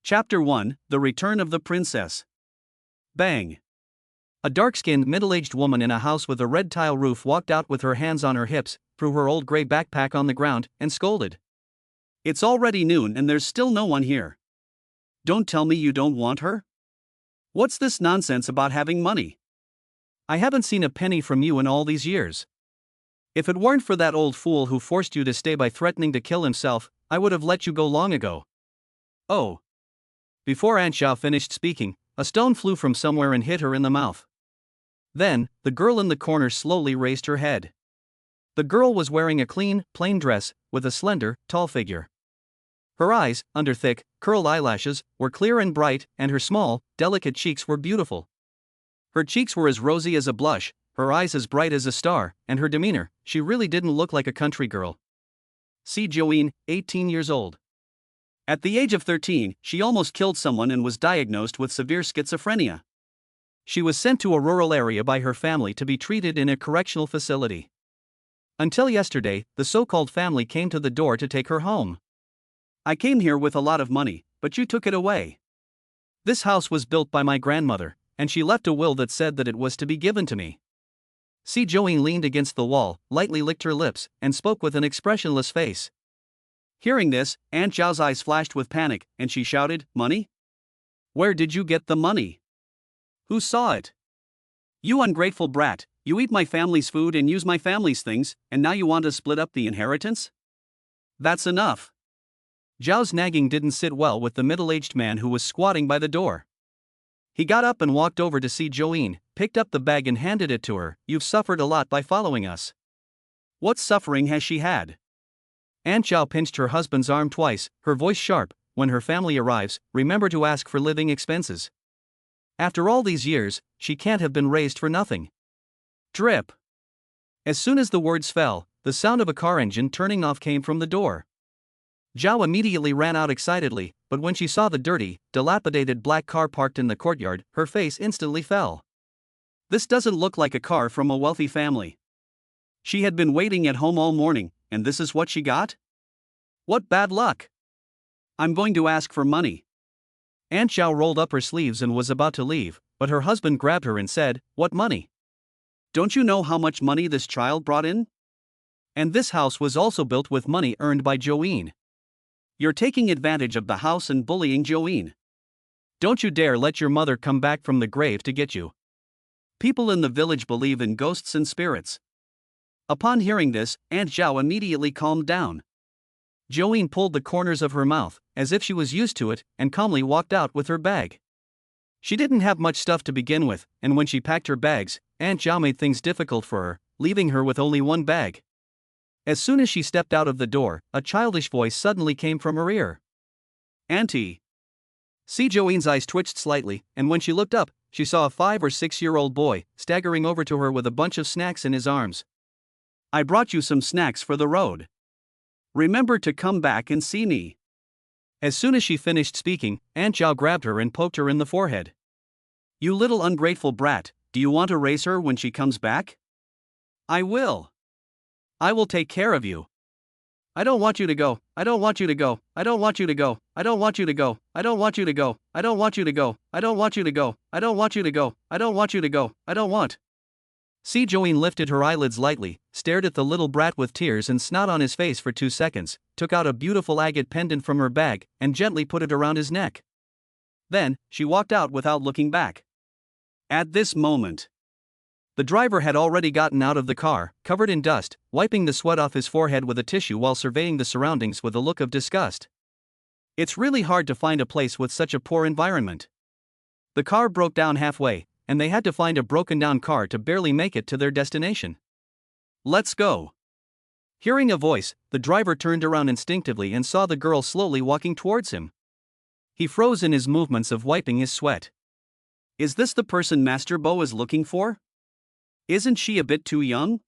Chapter 1: The Return of the Princess. Bang! A dark-skinned, middle-aged woman in a house with a red tile roof walked out with her hands on her hips, threw her old gray backpack on the ground, and scolded. "It's already noon and there's still no one here. Don't tell me you don't want her? What's this nonsense about having money? I haven't seen a penny from you in all these years. If it weren't for that old fool who forced you to stay by threatening to kill himself, I would have let you go long ago." "Oh." Before Aunt Zhao finished speaking, a stone flew from somewhere and hit her in the mouth. Then, the girl in the corner slowly raised her head. The girl was wearing a clean, plain dress, with a slender, tall figure. Her eyes, under thick, curled eyelashes, were clear and bright, and her small, delicate cheeks were beautiful. Her cheeks were as rosy as a blush, her eyes as bright as a star, and her demeanor, she really didn't look like a country girl. See Joen, 18 years old. At the age of 13, she almost killed someone and was diagnosed with severe schizophrenia. She was sent to a rural area by her family to be treated in a correctional facility. Until yesterday, the so-called family came to the door to take her home. "I came here with a lot of money, but you took it away. This house was built by my grandmother, and she left a will that said that it was to be given to me." Si Joen leaned against the wall, lightly licked her lips, and spoke with an expressionless face. Hearing this, Aunt Zhao's eyes flashed with panic, and she shouted, "Money? Where did you get the money? Who saw it? You ungrateful brat, you eat my family's food and use my family's things, and now you want to split up the inheritance? That's enough." Zhao's nagging didn't sit well with the middle-aged man who was squatting by the door. He got up and walked over to Si Joen, picked up the bag and handed it to her. "You've suffered a lot by following us." "What suffering has she had?" Aunt Zhao pinched her husband's arm twice, her voice sharp. "When her family arrives, remember to ask for living expenses. After all these years, she can't have been raised for nothing." Drip! As soon as the words fell, the sound of a car engine turning off came from the door. Zhao immediately ran out excitedly, but when she saw the dirty, dilapidated black car parked in the courtyard, her face instantly fell. This doesn't look like a car from a wealthy family. She had been waiting at home all morning, and this is what she got? What bad luck! "I'm going to ask for money." Aunt Zhao rolled up her sleeves and was about to leave, but her husband grabbed her and said, "What money? Don't you know how much money this child brought in? And this house was also built with money earned by Joen. You're taking advantage of the house and bullying Joen. Don't you dare let your mother come back from the grave to get you. People in the village believe in ghosts and spirits." Upon hearing this, Aunt Zhao immediately calmed down. Joen pulled the corners of her mouth, as if she was used to it, and calmly walked out with her bag. She didn't have much stuff to begin with, and when she packed her bags, Aunt Zhao made things difficult for her, leaving her with only one bag. As soon as she stepped out of the door, a childish voice suddenly came from her ear. "Auntie." Si Joen's eyes twitched slightly, and when she looked up, she saw a 5 or 6-year-old boy, staggering over to her with a bunch of snacks in his arms. "I brought you some snacks for the road. Remember to come back and see me." As soon as she finished speaking, Aunt Zhao grabbed her and poked her in the forehead. "You little ungrateful brat, do you want to raise her when she comes back?" "I will. I will take care of you." "I don't want you to go, I don't want you to go, I don't want you to go, I don't want you to go, I don't want you to go, I don't want you to go, I don't want you to go, I don't want you to go, I don't want you to go, I don't want." Si Joen lifted her eyelids lightly, stared at the little brat with tears and snot on his face for 2 seconds, took out a beautiful agate pendant from her bag, and gently put it around his neck. Then, she walked out without looking back. At this moment, the driver had already gotten out of the car, covered in dust, wiping the sweat off his forehead with a tissue while surveying the surroundings with a look of disgust. It's really hard to find a place with such a poor environment. The car broke down halfway, and they had to find a broken-down car to barely make it to their destination. "Let's go." Hearing a voice, the driver turned around instinctively and saw the girl slowly walking towards him. He froze in his movements of wiping his sweat. Is this the person Master Bo is looking for? Isn't she a bit too young?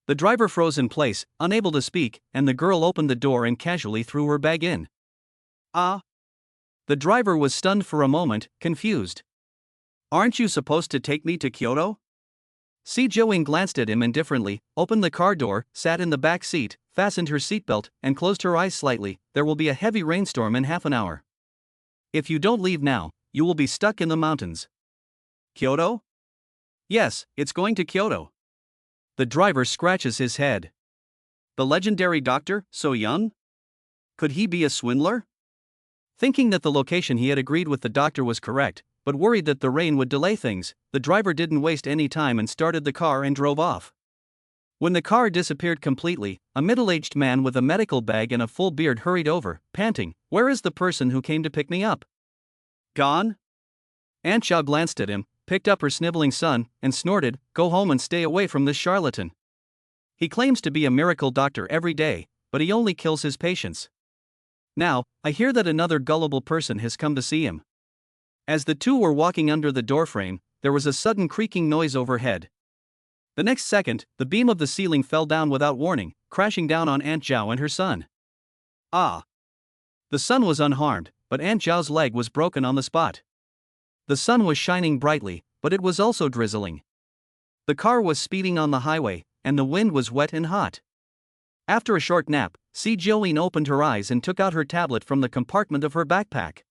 The driver froze in place, unable to speak, and the girl opened the door and casually threw her bag in. Ah! The driver was stunned for a moment, confused. "Aren't you supposed to take me to Kyoto?" Si Joen glanced at him indifferently, opened the car door, sat in the back seat, fastened her seatbelt, and closed her eyes slightly. "There will be a heavy rainstorm in half an hour. If you don't leave now, you will be stuck in the mountains. Kyoto? Yes, it's going to Kyoto. The driver scratches his head. The legendary doctor, so young? Could he be a swindler? Thinking that the location he had agreed with the doctor was correct, but worried that the rain would delay things, the driver didn't waste any time and started the car and drove off. When the car disappeared completely, a middle-aged man with a medical bag and a full beard hurried over, panting, "Where is the person who came to pick me up?" Gone? Aunt Zhao glanced at him, picked up her sniveling son, and snorted, "Go home and stay away from this charlatan. He claims to be a miracle doctor every day, but he only kills his patients. Now, I hear that another gullible person has come to see him." As the two were walking under the doorframe, there was a sudden creaking noise overhead. The next second, the beam of the ceiling fell down without warning, crashing down on Aunt Zhao and her son. Ah! The son was unharmed, but Aunt Zhao's leg was broken on the spot. The sun was shining brightly, but it was also drizzling. The car was speeding on the highway, and the wind was wet and hot. After a short nap, Si Jolene opened her eyes and took out her tablet from the compartment of her backpack.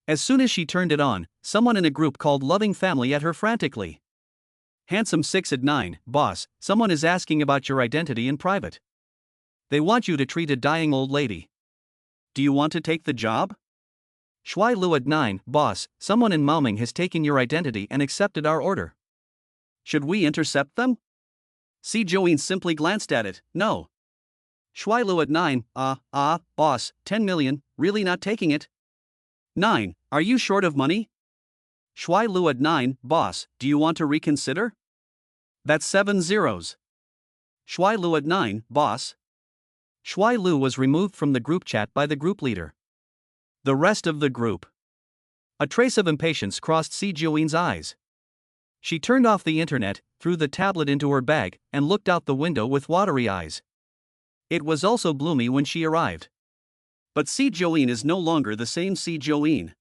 As soon as she turned it on, someone in a group called Loving Family at her frantically. "Handsome 6 at 9, boss, someone is asking about your identity in private. They want you to treat a dying old lady. Do you want to take the job?" "Shui Lu at 9, boss, someone in Maoming has taken your identity and accepted our order. Should we intercept them?" Si Joeen simply glanced at it, "No." "Shui Lu at 9, boss, 10 million, really not taking it?" "9, are you short of money?" "Shui Lu at 9, boss, do you want to reconsider?" "That's 7 zeros. Shui Lu at 9, boss." Shui Lu was removed from the group chat by the group leader. The rest of the group. A trace of impatience crossed Si Joeen's eyes. She turned off the internet, threw the tablet into her bag, and looked out the window with watery eyes. It was also gloomy when she arrived. But Si Joeen is no longer the same Si Joeen.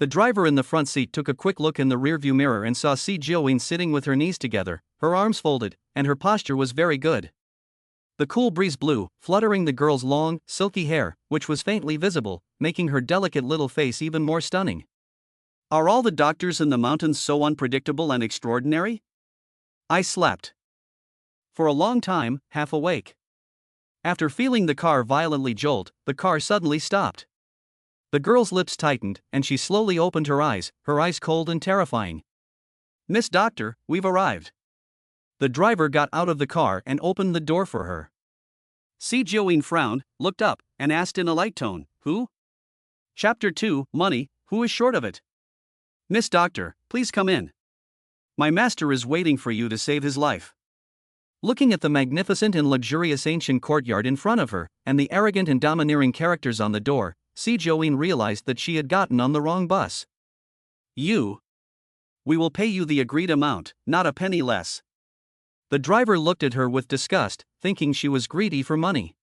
The driver in the front seat took a quick look in the rearview mirror and saw Si Joeen sitting with her knees together, her arms folded, and her posture was very good. The cool breeze blew, fluttering the girl's long, silky hair, which was faintly visible, making her delicate little face even more stunning. Are all the doctors in the mountains so unpredictable and extraordinary? I slept. For a long time, half awake. After feeling the car violently jolt, the car suddenly stopped. The girl's lips tightened, and she slowly opened her eyes cold and terrifying. "Miss Doctor, we've arrived." The driver got out of the car and opened the door for her. Si Joeen frowned, looked up, and asked in a light tone, "Who?" Chapter 2, Money, who is short of it? "Miss Doctor, please come in. My master is waiting for you to save his life." Looking at the magnificent and luxurious ancient courtyard in front of her, and the arrogant and domineering characters on the door, Si Joeen realized that she had gotten on the wrong bus. "You? We will pay you the agreed amount, not a penny less." The driver looked at her with disgust, thinking she was greedy for money.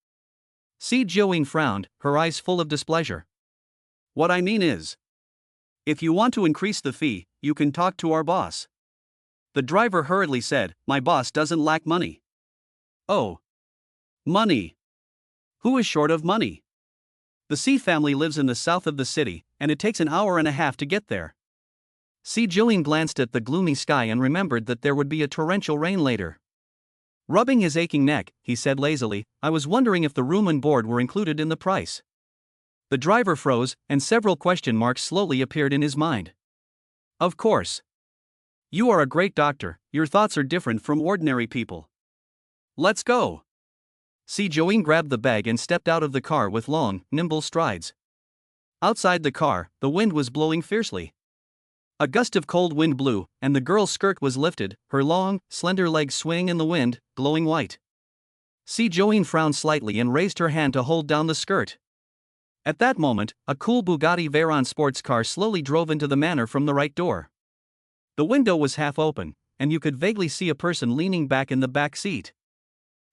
Si Joeen frowned, her eyes full of displeasure. "What I mean is, if you want to increase the fee, you can talk to our boss." The driver hurriedly said, "My boss doesn't lack money." "Oh. Money. Who is short of money?" "The Si family lives in the south of the city, and it takes an hour and a half to get there." Si Joeen glanced at the gloomy sky and remembered that there would be a torrential rain later. Rubbing his aching neck, he said lazily, "I was wondering if the room and board were included in the price." The driver froze, and several question marks slowly appeared in his mind. "Of course. You are a great doctor, your thoughts are different from ordinary people. Let's go." Si Joeen grabbed the bag and stepped out of the car with long, nimble strides. Outside the car, the wind was blowing fiercely. A gust of cold wind blew, and the girl's skirt was lifted, her long, slender legs swaying in the wind, glowing white. Si Joeen frowned slightly and raised her hand to hold down the skirt. At that moment, a cool Bugatti Veyron sports car slowly drove into the manor from the right door. The window was half open, and you could vaguely see a person leaning back in the back seat.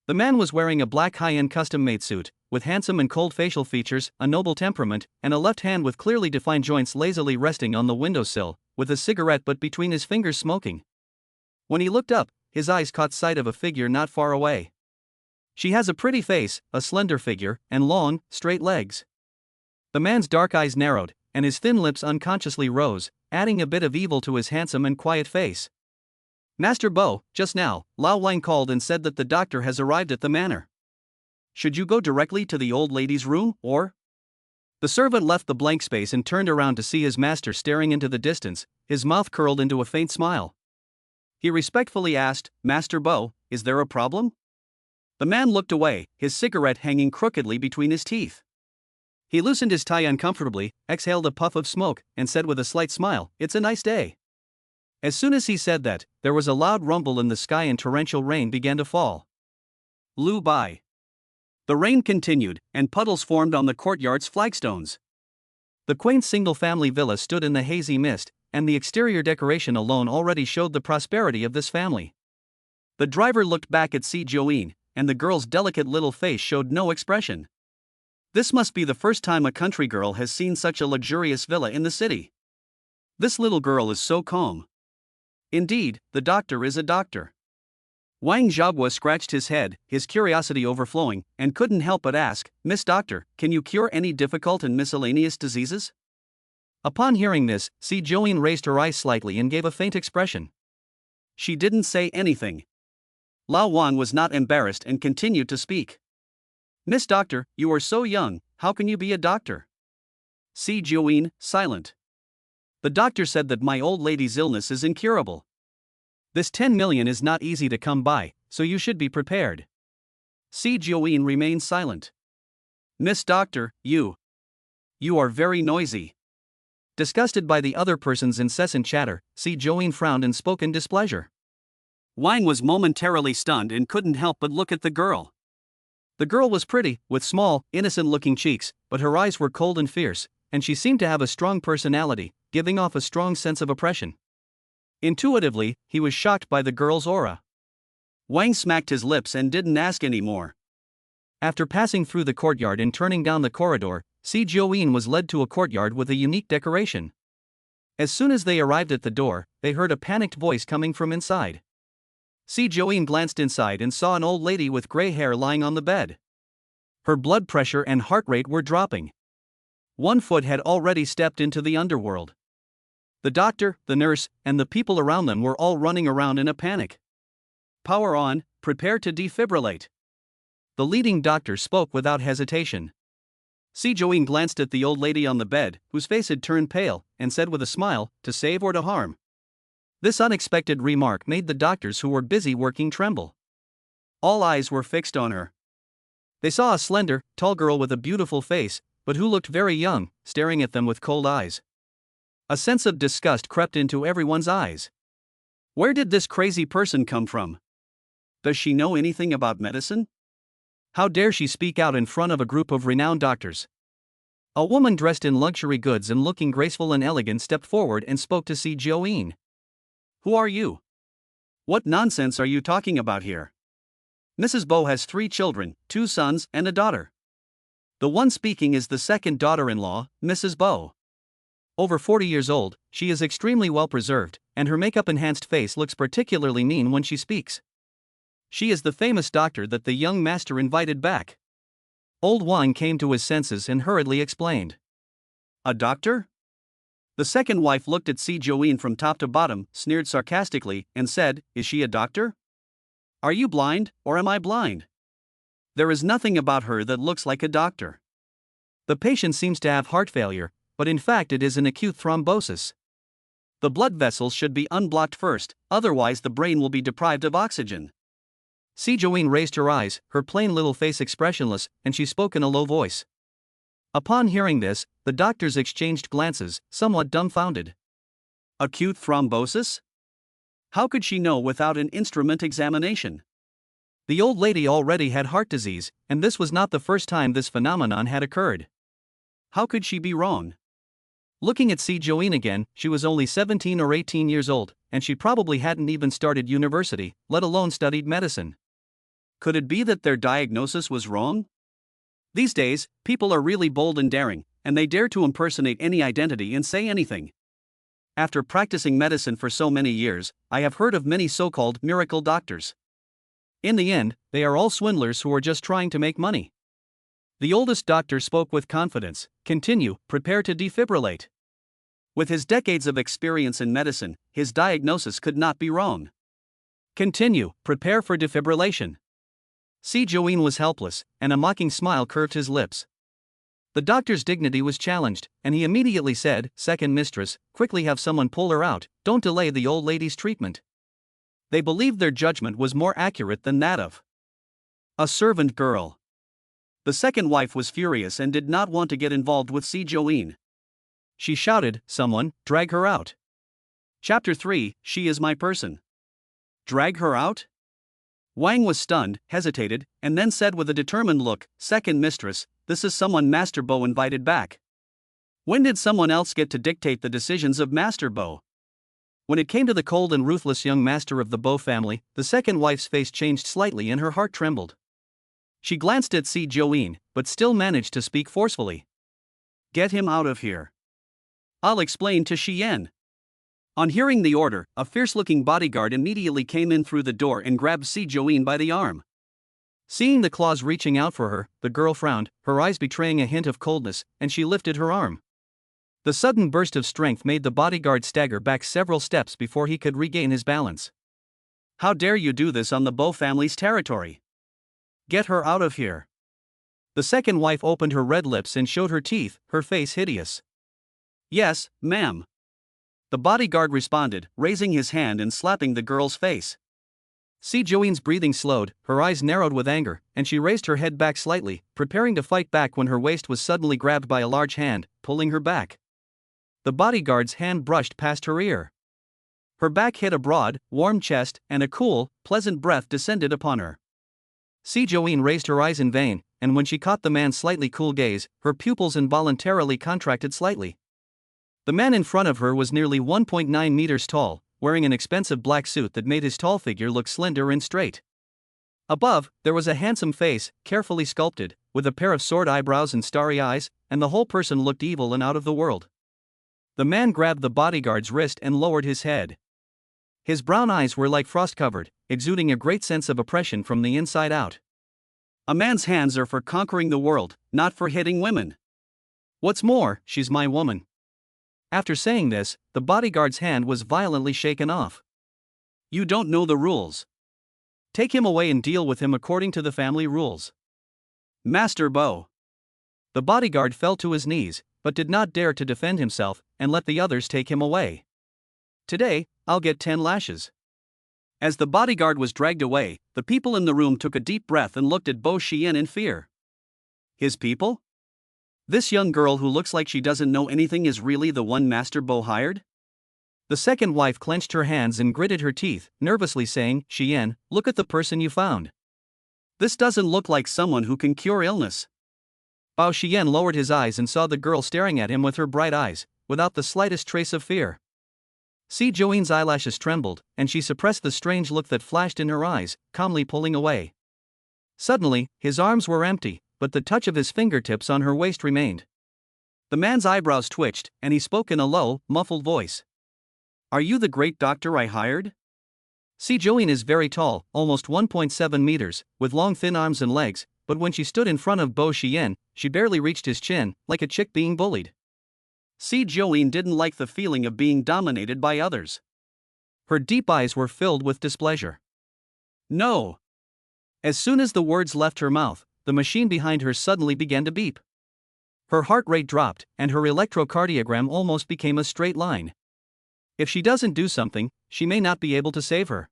The man was wearing a black high-end custom-made suit, with handsome and cold facial features, a noble temperament, and a left hand with clearly defined joints lazily resting on the windowsill, with a cigarette butt between his fingers smoking. When he looked up, his eyes caught sight of a figure not far away. She has a pretty face, a slender figure, and long, straight legs. The man's dark eyes narrowed, and his thin lips unconsciously rose, adding a bit of evil to his handsome and quiet face. Master Bo, just now, Lao Wang called and said that the doctor has arrived at the manor. Should you go directly to the old lady's room, or? The servant left the blank space and turned around to see his master staring into the distance, his mouth curled into a faint smile. He respectfully asked, Master Bo, is there a problem? The man looked away, his cigarette hanging crookedly between his teeth. He loosened his tie uncomfortably, exhaled a puff of smoke, and said with a slight smile, It's a nice day. As soon as he said that, there was a loud rumble in the sky and torrential rain began to fall. Lu Bai. The rain continued, and puddles formed on the courtyard's flagstones. The quaint single-family villa stood in the hazy mist, and the exterior decoration alone already showed the prosperity of this family. The driver looked back at Si Join, and the girl's delicate little face showed no expression. This must be the first time a country girl has seen such a luxurious villa in the city. This little girl is so calm. Indeed, the doctor is a doctor. Wang Xiaoguo scratched his head, his curiosity overflowing, and couldn't help but ask, Miss Doctor, can you cure any difficult and miscellaneous diseases? Upon hearing this, Si Join raised her eyes slightly and gave a faint expression. She didn't say anything. Lao Wan was not embarrassed and continued to speak. Miss Doctor, you are so young, how can you be a doctor? Si Join, silent. The doctor said that my old lady's illness is incurable. This 10 million is not easy to come by, so you should be prepared. Si Join remained silent. Miss Doctor, you are very noisy. Disgusted by the other person's incessant chatter, Si Join frowned and spoke in displeasure. Wang was momentarily stunned and couldn't help but look at the girl. The girl was pretty, with small, innocent-looking cheeks, but her eyes were cold and fierce, and she seemed to have a strong personality, giving off a strong sense of oppression. Intuitively, he was shocked by the girl's aura. Wang smacked his lips and didn't ask any more. After passing through the courtyard and turning down the corridor, Si Join was led to a courtyard with a unique decoration. As soon as they arrived at the door, they heard a panicked voice coming from inside. Si Join glanced inside and saw an old lady with gray hair lying on the bed. Her blood pressure and heart rate were dropping. One foot had already stepped into the underworld. The doctor, the nurse, and the people around them were all running around in a panic. Power on, prepare to defibrillate. The leading doctor spoke without hesitation. Si Join glanced at the old lady on the bed, whose face had turned pale, and said with a smile, to save or to harm. This unexpected remark made the doctors who were busy working tremble. All eyes were fixed on her. They saw a slender, tall girl with a beautiful face, but who looked very young, staring at them with cold eyes. A sense of disgust crept into everyone's eyes. Where did this crazy person come from? Does she know anything about medicine? How dare she speak out in front of a group of renowned doctors? A woman dressed in luxury goods and looking graceful and elegant stepped forward and spoke to Si Join. Who are you? What nonsense are you talking about here? Mrs. Bo has 3 children, 2 sons and a daughter. The one speaking is the second daughter-in-law, Mrs. Bo. Over 40 years old, she is extremely well preserved, and her makeup-enhanced face looks particularly mean when she speaks. She is the famous doctor that the young master invited back. Old Wang came to his senses and hurriedly explained. A doctor? The second wife looked at Si Join from top to bottom, sneered sarcastically, and said, Is she a doctor? Are you blind, or am I blind? There is nothing about her that looks like a doctor. The patient seems to have heart failure, but in fact it is an acute thrombosis. The blood vessels should be unblocked first, otherwise the brain will be deprived of oxygen. Si Join raised her eyes, her plain little face expressionless, and she spoke in a low voice. Upon hearing this, the doctors exchanged glances, somewhat dumbfounded. Acute thrombosis? How could she know without an instrument examination? The old lady already had heart disease, and this was not the first time this phenomenon had occurred. How could she be wrong? Looking at Si Join again, she was only 17 or 18 years old, and she probably hadn't even started university, let alone studied medicine. Could it be that their diagnosis was wrong? These days, people are really bold and daring, and they dare to impersonate any identity and say anything. After practicing medicine for so many years, I have heard of many so-called miracle doctors. In the end, they are all swindlers who are just trying to make money. The oldest doctor spoke with confidence. Continue, prepare to defibrillate. With his decades of experience in medicine, his diagnosis could not be wrong. Continue, prepare for defibrillation. Si Join was helpless, and a mocking smile curved his lips. The doctor's dignity was challenged, and he immediately said, "Second mistress, quickly have someone pull her out, don't delay the old lady's treatment." They believed their judgment was more accurate than that of a servant girl. The second wife was furious and did not want to get involved with Si Join. She shouted, "Someone, drag her out." Chapter 3, She is my person. Drag her out? Wang was stunned, hesitated, and then said with a determined look, "Second mistress, this is someone Master Bo invited back." When did someone else get to dictate the decisions of Master Bo? When it came to the cold and ruthless young master of the Bo family, the second wife's face changed slightly and her heart trembled. She glanced at Si Join, but still managed to speak forcefully. "Get him out of here. I'll explain to Xian." On hearing the order, a fierce-looking bodyguard immediately came in through the door and grabbed Si Join by the arm. Seeing the claws reaching out for her, the girl frowned, her eyes betraying a hint of coldness, and she lifted her arm. The sudden burst of strength made the bodyguard stagger back several steps before he could regain his balance. "How dare you do this on the Bo family's territory? Get her out of here." The second wife opened her red lips and showed her teeth, her face hideous. "Yes, ma'am." The bodyguard responded, raising his hand and slapping the girl's face. Si Join's breathing slowed, her eyes narrowed with anger, and she raised her head back slightly, preparing to fight back when her waist was suddenly grabbed by a large hand, pulling her back. The bodyguard's hand brushed past her ear. Her back hit a broad, warm chest, and a cool, pleasant breath descended upon her. Si Join raised her eyes in vain, and when she caught the man's slightly cool gaze, her pupils involuntarily contracted slightly. The man in front of her was nearly 1.9 meters tall, wearing an expensive black suit that made his tall figure look slender and straight. Above, there was a handsome face, carefully sculpted, with a pair of sword eyebrows and starry eyes, and the whole person looked evil and out of the world. The man grabbed the bodyguard's wrist and lowered his head. His brown eyes were like frost-covered, exuding a great sense of oppression from the inside out. "A man's hands are for conquering the world, not for hitting women. What's more, she's my woman." After saying this, the bodyguard's hand was violently shaken off. "You don't know the rules. Take him away and deal with him according to the family rules." "Master Bo." The bodyguard fell to his knees, but did not dare to defend himself, and let the others take him away. "Today, I'll get 10 lashes." As the bodyguard was dragged away, the people in the room took a deep breath and looked at Bo Xian in fear. His people? This young girl who looks like she doesn't know anything is really the one Master Bo hired? The second wife clenched her hands and gritted her teeth, nervously saying, "Xian, look at the person you found. This doesn't look like someone who can cure illness." Bao Xian lowered his eyes and saw the girl staring at him with her bright eyes, without the slightest trace of fear. Si Join's eyelashes trembled, and she suppressed the strange look that flashed in her eyes, calmly pulling away. Suddenly, his arms were empty, but the touch of his fingertips on her waist remained. The man's eyebrows twitched, and he spoke in a low, muffled voice. "Are you the great doctor I hired?" Si Join is very tall, almost 1.7 meters, with long thin arms and legs, but when she stood in front of Bo Xian, she barely reached his chin, like a chick being bullied. Si Join didn't like the feeling of being dominated by others. Her deep eyes were filled with displeasure. "No." As soon as the words left her mouth, the machine behind her suddenly began to beep. Her heart rate dropped, and her electrocardiogram almost became a straight line. If she doesn't do something, she may not be able to save her.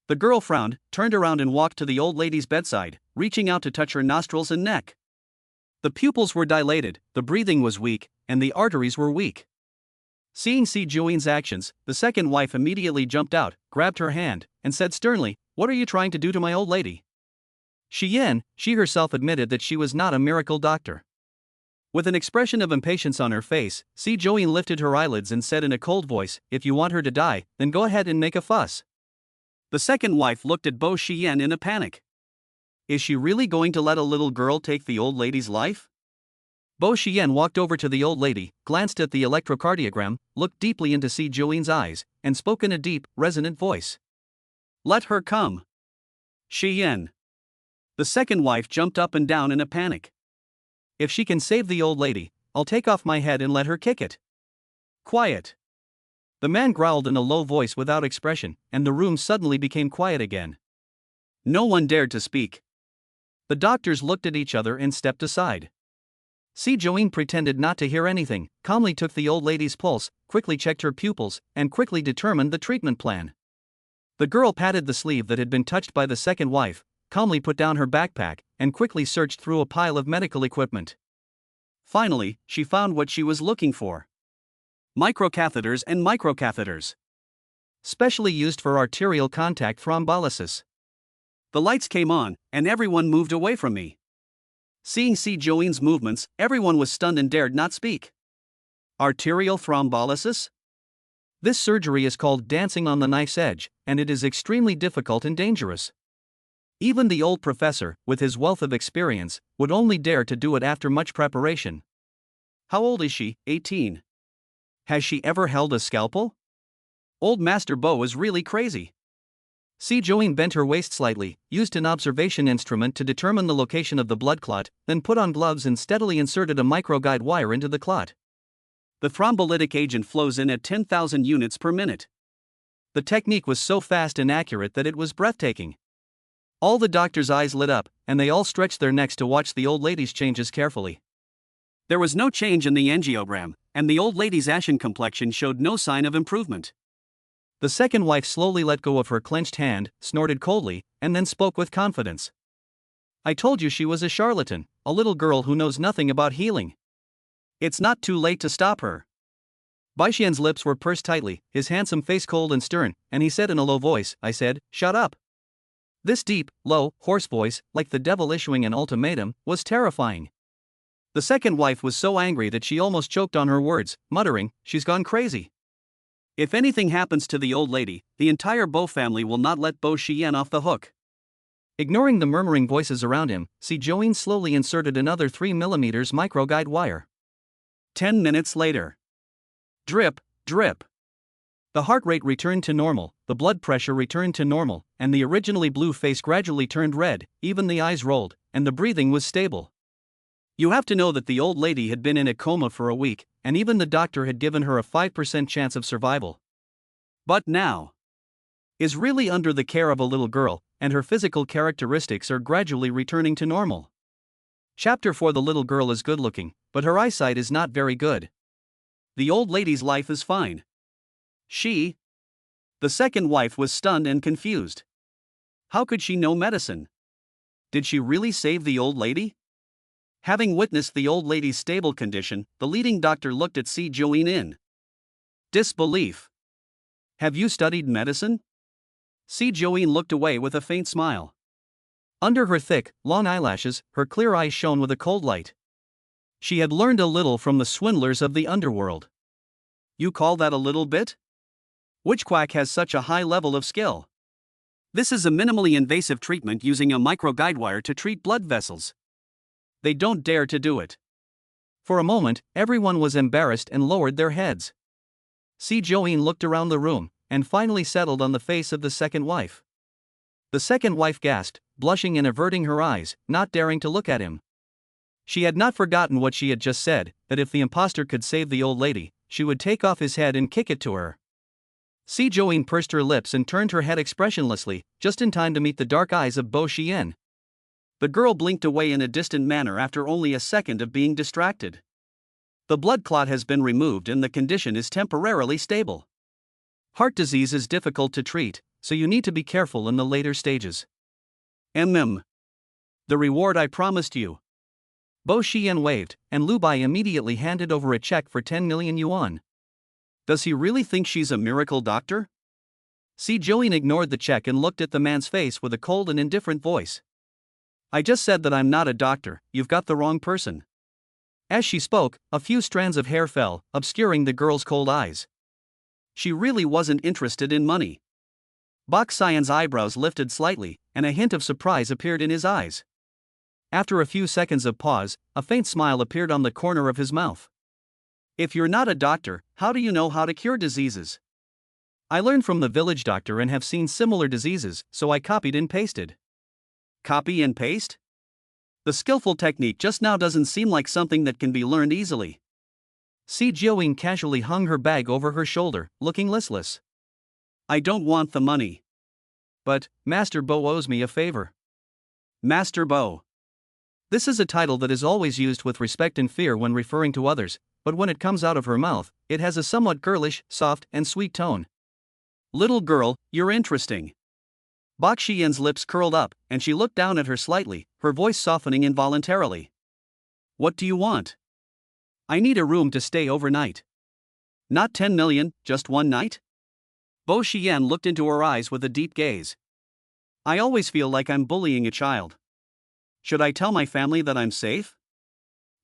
The girl frowned, turned around and walked to the old lady's bedside, reaching out to touch her nostrils and neck. The pupils were dilated, the breathing was weak, and the arteries were weak. Seeing Si Join's actions, the second wife immediately jumped out, grabbed her hand, and said sternly, "What are you trying to do to my old lady?" Xian, she herself admitted that she was not a miracle doctor. With an expression of impatience on her face, Si Join lifted her eyelids and said in a cold voice, "If you want her to die, then go ahead and make a fuss." The second wife looked at Bo Xian in a panic. Is she really going to let a little girl take the old lady's life? Bo Xian walked over to the old lady, glanced at the electrocardiogram, looked deeply into Si Join's eyes, and spoke in a deep, resonant voice. "Let her come." Xian. The second wife jumped up and down in a panic. If she can save the old lady, I'll take off my head and let her kick it. Quiet. The man growled in a low voice without expression, and the room suddenly became quiet again. No one dared to speak. The doctors looked at each other and stepped aside. Joeen pretended not to hear anything, calmly took the old lady's pulse, quickly checked her pupils, and quickly determined the treatment plan. The girl patted the sleeve that had been touched by the second wife, calmly put down her backpack, and quickly searched through a pile of medical equipment. Finally, she found what she was looking for. Microcatheters and microcatheters. Specially used for arterial contact thrombolysis. The lights came on, and everyone moved away from me. Seeing Joeen's movements, everyone was stunned and dared not speak. Arterial thrombolysis? This surgery is called dancing on the knife's edge, and it is extremely difficult and dangerous. Even the old professor, with his wealth of experience, would only dare to do it after much preparation. How old is she? 18. Has she ever held a scalpel? Old Master Bo is really crazy. Joeen bent her waist slightly, used an observation instrument to determine the location of the blood clot, then put on gloves and steadily inserted a microguide wire into the clot. The thrombolytic agent flows in at 10,000 units per minute. The technique was so fast and accurate that it was breathtaking. All the doctors' eyes lit up, and they all stretched their necks to watch the old lady's changes carefully. There was no change in the angiogram, and the old lady's ashen complexion showed no sign of improvement. The second wife slowly let go of her clenched hand, snorted coldly, and then spoke with confidence. I told you she was a charlatan, a little girl who knows nothing about healing. It's not too late to stop her. Baixian's lips were pursed tightly, his handsome face cold and stern, and he said in a low voice, I said, shut up. This deep, low, hoarse voice, like the devil issuing an ultimatum, was terrifying. The second wife was so angry that she almost choked on her words, muttering, she's gone crazy. If anything happens to the old lady, the entire Bo family will not let Bo Xian off the hook. Ignoring the murmuring voices around him, Joeen slowly inserted another 3mm microguide wire. 10 minutes later. Drip, drip. The heart rate returned to normal, the blood pressure returned to normal, and the originally blue face gradually turned red, even the eyes rolled, and the breathing was stable. You have to know that the old lady had been in a coma for a week, and even the doctor had given her a 5% chance of survival. But now is really under the care of a little girl, and her physical characteristics are gradually returning to normal. Chapter 4. The little girl is good looking, but her eyesight is not very good. The old lady's life is fine. The second wife was stunned and confused. How could she know medicine? Did she really save the old lady? Having witnessed the old lady's stable condition, the leading doctor looked at Joeen in disbelief. Have you studied medicine? Joeen looked away with a faint smile. Under her thick, long eyelashes, her clear eyes shone with a cold light. She had learned a little from the swindlers of the underworld. You call that a little bit? Which quack has such a high level of skill? This is a minimally invasive treatment using a microguide wire to treat blood vessels. They don't dare to do it. For a moment, everyone was embarrassed and lowered their heads. Joeen looked around the room, and finally settled on the face of the second wife. The second wife gasped, blushing and averting her eyes, not daring to look at him. She had not forgotten what she had just said, that if the impostor could save the old lady, she would take off his head and kick it to her. Joeen pursed her lips and turned her head expressionlessly, just in time to meet the dark eyes of Bo Xian. The girl blinked away in a distant manner after only a second of being distracted. The blood clot has been removed and the condition is temporarily stable. Heart disease is difficult to treat, so you need to be careful in the later stages. The reward I promised you. Bo Xian waved, and Lu Bai immediately handed over a check for 10 million yuan. Does he really think she's a miracle doctor? Joeen ignored the check and looked at the man's face with a cold and indifferent voice. I just said that I'm not a doctor, you've got the wrong person. As she spoke, a few strands of hair fell, obscuring the girl's cold eyes. She really wasn't interested in money. Bak Xian's eyebrows lifted slightly, and a hint of surprise appeared in his eyes. After a few seconds of pause, a faint smile appeared on the corner of his mouth. If you're not a doctor, how do you know how to cure diseases? I learned from the village doctor and have seen similar diseases, so I copied and pasted. Copy and paste? The skillful technique just now doesn't seem like something that can be learned easily. Si Jiawing casually hung her bag over her shoulder, looking listless. I don't want the money. But, Master Bo owes me a favor. Master Bo. This is a title that is always used with respect and fear when referring to others, but when it comes out of her mouth, it has a somewhat girlish, soft, and sweet tone. Little girl, you're interesting. Bak Xian's lips curled up, and she looked down at her slightly, her voice softening involuntarily. What do you want? I need a room to stay overnight. Not 10 million, just one night? Bo Xian looked into her eyes with a deep gaze. I always feel like I'm bullying a child. Should I tell my family that I'm safe?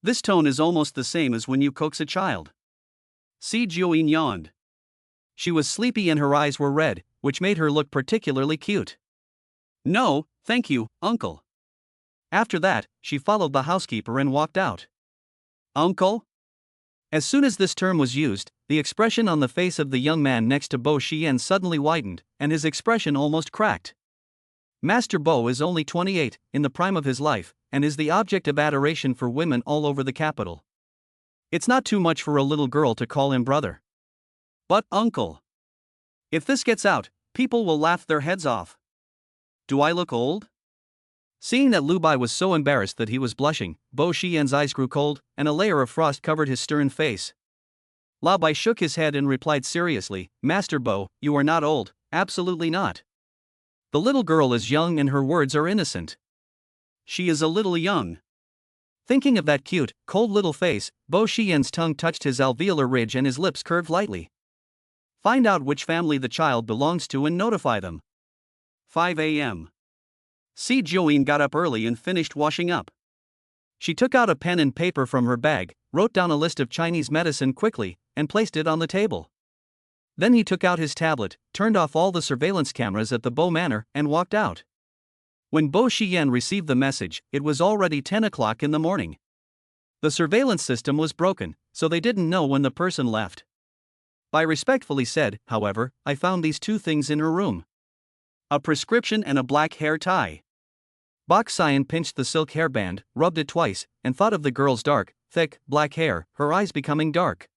This tone is almost the same as when you coax a child. Si Jiawing yawned. She was sleepy and her eyes were red, which made her look particularly cute. No, thank you, uncle. After that, she followed the housekeeper and walked out. Uncle? As soon as this term was used, the expression on the face of the young man next to Bo Xian suddenly widened, and his expression almost cracked. Master Bo is only 28, in the prime of his life, and is the object of adoration for women all over the capital. It's not too much for a little girl to call him brother. But, uncle, if this gets out, people will laugh their heads off. Do I look old? Seeing that Lu Bai was so embarrassed that he was blushing, Bo Xian's eyes grew cold, and a layer of frost covered his stern face. Lu Bai shook his head and replied seriously, Master Bo, you are not old, absolutely not. The little girl is young and her words are innocent. She is a little young. Thinking of that cute, cold little face, Bo Xian's tongue touched his alveolar ridge and his lips curved lightly. Find out which family the child belongs to and notify them. 5 a.m. Si Jiawing got up early and finished washing up. She took out a pen and paper from her bag, wrote down a list of Chinese medicine quickly, and placed it on the table. Then he took out his tablet, turned off all the surveillance cameras at the Bo Manor, and walked out. When Bo Xian received the message, it was already 10 o'clock in the morning. The surveillance system was broken, so they didn't know when the person left. Bai respectfully said, however, I found these two things in her room. A prescription and a black hair tie. Bak Xian pinched the silk hairband, rubbed it twice, and thought of the girl's dark, thick, black hair, her eyes becoming dark.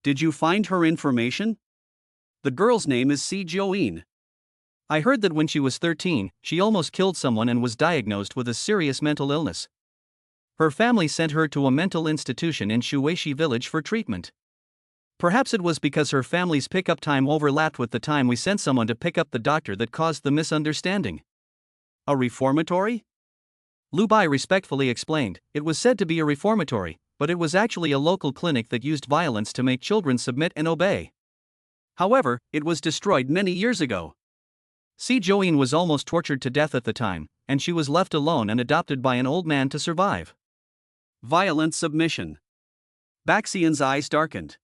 Did you find her information? The girl's name is Si Jiawing. I heard that when she was 13, she almost killed someone and was diagnosed with a serious mental illness. Her family sent her to a mental institution in Shuishi village for treatment. Perhaps it was because her family's pickup time overlapped with the time we sent someone to pick up the doctor that caused the misunderstanding. A reformatory? Lu Bai respectfully explained, it was said to be a reformatory, but it was actually a local clinic that used violence to make children submit and obey. However, it was destroyed many years ago. Si Jiawing was almost tortured to death at the time, and she was left alone and adopted by an old man to survive. Violent submission. Bak Xian's eyes darkened.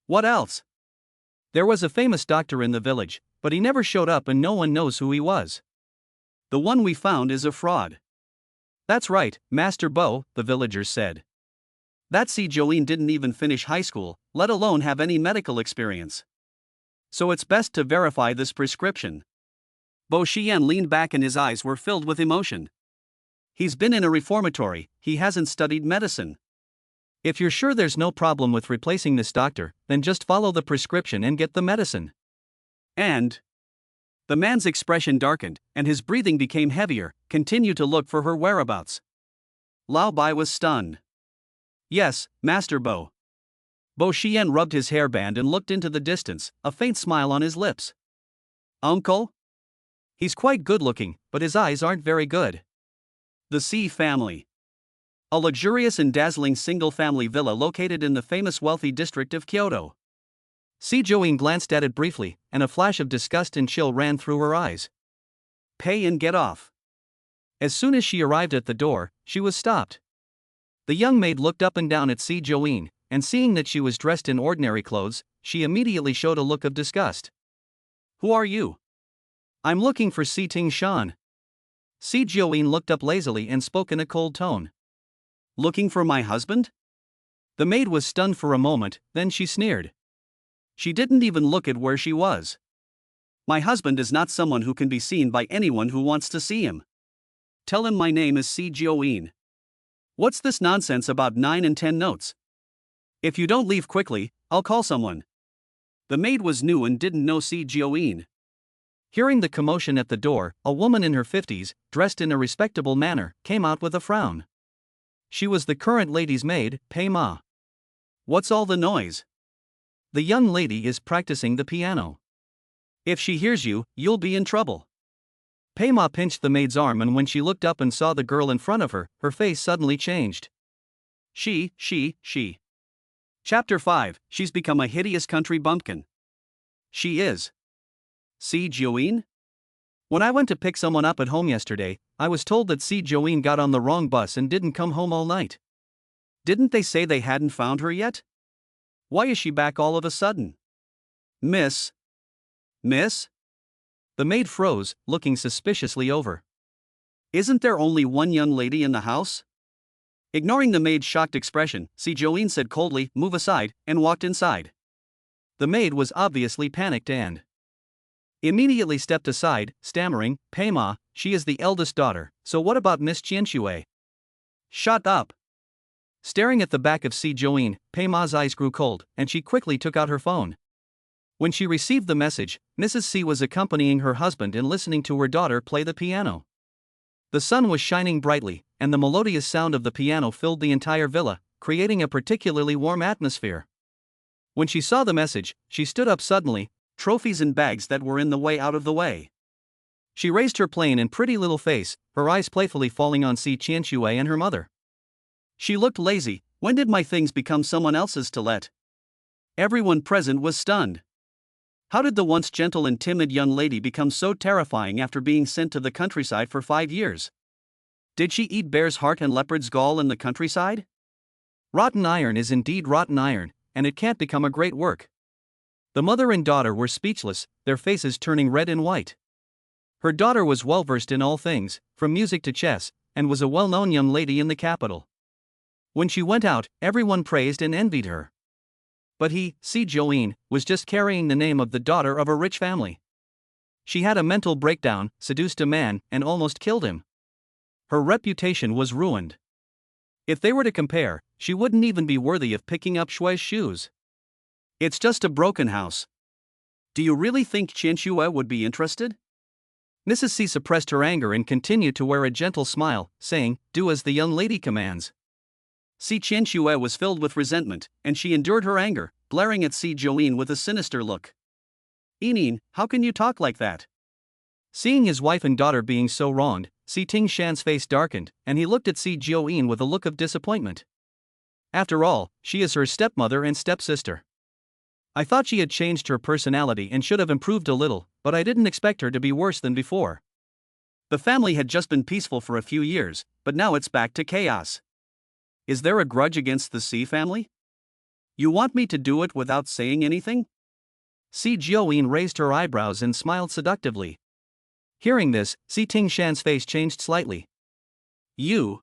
What else? There was a famous doctor in the village, but he never showed up and no one knows who he was. The one we found is a fraud. That's right, Master Bo, the villagers said. That Si Jiawing didn't even finish high school, let alone have any medical experience. So it's best to verify this prescription. Bo Xian leaned back and his eyes were filled with emotion. He's been in a reformatory, he hasn't studied medicine. If you're sure there's no problem with replacing this doctor, then just follow the prescription and get the medicine. And the man's expression darkened, and his breathing became heavier, continue to look for her whereabouts. Lao Bai was stunned. Yes, Master Bo. Bo Xian rubbed his hairband and looked into the distance, a faint smile on his lips. Uncle? He's quite good looking, but his eyes aren't very good. The Si family. A luxurious and dazzling single-family villa located in the famous wealthy district of Kyoto. Si Jiawing glanced at it briefly, and a flash of disgust and chill ran through her eyes. Pay and get off. As soon as she arrived at the door, she was stopped. The young maid looked up and down at Si Jiawing, and seeing that she was dressed in ordinary clothes, she immediately showed a look of disgust. Who are you? I'm looking for Si Ting Shan. Si Jiawing looked up lazily and spoke in a cold tone. Looking for my husband? The maid was stunned for a moment, then she sneered. She didn't even look at where she was. My husband is not someone who can be seen by anyone who wants to see him. tell him my name is Si Joeen. What's this nonsense about 9 and 10 notes? If you don't leave quickly, I'll call someone. The maid was new and didn't know Si Joeen. Hearing the commotion at the door, a woman in her 50s, dressed in a respectable manner, came out with a frown. She was the current lady's maid, Pei Ma. What's all the noise? The young lady is practicing the piano. If she hears you, you'll be in trouble. Pei Ma pinched the maid's arm, and when she looked up and saw the girl in front of her, her face suddenly changed. She. Chapter 5, she's become a hideous country bumpkin. She is. Si Joeen? When I went to pick someone up at home yesterday, I was told that Si Joeen got on the wrong bus and didn't come home all night. Didn't they say they hadn't found her yet? Why is she back all of a sudden? Miss? The maid froze, looking suspiciously over. Isn't there only one young lady in the house? Ignoring the maid's shocked expression, Si Joeen said coldly, "Move aside," and walked inside. The maid was obviously panicked and immediately stepped aside, stammering, "Pei Ma, she is the eldest daughter, so what about Miss Qianxue?" Shut up! Staring at the back of Si Joeen, Pei Ma's eyes grew cold, and she quickly took out her phone. When she received the message, Mrs. C was accompanying her husband and listening to her daughter play the piano. The sun was shining brightly, and the melodious sound of the piano filled the entire villa, creating a particularly warm atmosphere. When she saw the message, she stood up suddenly, trophies and bags that were in the way out of the way. She raised her plain and pretty little face, her eyes playfully falling on Si Qianxue and her mother. She looked lazy. When did my things become someone else's to let? Everyone present was stunned. How did the once gentle and timid young lady become so terrifying after being sent to the countryside for 5 years? Did she eat bear's heart and leopard's gall in the countryside? Rotten iron is indeed rotten iron, and it can't become a great work. The mother and daughter were speechless, their faces turning red and white. Her daughter was well versed in all things, from music to chess, and was a well-known young lady in the capital. When she went out, everyone praised and envied her. But he, Si Joeen, was just carrying the name of the daughter of a rich family. She had a mental breakdown, seduced a man, and almost killed him. Her reputation was ruined. If they were to compare, she wouldn't even be worthy of picking up Shui's shoes. It's just a broken house. Do you really think Qianxue would be interested? Mrs. C suppressed her anger and continued to wear a gentle smile, saying, "Do as the young lady commands." Si Qianxue was filled with resentment, and she endured her anger, glaring at Si Joeen with a sinister look. "Enin, how can you talk like that?" Seeing his wife and daughter being so wronged, Si Tingshan's face darkened, and he looked at Si Joeen with a look of disappointment. After all, she is her stepmother and stepsister. I thought she had changed her personality and should have improved a little, but I didn't expect her to be worse than before. The family had just been peaceful for a few years, but now it's back to chaos. Is there a grudge against the Si family? You want me to do it without saying anything? Si Joeen raised her eyebrows and smiled seductively. Hearing this, Si Tingshan's face changed slightly. You.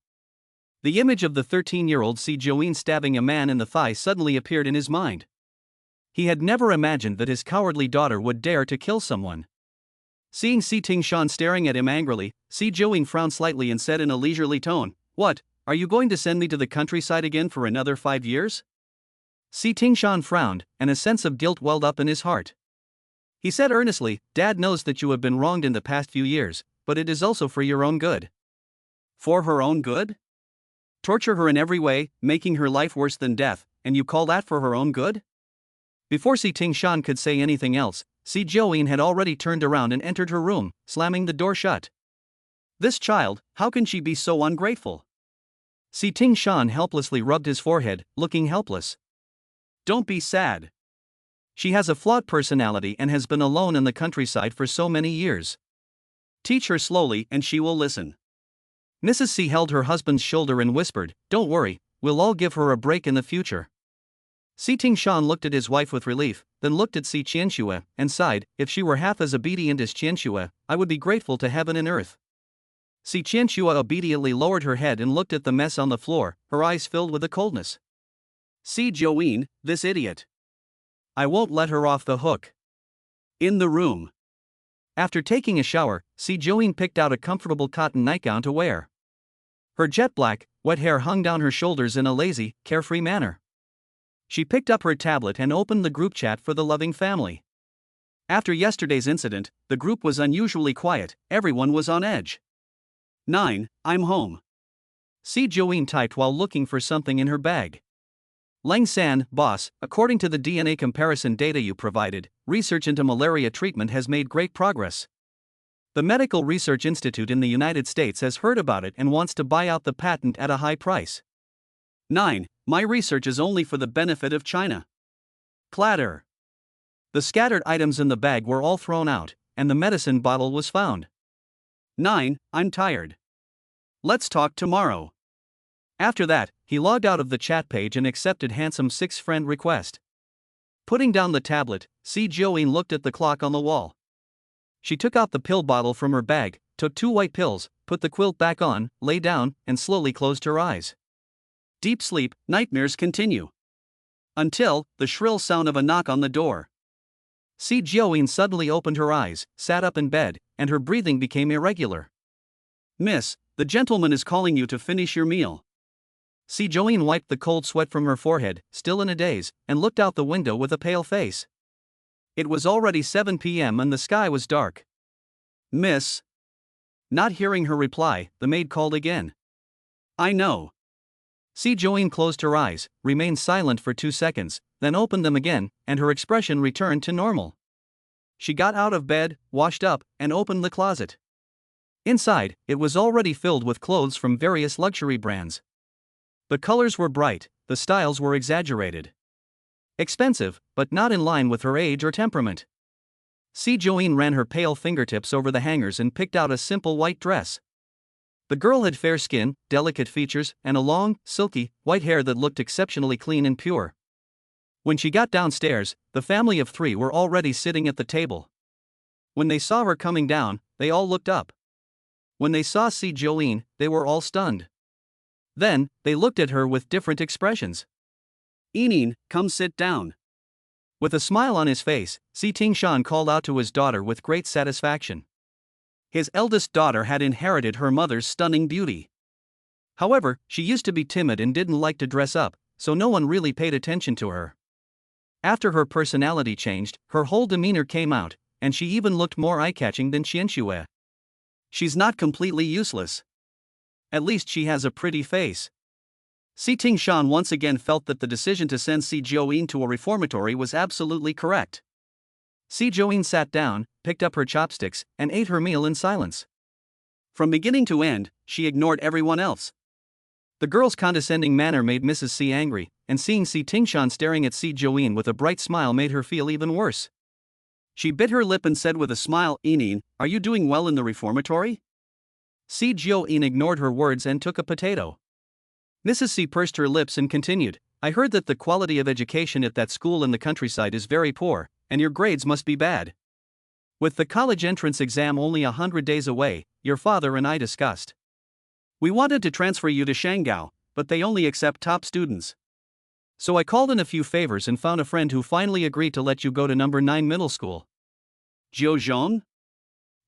The image of the 13-year-old Si Joeen stabbing a man in the thigh suddenly appeared in his mind. He had never imagined that his cowardly daughter would dare to kill someone. Seeing Si Tingshan staring at him angrily, Si Joeen frowned slightly and said in a leisurely tone, "What, are you going to send me to the countryside again for another 5 years?" Si Tingshan frowned, and a sense of guilt welled up in his heart. He said earnestly, "Dad knows that you have been wronged in the past few years, but it is also for your own good." For her own good? Torture her in every way, making her life worse than death, and you call that for her own good? Before Si Tingshan could say anything else, Si Joeen had already turned around and entered her room, slamming the door shut. This child, how can she be so ungrateful? Si Tingshan helplessly rubbed his forehead, looking helpless. Don't be sad. She has a flawed personality and has been alone in the countryside for so many years. Teach her slowly and she will listen. Mrs. C held her husband's shoulder and whispered, "Don't worry, we'll all give her a break in the future." Si Tingshan looked at his wife with relief, then looked at Si Qianxue, and sighed, "If she were half as obedient as Qianxue, I would be grateful to heaven and earth." Si Qianxue obediently lowered her head and looked at the mess on the floor, her eyes filled with a coldness. Si Joeen, this idiot. I won't let her off the hook. In the room. After taking a shower, Si Joeen picked out a comfortable cotton nightgown to wear. Her jet black, wet hair hung down her shoulders in a lazy, carefree manner. She picked up her tablet and opened the group chat for the loving family. After yesterday's incident, the group was unusually quiet, everyone was on edge. 9. I'm home. Si Joeen typed while looking for something in her bag. Leng San, boss, according to the DNA comparison data you provided, research into malaria treatment has made great progress. The Medical Research Institute in the United States has heard about it and wants to buy out the patent at a high price. 9. My research is only for the benefit of China. Clatter. The scattered items in the bag were all thrown out, and the medicine bottle was found. 9. I'm tired. Let's talk tomorrow. After that, he logged out of the chat page and accepted Handsome Six's friend request. Putting down the tablet, Si Joeen looked at the clock on the wall. She took out the pill bottle from her bag, took 2 white pills, put the quilt back on, lay down, and slowly closed her eyes. Deep sleep, nightmares continue. Until, the shrill sound of a knock on the door. Si Joeen suddenly opened her eyes, sat up in bed, and her breathing became irregular. Miss, the gentleman is calling you to finish your meal. Si Joeen wiped the cold sweat from her forehead, still in a daze, and looked out the window with a pale face. It was already 7 p.m. and the sky was dark. Miss. Not hearing her reply, the maid called again. I know. Si Joeen closed her eyes, remained silent for 2 seconds, then opened them again, and her expression returned to normal. She got out of bed, washed up, and opened the closet. Inside, it was already filled with clothes from various luxury brands. The colors were bright, the styles were exaggerated. Expensive, but not in line with her age or temperament. Si Joeen ran her pale fingertips over the hangers and picked out a simple white dress. The girl had fair skin, delicate features, and a long, silky, white hair that looked exceptionally clean and pure. When she got downstairs, the family of 3 were already sitting at the table. When they saw her coming down, they all looked up. When they saw Si Joeen, they were all stunned. Then, they looked at her with different expressions. Enin, come sit down. With a smile on his face, Si Tingshan called out to his daughter with great satisfaction. His eldest daughter had inherited her mother's stunning beauty. However, she used to be timid and didn't like to dress up, so no one really paid attention to her. After her personality changed, her whole demeanor came out, and she even looked more eye-catching than Qianxue. She's not completely useless. At least she has a pretty face. Si Tingshan once again felt that the decision to send Si Joeen to a reformatory was absolutely correct. Si Joeen sat down, picked up her chopsticks, and ate her meal in silence. From beginning to end, she ignored everyone else. The girl's condescending manner made Mrs. Si angry, and seeing Si Tingshan staring at Si Joeen with a bright smile made her feel even worse. She bit her lip and said with a smile, Enin, are you doing well in the reformatory? Si Joeen ignored her words and took a potato. Mrs. Si pursed her lips and continued, I heard that the quality of education at that school in the countryside is very poor, and your grades must be bad. With the college entrance exam only 100 days away, your father and I discussed. We wanted to transfer you to Shanghai, but they only accept top students. So I called in a few favors and found a friend who finally agreed to let you go to number 9 middle school. Jiuzhong?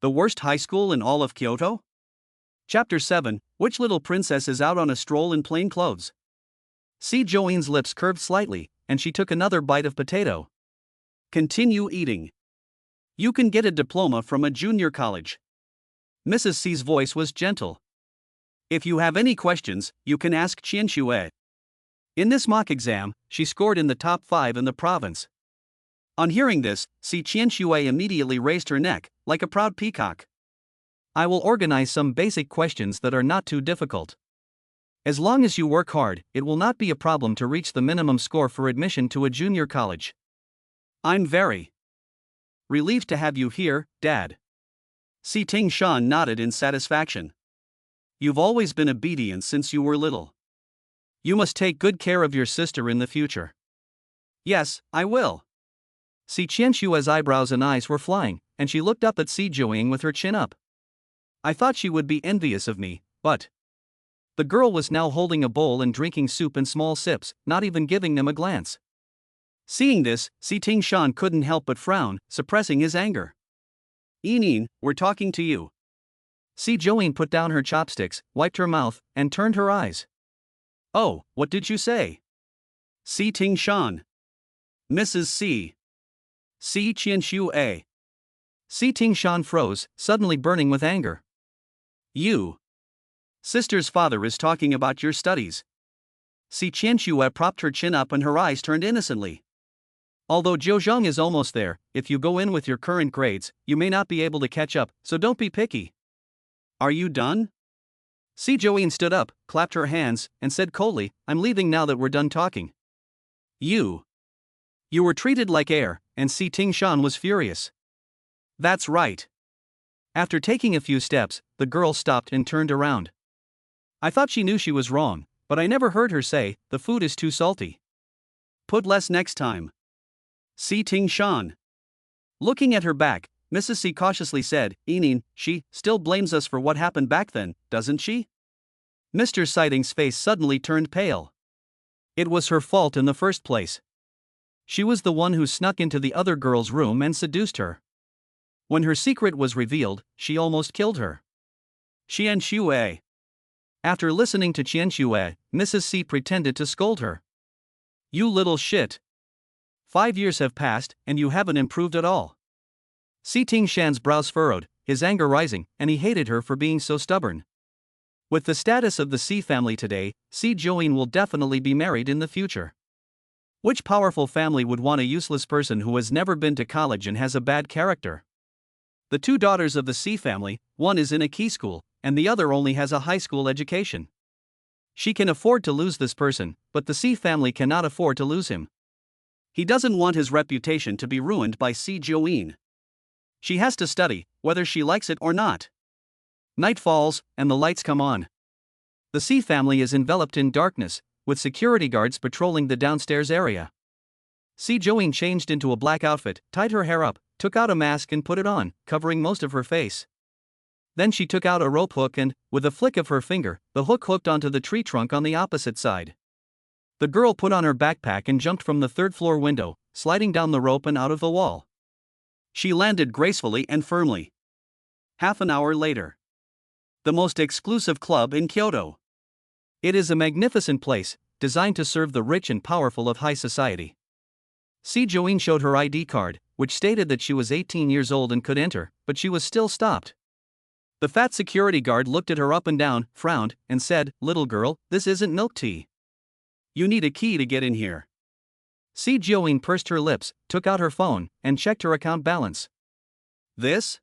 The worst high school in all of Kyoto? Chapter 7, Which little princess is out on a stroll in plain clothes? Si Joeen's lips curved slightly, and she took another bite of potato. Continue eating. You can get a diploma from a junior college. Mrs. Si's voice was gentle. If you have any questions, you can ask Qianxue. In this mock exam, she scored in the top 5 in the province. On hearing this, Si Qianxue immediately raised her neck, like a proud peacock. I will organize some basic questions that are not too difficult. As long as you work hard, it will not be a problem to reach the minimum score for admission to a junior college. I'm very relieved to have you here, Dad. Si Tingshan nodded in satisfaction. You've always been obedient since you were little. You must take good care of your sister in the future. Yes, I will. Si Qianxue's eyebrows and eyes were flying, and she looked up at Si Joeen with her chin up. I thought she would be envious of me, but... The girl was now holding a bowl and drinking soup in small sips, not even giving them a glance. Seeing this, Si Tingshan couldn't help but frown, suppressing his anger. Enine, we're talking to you. Si Joeen put down her chopsticks, wiped her mouth, and turned her eyes. Oh, what did you say? Si Ting Shan. Mrs. C. Si Qian Shu A. Si Ting Shan froze, suddenly burning with anger. You. Sister's father is talking about your studies. Si Qian Shu propped her chin up and her eyes turned innocently. Although Zhou is almost there, if you go in with your current grades, you may not be able to catch up, so don't be picky. Are you done? Si Joeen stood up, clapped her hands, and said coldly, I'm leaving now that we're done talking. You were treated like air, and Si Ting Shan was furious. That's right. After taking a few steps, the girl stopped and turned around. I thought she knew she was wrong, but I never heard her say, the food is too salty. Put less next time. Si Ting Shan. Looking at her back, Mrs. C cautiously said, Enine, she still blames us for what happened back then, doesn't she? Mr. Sighting's face suddenly turned pale. It was her fault in the first place. She was the one who snuck into the other girl's room and seduced her. When her secret was revealed, she almost killed her. Qian Xue. After listening to Qian Xue, Mrs. C pretended to scold her. You little shit. 5 years have passed, and you haven't improved at all. Si Ting Shan's brows furrowed, his anger rising, and he hated her for being so stubborn. With the status of the Si family today, Si Joeen will definitely be married in the future. Which powerful family would want a useless person who has never been to college and has a bad character? The 2 daughters of the Si family, one is in a key school, and the other only has a high school education. She can afford to lose this person, but the Si family cannot afford to lose him. He doesn't want his reputation to be ruined by Si Joeen. She has to study, whether she likes it or not. Night falls, and the lights come on. The Si family is enveloped in darkness, with security guards patrolling the downstairs area. Si Joeen changed into a black outfit, tied her hair up, took out a mask and put it on, covering most of her face. Then she took out a rope hook and, with a flick of her finger, the hook hooked onto the tree trunk on the opposite side. The girl put on her backpack and jumped from the 3rd-floor window, sliding down the rope and out of the wall. She landed gracefully and firmly. Half an hour later. The most exclusive club in Kyoto. It is a magnificent place, designed to serve the rich and powerful of high society. Si Joeen showed her ID card, which stated that she was 18 years old and could enter, but she was still stopped. The fat security guard looked at her up and down, frowned, and said, Little girl, this isn't milk tea. You need a key to get in here. Si Joeen pursed her lips, took out her phone, and checked her account balance. This?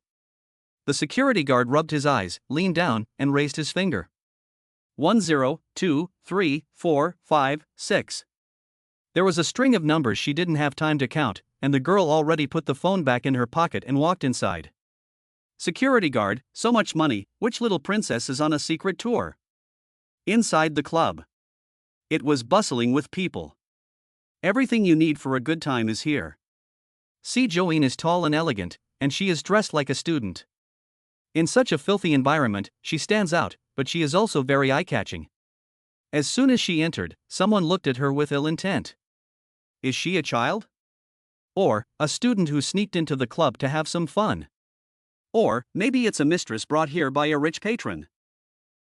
The security guard rubbed his eyes, leaned down, and raised his finger. 1 0, 2, 3, 4, 5, 6. There was a string of numbers she didn't have time to count, and the girl already put the phone back in her pocket and walked inside. Security guard, so much money, which little princess is on a secret tour? Inside the club. It was bustling with people. Everything you need for a good time is here. Si Joeen is tall and elegant, and she is dressed like a student. In such a filthy environment, she stands out, but she is also very eye-catching. As soon as she entered, someone looked at her with ill intent. Is she a child? Or, a student who sneaked into the club to have some fun? Or, maybe it's a mistress brought here by a rich patron.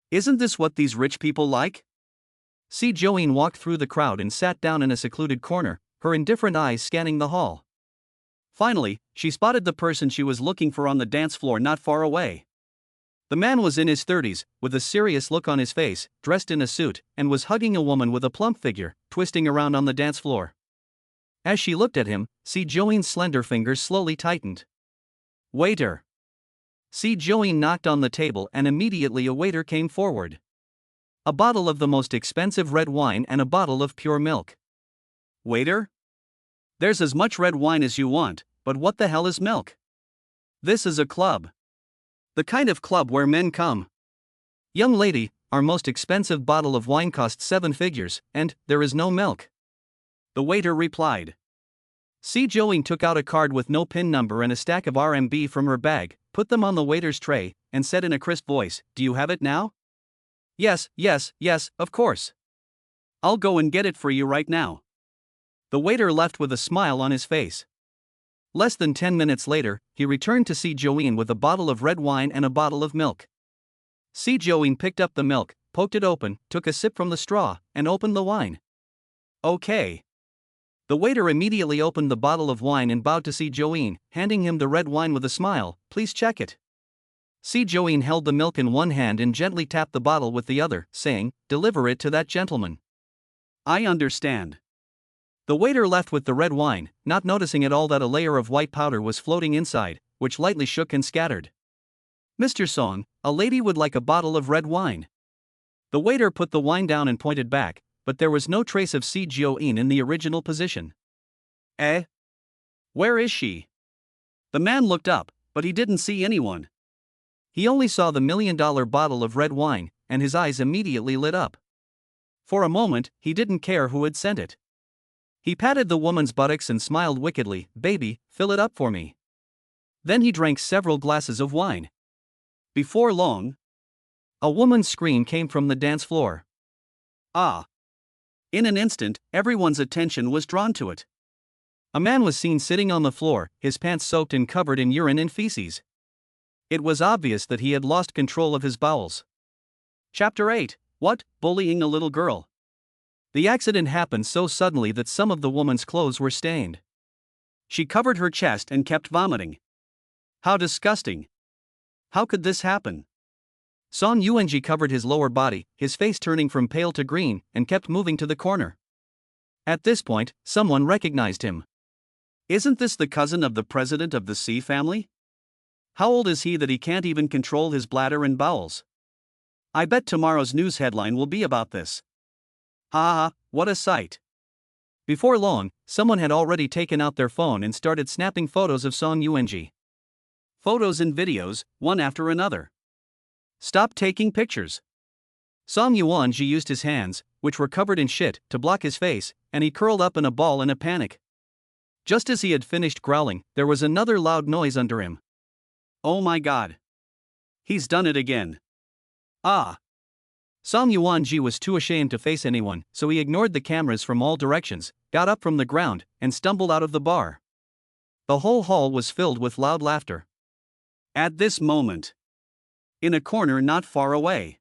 Isn't this what these rich people like? Si Joeen walked through the crowd and sat down in a secluded corner, her indifferent eyes scanning the hall. Finally, she spotted the person she was looking for on the dance floor not far away. The man was in his 30s, with a serious look on his face, dressed in a suit, and was hugging a woman with a plump figure, twisting around on the dance floor. As she looked at him, Si Joeen's slender fingers slowly tightened. Waiter! Si Joeen knocked on the table and immediately a waiter came forward. A bottle of the most expensive red wine and a bottle of pure milk. Waiter? There's as much red wine as you want, but what the hell is milk? This is a club. The kind of club where men come. Young lady, our most expensive bottle of wine costs 7 figures, and there is no milk. The waiter replied. Si Joeen took out a card with no PIN number and a stack of RMB from her bag, put them on the waiter's tray, and said in a crisp voice, Do you have it now? Yes, of course. I'll go and get it for you right now. The waiter left with a smile on his face. Less than 10 minutes later, he returned to see Joeen with a bottle of red wine and a bottle of milk. See Joeen picked up the milk, poked it open, took a sip from the straw, and opened the wine. Okay. The waiter immediately opened the bottle of wine and bowed to see Joeen, handing him the red wine with a smile. Please check it. See Joeen held the milk in one hand and gently tapped the bottle with the other, saying, deliver it to that gentleman. I understand. The waiter left with the red wine, not noticing at all that a layer of white powder was floating inside, which lightly shook and scattered. Mr. Song, a lady would like a bottle of red wine. The waiter put the wine down and pointed back, but there was no trace of Si Joeen in the original position. Eh? Where is she? The man looked up, but he didn't see anyone. He only saw the $1 million bottle of red wine, and his eyes immediately lit up. For a moment, he didn't care who had sent it. He patted the woman's buttocks and smiled wickedly. Baby, fill it up for me. Then he drank several glasses of wine. Before long, a woman's scream came from the dance floor. Ah! In an instant, everyone's attention was drawn to it. A man was seen sitting on the floor, his pants soaked and covered in urine and feces. It was obvious that he had lost control of his bowels. Chapter 8. What? Bullying a little girl. The accident happened so suddenly that some of the woman's clothes were stained. She covered her chest and kept vomiting. How disgusting. How could this happen? Song Yuanji covered his lower body, his face turning from pale to green, and kept moving to the corner. At this point, someone recognized him. Isn't this the cousin of the president of the Sea family? How old is he that he can't even control his bladder and bowels? I bet tomorrow's news headline will be about this. Ha ha, what a sight. Before long, someone had already taken out their phone and started snapping photos of Song Yuanji. Photos and videos, one after another. Stop taking pictures. Song Yuanji used his hands, which were covered in shit, to block his face, and he curled up in a ball in a panic. Just as he had finished growling, there was another loud noise under him. Oh my god. He's done it again. Ah. Song Yuanji was too ashamed to face anyone, so he ignored the cameras from all directions, got up from the ground, and stumbled out of the bar. The whole hall was filled with loud laughter. At this moment, in a corner not far away,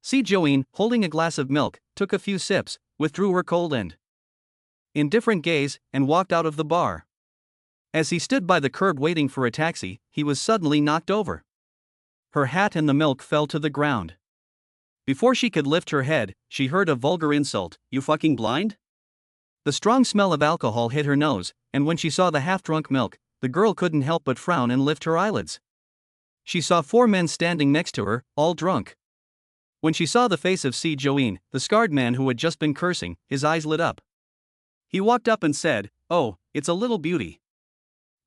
Si Joeen, holding a glass of milk, took a few sips, withdrew her cold and indifferent gaze, and walked out of the bar. As he stood by the curb waiting for a taxi, he was suddenly knocked over. Her hat and the milk fell to the ground. Before she could lift her head, she heard a vulgar insult. You fucking blind? The strong smell of alcohol hit her nose, and when she saw the half-drunk milk, the girl couldn't help but frown and lift her eyelids. She saw 4 men standing next to her, all drunk. When she saw the face of Si Joeen, the scarred man who had just been cursing, his eyes lit up. He walked up and said, "Oh, it's a little beauty.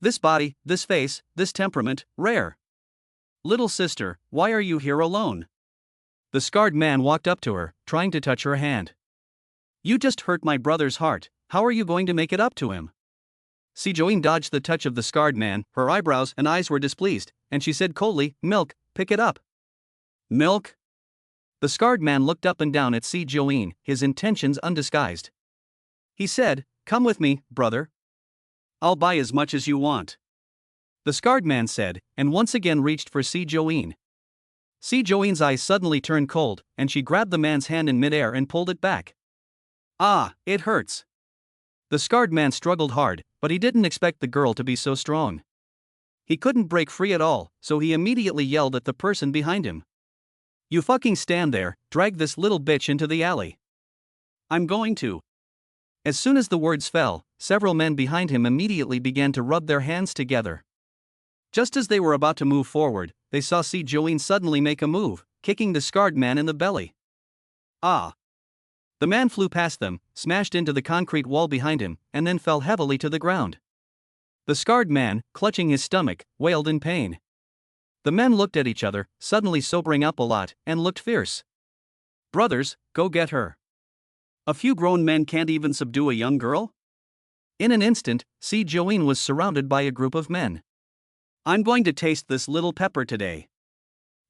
This body, this face, this temperament, rare. Little sister, why are you here alone?" The scarred man walked up to her, trying to touch her hand. "You just hurt my brother's heart, how are you going to make it up to him?" Si Joeen dodged the touch of the scarred man, her eyebrows and eyes were displeased, and she said coldly, "Milk, pick it up." Milk? The scarred man looked up and down at Si Joeen, his intentions undisguised. He said, "Come with me, brother. I'll buy as much as you want." The scarred man said, and once again reached for Si Joeen. Si Joeen's eyes suddenly turned cold, and she grabbed the man's hand in midair and pulled it back. Ah, it hurts. The scarred man struggled hard, but he didn't expect the girl to be so strong. He couldn't break free at all, so he immediately yelled at the person behind him. "You fucking stand there, drag this little bitch into the alley." "I'm going to." As soon as the words fell, several men behind him immediately began to rub their hands together. Just as they were about to move forward, they saw Si Joeen suddenly make a move, kicking the scarred man in the belly. Ah! The man flew past them, smashed into the concrete wall behind him, and then fell heavily to the ground. The scarred man, clutching his stomach, wailed in pain. The men looked at each other, suddenly sobering up a lot, and looked fierce. "Brothers, go get her. A few grown men can't even subdue a young girl?" In an instant, Si Joeen was surrounded by a group of men. "I'm going to taste this little pepper today."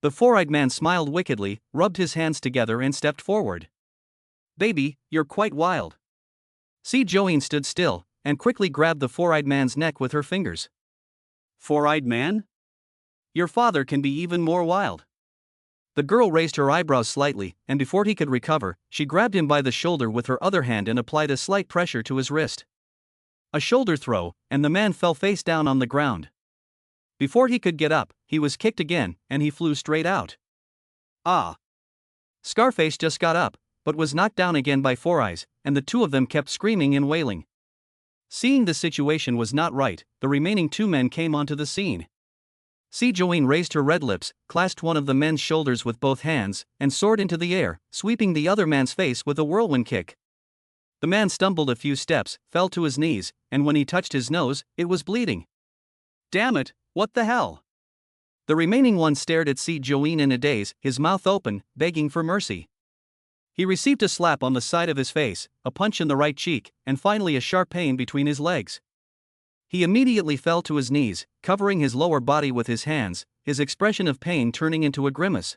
The four-eyed man smiled wickedly, rubbed his hands together and stepped forward. "Baby, you're quite wild." Si Joeen stood still, and quickly grabbed the four-eyed man's neck with her fingers. Four-eyed man? Your father can be even more wild. The girl raised her eyebrows slightly, and before he could recover, she grabbed him by the shoulder with her other hand and applied a slight pressure to his wrist. A shoulder throw, and the man fell face down on the ground. Before he could get up, he was kicked again, and he flew straight out. Ah! Scarface just got up, but was knocked down again by Four Eyes, and the two of them kept screaming and wailing. Seeing the situation was not right, the remaining two men came onto the scene. Joen raised her red lips, clasped one of the men's shoulders with both hands, and soared into the air, sweeping the other man's face with a whirlwind kick. The man stumbled a few steps, fell to his knees, and when he touched his nose, it was bleeding. Damn it, what the hell? The remaining one stared at Joen in a daze, his mouth open, begging for mercy. He received a slap on the side of his face, a punch in the right cheek, and finally a sharp pain between his legs. He immediately fell to his knees, covering his lower body with his hands, his expression of pain turning into a grimace.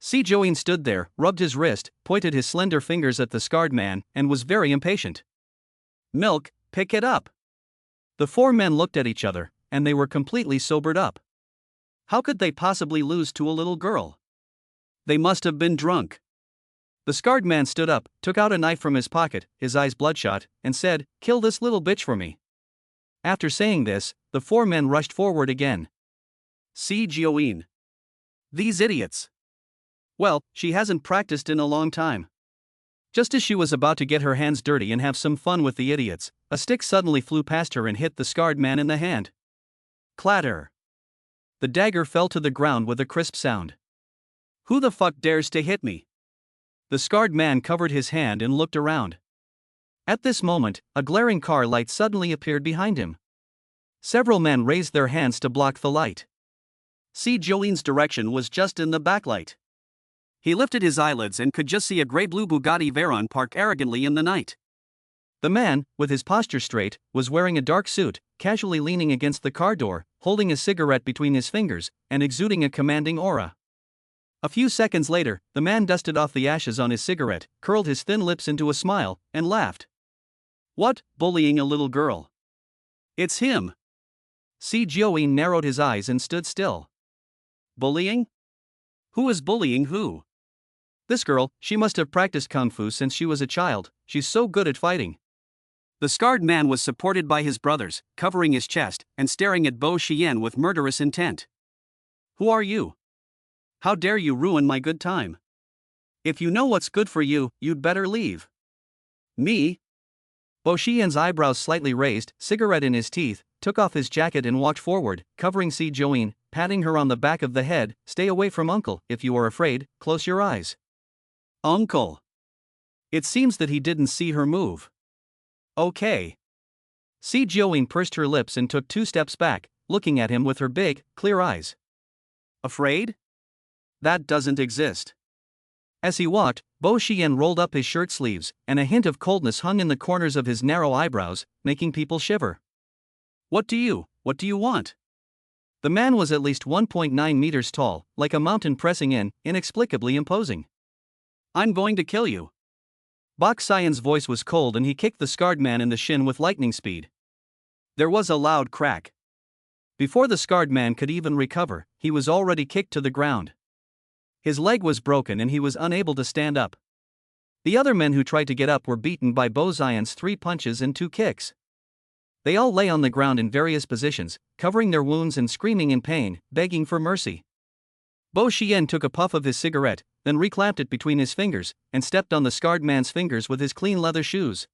Joen stood there, rubbed his wrist, pointed his slender fingers at the scarred man, and was very impatient. Milk, pick it up. The four men looked at each other, and they were completely sobered up. How could they possibly lose to a little girl? They must have been drunk. The scarred man stood up, took out a knife from his pocket, his eyes bloodshot, and said, "Kill this little bitch for me." After saying this, the four men rushed forward again. Joen. These idiots. Well, she hasn't practiced in a long time. Just as she was about to get her hands dirty and have some fun with the idiots, a stick suddenly flew past her and hit the scarred man in the hand. Clatter. The dagger fell to the ground with a crisp sound. Who the fuck dares to hit me? The scarred man covered his hand and looked around. At this moment, a glaring car light suddenly appeared behind him. Several men raised their hands to block the light. Joen's direction was just in the backlight. He lifted his eyelids and could just see a gray-blue Bugatti Veyron parked arrogantly in the night. The man, with his posture straight, was wearing a dark suit, casually leaning against the car door, holding a cigarette between his fingers, and exuding a commanding aura. A few seconds later, the man dusted off the ashes on his cigarette, curled his thin lips into a smile, and laughed. What, bullying a little girl? It's him. Joen narrowed his eyes and stood still. Bullying? Who is bullying who? This girl, she must have practiced kung fu since she was a child, she's so good at fighting. The scarred man was supported by his brothers, covering his chest, and staring at Boen with murderous intent. Who are you? How dare you ruin my good time? If you know what's good for you, you'd better leave. Me? Boen's eyebrows slightly raised, cigarette in his teeth, took off his jacket and walked forward, covering Joen, patting her on the back of the head. Stay away from Uncle. If you are afraid, close your eyes. Uncle. It seems that he didn't see her move. Okay. Joen pursed her lips and took 2 steps back, looking at him with her big, clear eyes. Afraid? That doesn't exist. As he walked, Boen rolled up his shirt sleeves, and a hint of coldness hung in the corners of his narrow eyebrows, making people shiver. What do you want? The man was at least 1.9 meters tall, like a mountain pressing in, inexplicably imposing. I'm going to kill you. Boen's voice was cold and he kicked the scarred man in the shin with lightning speed. There was a loud crack. Before the scarred man could even recover, he was already kicked to the ground. His leg was broken and he was unable to stand up. The other men who tried to get up were beaten by Boen's 3 punches and 2 kicks. They all lay on the ground in various positions, covering their wounds and screaming in pain, begging for mercy. Boen took a puff of his cigarette, then reclamped it between his fingers, and stepped on the scarred man's fingers with his clean leather shoes.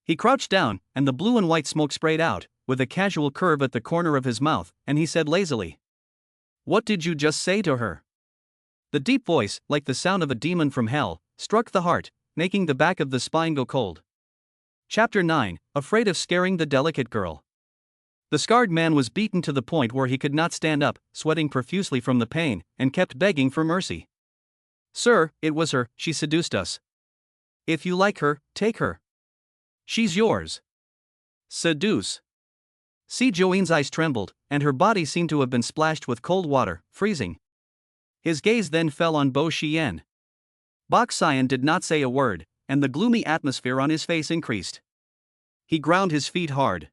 He crouched down, and the blue and white smoke sprayed out, with a casual curve at the corner of his mouth, and he said lazily, "What did you just say to her?" The deep voice, like the sound of a demon from hell, struck the heart, making the back of the spine go cold. Chapter 9, Afraid of Scaring the Delicate Girl. The scarred man was beaten to the point where he could not stand up, sweating profusely from the pain, and kept begging for mercy. "Sir, it was her, she seduced us. If you like her, take her. She's yours." Seduce. Joen's eyes trembled, and her body seemed to have been splashed with cold water, freezing. His gaze then fell on Boen. Boen did not say a word, and the gloomy atmosphere on his face increased. He ground his feet hard.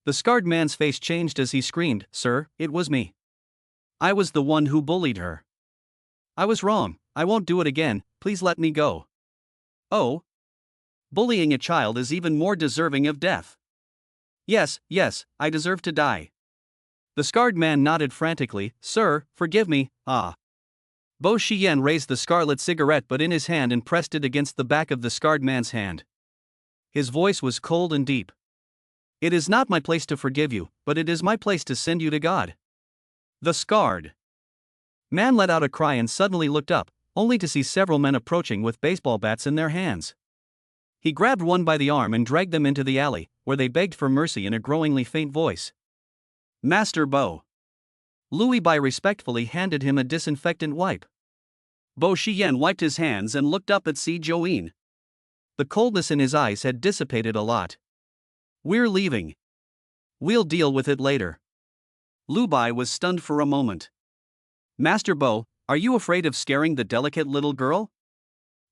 The scarred man's face changed as he screamed, "Sir, it was me. I was the one who bullied her. I was wrong, I won't do it again, please let me go." "Oh? Bullying a child is even more deserving of death." Yes, I deserve to die." The scarred man nodded frantically, "Sir, forgive me, ah." Bo Shiyan raised the scarlet cigarette butt in his hand and pressed it against the back of the scarred man's hand. His voice was cold and deep. "It is not my place to forgive you, but it is my place to send you to God." The scarred man let out a cry and suddenly looked up, only to see several men approaching with baseball bats in their hands. He grabbed one by the arm and dragged them into the alley, where they begged for mercy in a growingly faint voice. "Master Bo." Louis Bai respectfully handed him a disinfectant wipe. Bo Shiyan wiped his hands and looked up at Si Join. The coldness in his eyes had dissipated a lot. "We're leaving. We'll deal with it later." Lu Bai was stunned for a moment. "Master Bo, are you afraid of scaring the delicate little girl?"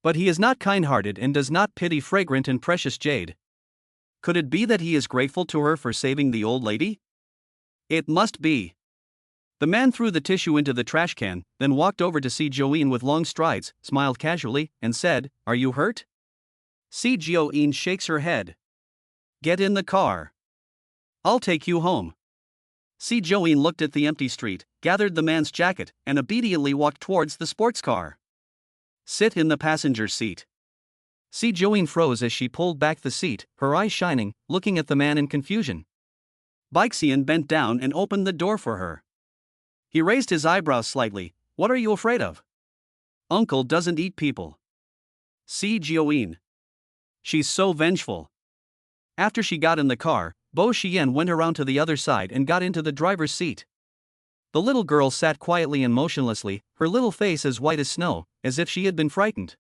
But he is not kind-hearted and does not pity fragrant and precious jade. Could it be that he is grateful to her for saving the old lady? It must be. The man threw the tissue into the trash can, then walked over to Si Join with long strides, smiled casually, and said, "Are you hurt?" Si Join shakes her head. "Get in the car. I'll take you home." Si Join looked at the empty street, gathered the man's jacket, and obediently walked towards the sports car. "Sit in the passenger seat." Si Join froze as she pulled back the seat, her eyes shining, looking at the man in confusion. Baixian bent down and opened the door for her. He raised his eyebrows slightly. "What are you afraid of?" "Uncle doesn't eat people." Si Join. "She's so vengeful." After she got in the car, Bo Shiyan went around to the other side and got into the driver's seat. The little girl sat quietly and motionlessly, her little face as white as snow, as if she had been frightened.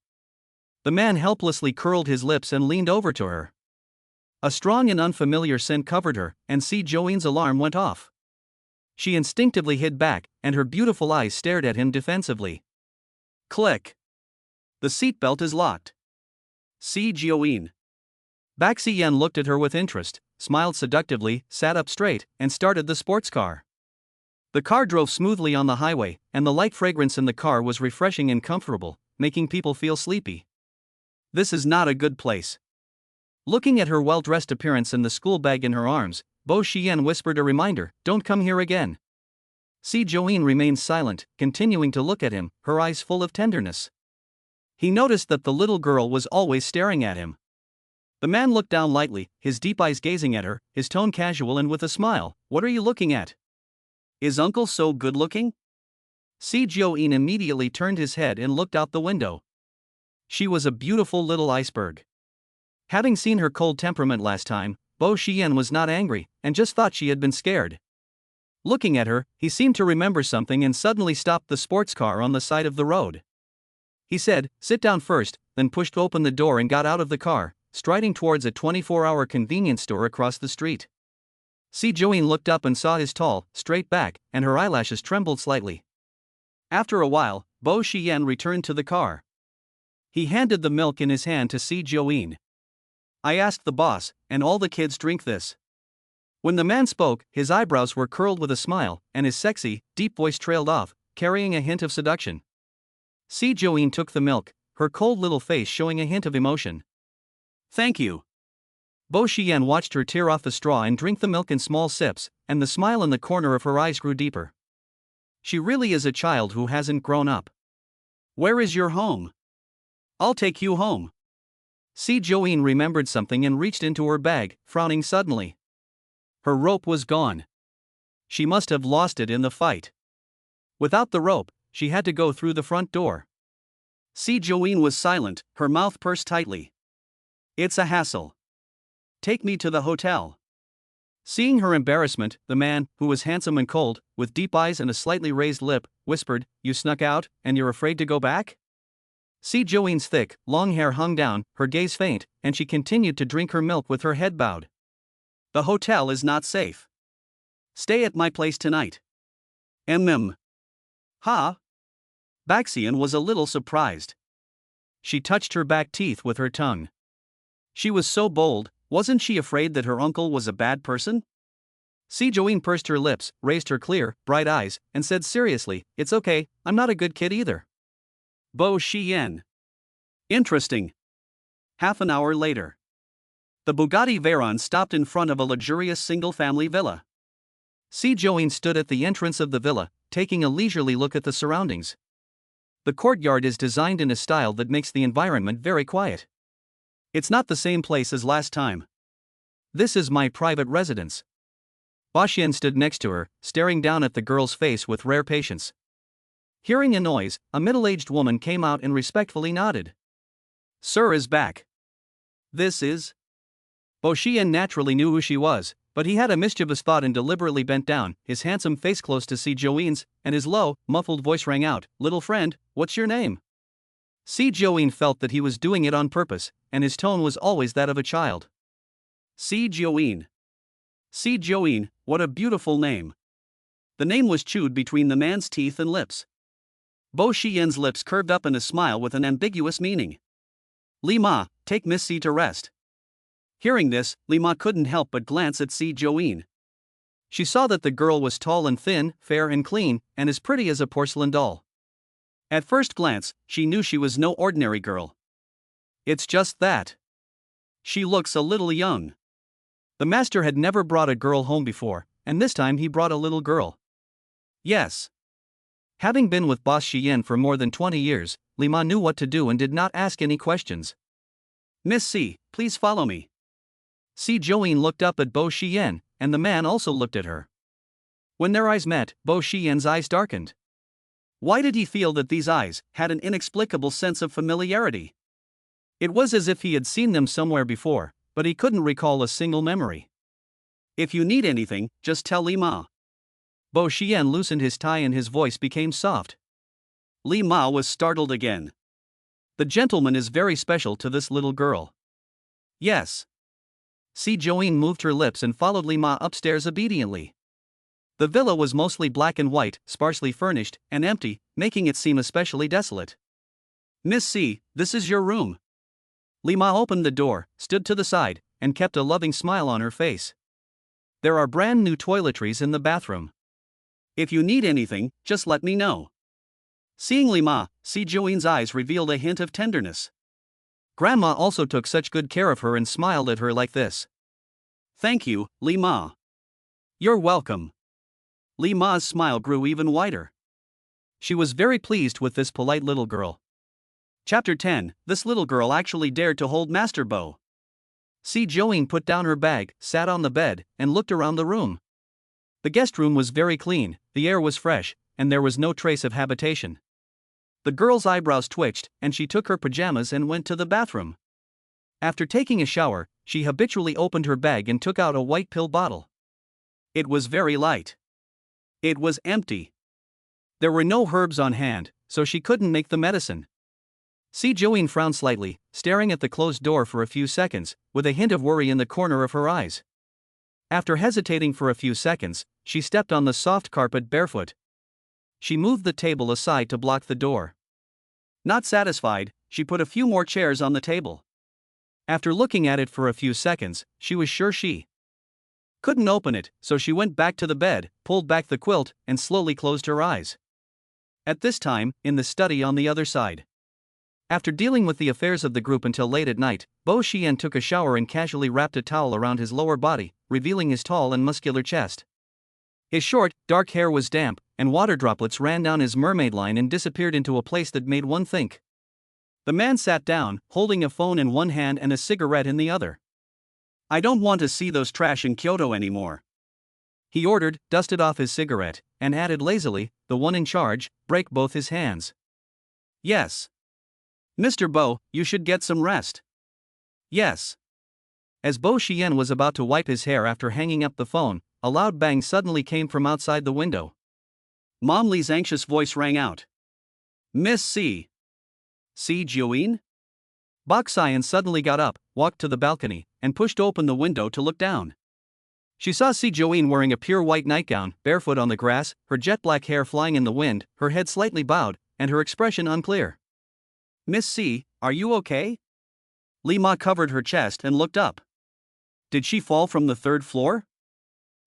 The man helplessly curled his lips and leaned over to her. A strong and unfamiliar scent covered her, and Si Join's alarm went off. She instinctively hid back, and her beautiful eyes stared at him defensively. Click. "The seatbelt is locked." Si Join. Baxian looked at her with interest, smiled seductively, sat up straight, and started the sports car. The car drove smoothly on the highway, and the light fragrance in the car was refreshing and comfortable, making people feel sleepy. This is not a good place. Looking at her well-dressed appearance and the school bag in her arms, Bo Shiyan whispered a reminder, "Don't come here again." Si Join remained silent, continuing to look at him, her eyes full of tenderness. He noticed that the little girl was always staring at him. The man looked down lightly, his deep eyes gazing at her, his tone casual and with a smile. "What are you looking at? Is uncle so good-looking?" Si Join immediately turned his head and looked out the window. She was a beautiful little iceberg. Having seen her cold temperament last time, Bo Shiyan was not angry, and just thought she had been scared. Looking at her, he seemed to remember something and suddenly stopped the sports car on the side of the road. He said, "Sit down first," then pushed open the door and got out of the car, striding towards a 24-hour convenience store across the street. Si Join looked up and saw his tall, straight back, and her eyelashes trembled slightly. After a while, Bo Shiyan returned to the car. He handed the milk in his hand to Si Join. "I asked the boss, and all the kids drink this." When the man spoke, his eyebrows were curled with a smile, and his sexy, deep voice trailed off, carrying a hint of seduction. Si Join took the milk, her cold little face showing a hint of emotion. "Thank you." Bo Shiyan watched her tear off the straw and drink the milk in small sips, and the smile in the corner of her eyes grew deeper. She really is a child who hasn't grown up. "Where is your home?" "I'll take you home." Si Join remembered something and reached into her bag, frowning suddenly. Her rope was gone. She must have lost it in the fight. Without the rope, she had to go through the front door. Si Join was silent, her mouth pursed tightly. "It's a hassle. Take me to the hotel." Seeing her embarrassment, the man, who was handsome and cold, with deep eyes and a slightly raised lip, whispered, "You snuck out, and you're afraid to go back?" Si Join's thick, long hair hung down, her gaze faint, and she continued to drink her milk with her head bowed. "The hotel is not safe. Stay at my place tonight." Ha? Baxian was a little surprised. She touched her back teeth with her tongue. She was so bold, Wasn't she afraid that her uncle was a bad person? Si Joeen pursed her lips, raised her clear, bright eyes, and said seriously, "It's okay, I'm not a good kid either." Bo Xian. Interesting. Half an hour later. The Bugatti Veyron stopped in front of a luxurious single-family villa. Si Joeen stood at the entrance of the villa, taking a leisurely look at the surroundings. The courtyard is designed in a style that makes the environment very quiet. It's not the same place as last time. This is my private residence. Ba Xian stood next to her, staring down at the girl's face with rare patience. Hearing a noise, a middle-aged woman came out and respectfully nodded. "Sir is back. This is..." Bo Xian naturally knew who she was, but he had a mischievous thought and deliberately bent down, his handsome face close to Si Joeen's, and his low, muffled voice rang out, "Little friend, what's your name?" Si Joeen felt that he was doing it on purpose, and his tone was always that of a child. Si Joeen. Si Joeen, what a beautiful name. The name was chewed between the man's teeth and lips. Bo Xian's lips curved up in a smile with an ambiguous meaning. "Li Ma, take Miss Si to rest." Hearing this, Li Ma couldn't help but glance at Si Joeen. She saw that the girl was tall and thin, fair and clean, and as pretty as a porcelain doll. At first glance, she knew she was no ordinary girl. It's just that she looks a little young. The master had never brought a girl home before, and this time he brought a little girl. Yes. Having been with Boss Xian for more than 20 years, Li Ma knew what to do and did not ask any questions. "Miss Si, please follow me." Si Joeen looked up at Bo Xian, and the man also looked at her. When their eyes met, Bo Xian's eyes darkened. Why did he feel that these eyes had an inexplicable sense of familiarity? It was as if he had seen them somewhere before, but he couldn't recall a single memory. "If you need anything, just tell Li Ma." Bo Xian loosened his tie and his voice became soft. Li Ma was startled again. "The gentleman is very special to this little girl." "Yes." Si Joeen moved her lips and followed Li Ma upstairs obediently. The villa was mostly black and white, sparsely furnished, and empty, making it seem especially desolate. "Miss Si, this is your room." Li Ma opened the door, stood to the side, and kept a loving smile on her face. "There are brand new toiletries in the bathroom. If you need anything, just let me know." Seeing Li Ma, Si Joeen's eyes revealed a hint of tenderness. Grandma also took such good care of her and smiled at her like this. "Thank you, Li Ma." "You're welcome." Li Ma's smile grew even wider. She was very pleased with this polite little girl. Chapter 10. This little girl actually dared to hold Master Bo. Si Joeen put down her bag, sat on the bed, and looked around the room. The guest room was very clean, the air was fresh, and there was no trace of habitation. The girl's eyebrows twitched, and she took her pajamas and went to the bathroom. After taking a shower, she habitually opened her bag and took out a white pill bottle. It was very light. It was empty. There were no herbs on hand, so she couldn't make the medicine. Si Joeen frowned slightly, staring at the closed door for a few seconds, with a hint of worry in the corner of her eyes. After hesitating for a few seconds, she stepped on the soft carpet barefoot. She moved the table aside to block the door. Not satisfied, she put a few more chairs on the table. After looking at it for a few seconds, she was sure she couldn't open it, so she went back to the bed, pulled back the quilt, and slowly closed her eyes. At this time, in the study on the other side. After dealing with the affairs of the group until late at night, Bo Xian took a shower and casually wrapped a towel around his lower body, revealing his tall and muscular chest. His short, dark hair was damp, and water droplets ran down his mermaid line and disappeared into a place that made one think. The man sat down, holding a phone in one hand and a cigarette in the other. "I don't want to see those trash in Kyoto anymore," he ordered, dusted off his cigarette, and added lazily, "The one in charge, break both his hands." "Yes." "Mr. Bo, you should get some rest." "Yes." As Bo Xian was about to wipe his hair after hanging up the phone, a loud bang suddenly came from outside the window. Mom Lee's anxious voice rang out. "Miss Si." "Si Joeen?" Bok Xian suddenly got up, walked to the balcony, and pushed open the window to look down. She saw Si Joeen wearing a pure white nightgown, barefoot on the grass, her jet black hair flying in the wind, her head slightly bowed, and her expression unclear. "Miss Si, are you okay?" Li Ma covered her chest and looked up. Did she fall from the third floor?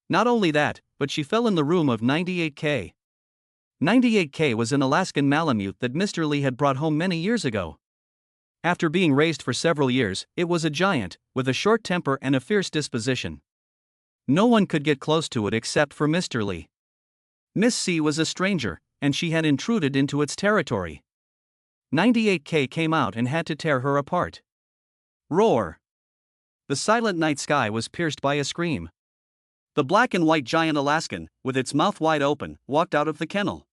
Not only that, but she fell in the room of 98K. 98K was an Alaskan Malamute that Mr. Lee had brought home many years ago. After being raised for several years, it was a giant, with a short temper and a fierce disposition. No one could get close to it except for Mr. Lee. Miss C was a stranger, and she had intruded into its territory. 98K came out and had to tear her apart. Roar! The silent night sky was pierced by a scream. The black and white giant Alaskan, with its mouth wide open, walked out of the kennel.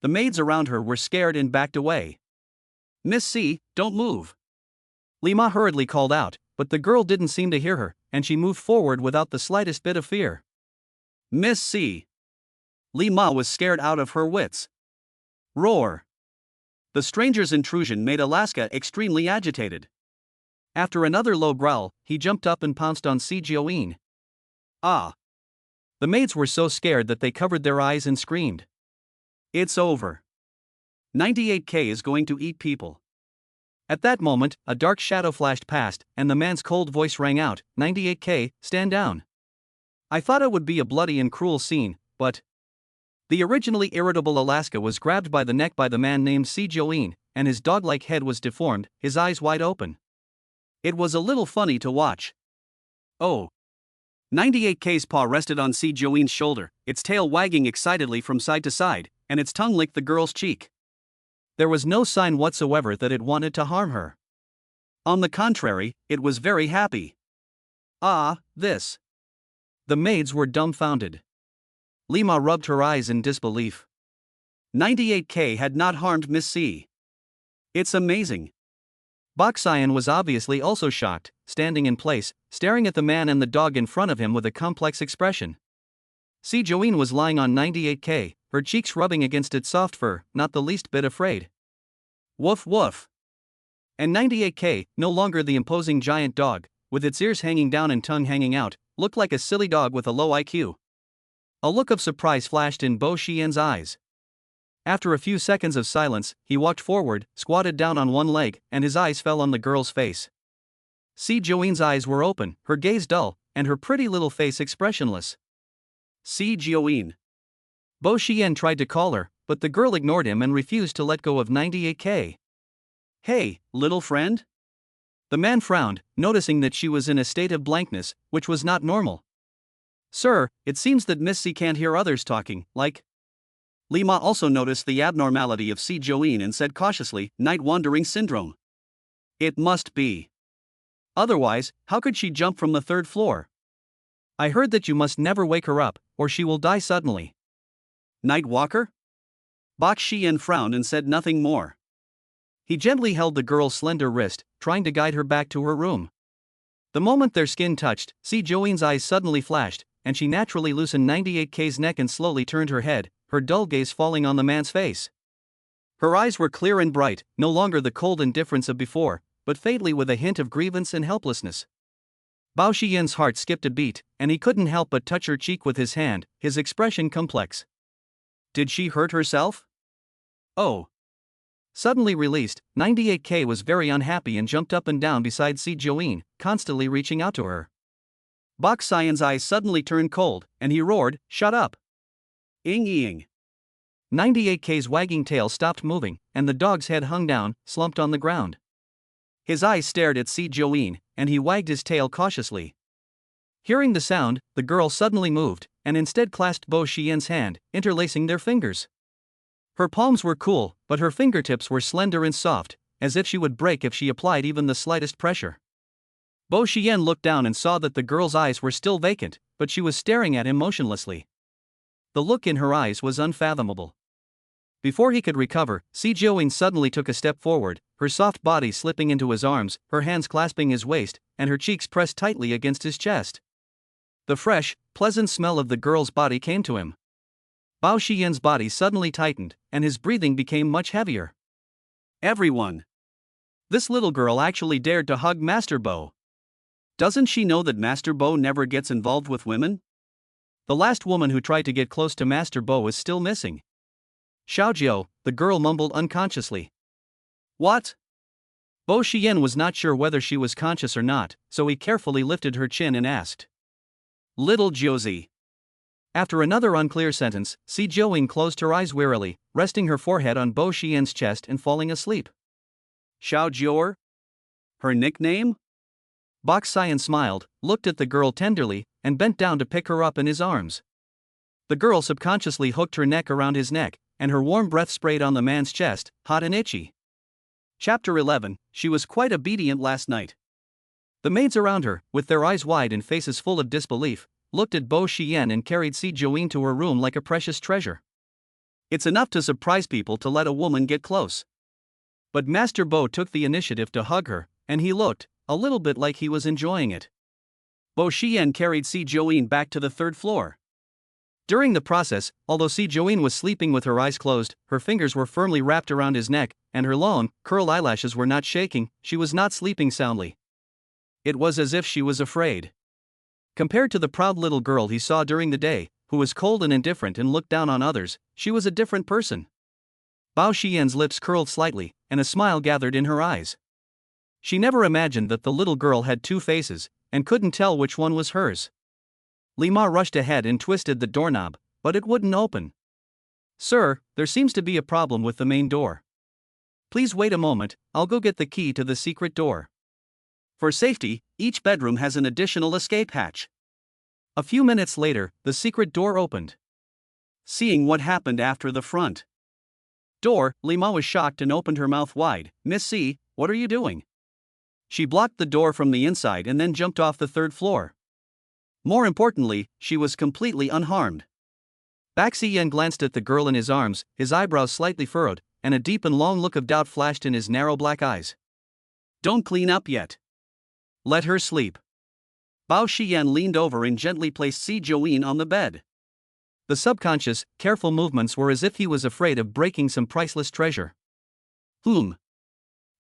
The maids around her were scared and backed away. Miss C, don't move. Lima hurriedly called out, but the girl didn't seem to hear her, and she moved forward without the slightest bit of fear. Miss C. Lima was scared out of her wits. Roar! The stranger's intrusion made Alaska extremely agitated. After another low growl, he jumped up and pounced on Si Joeen. Ah! The maids were so scared that they covered their eyes and screamed. It's over. 98K is going to eat people. At that moment, a dark shadow flashed past, and the man's cold voice rang out, 98K, stand down. I thought it would be a bloody and cruel scene, but... The originally irritable Alaska was grabbed by the neck by the man named Si Joeen, and his dog-like head was deformed, his eyes wide open. It was a little funny to watch. Oh. 98K's paw rested on Si Joeen's shoulder, its tail wagging excitedly from side to side, and its tongue licked the girl's cheek. There was no sign whatsoever that it wanted to harm her. On the contrary, it was very happy. Ah, this. The maids were dumbfounded. Lima rubbed her eyes in disbelief. 98K had not harmed Miss C. It's amazing. Baksayan was obviously also shocked, standing in place, staring at the man and the dog in front of him with a complex expression. Si Joeen was lying on 98K, her cheeks rubbing against its soft fur, not the least bit afraid. Woof woof. And 98K, no longer the imposing giant dog, with its ears hanging down and tongue hanging out, looked like a silly dog with a low IQ. A look of surprise flashed in Bo Xian's eyes. After a few seconds of silence, he walked forward, squatted down on one leg, and his eyes fell on the girl's face. Si Joeen's eyes were open, her gaze dull, and her pretty little face expressionless. Si Joeen. Bo Xian tried to call her, but the girl ignored him and refused to let go of 98K. Hey, little friend? The man frowned, noticing that she was in a state of blankness, which was not normal. Sir, it seems that Miss C can't hear others talking, like... Lima also noticed the abnormality of Si Joeen and said cautiously, night wandering syndrome. It must be. Otherwise, how could she jump from the third floor? I heard that you must never wake her up, or she will die suddenly. Night walker? Bak Xian frowned and said nothing more. He gently held the girl's slender wrist, trying to guide her back to her room. The moment their skin touched, Si Joeen's eyes suddenly flashed, and she naturally loosened 98K's neck and slowly turned her head, her dull gaze falling on the man's face. Her eyes were clear and bright, no longer the cold indifference of before, but faintly with a hint of grievance and helplessness. Bao Xian's heart skipped a beat, and he couldn't help but touch her cheek with his hand, his expression complex. Did she hurt herself? Oh. Suddenly released, 98K was very unhappy and jumped up and down beside Si Joeen, constantly reaching out to her. Bak Xian's eyes suddenly turned cold, and he roared, shut up. Ing. 98K's wagging tail stopped moving, and the dog's head hung down, slumped on the ground. His eyes stared at Si Joeen, and he wagged his tail cautiously. Hearing the sound, the girl suddenly moved, and instead clasped Bo Xian's hand, interlacing their fingers. Her palms were cool, but her fingertips were slender and soft, as if she would break if she applied even the slightest pressure. Bo Xian looked down and saw that the girl's eyes were still vacant, but she was staring at him motionlessly. The look in her eyes was unfathomable. Before he could recover, Si Joeen suddenly took a step forward, her soft body slipping into his arms, her hands clasping his waist, and her cheeks pressed tightly against his chest. The fresh, pleasant smell of the girl's body came to him. Bao Xian's body suddenly tightened, and his breathing became much heavier. Everyone! This little girl actually dared to hug Master Bo. Doesn't she know that Master Bo never gets involved with women? The last woman who tried to get close to Master Bo is still missing. Xiaojiao, the girl mumbled unconsciously. What? Bo Xian was not sure whether she was conscious or not, so he carefully lifted her chin and asked. Little Josie. After another unclear sentence, Si Joing closed her eyes wearily, resting her forehead on Bo Xian's chest and falling asleep. Xiao Jior? Her nickname? Bok Xian smiled, looked at the girl tenderly, and bent down to pick her up in his arms. The girl subconsciously hooked her neck around his neck, and her warm breath sprayed on the man's chest, hot and itchy. Chapter 11. She was quite obedient last night. The maids around her, with their eyes wide and faces full of disbelief, looked at Bo Xian and carried Si Joing to her room like a precious treasure. It's enough to surprise people to let a woman get close. But Master Bo took the initiative to hug her, and he looked a little bit like he was enjoying it. Bo Xian carried Si Joing back to the third floor. During the process, although Si Joing was sleeping with her eyes closed, her fingers were firmly wrapped around his neck, and her long, curled eyelashes were not shaking. She was not sleeping soundly. It was as if she was afraid. Compared to the proud little girl he saw during the day, who was cold and indifferent and looked down on others, she was a different person. Bao Xian's lips curled slightly, and a smile gathered in her eyes. She never imagined that the little girl had two faces, and couldn't tell which one was hers. Li Ma rushed ahead and twisted the doorknob, but it wouldn't open. Sir, there seems to be a problem with the main door. Please wait a moment, I'll go get the key to the secret door. For safety, each bedroom has an additional escape hatch. A few minutes later, the secret door opened. Seeing what happened after the front door, Li Ma was shocked and opened her mouth wide. Miss C, what are you doing? She blocked the door from the inside and then jumped off the third floor. More importantly, she was completely unharmed. Bak Xian glanced at the girl in his arms, his eyebrows slightly furrowed, and a deep and long look of doubt flashed in his narrow black eyes. Don't clean up yet. Let her sleep. Bao Xian leaned over and gently placed Si Joing on the bed. The subconscious, careful movements were as if he was afraid of breaking some priceless treasure.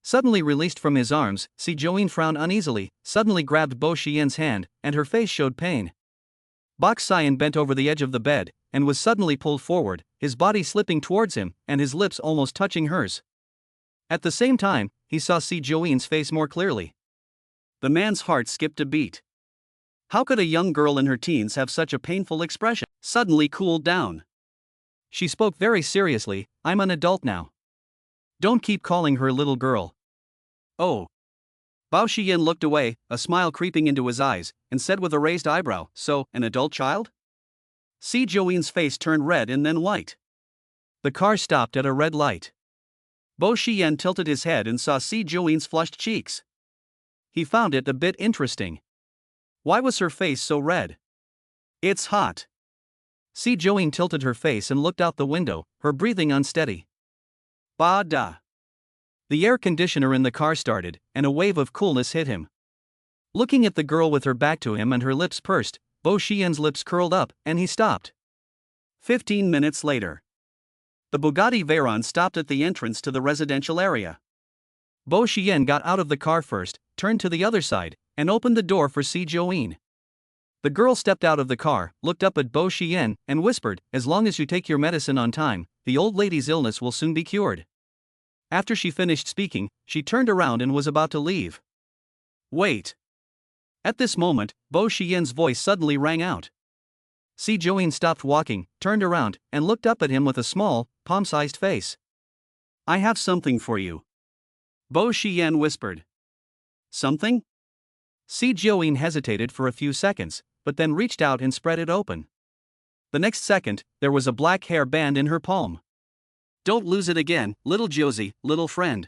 Suddenly released from his arms, Si Joing frowned uneasily, suddenly grabbed Bo Xian's hand, and her face showed pain. Bok Xian bent over the edge of the bed, and was suddenly pulled forward, his body slipping towards him, and his lips almost touching hers. At the same time, he saw Si Joing's face more clearly. The man's heart skipped a beat. How could a young girl in her teens have such a painful expression? Suddenly cooled down. She spoke very seriously, I'm an adult now. Don't keep calling her little girl. Oh. Bao Xian looked away, a smile creeping into his eyes, and said with a raised eyebrow, so, an adult child? Si Joing's face turned red and then white. The car stopped at a red light. Bo Xian tilted his head and saw Si Joing's flushed cheeks. He found it a bit interesting. Why was her face so red? It's hot. Si Joing tilted her face and looked out the window, her breathing unsteady. Ba da. The air conditioner in the car started, and a wave of coolness hit him. Looking at the girl with her back to him and her lips pursed, Bo Xian's lips curled up, and he stopped. 15 minutes later. The Bugatti Veyron stopped at the entrance to the residential area. Bo Xian got out of the car first, turned to the other side, and opened the door for Si Joing. The girl stepped out of the car, looked up at Bo Xian, and whispered, as long as you take your medicine on time, the old lady's illness will soon be cured. After she finished speaking, she turned around and was about to leave. Wait. At this moment, Bo Xian's voice suddenly rang out. Si Joing stopped walking, turned around, and looked up at him with a small, palm-sized face. I have something for you. Bo Xian whispered. Something? Si Joing hesitated for a few seconds, but then reached out and spread it open. The next second, there was a black hair band in her palm. Don't lose it again, little Josie, little friend.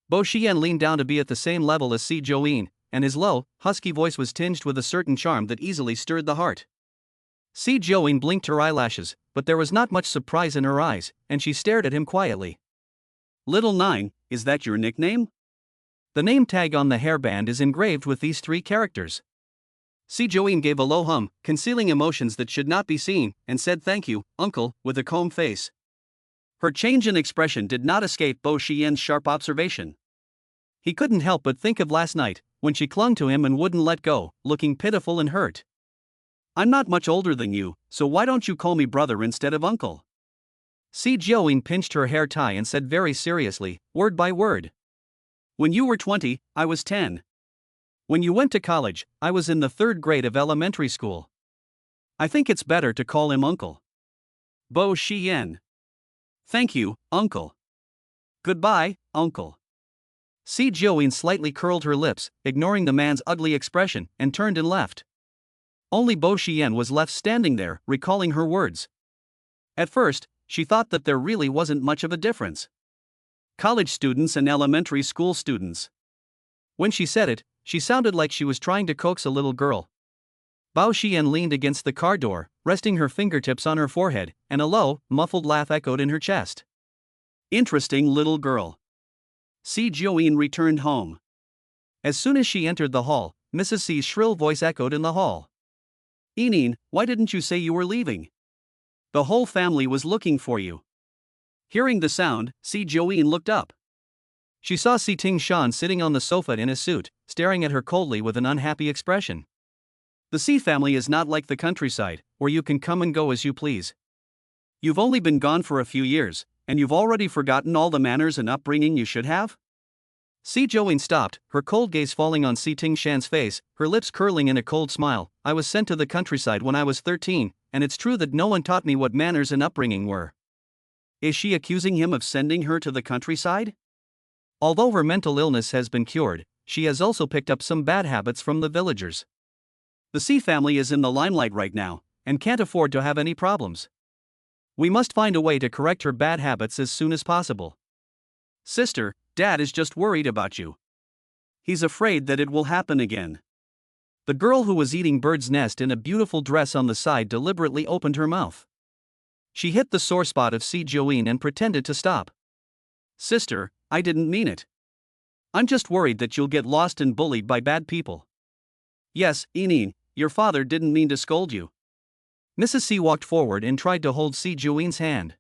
Bo Xian leaned down to be at the same level as Si Joing, and his low, husky voice was tinged with a certain charm that easily stirred the heart. Si Joing blinked her eyelashes, but there was not much surprise in her eyes, and she stared at him quietly. Little Nine, is that your nickname? The name tag on the hairband is engraved with these 3 characters. Si Joing gave a low hum, concealing emotions that should not be seen, and said thank you, uncle, with a calm face. Her change in expression did not escape Bo Xian's sharp observation. He couldn't help but think of last night, when she clung to him and wouldn't let go, looking pitiful and hurt. I'm not much older than you, so why don't you call me brother instead of uncle? Si Jiaoying pinched her hair tie and said very seriously, word by word. When you were 20, I was 10. When you went to college, I was in the 3rd grade of elementary school. I think it's better to call him uncle. Bo Xian. Thank you, uncle. Goodbye, uncle. Si Jiaoying slightly curled her lips, ignoring the man's ugly expression, and turned and left. Only Bo Xian was left standing there, recalling her words. At first, she thought that there really wasn't much of a difference. College students and elementary school students. When she said it, she sounded like she was trying to coax a little girl. Bao Xian leaned against the car door, resting her fingertips on her forehead, and a low, muffled laugh echoed in her chest. Interesting little girl. Si Jiaoying returned home. As soon as she entered the hall, Mrs. C's shrill voice echoed in the hall. Yining, why didn't you say you were leaving? The whole family was looking for you. Hearing the sound, Si Jiaoying looked up. She saw Si Tingshan sitting on the sofa in a suit, staring at her coldly with an unhappy expression. The Si family is not like the countryside, where you can come and go as you please. You've only been gone for a few years, and you've already forgotten all the manners and upbringing you should have? Si Jiaoying stopped, her cold gaze falling on Si Tingshan's face, her lips curling in a cold smile. I was sent to the countryside when I was 13, and it's true that no one taught me what manners and upbringing were. Is she accusing him of sending her to the countryside? Although her mental illness has been cured, she has also picked up some bad habits from the villagers. The Si family is in the limelight right now, and can't afford to have any problems. We must find a way to correct her bad habits as soon as possible. Sister, Dad is just worried about you. He's afraid that it will happen again. The girl who was eating bird's nest in a beautiful dress on the side deliberately opened her mouth. She hit the sore spot of Si Jiaoying and pretended to stop. Sister, I didn't mean it. I'm just worried that you'll get lost and bullied by bad people. Yes, Yining, your father didn't mean to scold you. Mrs. C walked forward and tried to hold Si Jiaoying's hand.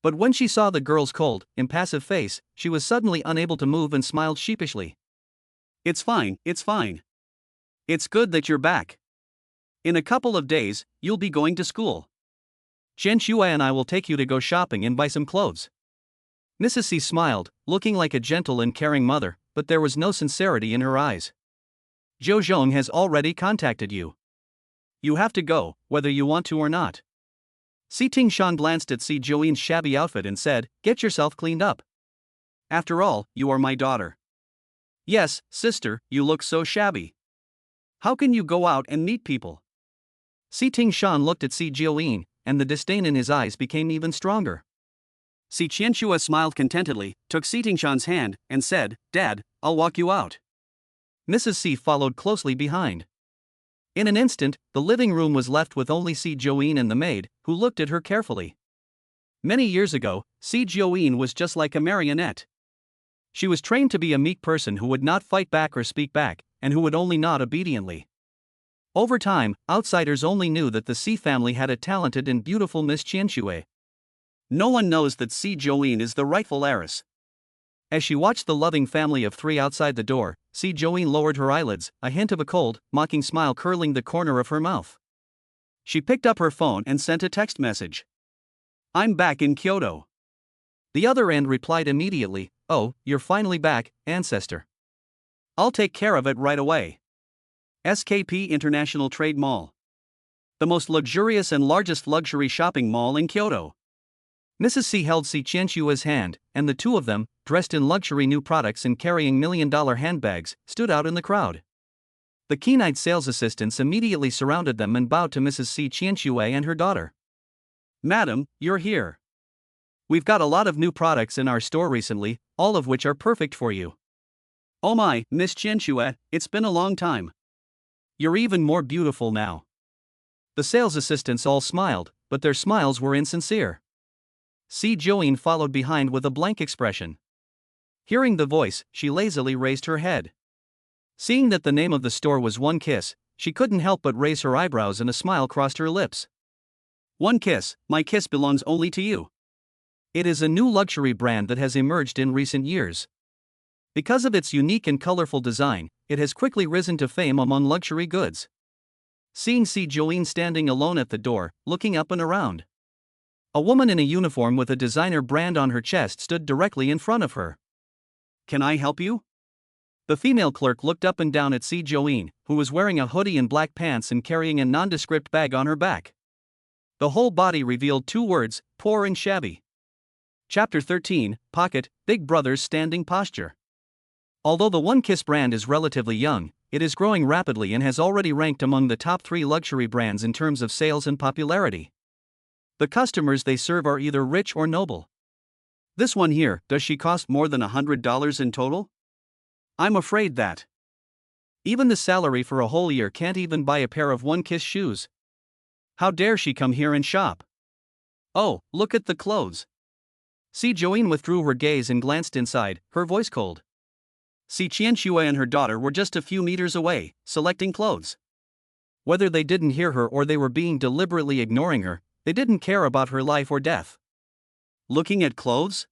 But when she saw the girl's cold, impassive face, she was suddenly unable to move and smiled sheepishly. It's fine, it's fine. It's good that you're back. In a couple of days, you'll be going to school. Chen Xue and I will take you to go shopping and buy some clothes. Mrs. C smiled, looking like a gentle and caring mother, but there was no sincerity in her eyes. Zhou Zhong has already contacted you. You have to go, whether you want to or not. Si Tingshan glanced at Si Jiaoying's shabby outfit and said, get yourself cleaned up. After all, you are my daughter. Yes, sister, you look so shabby. How can you go out and meet people? Si Tingshan looked at Si Jiaoying, and the disdain in his eyes became even stronger. Si Qianxue smiled contentedly, took Si Tingshan's hand, and said, Dad, I'll walk you out. Mrs. C followed closely behind. In an instant, the living room was left with only Si Jiaoying and the maid, who looked at her carefully. Many years ago, Si Jiaoying was just like a marionette. She was trained to be a meek person who would not fight back or speak back, and who would only nod obediently. Over time, outsiders only knew that the Si family had a talented and beautiful Miss Qianxue. No one knows that Si Jiaoying is the rightful heiress. As she watched the loving family of 3 outside the door, Si Jiaoying lowered her eyelids, a hint of a cold, mocking smile curling the corner of her mouth. She picked up her phone and sent a text message. I'm back in Kyoto. The other end replied immediately, oh, you're finally back, ancestor. I'll take care of it right away. SKP International Trade Mall. The most luxurious and largest luxury shopping mall in Kyoto. Mrs. C held Si Qianxue's hand, and the two of them, dressed in luxury new products and carrying million-dollar handbags, stood out in the crowd. The keen-eyed sales assistants immediately surrounded them and bowed to Mrs. Si Qianxue and her daughter. Madam, you're here. We've got a lot of new products in our store recently, all of which are perfect for you. Oh my, Miss Qianxue, it's been a long time. You're even more beautiful now. The sales assistants all smiled, but their smiles were insincere. Si Jiaoying followed behind with a blank expression. Hearing the voice, she lazily raised her head. Seeing that the name of the store was One Kiss, she couldn't help but raise her eyebrows and a smile crossed her lips. One Kiss, my kiss belongs only to you. It is a new luxury brand that has emerged in recent years. Because of its unique and colorful design, it has quickly risen to fame among luxury goods. Seeing Si Jiaoying standing alone at the door, looking up and around. A woman in a uniform with a designer brand on her chest stood directly in front of her. "Can I help you?" The female clerk looked up and down at Si Joeen, who was wearing a hoodie and black pants and carrying a nondescript bag on her back. The whole body revealed two words: poor and shabby. Chapter 13, Pocket, Big Brother's Standing Posture. Although the One Kiss brand is relatively young, it is growing rapidly and has already ranked among the top 3 luxury brands in terms of sales and popularity. The customers they serve are either rich or noble. This one here, does she cost more than $100 in total? I'm afraid that. Even the salary for a whole year can't even buy a pair of One Kiss shoes. How dare she come here and shop? Oh, look at the clothes. Si Joeen withdrew her gaze and glanced inside, her voice cold. Si Qianxue and her daughter were just a few meters away, selecting clothes. Whether they didn't hear her or they were being deliberately ignoring her, they didn't care about her life or death. Looking at clothes?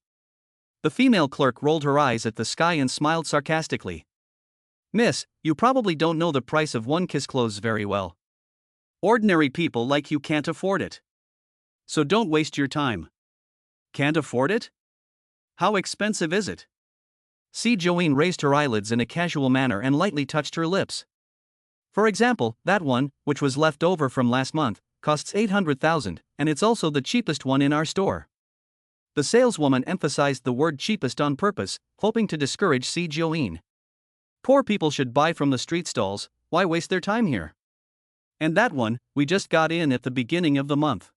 The female clerk rolled her eyes at the sky and smiled sarcastically. "Miss, you probably don't know the price of One Kiss clothes very well. Ordinary people like you can't afford it. So don't waste your time." "Can't afford it? How expensive is it?" Si Joeen raised her eyelids in a casual manner and lightly touched her lips. "For example, that one, which was left over from last month, costs 800,000, and it's also the cheapest one in our store." The saleswoman emphasized the word cheapest on purpose, hoping to discourage Si Joeen. "Poor people should buy from the street stalls, why waste their time here? And that one, we just got in at the beginning of the month.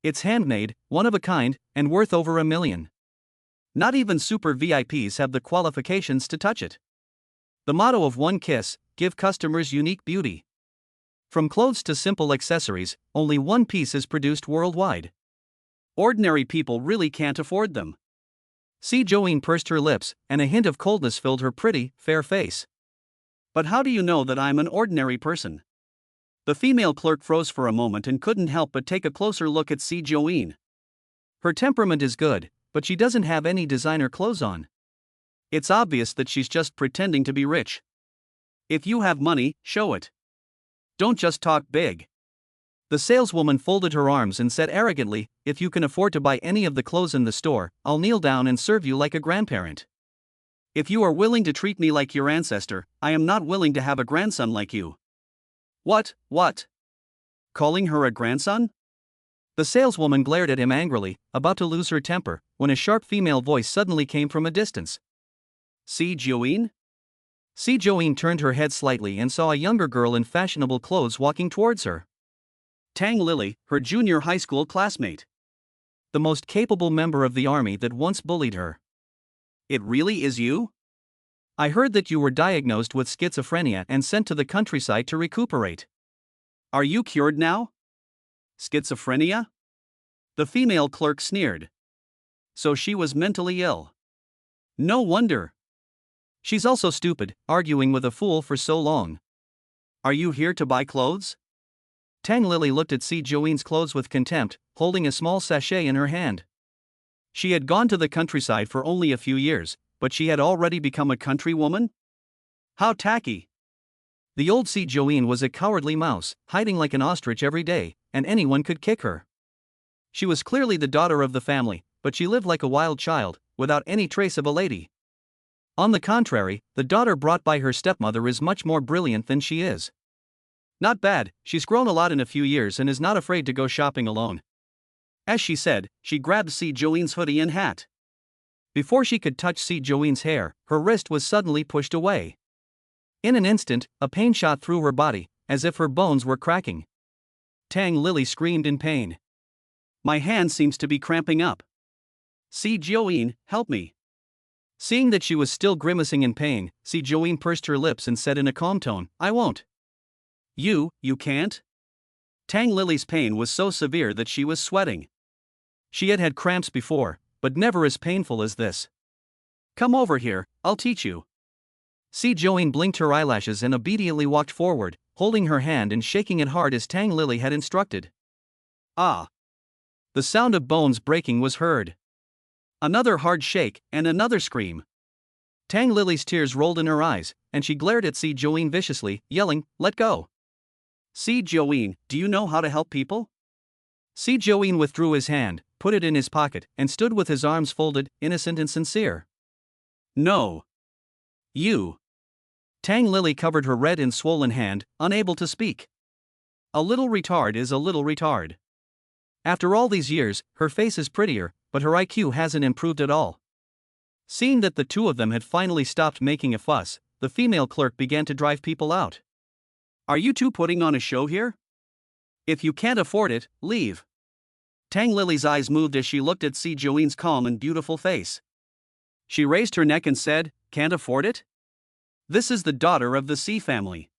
It's handmade, one of a kind, and worth over $1 million. Not even super VIPs have the qualifications to touch it. The motto of One Kiss: give customers unique beauty. From clothes to simple accessories, only one piece is produced worldwide. Ordinary people really can't afford them." Si Joeen pursed her lips, and a hint of coldness filled her pretty, fair face. "But how do you know that I'm an ordinary person?" The female clerk froze for a moment and couldn't help but take a closer look at Si Joeen. Her temperament is good, but she doesn't have any designer clothes on. It's obvious that she's just pretending to be rich. If you have money, show it. Don't just talk big. The saleswoman folded her arms and said arrogantly, "If you can afford to buy any of the clothes in the store, I'll kneel down and serve you like a grandparent. If you are willing to treat me like your ancestor, I am not willing to have a grandson like you." What? Calling her a grandson? The saleswoman glared at him angrily, about to lose her temper, when a sharp female voice suddenly came from a distance. "Si Joeen?" Si Joeen turned her head slightly and saw a younger girl in fashionable clothes walking towards her. Tang Lily, her junior high school classmate. The most capable member of the army that once bullied her. "It really is you? I heard that you were diagnosed with schizophrenia and sent to the countryside to recuperate. Are you cured now?" "Schizophrenia?" The female clerk sneered. "So she was mentally ill. No wonder. She's also stupid, arguing with a fool for so long. Are you here to buy clothes?" Tang Lily looked at Si Joeen's clothes with contempt, holding a small sachet in her hand. She had gone to the countryside for only a few years, but she had already become a country woman? How tacky. The old Si Joeen was a cowardly mouse, hiding like an ostrich every day, and anyone could kick her. She was clearly the daughter of the family, but she lived like a wild child, without any trace of a lady. On the contrary, the daughter brought by her stepmother is much more brilliant than she is. Not bad, she's grown a lot in a few years and is not afraid to go shopping alone. As she said, she grabbed Si Joeen's hoodie and hat. Before she could touch Si Joeen's hair, her wrist was suddenly pushed away. In an instant, a pain shot through her body, as if her bones were cracking. Tang Lily screamed in pain. "My hand seems to be cramping up. Si Joeen, help me." Seeing that she was still grimacing in pain, Si Joeen pursed her lips and said in a calm tone, "I won't." You can't?" Tang Lily's pain was so severe that she was sweating. She had had cramps before, but never as painful as this. "Come over here, I'll teach you." Si Joeen blinked her eyelashes and obediently walked forward, holding her hand and shaking it hard as Tang Lily had instructed. Ah! The sound of bones breaking was heard. Another hard shake, and another scream. Tang Lily's tears rolled in her eyes, and she glared at Si Joeen viciously, yelling, "Let go! Si Joeen, do you know how to help people?" Si Join withdrew his hand, put it in his pocket, and stood with his arms folded, innocent and sincere. No. You. Tang Lily covered her red and swollen hand, unable to speak. A little retard is a little retard. After all these years, her face is prettier, but her IQ hasn't improved at all. Seeing that the two of them had finally stopped making a fuss, the female clerk began to drive people out. Are you two putting on a show here? If you can't afford it, leave. Tang Lily's eyes moved as she looked at Si Join's calm and beautiful face. She raised her neck and said, "Can't afford it? This is the daughter of the Si family."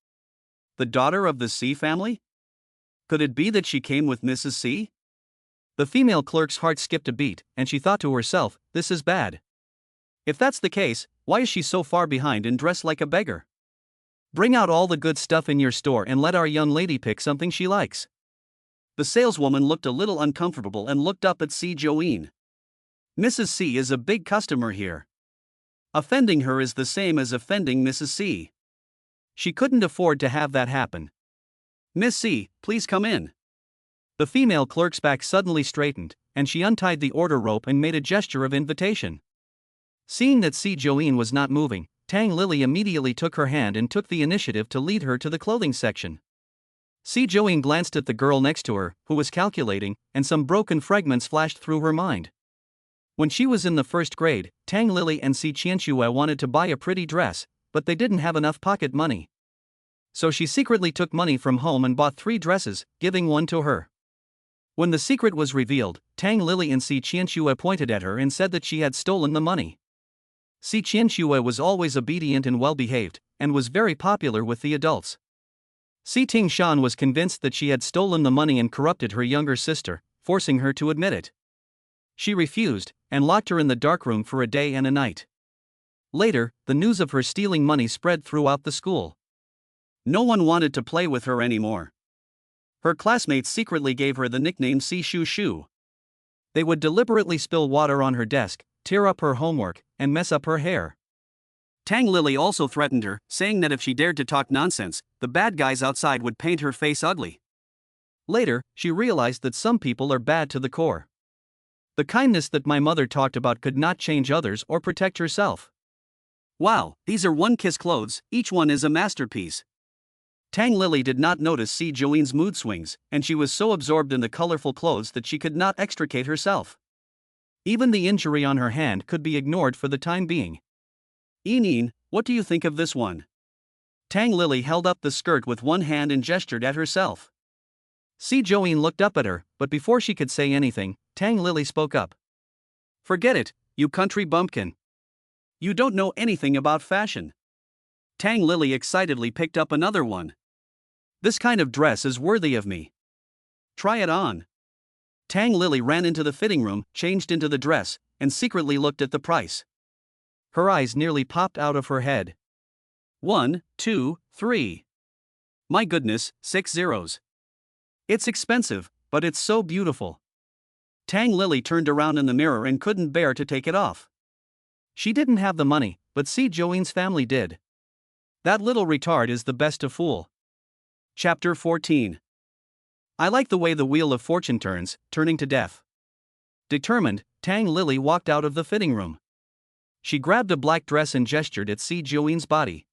The daughter of the Si family? Could it be that she came with Mrs. Si? The female clerk's heart skipped a beat, and she thought to herself, this is bad. If that's the case, why is she so far behind and dressed like a beggar? Bring out all the good stuff in your store and let our young lady pick something she likes. The saleswoman looked a little uncomfortable and looked up at Si Join. Mrs. Si is a big customer here. Offending her is the same as offending Mrs. Si. She couldn't afford to have that happen. Miss Si, please come in. The female clerk's back suddenly straightened, and she untied the order rope and made a gesture of invitation. Seeing that Si Join was not moving, Tang Lily immediately took her hand and took the initiative to lead her to the clothing section. Si Join glanced at the girl next to her, who was calculating, and some broken fragments flashed through her mind. When she was in the first grade, Tang Lily and Si Qianxue wanted to buy a pretty dress, but they didn't have enough pocket money. So she secretly took money from home and bought 3 dresses, giving one to her. When the secret was revealed, Tang Lily and Si Qianxue pointed at her and said that she had stolen the money. Si Qianxue was always obedient and well-behaved, and was very popular with the adults. Si Tingshan was convinced that she had stolen the money and corrupted her younger sister, forcing her to admit it. She refused, and locked her in the darkroom for a day and a night. Later, the news of her stealing money spread throughout the school. No one wanted to play with her anymore. Her classmates secretly gave her the nickname Si Shu Shu. They would deliberately spill water on her desk, tear up her homework, and mess up her hair. Tang Lily also threatened her, saying that if she dared to talk nonsense, the bad guys outside would paint her face ugly. Later, she realized that some people are bad to the core. The kindness that my mother talked about could not change others or protect herself. Wow, these are one-kiss clothes, each one is a masterpiece. Tang Lily did not notice Si Join's mood swings, and she was so absorbed in the colorful clothes that she could not extricate herself. Even the injury on her hand could be ignored for the time being. Yinyin, what do you think of this one? Tang Lily held up the skirt with one hand and gestured at herself. Si Join looked up at her, but before she could say anything, Tang Lily spoke up. Forget it, you country bumpkin. You don't know anything about fashion. Tang Lily excitedly picked up another one. This kind of dress is worthy of me. Try it on. Tang Lily ran into the fitting room, changed into the dress, and secretly looked at the price. Her eyes nearly popped out of her head. 1, 2, 3. My goodness, 6 zeros. It's expensive, but it's so beautiful. Tang Lily turned around in the mirror and couldn't bear to take it off. She didn't have the money, but Si Join's family did. That little retard is the best to fool. Chapter 14. I like the way the wheel of fortune turns, turning to death. Determined, Tang Lily walked out of the fitting room. She grabbed a black dress and gestured at Si Join's body.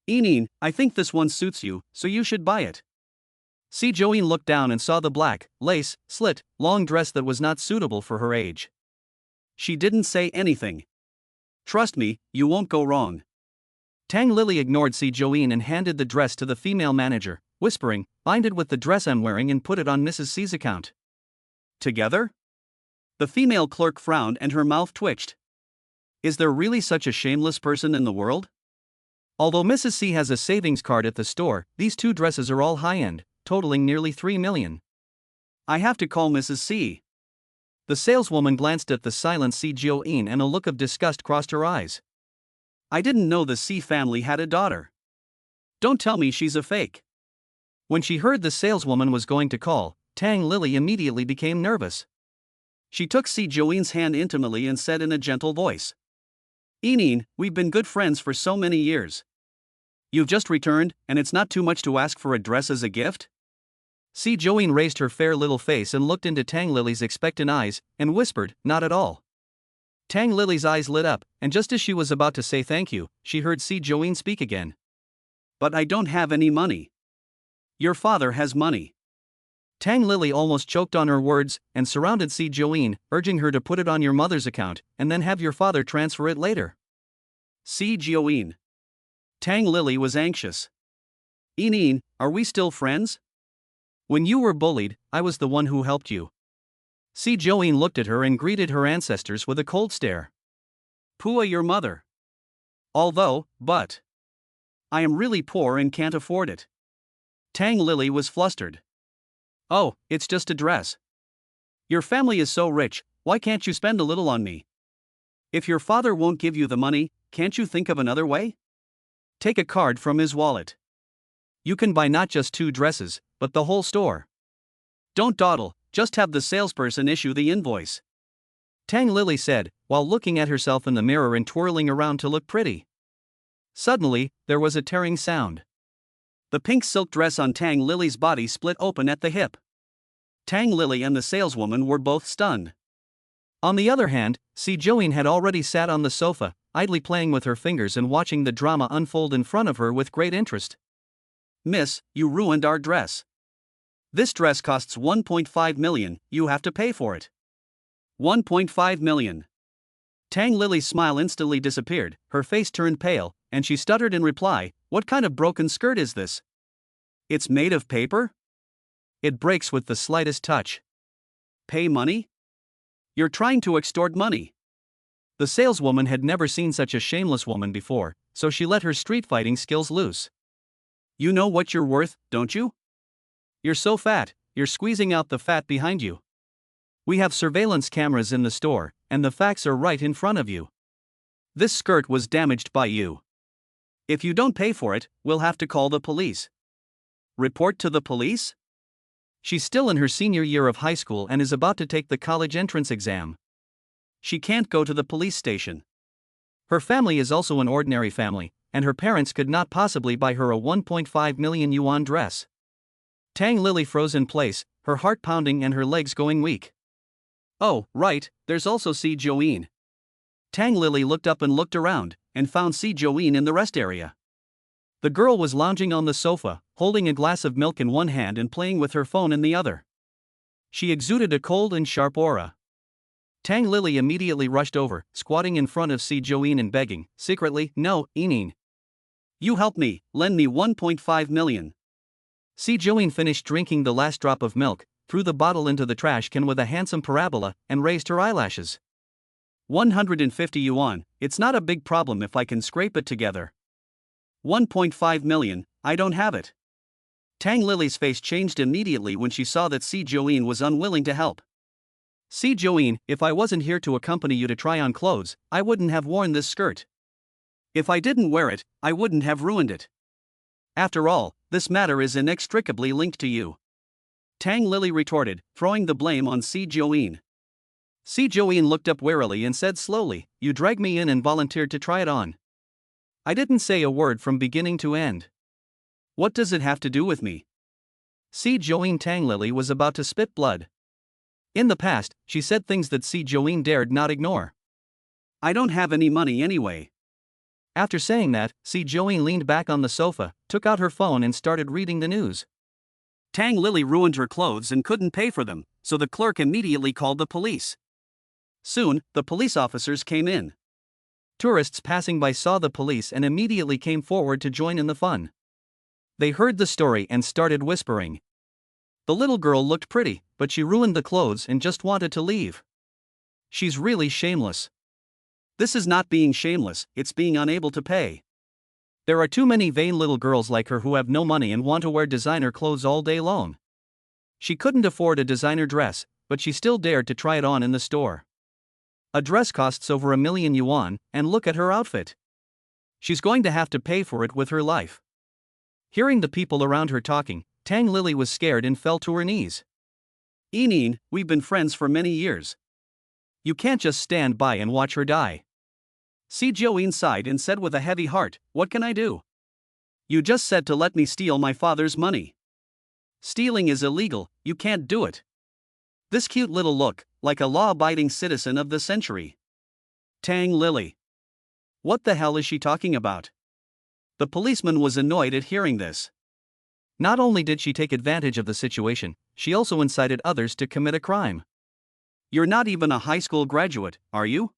Yinyin, I think this one suits you, so you should buy it. Si Join looked down and saw the black, lace, slit, long dress that was not suitable for her age. She didn't say anything. Trust me, you won't go wrong. Tang Lily ignored Si Join and handed the dress to the female manager, whispering, bind it with the dress I'm wearing and put it on Mrs. C's account. Together? The female clerk frowned and her mouth twitched. Is there really such a shameless person in the world? Although Mrs. C has a savings card at the store, these 2 dresses are all high-end, totaling nearly 3 million. I have to call Mrs. C. The saleswoman glanced at the silent Si Join and a look of disgust crossed her eyes. I didn't know the Si family had a daughter. Don't tell me she's a fake. When she heard the saleswoman was going to call, Tang Lily immediately became nervous. She took Si Join's hand intimately and said in a gentle voice. Yinyin, we've been good friends for so many years. You've just returned, and it's not too much to ask for a dress as a gift? Si Joeen raised her fair little face and looked into Tang Lily's expectant eyes, and whispered, "Not at all." Tang Lily's eyes lit up, and just as she was about to say thank you, she heard Si Joeen speak again. "But I don't have any money." "Your father has money." Tang Lily almost choked on her words, and surrounded Si Joeen, urging her to put it on your mother's account, and then have your father transfer it later. Si Joeen. Tang Lily was anxious. "Ineen, are we still friends? When you were bullied, I was the one who helped you." Si Joeen looked at her and greeted her ancestors with a cold stare. "Pua your mother. But I am really poor and can't afford it." Tang Lily was flustered. "Oh, it's just a dress. Your family is so rich, why can't you spend a little on me? If your father won't give you the money, can't you think of another way? Take a card from his wallet. You can buy not just 2 dresses, but the whole store. Don't dawdle, just have the salesperson issue the invoice." Tang Lily said, while looking at herself in the mirror and twirling around to look pretty. Suddenly, there was a tearing sound. The pink silk dress on Tang Lily's body split open at the hip. Tang Lily and the saleswoman were both stunned. On the other hand, Si Joeen had already sat on the sofa, idly playing with her fingers and watching the drama unfold in front of her with great interest. "Miss, you ruined our dress. This dress costs 1.5 million, you have to pay for it." 1.5 million. Tang Lily's smile instantly disappeared, her face turned pale, and she stuttered in reply, "What kind of broken skirt is this? It's made of paper? It breaks with the slightest touch. Pay money? You're trying to extort money." The saleswoman had never seen such a shameless woman before, so she let her street fighting skills loose. "You know what you're worth, don't you? You're so fat, you're squeezing out the fat behind you. We have surveillance cameras in the store, and the facts are right in front of you. This skirt was damaged by you. If you don't pay for it, we'll have to call the police." "Report to the police?" She's still in her senior year of high school and is about to take the college entrance exam. She can't go to the police station. Her family is also an ordinary family, and her parents could not possibly buy her a 1.5 million yuan dress. Tang Lily froze in place, her heart pounding and her legs going weak. "Oh, right, there's also Si Joeen." Tang Lily looked up and looked around, and found Si Joeen in the rest area. The girl was lounging on the sofa, holding a glass of milk in one hand and playing with her phone in the other. She exuded a cold and sharp aura. Tang Lily immediately rushed over, squatting in front of Si Joeen and begging, secretly, "No, Ineen. You help me, lend me 1.5 million. Si Joeen finished drinking the last drop of milk, threw the bottle into the trash can with a handsome parabola, and raised her eyelashes. 150 yuan, it's not a big problem if I can scrape it together. 1.5 million, I don't have it." Tang Lily's face changed immediately when she saw that Si Joeen was unwilling to help. "Si Joeen, if I wasn't here to accompany you to try on clothes, I wouldn't have worn this skirt. If I didn't wear it, I wouldn't have ruined it. After all, this matter is inextricably linked to you." Tang Lily retorted, throwing the blame on Si Joeen. Si Joeen looked up warily and said slowly, "You dragged me in and volunteered to try it on. I didn't say a word from beginning to end. What does it have to do with me?" Si Joeen Tang Lily was about to spit blood. In the past, she said things that Si Joeen dared not ignore. "I don't have any money anyway." After saying that, Si Joeen leaned back on the sofa, took out her phone and started reading the news. Tang Lily ruined her clothes and couldn't pay for them, so the clerk immediately called the police. Soon, the police officers came in. Tourists passing by saw the police and immediately came forward to join in the fun. They heard the story and started whispering. The little girl looked pretty, but she ruined the clothes and just wanted to leave. She's really shameless. This is not being shameless, it's being unable to pay. There are too many vain little girls like her who have no money and want to wear designer clothes all day long. She couldn't afford a designer dress, but she still dared to try it on in the store. A dress costs over 1 million yuan, and look at her outfit. She's going to have to pay for it with her life. Hearing the people around her talking, Tang Lily was scared and fell to her knees. "Ineen, we've been friends for many years. You can't just stand by and watch her die." Si Joeen sighed and said with a heavy heart, "What can I do? You just said to let me steal my father's money. Stealing is illegal, you can't do it. This cute little look, like a law-abiding citizen of the century. Tang Lily. What the hell is she talking about? The policeman was annoyed at hearing this. Not only did she take advantage of the situation, she also incited others to commit a crime. You're not even a high school graduate, are you?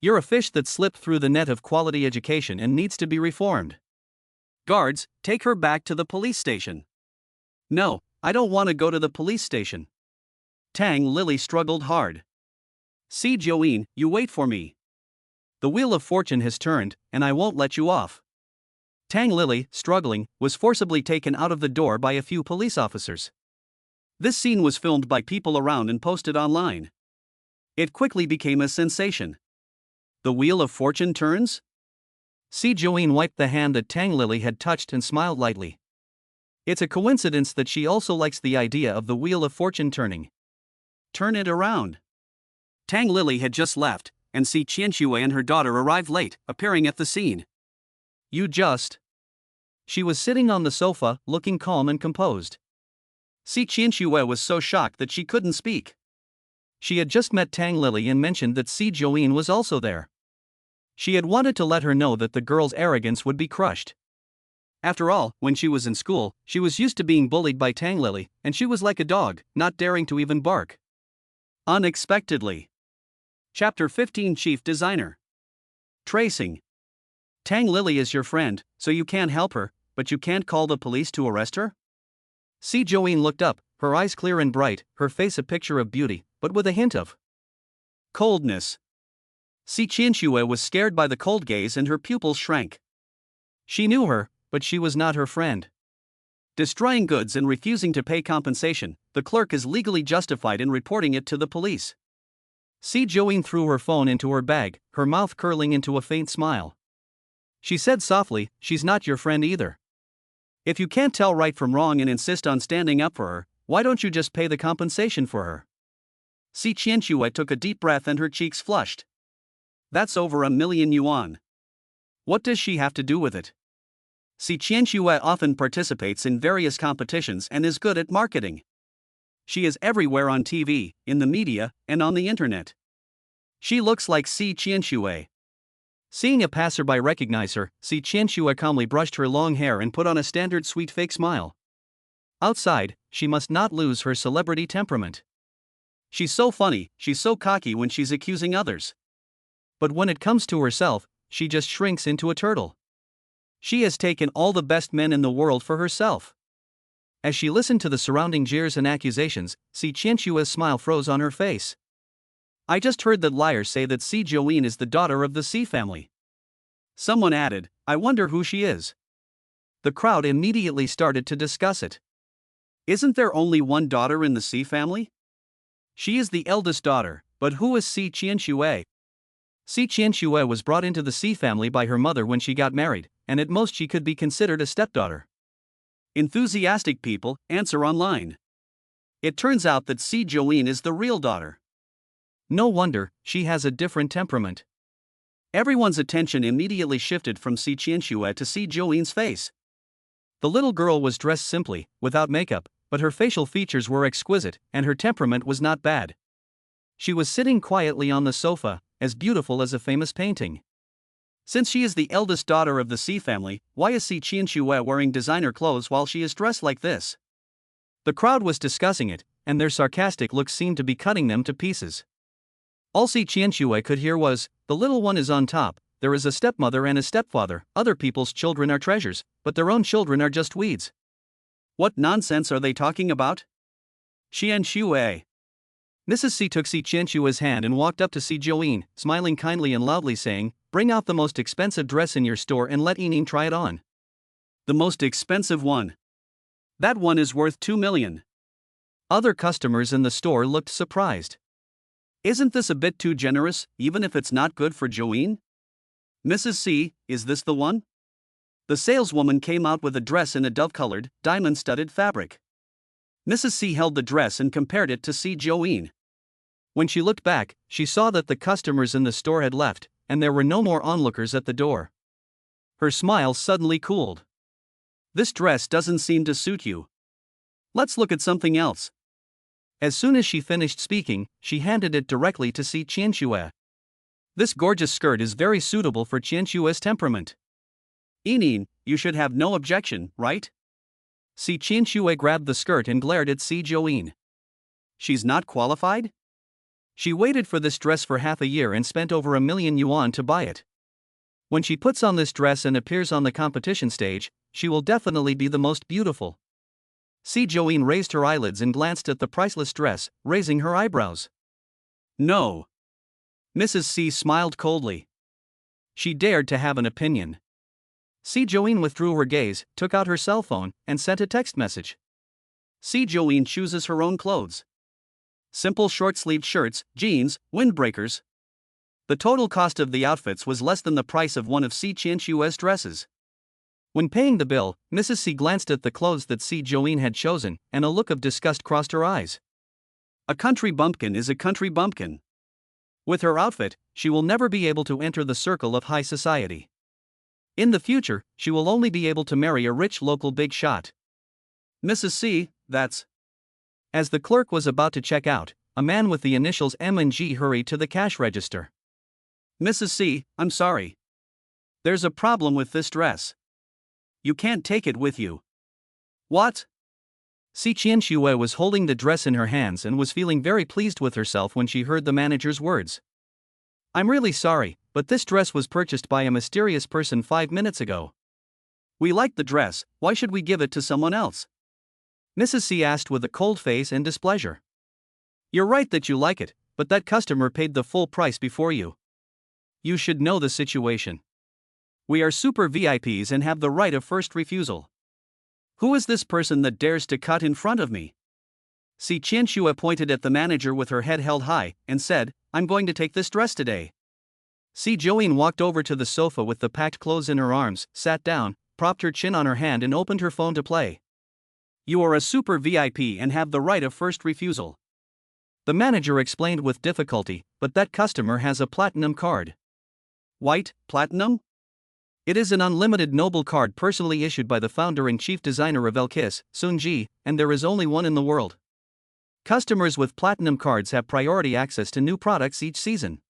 You're a fish that slipped through the net of quality education and needs to be reformed. Guards, take her back to the police station. No, I don't want to go to the police station. Tang Lily struggled hard. See Joeen, you wait for me. The wheel of fortune has turned, and I won't let you off. Tang Lily, struggling, was forcibly taken out of the door by a few police officers. This scene was filmed by people around and posted online. It quickly became a sensation. The wheel of fortune turns? Si Joeen wiped the hand that Tang Lily had touched and smiled lightly. It's a coincidence that she also likes the idea of the wheel of fortune turning. Turn it around. Tang Lily had just left, and Si Qianxue and her daughter arrived late, appearing at the scene. You just. She was sitting on the sofa, looking calm and composed. Si Qianxue was so shocked that she couldn't speak. She had just met Tang Lily and mentioned that Si Joeen was also there. She had wanted to let her know that the girl's arrogance would be crushed. After all, when she was in school, she was used to being bullied by Tang Lily, and she was like a dog, not daring to even bark. Unexpectedly. Chapter 15 Chief Designer. Tracing. Tang Lily is your friend, so you can't help her, but you can't call the police to arrest her? Si Joeen looked up, her eyes clear and bright, her face a picture of beauty, but with a hint of coldness. Si Qianxue was scared by the cold gaze and her pupils shrank. She knew her, but she was not her friend. Destroying goods and refusing to pay compensation, the clerk is legally justified in reporting it to the police. Si Joeen threw her phone into her bag, her mouth curling into a faint smile. She said softly, she's not your friend either. If you can't tell right from wrong and insist on standing up for her, why don't you just pay the compensation for her? Si Qianxue took a deep breath and her cheeks flushed. That's over 1,000,000 yuan. What does she have to do with it? Si Qianxue often participates in various competitions and is good at marketing. She is everywhere on TV, in the media, and on the internet. She looks like Si Qianxue. Seeing a passerby recognize her, Si Qianxue calmly brushed her long hair and put on a standard sweet fake smile. Outside, she must not lose her celebrity temperament. She's so funny, she's so cocky when she's accusing others. But when it comes to herself, she just shrinks into a turtle. She has taken all the best men in the world for herself. As she listened to the surrounding jeers and accusations, Si Qianxue's smile froze on her face. I just heard that liars say that Si Joeen is the daughter of the Si family. Someone added, I wonder who she is. The crowd immediately started to discuss it. Isn't there only one daughter in the Si family? She is the eldest daughter, but who is Si Qianxue? Si Qianxue was brought into the Si family by her mother when she got married, and at most she could be considered a stepdaughter. Enthusiastic people answer online. It turns out that Si Joeen is the real daughter. No wonder, she has a different temperament. Everyone's attention immediately shifted from Si Qianxue to Si Joeen's face. The little girl was dressed simply, without makeup, but her facial features were exquisite, and her temperament was not bad. She was sitting quietly on the sofa, as beautiful as a famous painting. Since she is the eldest daughter of the Si family, why is Si Qianxue wearing designer clothes while she is dressed like this? The crowd was discussing it, and their sarcastic looks seemed to be cutting them to pieces. All Si Qianxue could hear was, the little one is on top, there is a stepmother and a stepfather, other people's children are treasures, but their own children are just weeds. What nonsense are they talking about? Qianxue. Mrs. Si took Si Qianxue's hand and walked up to Si Joeen, smiling kindly and loudly saying, bring out the most expensive dress in your store and let Yining try it on. The most expensive one. That one is worth 2 million. Other customers in the store looked surprised. Isn't this a bit too generous, even if it's not good for Joeen? Mrs. Si, is this the one? The saleswoman came out with a dress in a dove-colored, diamond-studded fabric. Mrs. Si held the dress and compared it to Si Joeen. When she looked back, she saw that the customers in the store had left, and there were no more onlookers at the door. Her smile suddenly cooled. This dress doesn't seem to suit you. Let's look at something else. As soon as she finished speaking, she handed it directly to Si Qianxue. This gorgeous skirt is very suitable for Qianxue's temperament. Enin, you should have no objection, right? Si Qianxue grabbed the skirt and glared at Si Join. She's not qualified? She waited for this dress for half a year and spent over 1,000,000 yuan to buy it. When she puts on this dress and appears on the competition stage, she will definitely be the most beautiful. Si Join raised her eyelids and glanced at the priceless dress, raising her eyebrows. No. Mrs. C smiled coldly. She dared to have an opinion. Si Join withdrew her gaze, took out her cell phone, and sent a text message. Si Join chooses her own clothes. Simple short-sleeved shirts, jeans, windbreakers. The total cost of the outfits was less than the price of one of Si Qianxue's dresses. When paying the bill, Mrs. C glanced at the clothes that Si Join had chosen, and a look of disgust crossed her eyes. A country bumpkin is a country bumpkin. With her outfit, she will never be able to enter the circle of high society. In the future, she will only be able to marry a rich local big shot. Mrs. C, that's... As the clerk was about to check out, a man with the initials M and G hurried to the cash register. Mrs. C, I'm sorry. There's a problem with this dress. You can't take it with you. What? Si Qianxue was holding the dress in her hands and was feeling very pleased with herself when she heard the manager's words. I'm really sorry, but this dress was purchased by a mysterious person 5 minutes ago. We liked the dress, why should we give it to someone else? Mrs. C asked with a cold face and displeasure. You're right that you like it, but that customer paid the full price before you. You should know the situation. We are super VIPs and have the right of first refusal. Who is this person that dares to cut in front of me? Si Qianxue pointed at the manager with her head held high, and said, I'm going to take this dress today. Si Join walked over to the sofa with the packed clothes in her arms, sat down, propped her chin on her hand and opened her phone to play. You are a super VIP and have the right of first refusal. The manager explained with difficulty, but that customer has a platinum card. White, platinum? It is an unlimited noble card personally issued by the founder and chief designer of Elkiss, Sun Ji, and there is only one in the world. Customers with platinum cards have priority access to new products each season.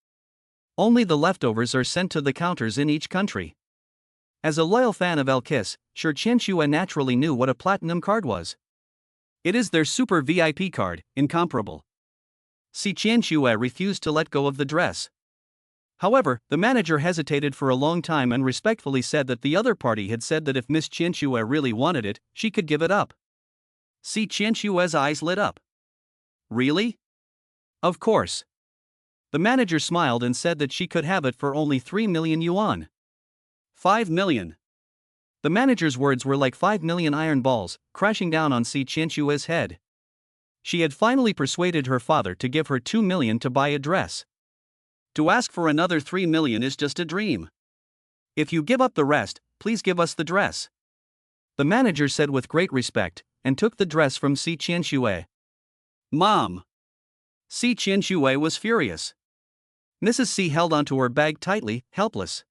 Only the leftovers are sent to the counters in each country. As a loyal fan of Elkiss, Shi Qianxue naturally knew what a platinum card was. It is their super VIP card, incomparable. Si Qianxue refused to let go of the dress. However, the manager hesitated for a long time and respectfully said that the other party had said that if Miss Qianxue really wanted it, she could give it up. Si Qianxue's eyes lit up. Really? Of course. The manager smiled and said that she could have it for only 3 million yuan. 5 million. The manager's words were like 5 million iron balls, crashing down on Si Qianxue's head. She had finally persuaded her father to give her 2 million to buy a dress. To ask for another 3 million is just a dream. If you give up the rest, please give us the dress. The manager said with great respect, and took the dress from Si Qianxue. Mom! Si Qianxue was furious. Mrs. C held onto her bag tightly, helpless.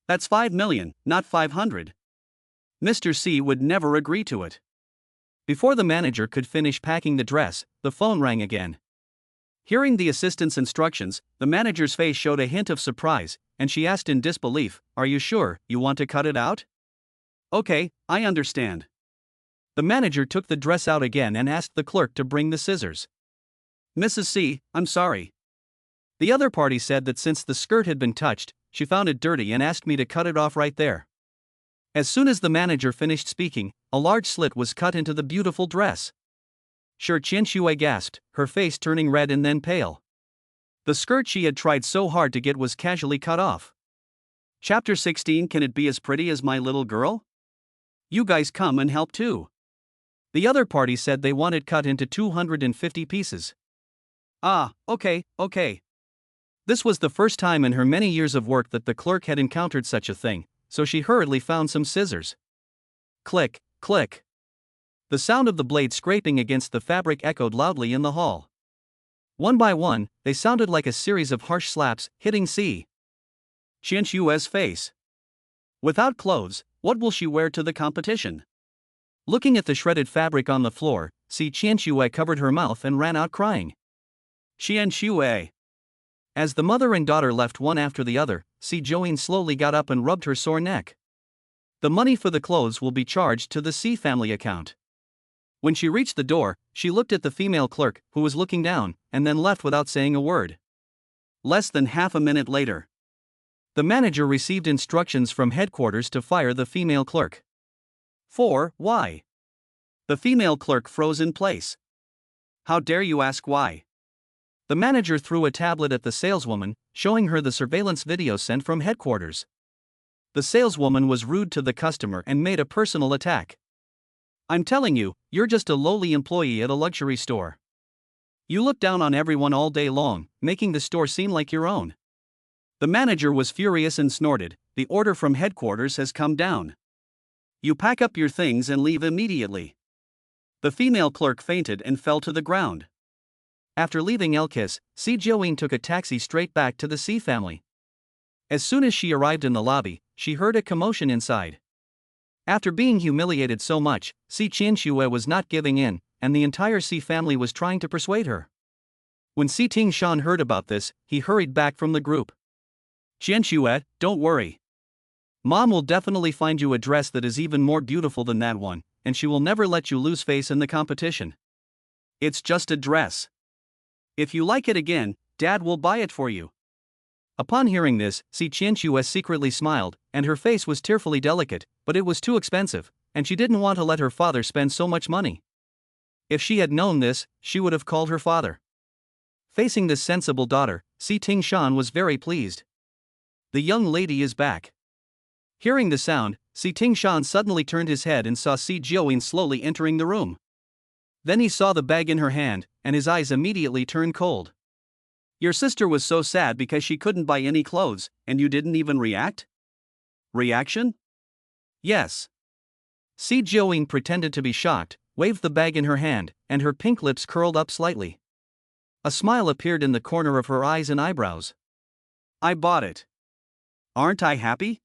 That's 5 million, not 500. Mr. C would never agree to it. Before the manager could finish packing the dress, the phone rang again. Hearing the assistant's instructions, the manager's face showed a hint of surprise, and she asked in disbelief, Are you sure you want to cut it out? Okay, I understand. The manager took the dress out again and asked the clerk to bring the scissors. Mrs. C, I'm sorry. The other party said that since the skirt had been touched, she found it dirty and asked me to cut it off right there. As soon as the manager finished speaking, a large slit was cut into the beautiful dress. Shi Qianxue gasped, her face turning red and then pale. The skirt she had tried so hard to get was casually cut off. Chapter 16. Can it be as pretty as my little girl? You guys come and help too. The other party said they want it cut into 250 pieces. Ah, okay. This was the first time in her many years of work that the clerk had encountered such a thing, so she hurriedly found some scissors. Click, click. The sound of the blade scraping against the fabric echoed loudly in the hall. One by one, they sounded like a series of harsh slaps, hitting Si Qianxue's face. Without clothes, what will she wear to the competition? Looking at the shredded fabric on the floor, Si Qianxue covered her mouth and ran out crying. Qianxue. As the mother and daughter left one after the other, Si Join slowly got up and rubbed her sore neck. The money for the clothes will be charged to the Si family account. When she reached the door, she looked at the female clerk, who was looking down, and then left without saying a word. Less than half a minute later, the manager received instructions from headquarters to fire the female clerk. Why? The female clerk froze in place. How dare you ask why? The manager threw a tablet at the saleswoman, showing her the surveillance video sent from headquarters. The saleswoman was rude to the customer and made a personal attack. I'm telling you, you're just a lowly employee at a luxury store. You look down on everyone all day long, making the store seem like your own. The manager was furious and snorted, the order from headquarters has come down. You pack up your things and leave immediately. The female clerk fainted and fell to the ground. After leaving Elkis, Si Join took a taxi straight back to the Si family. As soon as she arrived in the lobby, she heard a commotion inside. After being humiliated so much, Si Qianxue was not giving in, and the entire Si family was trying to persuade her. When Si Tingshan heard about this, he hurried back from the group. Qianxue, don't worry. Mom will definitely find you a dress that is even more beautiful than that one, and she will never let you lose face in the competition. It's just a dress. If you like it again, Dad will buy it for you. Upon hearing this, Si Qianxue secretly smiled, and her face was tearfully delicate, but it was too expensive, and she didn't want to let her father spend so much money. If she had known this, she would have called her father. Facing this sensible daughter, Si Tingshan was very pleased. The young lady is back. Hearing the sound, Si Tingshan suddenly turned his head and saw Si Join slowly entering the room. Then he saw the bag in her hand, and his eyes immediately turned cold. Your sister was so sad because she couldn't buy any clothes, and you didn't even react? Reaction? Yes. Si Join pretended to be shocked, waved the bag in her hand, and her pink lips curled up slightly. A smile appeared in the corner of her eyes and eyebrows. I bought it. Aren't I happy?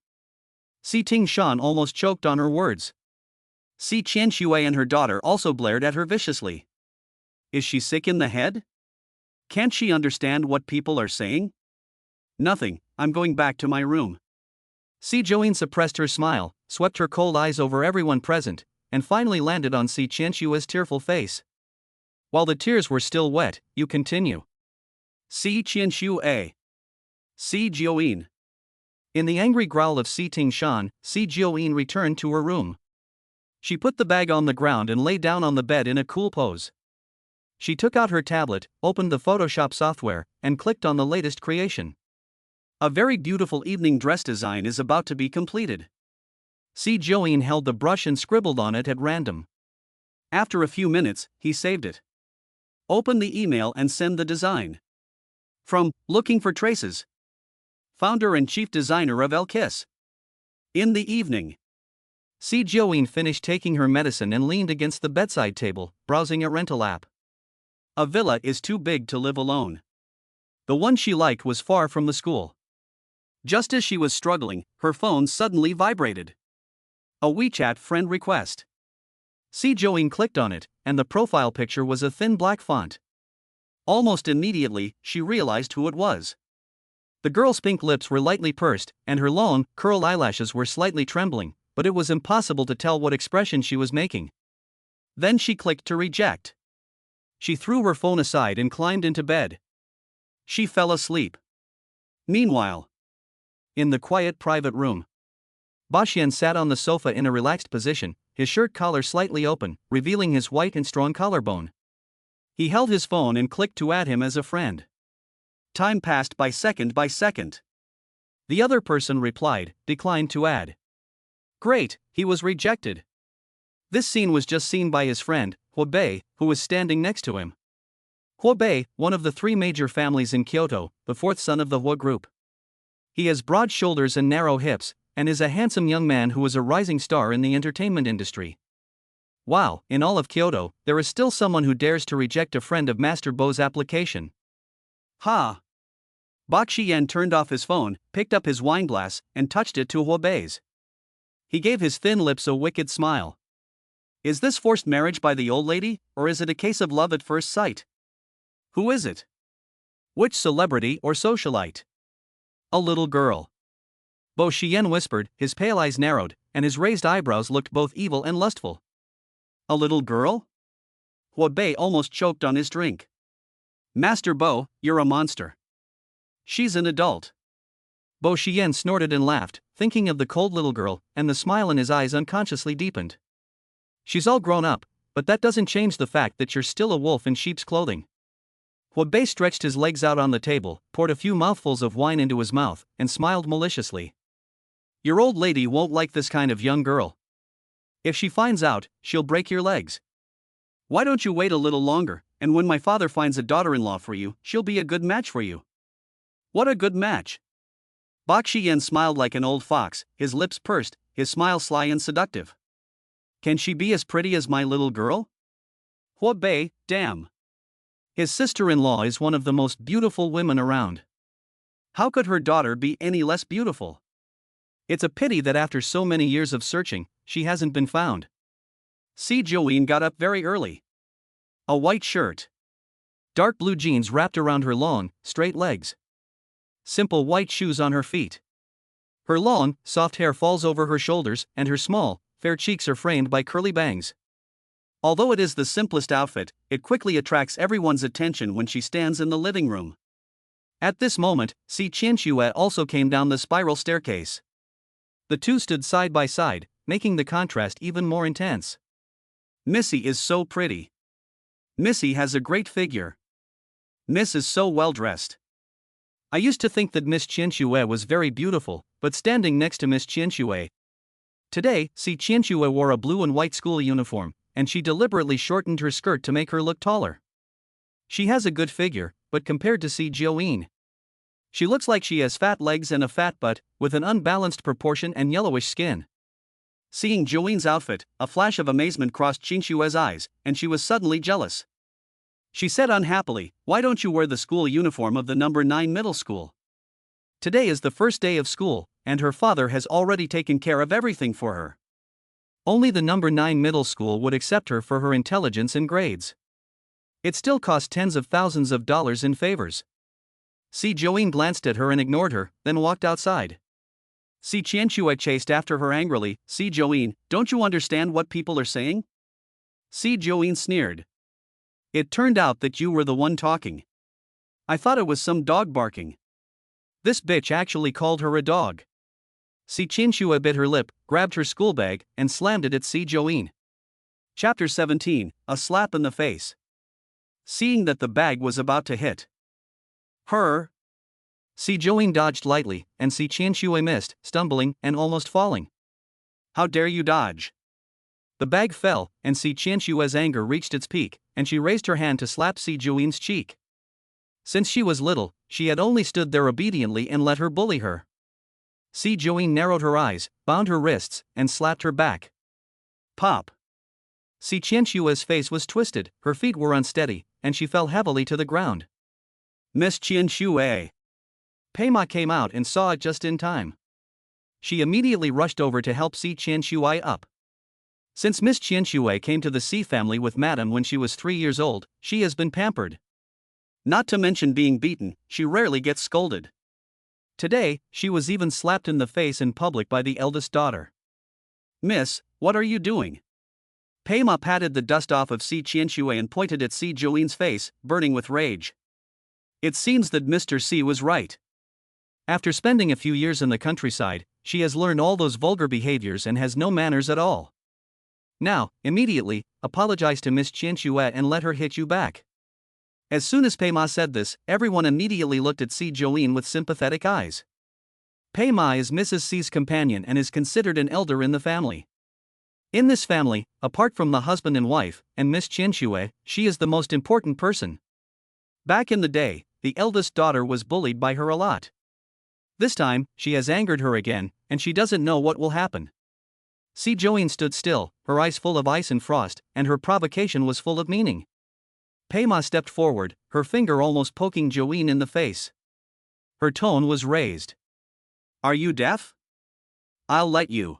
Si Tingshan almost choked on her words. Si Qianxue and her daughter also glared at her viciously. Is she sick in the head? Can't she understand what people are saying? Nothing, I'm going back to my room. Si Join suppressed her smile, swept her cold eyes over everyone present, and finally landed on Si Qianxue's tearful face. While the tears were still wet, you continue. Si Qianxue. Si Join. In the angry growl of Si Tingshan, Si Join returned to her room. She put the bag on the ground and lay down on the bed in a cool pose. She took out her tablet, opened the Photoshop software, and clicked on the latest creation. A very beautiful evening dress design is about to be completed. Si Join held the brush and scribbled on it at random. After a few minutes, he saved it. Open the email and send the design. From Looking for Traces. Founder and chief designer of Elkis. In the evening. Si Join finished taking her medicine and leaned against the bedside table, browsing a rental app. A villa is too big to live alone. The one she liked was far from the school. Just as she was struggling, her phone suddenly vibrated. A WeChat friend request. Si Join clicked on it, and the profile picture was a thin black font. Almost immediately, she realized who it was. The girl's pink lips were lightly pursed, and her long, curled eyelashes were slightly trembling, but it was impossible to tell what expression she was making. Then she clicked to reject. She threw her phone aside and climbed into bed. She fell asleep. Meanwhile, in the quiet private room, Boxian sat on the sofa in a relaxed position, his shirt collar slightly open, revealing his white and strong collarbone. He held his phone and clicked to add him as a friend. Time passed by second by second. The other person replied, declined to add. Great, he was rejected. This scene was just seen by his friend, Bei, who was standing next to him. Bei, one of the three major families in Kyoto, the fourth son of the Hua group. He has broad shoulders and narrow hips, and is a handsome young man who is a rising star in the entertainment industry. Wow, in all of Kyoto, there is still someone who dares to reject a friend of Master Bo's application. Ha! Boxian turned off his phone, picked up his wineglass, and touched it to Bei's. He gave his thin lips a wicked smile. Is this forced marriage by the old lady, or is it a case of love at first sight? Who is it? Which celebrity or socialite? A little girl. Bo Xian whispered, his pale eyes narrowed, and his raised eyebrows looked both evil and lustful. A little girl? Hua Bei almost choked on his drink. Master Bo, you're a monster. She's an adult. Bo Xian snorted and laughed, thinking of the cold little girl, and the smile in his eyes unconsciously deepened. She's all grown up, but that doesn't change the fact that you're still a wolf in sheep's clothing. Hua Bei stretched his legs out on the table, poured a few mouthfuls of wine into his mouth, and smiled maliciously. Your old lady won't like this kind of young girl. If she finds out, she'll break your legs. Why don't you wait a little longer, and when my father finds a daughter-in-law for you, she'll be a good match for you. What a good match! Bak Xian smiled like an old fox, his lips pursed, his smile sly and seductive. Can she be as pretty as my little girl? Hua Bei, damn. His sister-in-law is one of the most beautiful women around. How could her daughter be any less beautiful? It's a pity that after so many years of searching, she hasn't been found. Si Joeen got up very early. A white shirt. Dark blue jeans wrapped around her long, straight legs. Simple white shoes on her feet. Her long, soft hair falls over her shoulders, and her small, fair cheeks are framed by curly bangs. Although it is the simplest outfit, it quickly attracts everyone's attention when she stands in the living room. At this moment, Si Qianxue also came down the spiral staircase. The two stood side by side, making the contrast even more intense. Missy is so pretty. Missy has a great figure. Miss is so well dressed. I used to think that Miss Qianxue was very beautiful, but standing next to Miss Qianxue. Today, Si Qianxue wore a blue and white school uniform, and she deliberately shortened her skirt to make her look taller. She has a good figure, but compared to Si Joeen, she looks like she has fat legs and a fat butt, with an unbalanced proportion and yellowish skin. Seeing Joeen's outfit, a flash of amazement crossed Qianxue's eyes, and she was suddenly jealous. She said unhappily, "Why don't you wear the school uniform of the number 9 middle school? Today is the first day of school, and her father has already taken care of everything for her. Only the number 9 middle school would accept her for her intelligence and grades. It still costs tens of thousands of dollars in favors." Si Joeen glanced at her and ignored her, then walked outside. Si Qianxue chased after her angrily, "Si Joeen, don't you understand what people are saying?" Si Joeen sneered. It turned out that you were the one talking. I thought it was some dog barking. This bitch actually called her a dog. Si Qianxue bit her lip, grabbed her school bag, and slammed it at Si Joeen. Chapter 17, A Slap in the Face. Seeing that the bag was about to hit her, Si Joeen dodged lightly, and Si Qianxue missed, stumbling and almost falling. How dare you dodge? The bag fell, and Si Qianxue's anger reached its peak, and she raised her hand to slap Si Joeen's cheek. Since she was little, she had only stood there obediently and let her bully her. Si Joeen narrowed her eyes, bound her wrists, and slapped her back. Pop! Si Qianxue's face was twisted, her feet were unsteady, and she fell heavily to the ground. Miss Qianxue! Pei Ma came out and saw it just in time. She immediately rushed over to help Si Qianxue up. Since Miss Qianxue came to the Si family with Madame when she was 3 years old, she has been pampered. Not to mention being beaten, she rarely gets scolded. Today, she was even slapped in the face in public by the eldest daughter. Miss, what are you doing? Pei Ma patted the dust off of Si Qianxue and pointed at Si Joeen's face, burning with rage. It seems that Mr. Si was right. After spending a few years in the countryside, she has learned all those vulgar behaviors and has no manners at all. Now, immediately, apologize to Miss Qianxue and let her hit you back. As soon as Pei Ma said this, everyone immediately looked at Si Joeen with sympathetic eyes. Pei Ma is Mrs. Si's companion and is considered an elder in the family. In this family, apart from the husband and wife, and Miss Qianxue, she is the most important person. Back in the day, the eldest daughter was bullied by her a lot. This time, she has angered her again, and she doesn't know what will happen. Si Joeen stood still, her eyes full of ice and frost, and her provocation was full of meaning. Pei Ma stepped forward, her finger almost poking Joeen in the face. Her tone was raised. Are you deaf? I'll let you.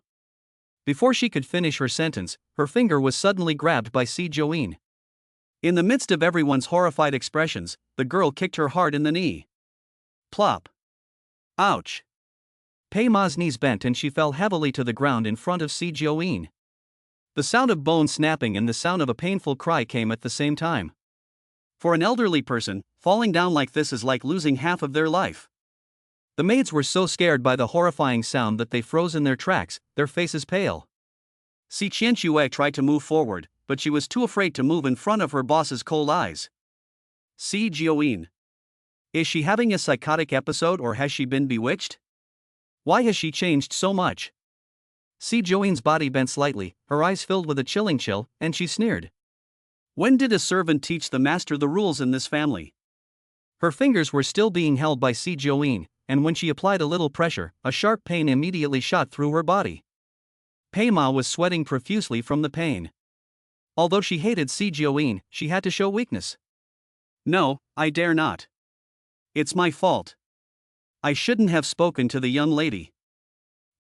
Before she could finish her sentence, her finger was suddenly grabbed by Si Join. In the midst of everyone's horrified expressions, the girl kicked her hard in the knee. Plop. Ouch. Pei Ma's knees bent and she fell heavily to the ground in front of Si Join. The sound of bone snapping and the sound of a painful cry came at the same time. For an elderly person, falling down like this is like losing half of their life. The maids were so scared by the horrifying sound that they froze in their tracks, their faces pale. Si Qianxue tried to move forward, but she was too afraid to move in front of her boss's cold eyes. Si Join. Is she having a psychotic episode or has she been bewitched? Why has she changed so much? Si Join's body bent slightly, her eyes filled with a chilling chill, and she sneered. When did a servant teach the master the rules in this family? Her fingers were still being held by Si Join, and when she applied a little pressure, a sharp pain immediately shot through her body. Pei Ma was sweating profusely from the pain. Although she hated Si Join, she had to show weakness. No, I dare not. It's my fault. I shouldn't have spoken to the young lady.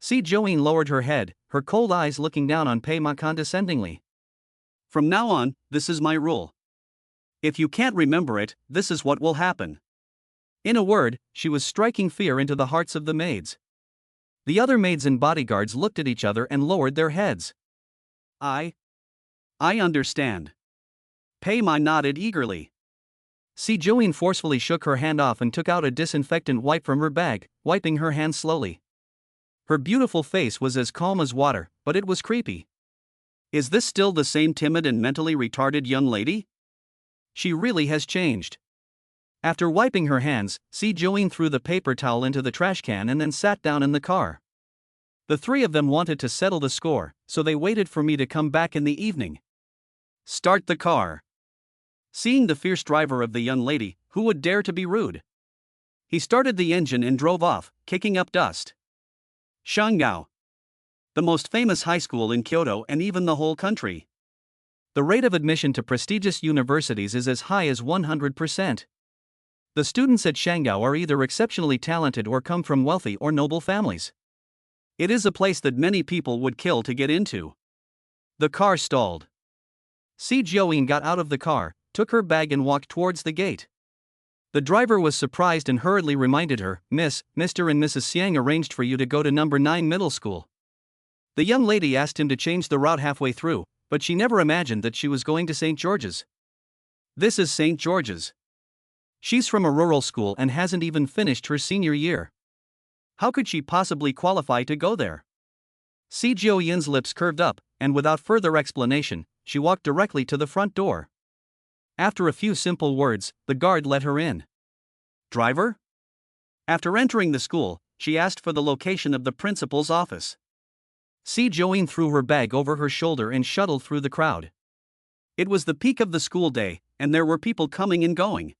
Si Join lowered her head, her cold eyes looking down on Pei Ma condescendingly. From now on, this is my rule. If you can't remember it, this is what will happen. In a word, she was striking fear into the hearts of the maids. The other maids and bodyguards looked at each other and lowered their heads. I understand. Pei Ma nodded eagerly. Si Join forcefully shook her hand off and took out a disinfectant wipe from her bag, wiping her hands slowly. Her beautiful face was as calm as water, but it was creepy. Is this still the same timid and mentally retarded young lady? She really has changed. After wiping her hands, Si Join threw the paper towel into the trash can and then sat down in the car. The three of them wanted to settle the score, so they waited for me to come back in the evening. Start the car. Seeing the fierce driver of the young lady, who would dare to be rude? He started the engine and drove off, kicking up dust. Shangao. The most famous high school in Kyoto and even the whole country. The rate of admission to prestigious universities is as high as 100%. The students at Shangao are either exceptionally talented or come from wealthy or noble families. It is a place that many people would kill to get into. The car stalled. Si Join got out of the car, took her bag and walked towards the gate. The driver was surprised and hurriedly reminded her, Miss, Mr. and Mrs. Xiang arranged for you to go to number 9 middle school. The young lady asked him to change the route halfway through, but she never imagined that she was going to St. George's. This is St. George's. She's from a rural school and hasn't even finished her senior year. How could she possibly qualify to go there? Si Joyin's lips curved up, and without further explanation, she walked directly to the front door. After a few simple words, the guard let her in. Driver? After entering the school, she asked for the location of the principal's office. Si Join threw her bag over her shoulder and shuttled through the crowd. It was the peak of the school day, and there were people coming and going.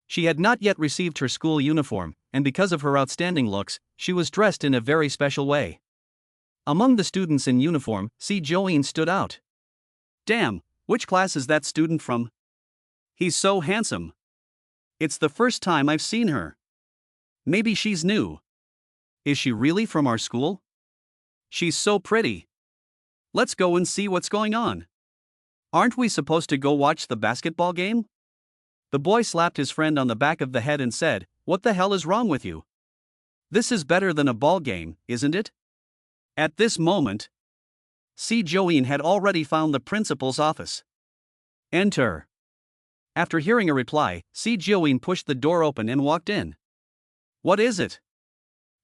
She had not yet received her school uniform, and because of her outstanding looks, she was dressed in a very special way. Among the students in uniform, Si Join stood out. Damn, which class is that student from? He's so handsome. It's the first time I've seen her. Maybe she's new. Is she really from our school? She's so pretty. Let's go and see what's going on. Aren't we supposed to go watch the basketball game? The boy slapped his friend on the back of the head and said, What the hell is wrong with you? This is better than a ball game, isn't it? At this moment, Si Join had already found the principal's office. Enter. After hearing a reply, Si Join pushed the door open and walked in. What is it?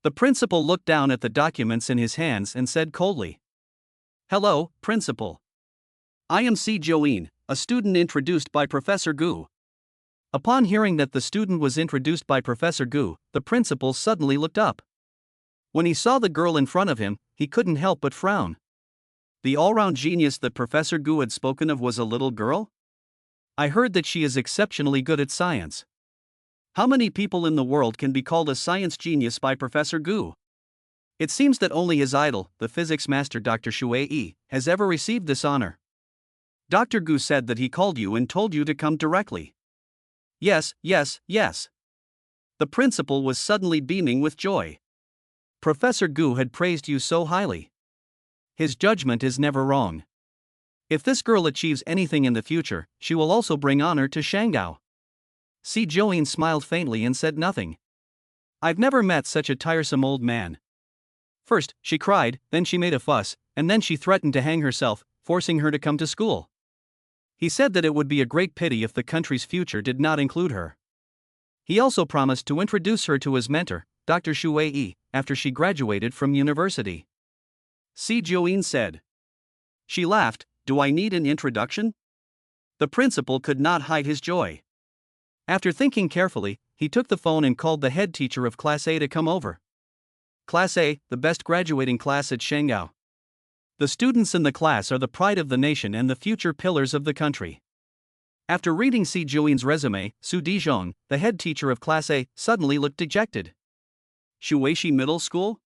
The principal looked down at the documents in his hands and said coldly. Hello, principal. I am Si Join, a student introduced by Professor Gu. Upon hearing that the student was introduced by Professor Gu, the principal suddenly looked up. When he saw the girl in front of him, he couldn't help but frown. The all-round genius that Professor Gu had spoken of was a little girl? I heard that she is exceptionally good at science. How many people in the world can be called a science genius by Professor Gu? It seems that only his idol, the physics master Dr. Xue Yi, has ever received this honor. Dr. Gu said that he called you and told you to come directly. Yes. The principal was suddenly beaming with joy. Professor Gu had praised you so highly. His judgment is never wrong. If this girl achieves anything in the future, she will also bring honor to Shanghai. Si Join smiled faintly and said nothing. I've never met such a tiresome old man. First, she cried, then she made a fuss, and then she threatened to hang herself, forcing her to come to school. He said that it would be a great pity if the country's future did not include her. He also promised to introduce her to his mentor, Dr. Xu Yi, after she graduated from university. Si Join said. She laughed. Do I need an introduction? The principal could not hide his joy. After thinking carefully, he took the phone and called the head teacher of Class A to come over. Class A, the best graduating class at Shanghai. The students in the class are the pride of the nation and the future pillars of the country. After reading Si Join's resume, Su Dijong, the head teacher of Class A, suddenly looked dejected. Shuishi Middle School?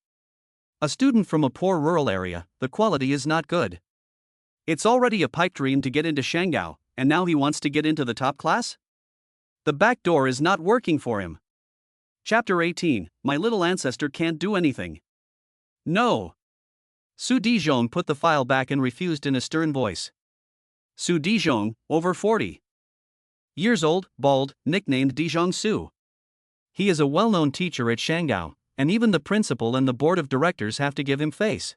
A student from a poor rural area, the quality is not good. It's already a pipe dream to get into Shanghai, and now he wants to get into the top class? The back door is not working for him. Chapter 18, My Little Ancestor Can't Do Anything. No. Su Dijong put the file back and refused in a stern voice. Su Dijong, over 40 years old, bald, nicknamed Dijong Su. He is a well-known teacher at Shanghai, and even the principal and the board of directors have to give him face.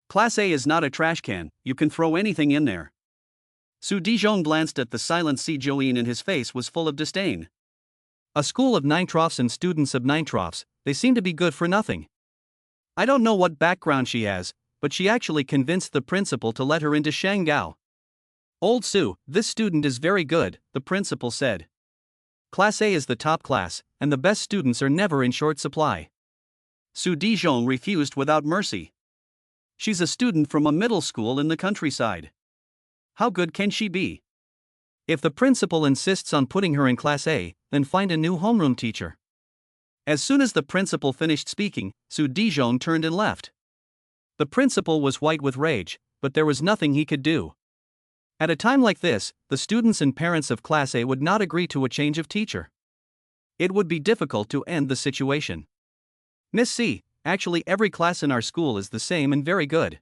Class A is not a trash can, you can throw anything in there. Su Dijong glanced at the silent Si Join and his face was full of disdain. A school of 9 troughs and students of 9 troughs, they seem to be good for nothing. I don't know what background she has, but she actually convinced the principal to let her into Shanghai. Old Su, this student is very good, the principal said. Class A is the top class, and the best students are never in short supply. Su Dijong refused without mercy. She's a student from a middle school in the countryside. How good can she be? If the principal insists on putting her in Class A, then find a new homeroom teacher. As soon as the principal finished speaking, Su Dijong turned and left. The principal was white with rage, but there was nothing he could do. At a time like this, the students and parents of Class A would not agree to a change of teacher. It would be difficult to end the situation. Miss C, actually every class in our school is the same and very good.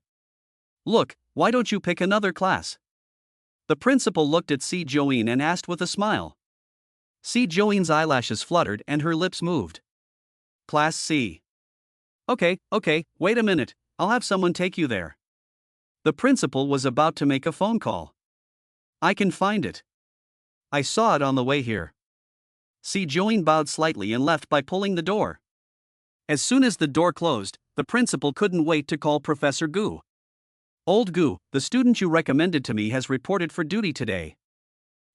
Look, why don't you pick another class? The principal looked at Si Join and asked with a smile. Si Join's eyelashes fluttered and her lips moved. Class C. Okay, wait a minute, I'll have someone take you there. The principal was about to make a phone call. I can find it. I saw it on the way here. Si Join bowed slightly and left by pulling the door. As soon as the door closed, the principal couldn't wait to call Professor Gu. Old Gu, the student you recommended to me has reported for duty today.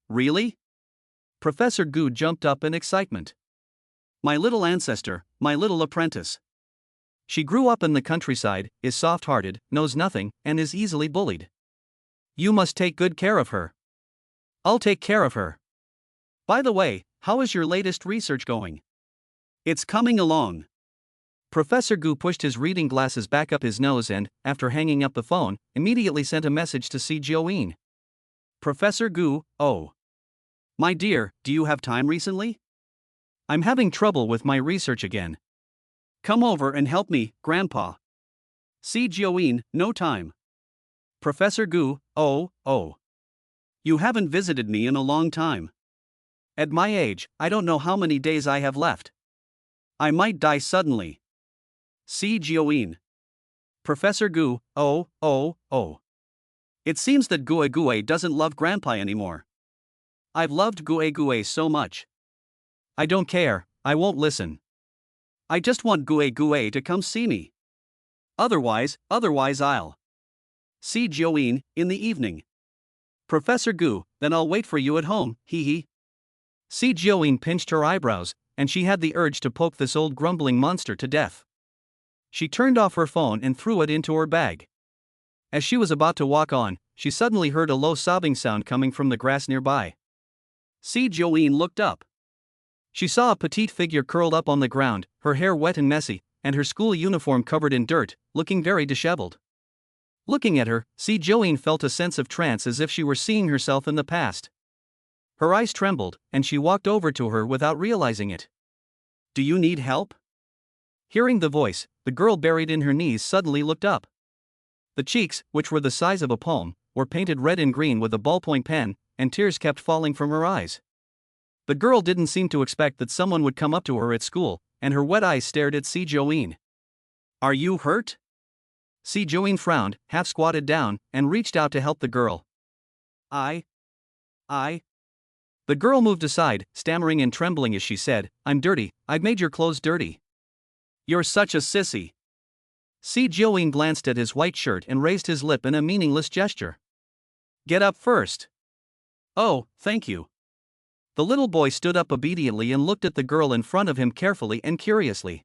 Really? Professor Gu jumped up in excitement. My little ancestor, my little apprentice. She grew up in the countryside, is soft-hearted, knows nothing, and is easily bullied. You must take good care of her. I'll take care of her. By the way, how is your latest research going? It's coming along. Professor Gu pushed his reading glasses back up his nose and, after hanging up the phone, immediately sent a message to Si Join. Professor Gu, oh. My dear, do you have time recently? I'm having trouble with my research again. Come over and help me, Grandpa. Si Join, no time. Professor Gu, oh. You haven't visited me in a long time. At my age, I don't know how many days I have left. I might die suddenly. Si Join. Professor Gu, oh. It seems that Gue doesn't love Grandpa anymore. I've loved Gue so much. I don't care, I won't listen. I just want Gue to come see me. Otherwise I'll. Si Join, in the evening. Professor Gu, then I'll wait for you at home, hee. Si Join pinched her eyebrows, and she had the urge to poke this old grumbling monster to death. She turned off her phone and threw it into her bag. As she was about to walk on, she suddenly heard a low sobbing sound coming from the grass nearby. Si Join looked up. She saw a petite figure curled up on the ground, her hair wet and messy, and her school uniform covered in dirt, looking very disheveled. Looking at her, Si Join felt a sense of trance as if she were seeing herself in the past. Her eyes trembled, and she walked over to her without realizing it. Do you need help? Hearing the voice, the girl buried in her knees suddenly looked up. The The cheeks, which were the size of a palm, were painted red and green with a ballpoint pen, and tears kept falling from her eyes. The girl didn't seem to expect that someone would come up to her at school, and her wet eyes stared at Si Joeen. "Are you hurt?" Si Joeen frowned, half squatted down, and reached out to help the girl. I. The girl moved aside, stammering and trembling as she said, "I'm dirty, I've made your clothes dirty." "You're such a sissy." Si Joeen glanced at his white shirt and raised his lip in a meaningless gesture. "Get up first." "Oh, thank you." The little boy stood up obediently and looked at the girl in front of him carefully and curiously.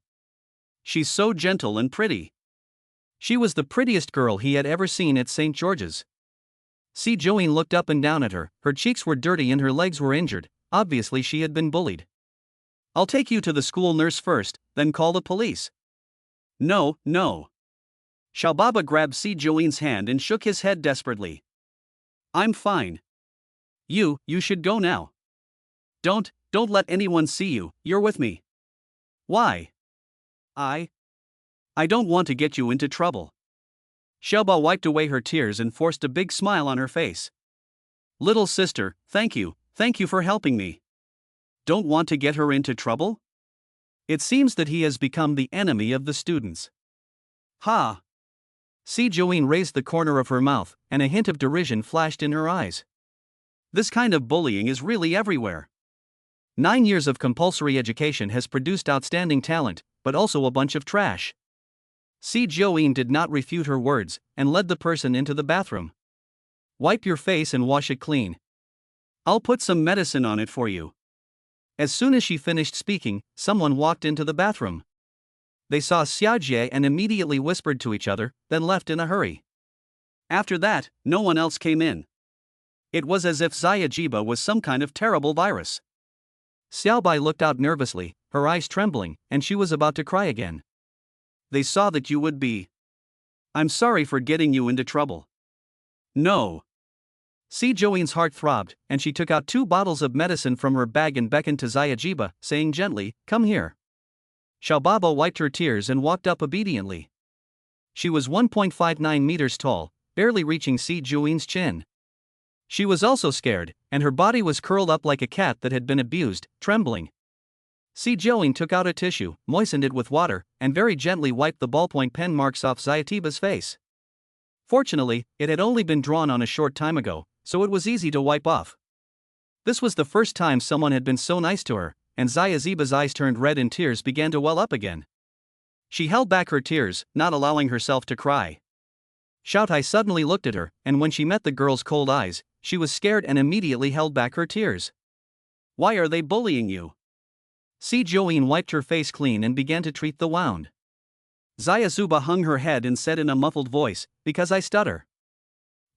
"She's so gentle and pretty." She was the prettiest girl he had ever seen at St. George's. Si Joeen looked up and down at her, her cheeks were dirty and her legs were injured, obviously she had been bullied. "I'll take you to the school nurse first, then call the police." "No, no." Xiaobaba grabbed Si Joeen's hand and shook his head desperately. "I'm fine. You should go now. Don't let anyone see you, you're with me." "Why?" I don't want to get you into trouble." Xiaoba wiped away her tears and forced a big smile on her face. "Little sister, thank you for helping me." "Don't want to get her into trouble?" "It seems that he has become the enemy of the students." "Ha!" Si Joeen raised the corner of her mouth, and a hint of derision flashed in her eyes. "This kind of bullying is really everywhere. 9 years of compulsory education has produced outstanding talent, but also a bunch of trash." Si Joeen did not refute her words, and led the person into the bathroom. "Wipe your face and wash it clean. I'll put some medicine on it for you." As soon as she finished speaking, someone walked into the bathroom. They saw Xiaojie and immediately whispered to each other, then left in a hurry. After that, no one else came in. It was as if Xiaojiba was some kind of terrible virus. Xiaobai looked out nervously, her eyes trembling, and she was about to cry again. "They saw that you would be. I'm sorry for getting you into trouble." "No." Si Joeen's heart throbbed, and she took out 2 bottles of medicine from her bag and beckoned to Xiaojiba, saying gently, "Come here." Xiaobaba wiped her tears and walked up obediently. She was 1.59 meters tall, barely reaching Si Joeen's chin. She was also scared, and her body was curled up like a cat that had been abused, trembling. Si Joeen took out a tissue, moistened it with water, and very gently wiped the ballpoint pen marks off Xiaojiba's face. Fortunately, it had only been drawn on a short time ago, so it was easy to wipe off. This was the first time someone had been so nice to her, and Xiaojiba's eyes turned red and tears began to well up again. She held back her tears, not allowing herself to cry. Xiaotai suddenly looked at her, and when she met the girl's cold eyes, she was scared and immediately held back her tears. "Why are they bullying you?" Si Joeen wiped her face clean and began to treat the wound. Xiaozuba hung her head and said in a muffled voice, "Because I stutter.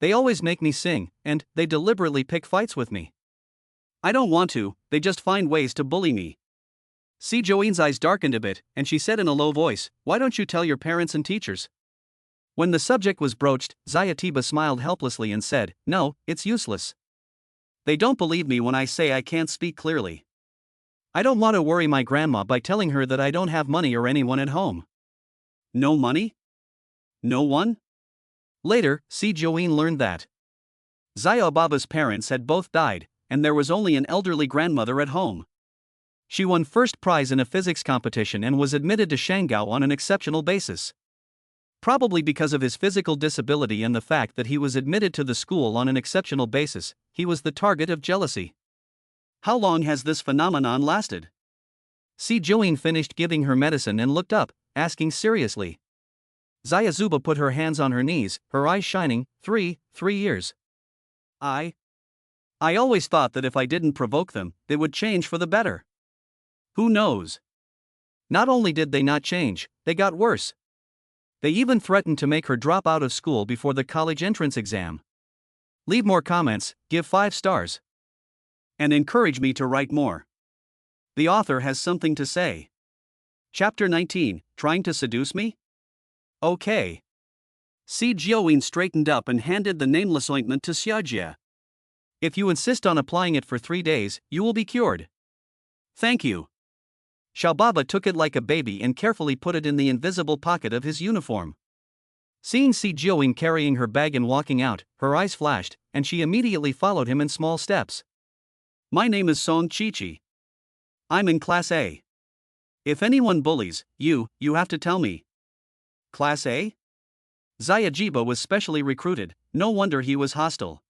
They always make me sing, and they deliberately pick fights with me. I don't want to, they just find ways to bully me." Si Joeen's eyes darkened a bit, and she said in a low voice, "Why don't you tell your parents and teachers?" When the subject was broached, Xiaojiba smiled helplessly and said, "No, it's useless. They don't believe me when I say I can't speak clearly. I don't want to worry my grandma by telling her that I don't have money or anyone at home." "No money? No one?" Later, Si Joeen learned that Xiaobaba's parents had both died, and there was only an elderly grandmother at home. She won first prize in a physics competition and was admitted to Shanghai on an exceptional basis. Probably because of his physical disability and the fact that he was admitted to the school on an exceptional basis, he was the target of jealousy. How long has this phenomenon lasted? Si Joeen finished giving her medicine and looked up, asking seriously. Xiaozuba put her hands on her knees, her eyes shining. 3 years. I always thought that if I didn't provoke them, they would change for the better. Who knows? Not only did they not change, they got worse. They even threatened to make her drop out of school before the college entrance exam. Leave more comments, give 5 stars. And encourage me to write more. The author has something to say. Chapter 19, Trying to Seduce Me? Okay. Si Joeen straightened up and handed the nameless ointment to Xiaojie. "If you insist on applying it for 3 days, you will be cured." "Thank you." Xiaobaba took it like a baby and carefully put it in the invisible pocket of his uniform. Seeing Si Jioin carrying her bag and walking out, her eyes flashed, and she immediately followed him in small steps. My name is Song Chichi. I'm in Class A. If anyone bullies you, you have to tell me. Class A? Zayajiba was specially recruited, no wonder he was hostile.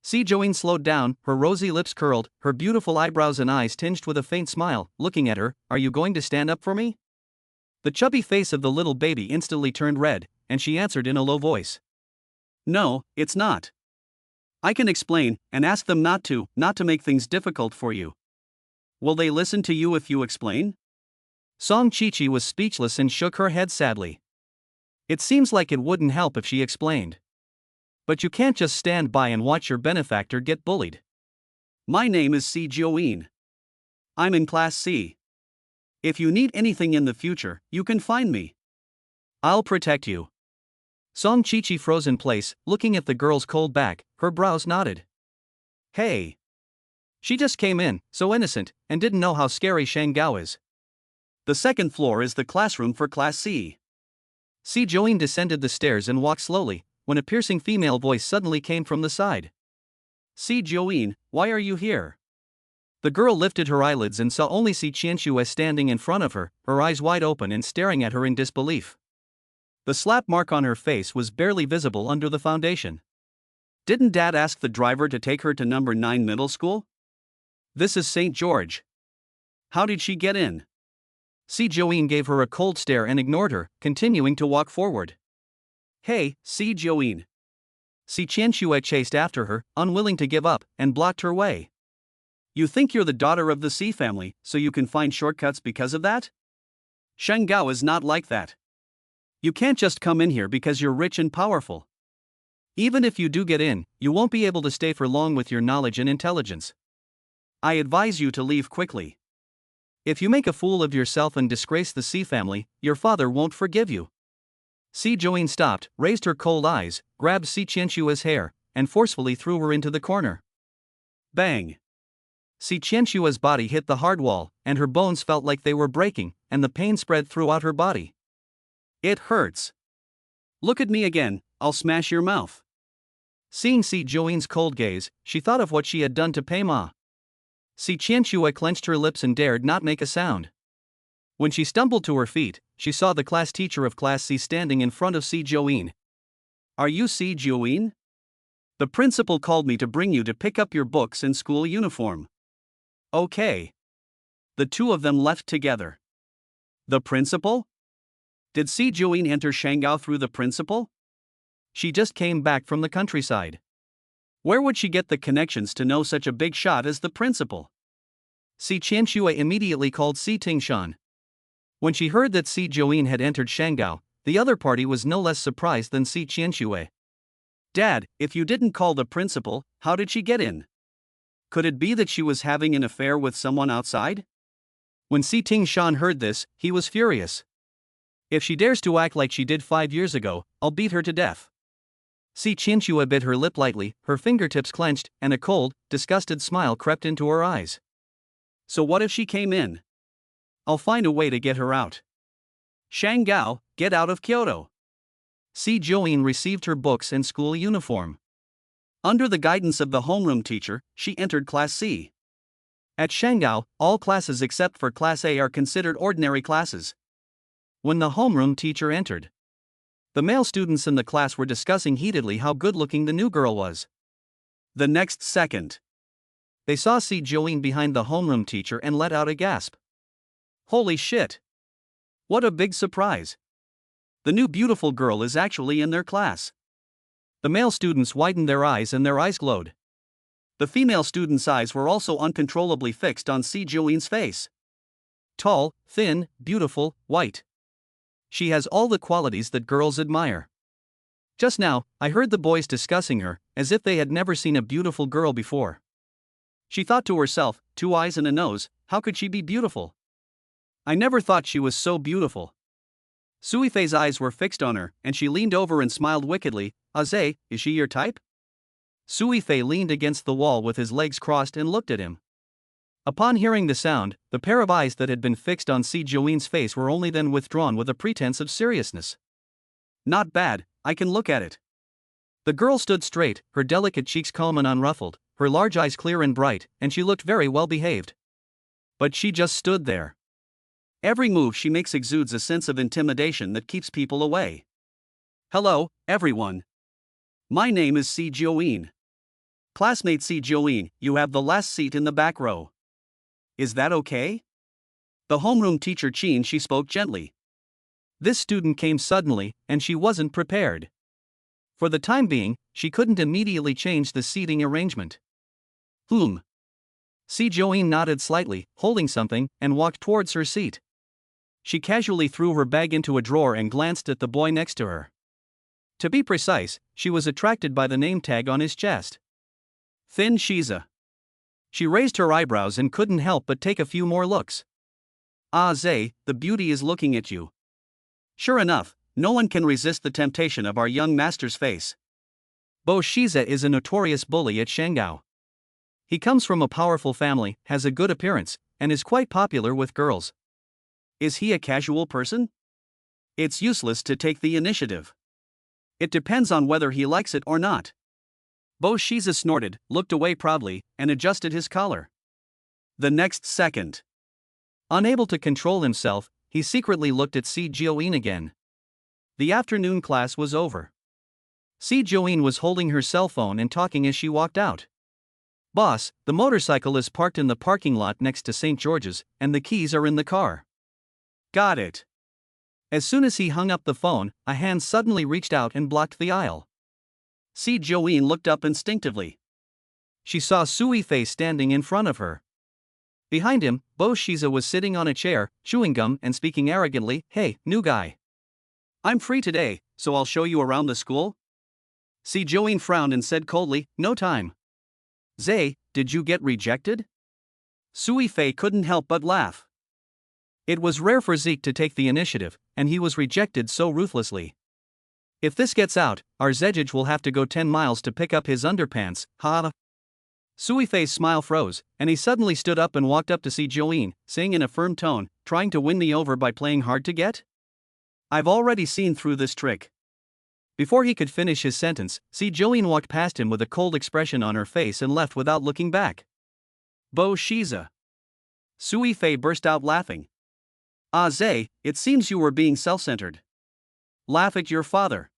Si Jioin slowed down, her rosy lips curled, her beautiful eyebrows and eyes tinged with a faint smile, looking at her. Are you going to stand up for me? The chubby face of the little baby instantly turned red, and she answered in a low voice. No, it's not. I can explain, and ask them not to make things difficult for you. Will they listen to you if you explain? Song Chichi was speechless and shook her head sadly. It seems like it wouldn't help if she explained. But you can't just stand by and watch your benefactor get bullied. My name is Si Jioin. I'm in Class C. If you need anything in the future, you can find me. I'll protect you. Song Chichi froze in place, looking at the girl's cold back, her brows knotted. Hey! She just came in, so innocent, and didn't know how scary Shanggao is. The second floor is the classroom for Class C. Si Jioin descended the stairs and walked slowly, when a piercing female voice suddenly came from the side. Si Jioin, why are you here? The girl lifted her eyelids and saw only Si Qianxue standing in front of her, her eyes wide open and staring at her in disbelief. The slap mark on her face was barely visible under the foundation. Didn't Dad ask the driver to take her to number 9 middle school? This is St. George. How did she get in? Si Jioin gave her a cold stare and ignored her, continuing to walk forward. Hey, Si Jioin. Si Qianxue chased after her, unwilling to give up, and blocked her way. You think you're the daughter of the Si family, so you can find shortcuts because of that? Shanggao is not like that. You can't just come in here because you're rich and powerful. Even if you do get in, you won't be able to stay for long with your knowledge and intelligence. I advise you to leave quickly. If you make a fool of yourself and disgrace the Si family, your father won't forgive you. Si Jioin stopped, raised her cold eyes, grabbed Si Qianxue's hair, and forcefully threw her into the corner. Bang! Si Qianxue's body hit the hard wall, and her bones felt like they were breaking, and the pain spread throughout her body. It hurts. Look at me again, I'll smash your mouth. Seeing Si Jioin's cold gaze, she thought of what she had done to Pei Ma. Si Qianxue clenched her lips and dared not make a sound. When she stumbled to her feet, she saw the class teacher of Class C standing in front of Si Jioin. Are you Si Jioin? The principal called me to bring you to pick up your books and school uniform. Okay. The two of them left together. The principal? Did Si Jioin enter Shanggao through the principal? She just came back from the countryside. Where would she get the connections to know such a big shot as the principal? Si Qianxue immediately called Si Tingshan. When she heard that Si Jioin had entered Shanggao, the other party was no less surprised than Si Qianxue. Dad, if you didn't call the principal, how did she get in? Could it be that she was having an affair with someone outside? When Si Tingshan heard this, he was furious. If she dares to act like she did 5 years ago, I'll beat her to death. Si Qianxue bit her lip lightly, her fingertips clenched, and a cold, disgusted smile crept into her eyes. So what if she came in? I'll find a way to get her out. Shanggao, get out of Kyoto. Si Jioin received her books and school uniform. Under the guidance of the homeroom teacher, she entered Class C. At Shanggao, all classes except for Class A are considered ordinary classes. When the homeroom teacher entered, the male students in the class were discussing heatedly how good-looking the new girl was. The next second, they saw Si Jioin behind the homeroom teacher and let out a gasp. Holy shit! What a big surprise! The new beautiful girl is actually in their class. The male students widened their eyes and their eyes glowed. The female students' eyes were also uncontrollably fixed on Si Jioin's face. Tall, thin, beautiful, white. She has all the qualities that girls admire. Just now, I heard the boys discussing her, as if they had never seen a beautiful girl before. She thought to herself, 2 eyes and a nose, how could she be beautiful? I never thought she was so beautiful. Suifei's eyes were fixed on her, and she leaned over and smiled wickedly. Aze, is she your type? Suifei leaned against the wall with his legs crossed and looked at him. Upon hearing the sound, the pair of eyes that had been fixed on Si Jioin's face were only then withdrawn with a pretense of seriousness. Not bad, I can look at it. The girl stood straight, her delicate cheeks calm and unruffled, her large eyes clear and bright, and she looked very well behaved. But she just stood there. Every move she makes exudes a sense of intimidation that keeps people away. Hello, everyone. My name is C. Joeen. Classmate C. Joeen, you have the last seat in the back row. Is that okay? The homeroom teacher she spoke gently. This student came suddenly, and she wasn't prepared. For the time being, she couldn't immediately change the seating arrangement. C. Joeen nodded slightly, holding something, and walked towards her seat. She casually threw her bag into a drawer and glanced at the boy next to her. To be precise, she was attracted by the name tag on his chest. Thin Shiza. She raised her eyebrows and couldn't help but take a few more looks. Ah Zay, the beauty is looking at you. Sure enough, no one can resist the temptation of our young master's face. Bo Shiza is a notorious bully at Shangao. He comes from a powerful family, has a good appearance, and is quite popular with girls. Is he a casual person? It's useless to take the initiative. It depends on whether he likes it or not. Bo Shiza snorted, looked away proudly, and adjusted his collar. The next second, unable to control himself, he secretly looked at C. Joeen again. The afternoon class was over. C. Joeen was holding her cell phone and talking as she walked out. Boss, the motorcycle is parked in the parking lot next to St. George's, and the keys are in the car. Got it. As soon as he hung up the phone, a hand suddenly reached out and blocked the aisle. C. Joeen looked up instinctively. She saw Sui Fei standing in front of her. Behind him, Bo Shiza was sitting on a chair, chewing gum and speaking arrogantly, "Hey, new guy. I'm free today, so I'll show you around the school?" C. Joeen frowned and said coldly, "No time." Zay, did you get rejected? Sui Fei couldn't help but laugh. It was rare for Zeke to take the initiative, and he was rejected so ruthlessly. If this gets out, our Zedgej will have to go 10 miles to pick up his underpants, ha. Sui Fei's smile froze, and he suddenly stood up and walked up to C. Joeen, saying in a firm tone, "Trying to win me over by playing hard to get? I've already seen through this trick." Before he could finish his sentence, C. Joeen walked past him with a cold expression on her face and left without looking back. Bo Shiza. Sui Fei burst out laughing. Ah Zay, it seems you were being self-centered. Laugh at your father.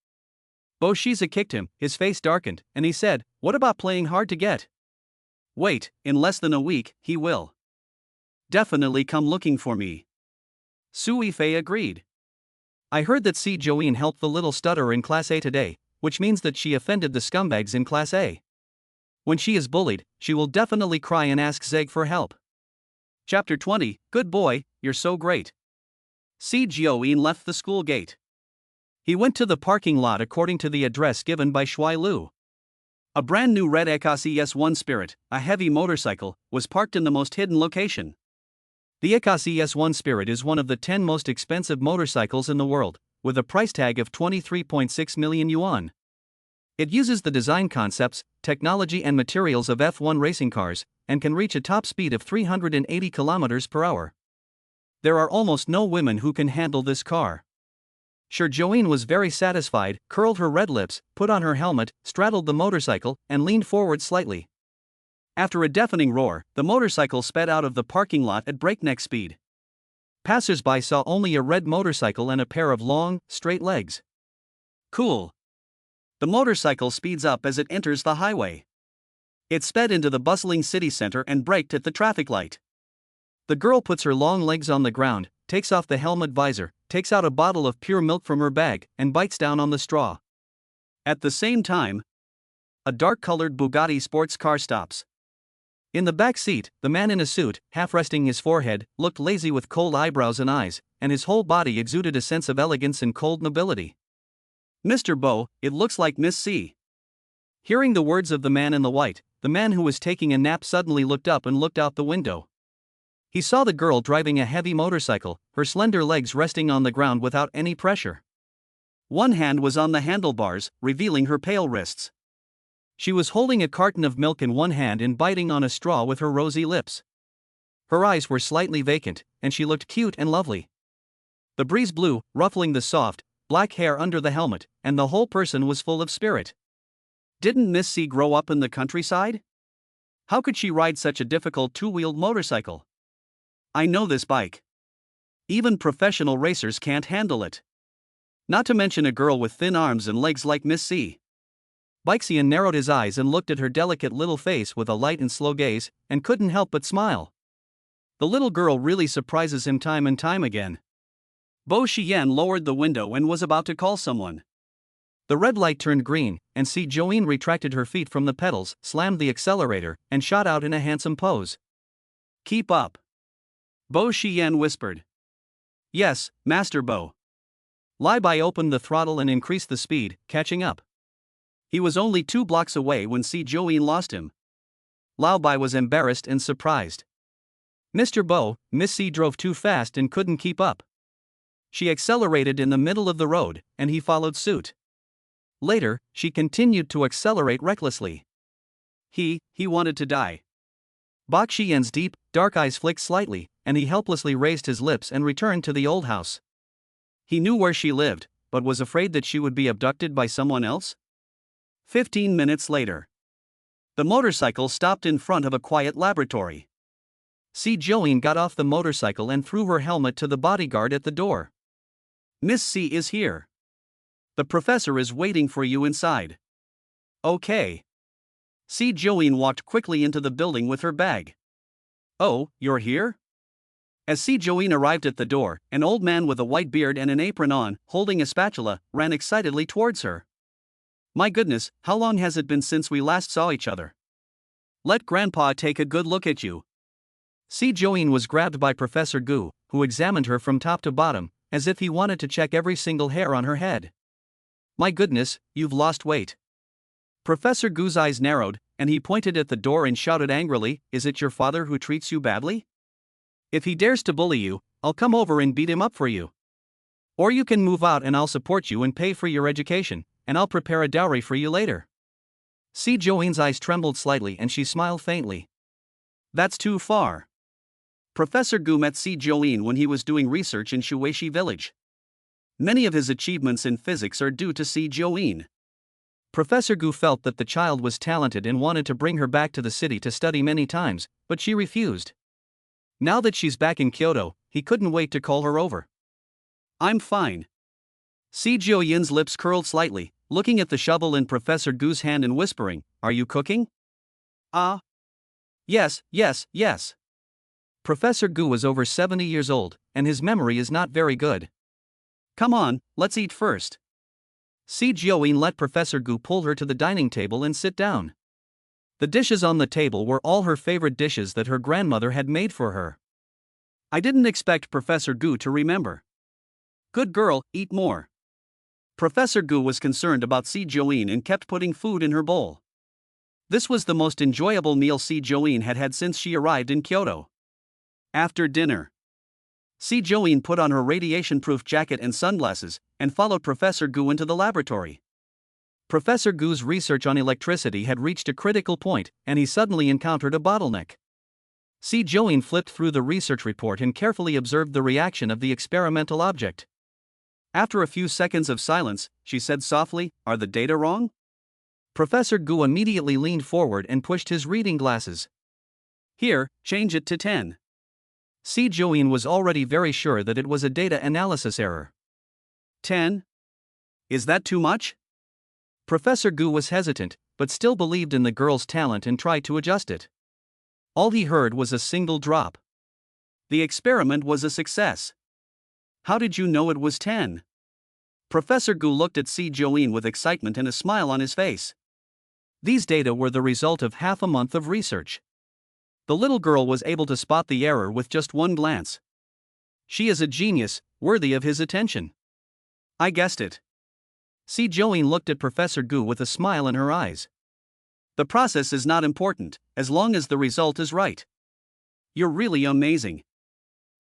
Bo Shiza kicked him, his face darkened, and he said, "What about playing hard to get?" Wait, in less than a week, he will definitely come looking for me. Sui Fei agreed. I heard that C. Joeen helped the little stutterer in Class A today, which means that she offended the scumbags in Class A. When she is bullied, she will definitely cry and ask Zeg for help. Chapter 20, Good boy, you're so great. C. Joeen left the school gate. He went to the parking lot according to the address given by Shui Lu. A brand new red Ekasi S1 Spirit, a heavy motorcycle, was parked in the most hidden location. The Ekasi S1 Spirit is one of the 10 most expensive motorcycles in the world, with a price tag of 23.6 million yuan. It uses the design concepts, technology and materials of F1 racing cars, and can reach a top speed of 380 km per hour. There are almost no women who can handle this car. Sure, Joeen was very satisfied, curled her red lips, put on her helmet, straddled the motorcycle, and leaned forward slightly. After a deafening roar, the motorcycle sped out of the parking lot at breakneck speed. Passers-by saw only a red motorcycle and a pair of long, straight legs. Cool. The motorcycle speeds up as it enters the highway. It sped into the bustling city center and braked at the traffic light. The girl puts her long legs on the ground, takes off the helmet visor, takes out a bottle of pure milk from her bag, and bites down on the straw. At the same time, a dark-colored Bugatti sports car stops. In the back seat, the man in a suit, half resting his forehead, looked lazy with cold eyebrows and eyes, and his whole body exuded a sense of elegance and cold nobility. "Mr. Bo, it looks like Miss C." Hearing the words of the man in the white, the man who was taking a nap suddenly looked up and looked out the window. He saw the girl driving a heavy motorcycle, her slender legs resting on the ground without any pressure. One hand was on the handlebars, revealing her pale wrists. She was holding a carton of milk in one hand and biting on a straw with her rosy lips. Her eyes were slightly vacant, and she looked cute and lovely. The breeze blew, ruffling the soft, black hair under the helmet, and the whole person was full of spirit. Didn't Miss C grow up in the countryside? How could she ride such a difficult two-wheeled motorcycle? I know this bike. Even professional racers can't handle it. Not to mention a girl with thin arms and legs like Miss C. Bikexian narrowed his eyes and looked at her delicate little face with a light and slow gaze, and couldn't help but smile. The little girl really surprises him time and time again. Bo Xian lowered the window and was about to call someone. The red light turned green, and Si Join retracted her feet from the pedals, slammed the accelerator, and shot out in a handsome pose. Keep up. Bo Xian whispered. Yes, Master Bo. Lai Bai opened the throttle and increased the speed, catching up. He was only 2 blocks away when Si Join lost him. Lao Bai was embarrassed and surprised. Mr. Bo, Miss C drove too fast and couldn't keep up. She accelerated in the middle of the road, and he followed suit. Later, she continued to accelerate recklessly. He wanted to die. Bak Xian's deep, dark eyes flicked slightly, and he helplessly raised his lips and returned to the old house. He knew where she lived, but was afraid that she would be abducted by someone else. 15 minutes later. The motorcycle stopped in front of a quiet laboratory. Si Join got off the motorcycle and threw her helmet to the bodyguard at the door. Miss C is here. The professor is waiting for you inside. Okay. Si Join walked quickly into the building with her bag. Oh, you're here? As Si Join arrived at the door, an old man with a white beard and an apron on, holding a spatula, ran excitedly towards her. My goodness, how long has it been since we last saw each other? Let Grandpa take a good look at you. Si Join was grabbed by Professor Gu, who examined her from top to bottom, as if he wanted to check every single hair on her head. My goodness, you've lost weight. Professor Gu's eyes narrowed, and he pointed at the door and shouted angrily, Is it your father who treats you badly? If he dares to bully you, I'll come over and beat him up for you. Or you can move out and I'll support you and pay for your education, and I'll prepare a dowry for you later. Si Join's eyes trembled slightly and she smiled faintly. That's too far. Professor Gu met Si Join when he was doing research in Shuishi village. Many of his achievements in physics are due to Si Join. Professor Gu felt that the child was talented and wanted to bring her back to the city to study many times, but she refused. Now that she's back in Kyoto, he couldn't wait to call her over. I'm fine. Si Join's lips curled slightly, looking at the shovel in Professor Gu's hand and whispering, Are you cooking? Yes. Professor Gu was over 70 years old, and his memory is not very good. Come on, let's eat first. Si Join let Professor Gu pull her to the dining table and sit down. The dishes on the table were all her favorite dishes that her grandmother had made for her. I didn't expect Professor Gu to remember. Good girl, eat more. Professor Gu was concerned about Si Join and kept putting food in her bowl. This was the most enjoyable meal Si Join had had since she arrived in Kyoto. After dinner, Si Join put on her radiation-proof jacket and sunglasses, and followed Professor Gu into the laboratory. Professor Gu's research on electricity had reached a critical point, and he suddenly encountered a bottleneck. Si Join flipped through the research report and carefully observed the reaction of the experimental object. After a few seconds of silence, she said softly, Are the data wrong? Professor Gu immediately leaned forward and pushed his reading glasses. Here, change it to 10. Si Join was already very sure that it was a data analysis error. 10? Is that too much? Professor Gu was hesitant, but still believed in the girl's talent and tried to adjust it. All he heard was a single drop. The experiment was a success. How did you know it was 10? Professor Gu looked at Si Join with excitement and a smile on his face. These data were the result of half a month of research. The little girl was able to spot the error with just one glance. She is a genius, worthy of his attention. I guessed it. Si Join looked at Professor Gu with a smile in her eyes. The process is not important, as long as the result is right. You're really amazing.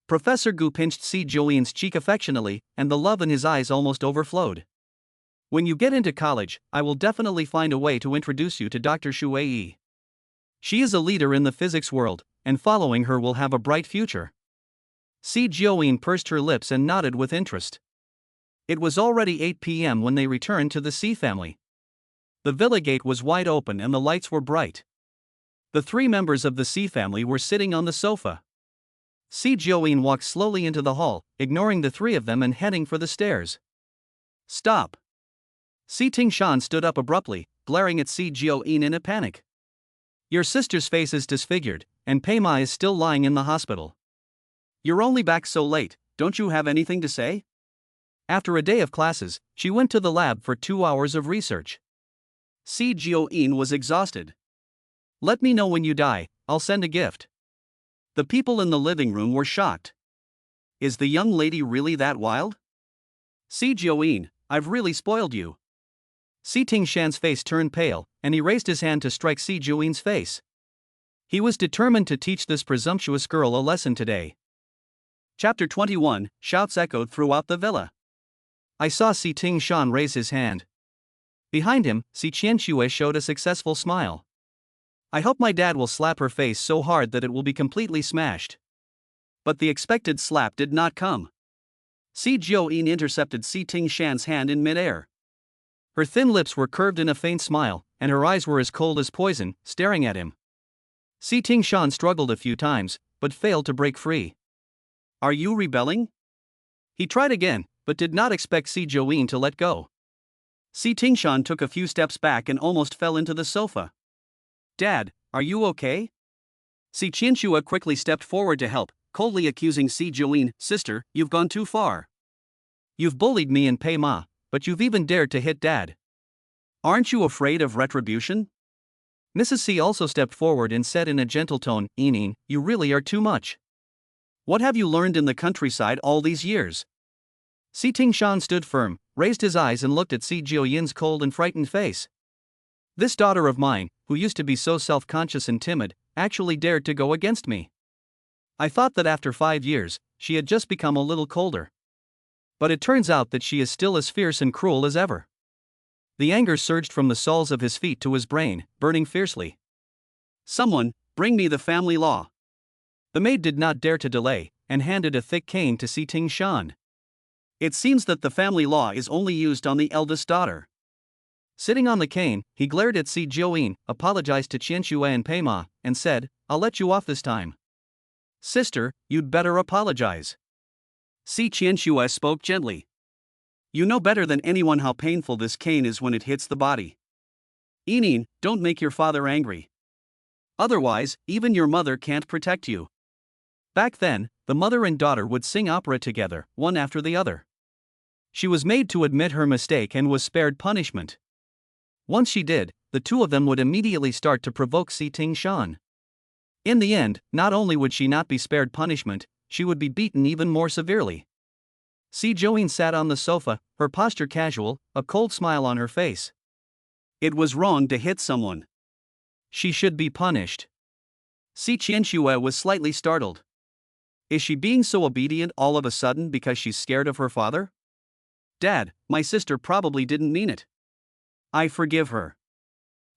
Professor Gu pinched Si Join's cheek affectionately, and the love in his eyes almost overflowed. When you get into college, I will definitely find a way to introduce you to Dr. Shuei. She is a leader in the physics world, and following her will have a bright future. Si Join pursed her lips and nodded with interest. It was already 8 p.m. when they returned to the C family. The villa gate was wide open and the lights were bright. The three members of the C family were sitting on the sofa. Si Join walked slowly into the hall, ignoring the three of them and heading for the stairs. Stop! Si Tingshan stood up abruptly, glaring at Si Join in a panic. Your sister's face is disfigured, and Pei Ma is still lying in the hospital. You're only back so late, don't you have anything to say? After a day of classes, she went to the lab for 2 hours of research. Si Join was exhausted. Let me know when you die, I'll send a gift. The people in the living room were shocked. Is the young lady really that wild? Si Join, I've really spoiled you. Si Tingshan's face turned pale, and he raised his hand to strike Si Join's face. He was determined to teach this presumptuous girl a lesson today. Chapter 21, shouts echoed throughout the villa. I saw Si Tingshan raise his hand. Behind him, Si Qianxue showed a successful smile. I hope my dad will slap her face so hard that it will be completely smashed. But the expected slap did not come. Si Join intercepted Si Tingshan's hand in midair. Her thin lips were curved in a faint smile, and her eyes were as cold as poison, staring at him. Si Tingshan struggled a few times, but failed to break free. Are you rebelling? He tried again, but did not expect Si Join to let go. Si Tingshan took a few steps back and almost fell into the sofa. Dad, are you okay? Si Qianxue quickly stepped forward to help, coldly accusing Si Join, sister, you've gone too far. You've bullied me and Pei Ma, but you've even dared to hit Dad. Aren't you afraid of retribution? Mrs. C also stepped forward and said in a gentle tone, Enin, you really are too much. What have you learned in the countryside all these years? Si Tingshan stood firm, raised his eyes and looked at Si Join's cold and frightened face. This daughter of mine, who used to be so self-conscious and timid, actually dared to go against me. I thought that after 5 years, she had just become a little colder. But it turns out that she is still as fierce and cruel as ever. The anger surged from the soles of his feet to his brain, burning fiercely. Someone, bring me the family law. The maid did not dare to delay, and handed a thick cane to Si Tingshan. It seems that the family law is only used on the eldest daughter. Sitting on the cane, he glared at Si Join, apologized to Qianxue and Pei Ma, and said, I'll let you off this time. Sister, you'd better apologize. Si Qianxue spoke gently. You know better than anyone how painful this cane is when it hits the body. Enin, don't make your father angry. Otherwise, even your mother can't protect you. Back then, the mother and daughter would sing opera together, one after the other. She was made to admit her mistake and was spared punishment. Once she did, the two of them would immediately start to provoke Si Tingshan. In the end, not only would she not be spared punishment, she would be beaten even more severely. Si Join sat on the sofa, her posture casual, a cold smile on her face. It was wrong to hit someone. She should be punished. Si Qianxue was slightly startled. Is she being so obedient all of a sudden because she's scared of her father? Dad, my sister probably didn't mean it. I forgive her.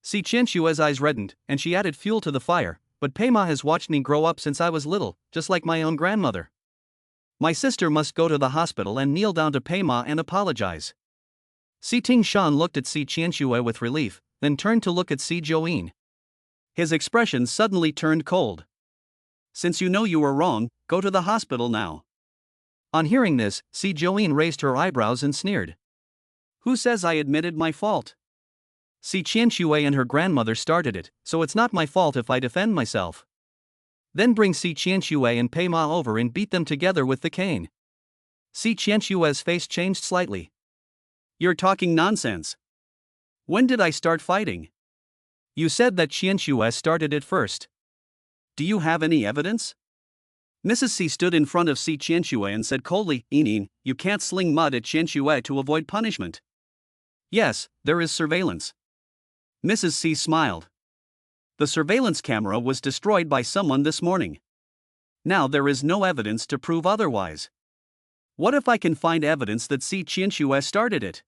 Si Qianxue's eyes reddened, and she added fuel to the fire, but Pei Ma has watched me grow up since I was little, just like my own grandmother. My sister must go to the hospital and kneel down to Pei Ma and apologize. Si Tingshan looked at Si Qianxue with relief, then turned to look at Si Join. His expression suddenly turned cold. Since you know you were wrong, go to the hospital now. On hearing this, Si Join raised her eyebrows and sneered. Who says I admitted my fault? Si Qianxue and her grandmother started it, so it's not my fault if I defend myself. Then bring Si Qianxue and Pei Ma over and beat them together with the cane. Si Qianxue's face changed slightly. You're talking nonsense. When did I start fighting? You said that Qianxue started it first. Do you have any evidence? Mrs. C stood in front of Si Qianxue and said coldly, Enin, you can't sling mud at Qianxue to avoid punishment. Yes, there is surveillance. Mrs. C smiled. The surveillance camera was destroyed by someone this morning. Now there is no evidence to prove otherwise. What if I can find evidence that Si Qianxue started it?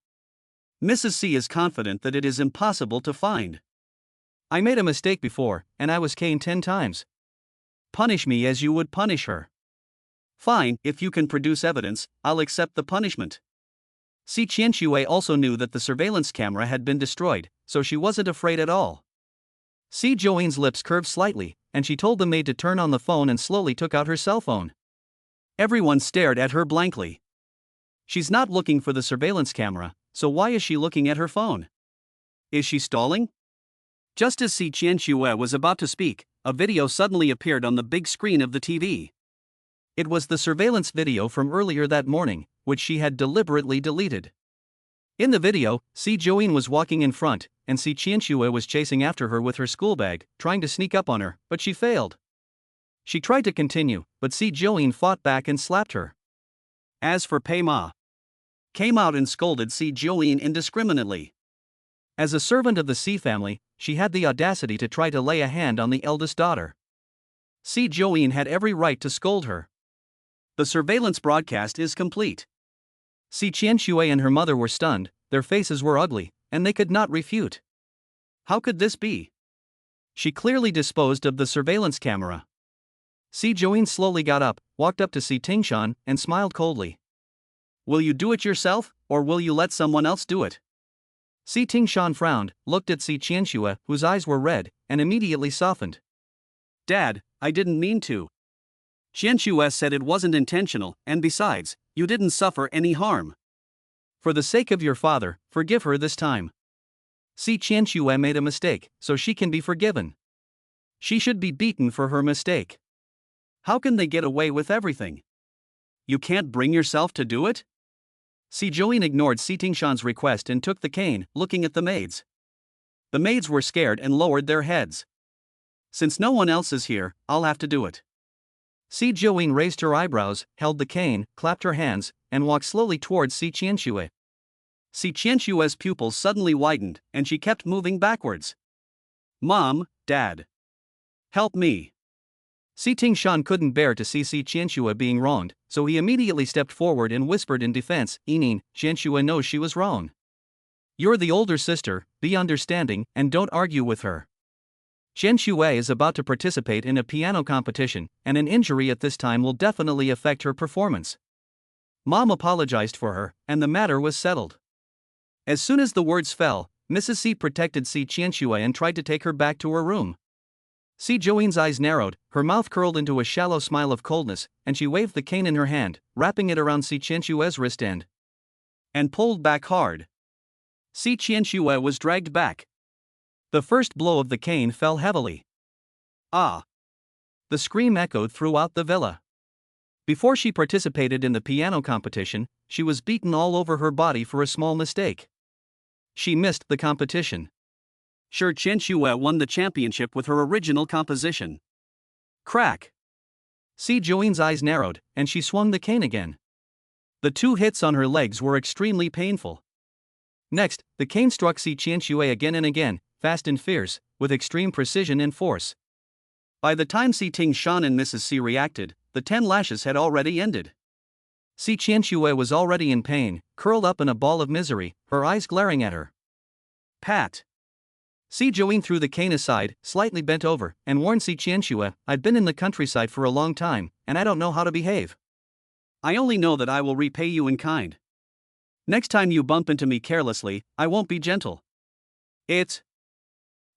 Mrs. C is confident that it is impossible to find. I made a mistake before, and I was caned 10 times. Punish me as you would punish her. Fine, if you can produce evidence, I'll accept the punishment. Si Qianxue also knew that the surveillance camera had been destroyed, so she wasn't afraid at all. Si Joanne's lips curved slightly, and she told the maid to turn on the phone and slowly took out her cell phone. Everyone stared at her blankly. She's not looking for the surveillance camera, so why is she looking at her phone? Is she stalling? Just as Si Qianxue was about to speak, a video suddenly appeared on the big screen of the TV. It was the surveillance video from earlier that morning, which she had deliberately deleted. In the video, Si Joanne was walking in front, and Si Qianxue was chasing after her with her school bag, trying to sneak up on her, but she failed. She tried to continue, but Si Joanne fought back and slapped her. As for Pei Ma, came out and scolded Si Joanne indiscriminately. As a servant of the Si family, she had the audacity to try to lay a hand on the eldest daughter. Si Joanne had every right to scold her. The surveillance broadcast is complete. Si Qianxue and her mother were stunned, their faces were ugly, and they could not refute. How could this be? She clearly disposed of the surveillance camera. Si Joanne slowly got up, walked up to Si Tingshan, and smiled coldly. Will you do it yourself, or will you let someone else do it? Si Tingshan frowned, looked at Si Qianxue, whose eyes were red, and immediately softened. Dad, I didn't mean to. Qianxue said it wasn't intentional, and besides, you didn't suffer any harm. For the sake of your father, forgive her this time. Si Qianxue made a mistake, so she can be forgiven. She should be beaten for her mistake. How can they get away with everything? You can't bring yourself to do it? Si Joanne ignored Si Tingshan's request and took the cane, looking at the maids. The maids were scared and lowered their heads. Since no one else is here, I'll have to do it. Si Joanne raised her eyebrows, held the cane, clapped her hands, and walked slowly towards Si Qianxue. Si Qianxue's pupils suddenly widened, and she kept moving backwards. Mom, Dad. Help me. Si Tingshan couldn't bear to see Si Qianxue being wronged, so he immediately stepped forward and whispered in defense, Inin, Qianxue knows she was wrong. You're the older sister, be understanding, and don't argue with her. Qianxue is about to participate in a piano competition, and an injury at this time will definitely affect her performance. Mom apologized for her, and the matter was settled. As soon as the words fell, Mrs. Si protected Si Qianxue and tried to take her back to her room. Si Joanne's eyes narrowed, her mouth curled into a shallow smile of coldness, and she waved the cane in her hand, wrapping it around Si Qianxue's wrist end. And pulled back hard. Si Qianxue was dragged back. The first blow of the cane fell heavily. Ah! The scream echoed throughout the villa. Before she participated in the piano competition, she was beaten all over her body for a small mistake. She missed the competition. Sure, Qianxue won the championship with her original composition. Crack! Si Joanne's eyes narrowed, and she swung the cane again. The 2 hits on her legs were extremely painful. Next, the cane struck Si Qianxue again and again, fast and fierce, with extreme precision and force. By the time Si Tingshan and Mrs. Si reacted, the 10 lashes had already ended. Si Qianxue was already in pain, curled up in a ball of misery, her eyes glaring at her. Pat! Si Joanne threw the cane aside, slightly bent over, and warned Si Qianxue, I've been in the countryside for a long time, and I don't know how to behave. I only know that I will repay you in kind. Next time you bump into me carelessly, I won't be gentle. It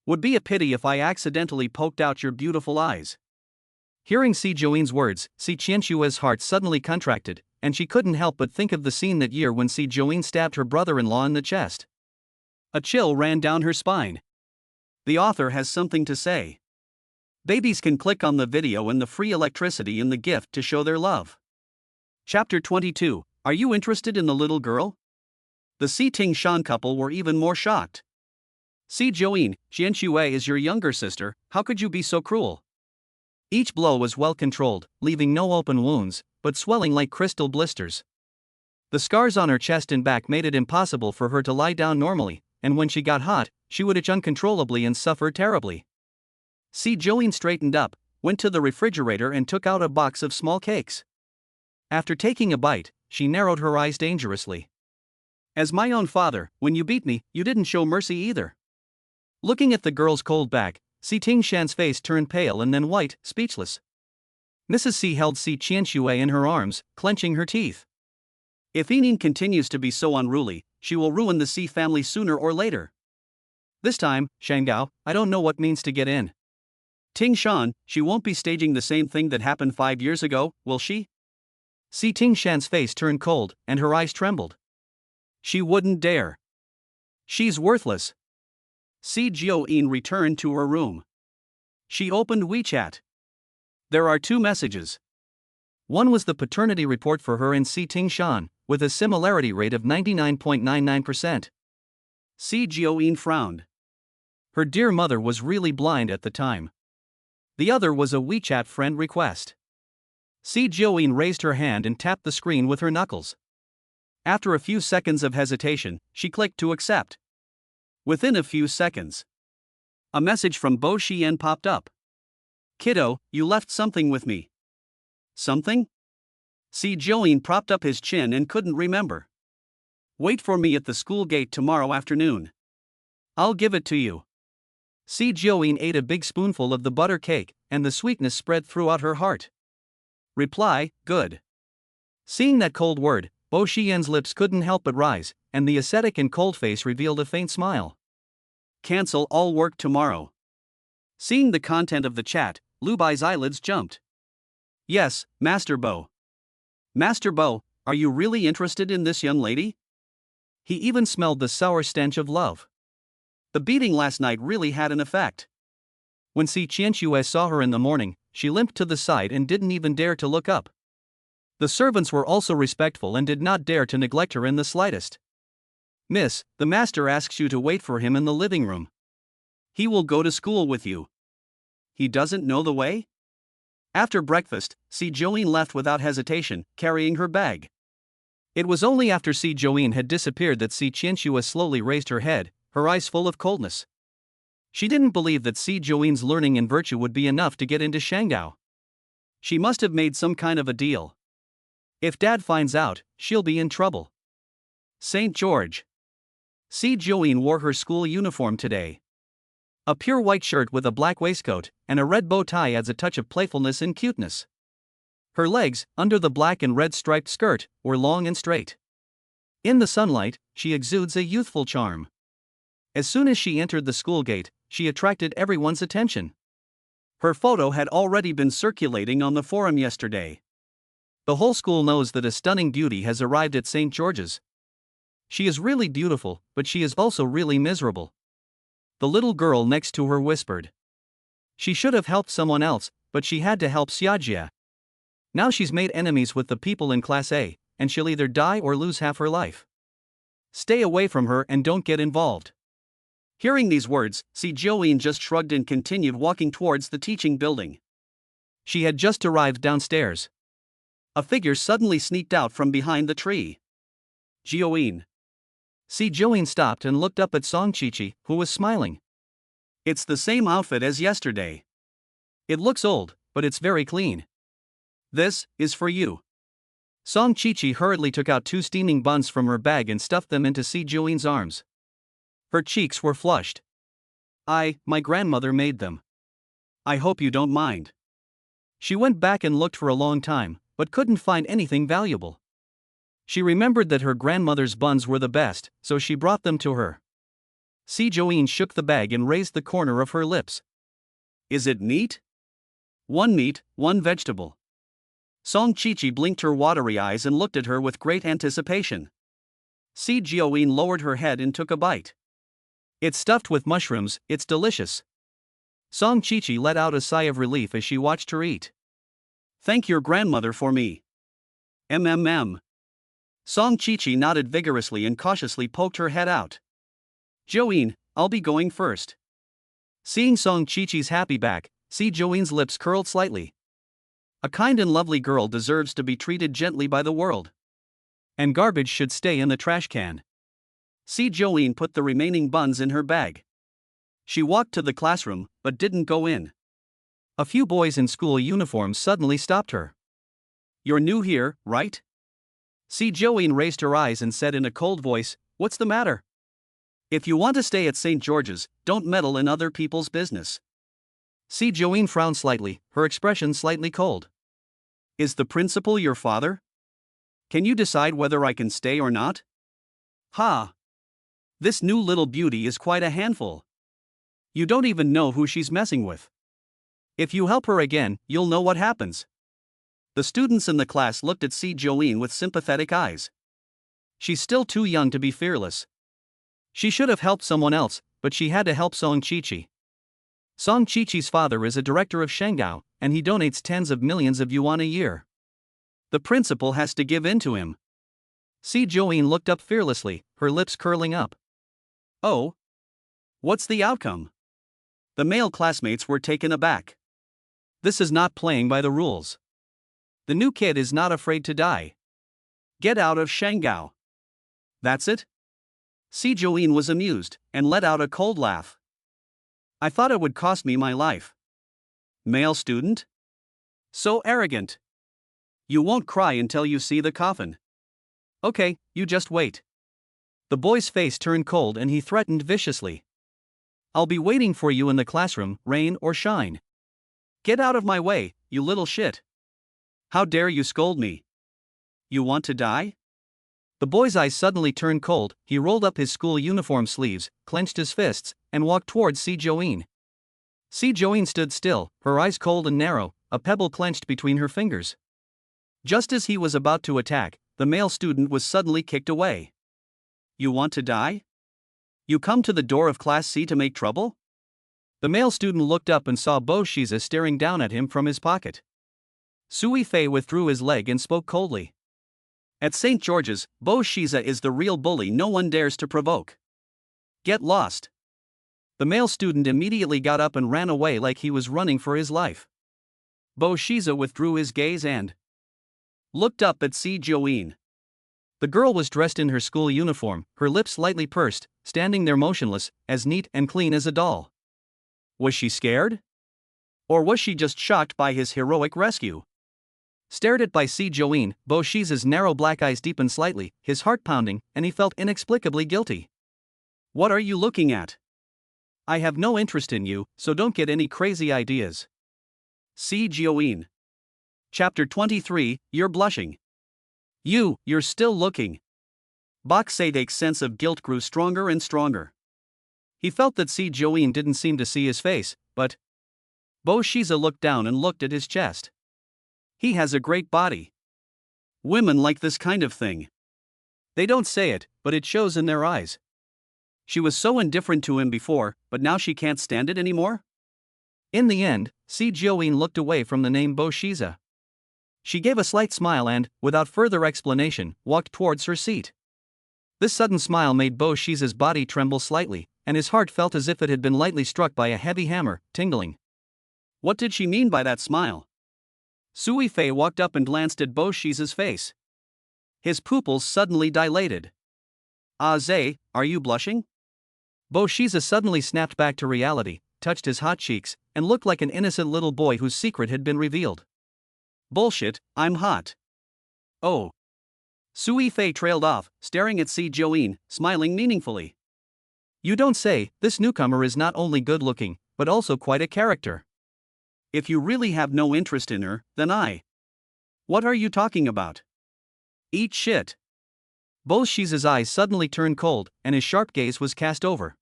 would be a pity if I accidentally poked out your beautiful eyes. Hearing Si Joanne's words, Si Qianxue's heart suddenly contracted, and she couldn't help but think of the scene that year when Si Joanne stabbed her brother-in-law in the chest. A chill ran down her spine. The author has something to say. Babies can click on the video and the free electricity in the gift to show their love. Chapter 22. Are you interested in the little girl? The Si Tingshan couple were even more shocked. Si Joanne, Qianxue is your younger sister, how could you be so cruel? Each blow was well controlled, leaving no open wounds, but swelling like crystal blisters. The scars on her chest and back made it impossible for her to lie down normally, and when she got hot, she would itch uncontrollably and suffer terribly. Si Joanne straightened up, went to the refrigerator and took out a box of small cakes. After taking a bite, she narrowed her eyes dangerously. As my own father, when you beat me, you didn't show mercy either. Looking at the girl's cold back, Si Tingshan's face turned pale and then white, speechless. Mrs. Si held Si Qianxue in her arms, clenching her teeth. If Enin continues to be so unruly, she will ruin the C family sooner or later. This time, Shanggao, I don't know what means to get in. Ting Shan, she won't be staging the same thing that happened 5 years ago, will she? Si Ting Shan's face turned cold, and her eyes trembled. She wouldn't dare. She's worthless. Si Jio-in returned to her room. She opened WeChat. There are 2 messages. One was the paternity report for her and Si Ting Shan, with a similarity rate of 99.99%. Si Jio-in frowned. Her dear mother was really blind at the time. The other was a WeChat friend request. Si Jio-in raised her hand and tapped the screen with her knuckles. After a few seconds of hesitation, she clicked to accept. Within a few seconds, a message from Bo Xian popped up. Kiddo, you left something with me. Something? Si Jio-in propped up his chin and couldn't remember. Wait for me at the school gate tomorrow afternoon. I'll give it to you. Si Jio-in ate a big spoonful of the butter cake, and the sweetness spread throughout her heart. Reply, good. Seeing that cold word, Bo Xian's lips couldn't help but rise, and the ascetic and cold face revealed a faint smile. Cancel all work tomorrow. Seeing the content of the chat, Lu Bai's eyelids jumped. Yes, Master Bo. Master Bo, are you really interested in this young lady? He even smelled the sour stench of love. The beating last night really had an effect. When Si Qianxue saw her in the morning, she limped to the side and didn't even dare to look up. The servants were also respectful and did not dare to neglect her in the slightest. Miss, the master asks you to wait for him in the living room. He will go to school with you. He doesn't know the way? After breakfast, Si Jio-in left without hesitation, carrying her bag. It was only after Si Jio-in had disappeared that Si Qianxue slowly raised her head, her eyes full of coldness. She didn't believe that Si Jio-in's learning and virtue would be enough to get into Shanggao. She must have made some kind of a deal. If Dad finds out, she'll be in trouble. St. George. Si Jio-in wore her school uniform today. A pure white shirt with a black waistcoat, and a red bow tie adds a touch of playfulness and cuteness. Her legs, under the black and red striped skirt, were long and straight. In the sunlight, she exudes a youthful charm. As soon as she entered the school gate, she attracted everyone's attention. Her photo had already been circulating on the forum yesterday. The whole school knows that a stunning beauty has arrived at St. George's. She is really beautiful, but she is also really miserable. The little girl next to her whispered. She should have helped someone else, but she had to help Xiajia. Now she's made enemies with the people in Class A, and she'll either die or lose half her life. Stay away from her and don't get involved. Hearing these words, Si Jio-in just shrugged and continued walking towards the teaching building. She had just arrived downstairs. A figure suddenly sneaked out from behind the tree. Jio-in. Si Jio-in stopped and looked up at Song Chi-chi, who was smiling. It's the same outfit as yesterday. It looks old, but it's very clean. This is for you. Song Chi-chi hurriedly took out 2 steaming buns from her bag and stuffed them into Si Jio-in's arms. Her cheeks were flushed. My grandmother made them. I hope you don't mind. She went back and looked for a long time, but couldn't find anything valuable. She remembered that her grandmother's buns were the best, so she brought them to her. Si Jio-in shook the bag and raised the corner of her lips. Is it meat? 1 meat, 1 vegetable. Song Chi-chi blinked her watery eyes and looked at her with great anticipation. Si Jio-in lowered her head and took a bite. It's stuffed with mushrooms, it's delicious. Song Chi-chi let out a sigh of relief as she watched her eat. Thank your grandmother for me. Song Chi-chi nodded vigorously and cautiously poked her head out. Jio-in, I'll be going first. Seeing Song Chi-chi's happy back, Si Jio-in's lips curled slightly. A kind and lovely girl deserves to be treated gently by the world. And garbage should stay in the trash can. Si Jio-in put the remaining buns in her bag. She walked to the classroom, but didn't go in. A few boys in school uniforms suddenly stopped her. You're new here, right? Si Jio-in raised her eyes and said in a cold voice, What's the matter? If you want to stay at St. George's, don't meddle in other people's business. Si Jio-in frowned slightly, her expression slightly cold. Is the principal your father? Can you decide whether I can stay or not? Ha! This new little beauty is quite a handful. You don't even know who she's messing with. If you help her again, you'll know what happens. The students in the class looked at Si Join with sympathetic eyes. She's still too young to be fearless. She should have helped someone else, but she had to help Song Chi-chi. Song Chi-chi's father is a director of Shengao, and he donates tens of millions of yuan a year. The principal has to give in to him. Si Join looked up fearlessly, her lips curling up. Oh? What's the outcome? The male classmates were taken aback. This is not playing by the rules. The new kid is not afraid to die. Get out of Shengao. That's it? Si Join was amused, and let out a cold laugh. I thought it would cost me my life. Male student? So arrogant. You won't cry until you see the coffin. Okay, you just wait. The boy's face turned cold and he threatened viciously. I'll be waiting for you in the classroom, rain or shine. Get out of my way, you little shit. How dare you scold me? You want to die? The boy's eyes suddenly turned cold, he rolled up his school uniform sleeves, clenched his fists, and walked towards Si Join. Si Join stood still, her eyes cold and narrow, a pebble clenched between her fingers. Just as he was about to attack, the male student was suddenly kicked away. You want to die? You come to the door of Class C to make trouble? The male student looked up and saw Bo Shiza staring down at him from his pocket. Sui Fei withdrew his leg and spoke coldly. At St. George's, Bo Shiza is the real bully no one dares to provoke. Get lost. The male student immediately got up and ran away like he was running for his life. Bo Shiza withdrew his gaze and looked up at Si Join. The girl was dressed in her school uniform, her lips slightly pursed, standing there motionless, as neat and clean as a doll. Was she scared? Or was she just shocked by his heroic rescue? Stared at by Si Join, Bo Shiza's narrow black eyes deepened slightly, his heart pounding, and he felt inexplicably guilty. What are you looking at? I have no interest in you, so don't get any crazy ideas. Si Join. Chapter 23, You're blushing. You're still looking. Bok Sadek's sense of guilt grew stronger and stronger. He felt that Si Join didn't seem to see his face, but Bo Shiza looked down and looked at his chest. He has a great body. Women like this kind of thing. They don't say it, but it shows in their eyes. She was so indifferent to him before, but now she can't stand it anymore? In the end, Si Join looked away from the name Bo Shiza. She gave a slight smile and, without further explanation, walked towards her seat. This sudden smile made Bo Shiza's body tremble slightly, and his heart felt as if it had been lightly struck by a heavy hammer, tingling. What did she mean by that smile? Sui Fei walked up and glanced at Bo Shiza's face. His pupils suddenly dilated. Ah Zay, are you blushing? Bo Shiza suddenly snapped back to reality, touched his hot cheeks, and looked like an innocent little boy whose secret had been revealed. Bullshit, I'm hot. Oh. Sui Fei trailed off, staring at Si Join, smiling meaningfully. You don't say, this newcomer is not only good looking, but also quite a character. If you really have no interest in her, then What are you talking about? Eat shit. Bo Shiza's eyes suddenly turned cold, and his sharp gaze was cast over.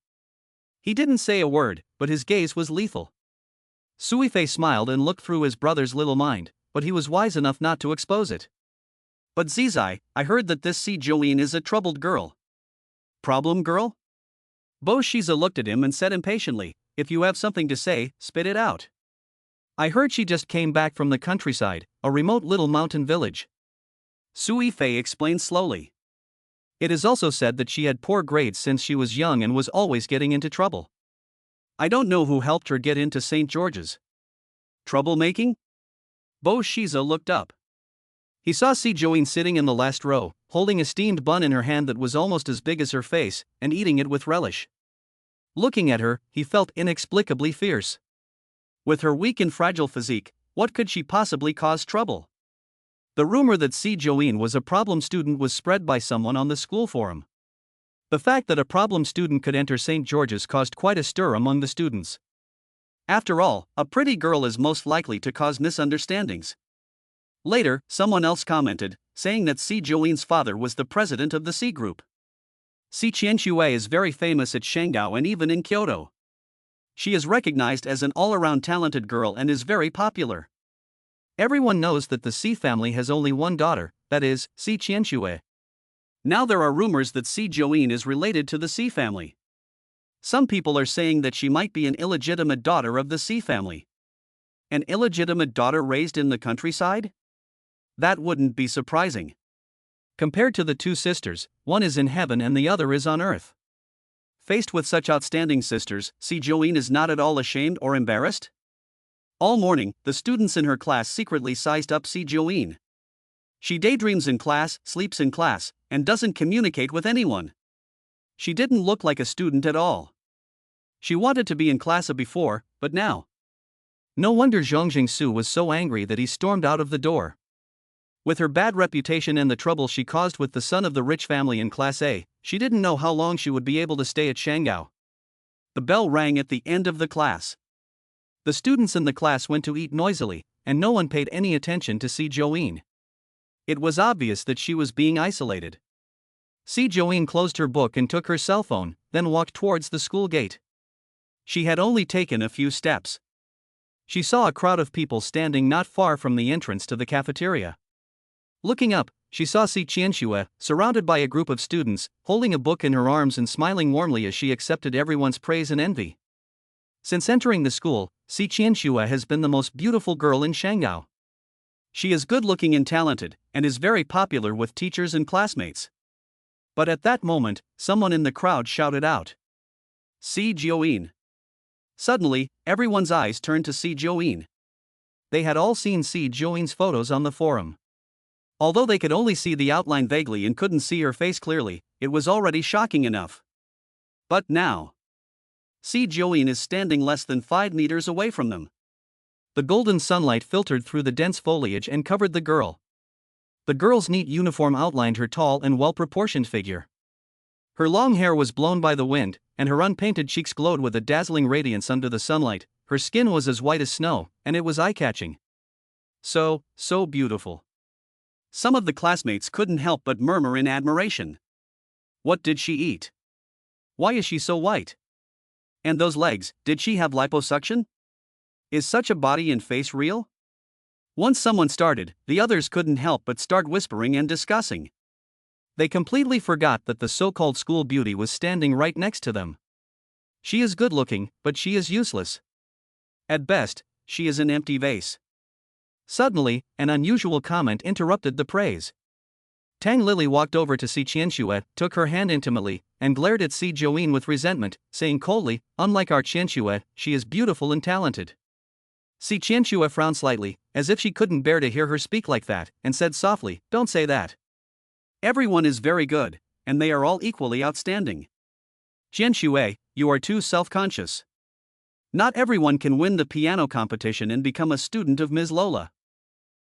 He didn't say a word, but his gaze was lethal. Sui Fei smiled and looked through his brother's little mind, but he was wise enough not to expose it. But Zizai, I heard that this Si Join is a troubled girl. Problem girl? Bo Shiza looked at him and said impatiently, if you have something to say, spit it out. I heard she just came back from the countryside, a remote little mountain village. Sui Fei explained slowly. It is also said that she had poor grades since she was young and was always getting into trouble. I don't know who helped her get into St. George's. Troublemaking? Bo Shiza looked up. He saw Si Join sitting in the last row, holding a steamed bun in her hand that was almost as big as her face, and eating it with relish. Looking at her, he felt inexplicably fierce. With her weak and fragile physique, what could she possibly cause trouble? The rumor that Si Join was a problem student was spread by someone on the school forum. The fact that a problem student could enter St. George's caused quite a stir among the students. After all, a pretty girl is most likely to cause misunderstandings. Later, someone else commented, saying that Si Join's father was the president of the C group. Si Qianxue is very famous at Shanghai and even in Kyoto. She is recognized as an all-around talented girl and is very popular. Everyone knows that the Si family has only one daughter, that is, Si Qianxue. Now there are rumors that Si Join is related to the Si family. Some people are saying that she might be an illegitimate daughter of the Si family. An illegitimate daughter raised in the countryside? That wouldn't be surprising. Compared to the two sisters, one is in heaven and the other is on earth. Faced with such outstanding sisters, Si Join is not at all ashamed or embarrassed? All morning, the students in her class secretly sized up Si Join. She daydreams in class, sleeps in class, and doesn't communicate with anyone. She didn't look like a student at all. She wanted to be in class before, but now. No wonder Zhang Jingsu was so angry that he stormed out of the door. With her bad reputation and the trouble she caused with the son of the rich family in Class A, she didn't know how long she would be able to stay at Shanghai. The bell rang at the end of the class. The students in the class went to eat noisily, and no one paid any attention to Si Join. It was obvious that she was being isolated. Si Join closed her book and took her cell phone, then walked towards the school gate. She had only taken a few steps. She saw a crowd of people standing not far from the entrance to the cafeteria. Looking up, she saw Si Qianxue, surrounded by a group of students, holding a book in her arms and smiling warmly as she accepted everyone's praise and envy. Since entering the school, Si Qianxue has been the most beautiful girl in Shanghai. She is good-looking and talented, and is very popular with teachers and classmates. But at that moment, someone in the crowd shouted out, Si Join. Suddenly, everyone's eyes turned to Si Join. They had all seen Si Join's photos on the forum. Although they could only see the outline vaguely and couldn't see her face clearly, it was already shocking enough. But now, Si Join is standing less than 5 meters away from them. The golden sunlight filtered through the dense foliage and covered the girl. The girl's neat uniform outlined her tall and well-proportioned figure. Her long hair was blown by the wind, and her unpainted cheeks glowed with a dazzling radiance under the sunlight. Her skin was as white as snow, and it was eye-catching. So beautiful. Some of the classmates couldn't help but murmur in admiration. What did she eat? Why is she so white? And those legs, did she have liposuction? Is such a body and face real? Once someone started, the others couldn't help but start whispering and discussing. They completely forgot that the so-called school beauty was standing right next to them. She is good-looking, but she is useless. At best, she is an empty vase. Suddenly, an unusual comment interrupted the praise. Tang Lily walked over to Si Qianxue, took her hand intimately, and glared at Si Join with resentment, saying coldly, "Unlike our Qianxue, she is beautiful and talented." Si Qianxue frowned slightly, as if she couldn't bear to hear her speak like that, and said softly, "Don't say that. Everyone is very good, and they are all equally outstanding. Qianxue, you are too self-conscious. Not everyone can win the piano competition and become a student of Ms. Lola."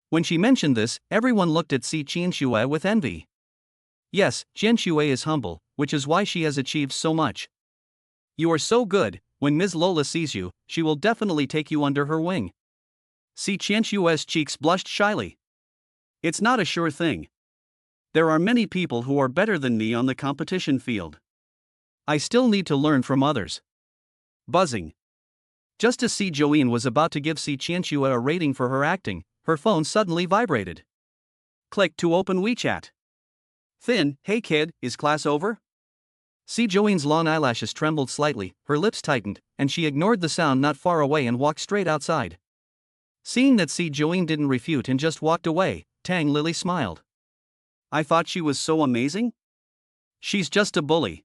When she mentioned this, everyone looked at Si Qianxue with envy. Yes, Qianxue is humble, which is why she has achieved so much. You are so good, when Ms. Lola sees you, she will definitely take you under her wing. Si Qianxue's cheeks blushed shyly. It's not a sure thing. There are many people who are better than me on the competition field. I still need to learn from others. Buzzing. Just as Si Join was about to give Si Qianxue a rating for her acting, her phone suddenly vibrated. Click to open WeChat. Thin, hey kid, is class over? Si Join's long eyelashes trembled slightly, her lips tightened, and she ignored the sound not far away and walked straight outside. Seeing that Si Join didn't refute and just walked away, Tang Lily smiled. I thought she was so amazing? She's just a bully.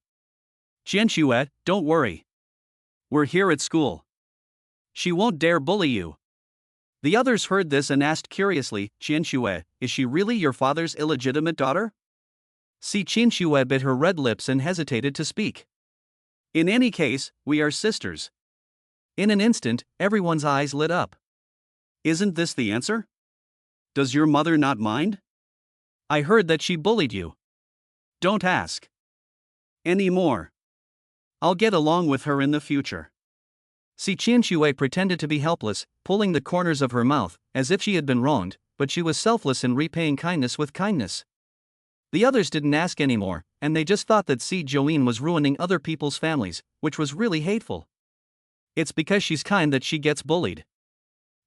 Qianxue, don't worry. We're here at school. She won't dare bully you. The others heard this and asked curiously, Qianxue, is she really your father's illegitimate daughter? Si Qianxue bit her red lips and hesitated to speak. In any case, we are sisters. In an instant, everyone's eyes lit up. Isn't this the answer? Does your mother not mind? I heard that she bullied you. Don't ask. Any more. I'll get along with her in the future. Si Qianxue pretended to be helpless, pulling the corners of her mouth, as if she had been wronged, but she was selfless in repaying kindness with kindness. The others didn't ask anymore, and they just thought that Si Joeen was ruining other people's families, which was really hateful. It's because she's kind that she gets bullied.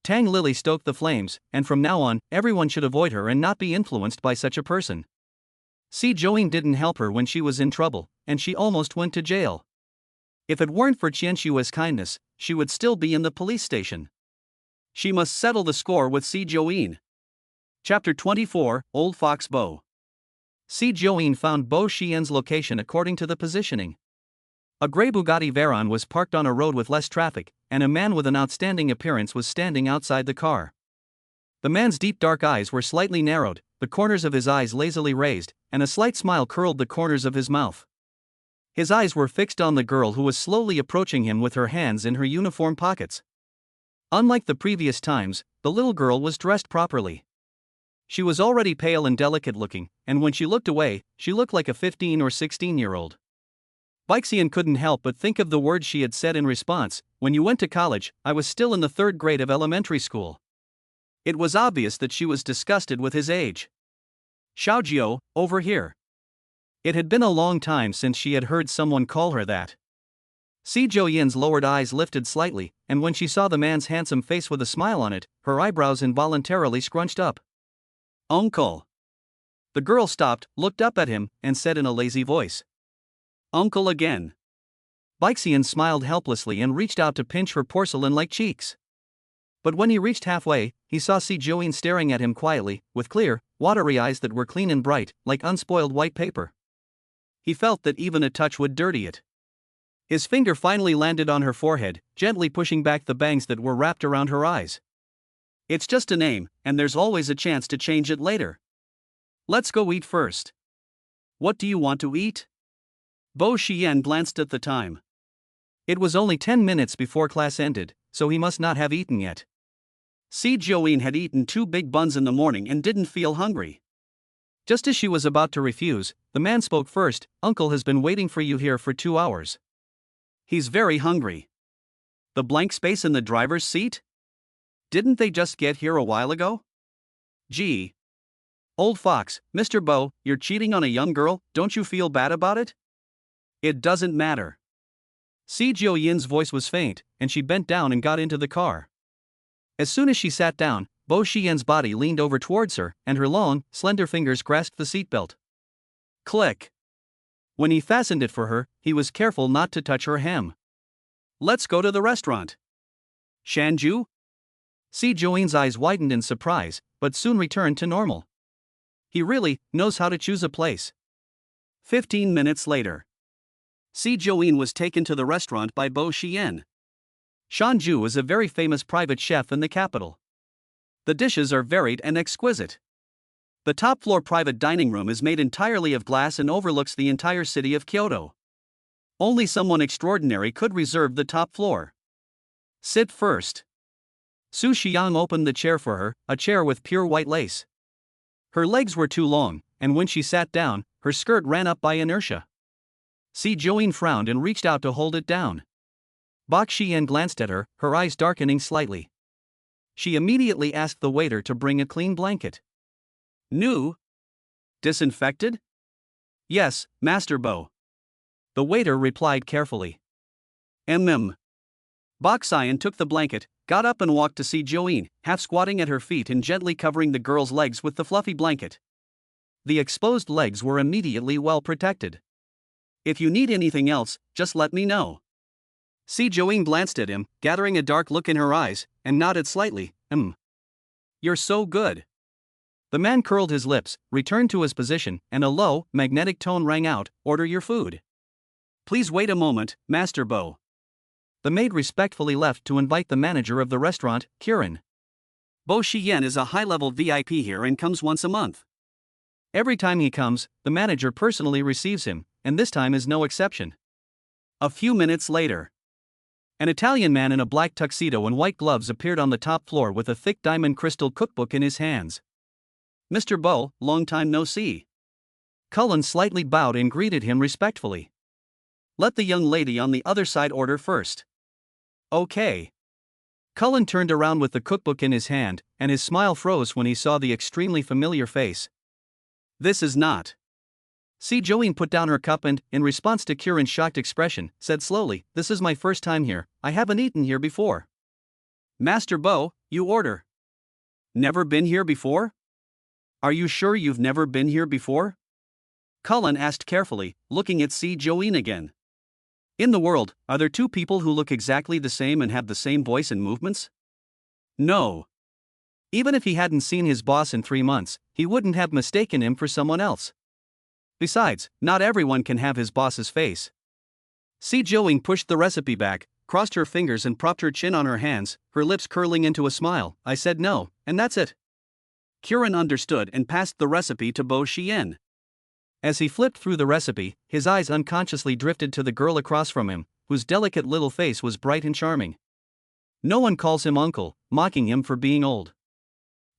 Tang Lily stoked the flames, and from now on, everyone should avoid her and not be influenced by such a person. Si Joeen didn't help her when she was in trouble, and she almost went to jail. If it weren't for Qianshua's kindness, she would still be in the police station. She must settle the score with Si Joeen. Chapter 24, Old Fox Bo. Si Joeen found Bo Xian's location according to the positioning. A grey Bugatti Veyron was parked on a road with less traffic, and a man with an outstanding appearance was standing outside the car. The man's deep dark eyes were slightly narrowed, the corners of his eyes lazily raised, and a slight smile curled the corners of his mouth. His eyes were fixed on the girl who was slowly approaching him with her hands in her uniform pockets. Unlike the previous times, the little girl was dressed properly. She was already pale and delicate looking, and when she looked away, she looked like a 15 or 16-year-old. Baixian couldn't help but think of the words she had said in response, "When you went to college, I was still in the 3rd grade of elementary school." It was obvious that she was disgusted with his age. "Xiaojiu, over here." It had been a long time since she had heard someone call her that. Si Joyen's lowered eyes lifted slightly, and when she saw the man's handsome face with a smile on it, her eyebrows involuntarily scrunched up. "Uncle." The girl stopped, looked up at him, and said in a lazy voice, "Uncle again." Baixian smiled helplessly and reached out to pinch her porcelain-like cheeks. But when he reached halfway, he saw Si Joeen staring at him quietly, with clear, watery eyes that were clean and bright, like unspoiled white paper. He felt that even a touch would dirty it. His finger finally landed on her forehead, gently pushing back the bangs that were wrapped around her eyes. "It's just a name, and there's always a chance to change it later. Let's go eat first." "What do you want to eat?" Bo Xian glanced at the time. It was only 10 minutes before class ended, so he must not have eaten yet. Si Joeen had eaten 2 big buns in the morning and didn't feel hungry. Just as she was about to refuse, the man spoke first. "Uncle has been waiting for you here for 2 hours. He's very hungry." The blank space in the driver's seat? Didn't they just get here a while ago? Gee. Old fox, Mr. Bo, you're cheating on a young girl, don't you feel bad about it? It doesn't matter. Si Joyen's voice was faint, and she bent down and got into the car. As soon as she sat down, Bo Xian's body leaned over towards her, and her long, slender fingers grasped the seatbelt. Click. When he fastened it for her, he was careful not to touch her hem. "Let's go to the restaurant." "Shanju?" Si Joeen's eyes widened in surprise, but soon returned to normal. He really knows how to choose a place. 15 minutes later. Si Joeen was taken to the restaurant by Bo Xian. Shanju is a very famous private chef in the capital. The dishes are varied and exquisite. The top-floor private dining room is made entirely of glass and overlooks the entire city of Kyoto. Only someone extraordinary could reserve the top floor. Sit first. Su Xiang opened the chair for her, a chair with pure white lace. Her legs were too long, and when she sat down, her skirt ran up by inertia. Si Joeen frowned and reached out to hold it down. Bak Xian glanced at her, her eyes darkening slightly. She immediately asked the waiter to bring a clean blanket. New? Disinfected? Yes, Master Bo. The waiter replied carefully. Bak Xian took the blanket, got up and walked to Si Joeen, half squatting at her feet and gently covering the girl's legs with the fluffy blanket. The exposed legs were immediately well protected. "If you need anything else, just let me know." Si Joeen glanced at him, gathering a dark look in her eyes, and nodded slightly. You're so good." The man curled his lips, returned to his position, and a low, magnetic tone rang out, "Order your food." "Please wait a moment, Master Bo." The maid respectfully left to invite the manager of the restaurant, Kirin. Bo Xian is a high-level VIP here and comes once a month. Every time he comes, the manager personally receives him, and this time is no exception. A few minutes later. An Italian man in a black tuxedo and white gloves appeared on the top floor with a thick diamond crystal cookbook in his hands. "Mr. Bo, long time no see." Cullen slightly bowed and greeted him respectfully. "Let the young lady on the other side order first." "Okay." Cullen turned around with the cookbook in his hand, and his smile froze when he saw the extremely familiar face. This is not. See, Joeen put down her cup and, in response to Kieran's shocked expression, said slowly, "This is my first time here, I haven't eaten here before." "Master Bo, you order." "Never been here before? Are you sure you've never been here before?" Cullen asked carefully, looking at See Joeen again. "In the world, are there two people who look exactly the same and have the same voice and movements?" No. Even if he hadn't seen his boss in 3 months, he wouldn't have mistaken him for someone else. Besides, not everyone can have his boss's face. See Joeen pushed the recipe back, crossed her fingers and propped her chin on her hands, her lips curling into a smile. "I said no, and that's it." Kieran understood and passed the recipe to Bo Shien. As he flipped through the recipe, his eyes unconsciously drifted to the girl across from him, whose delicate little face was bright and charming. No one calls him uncle, mocking him for being old.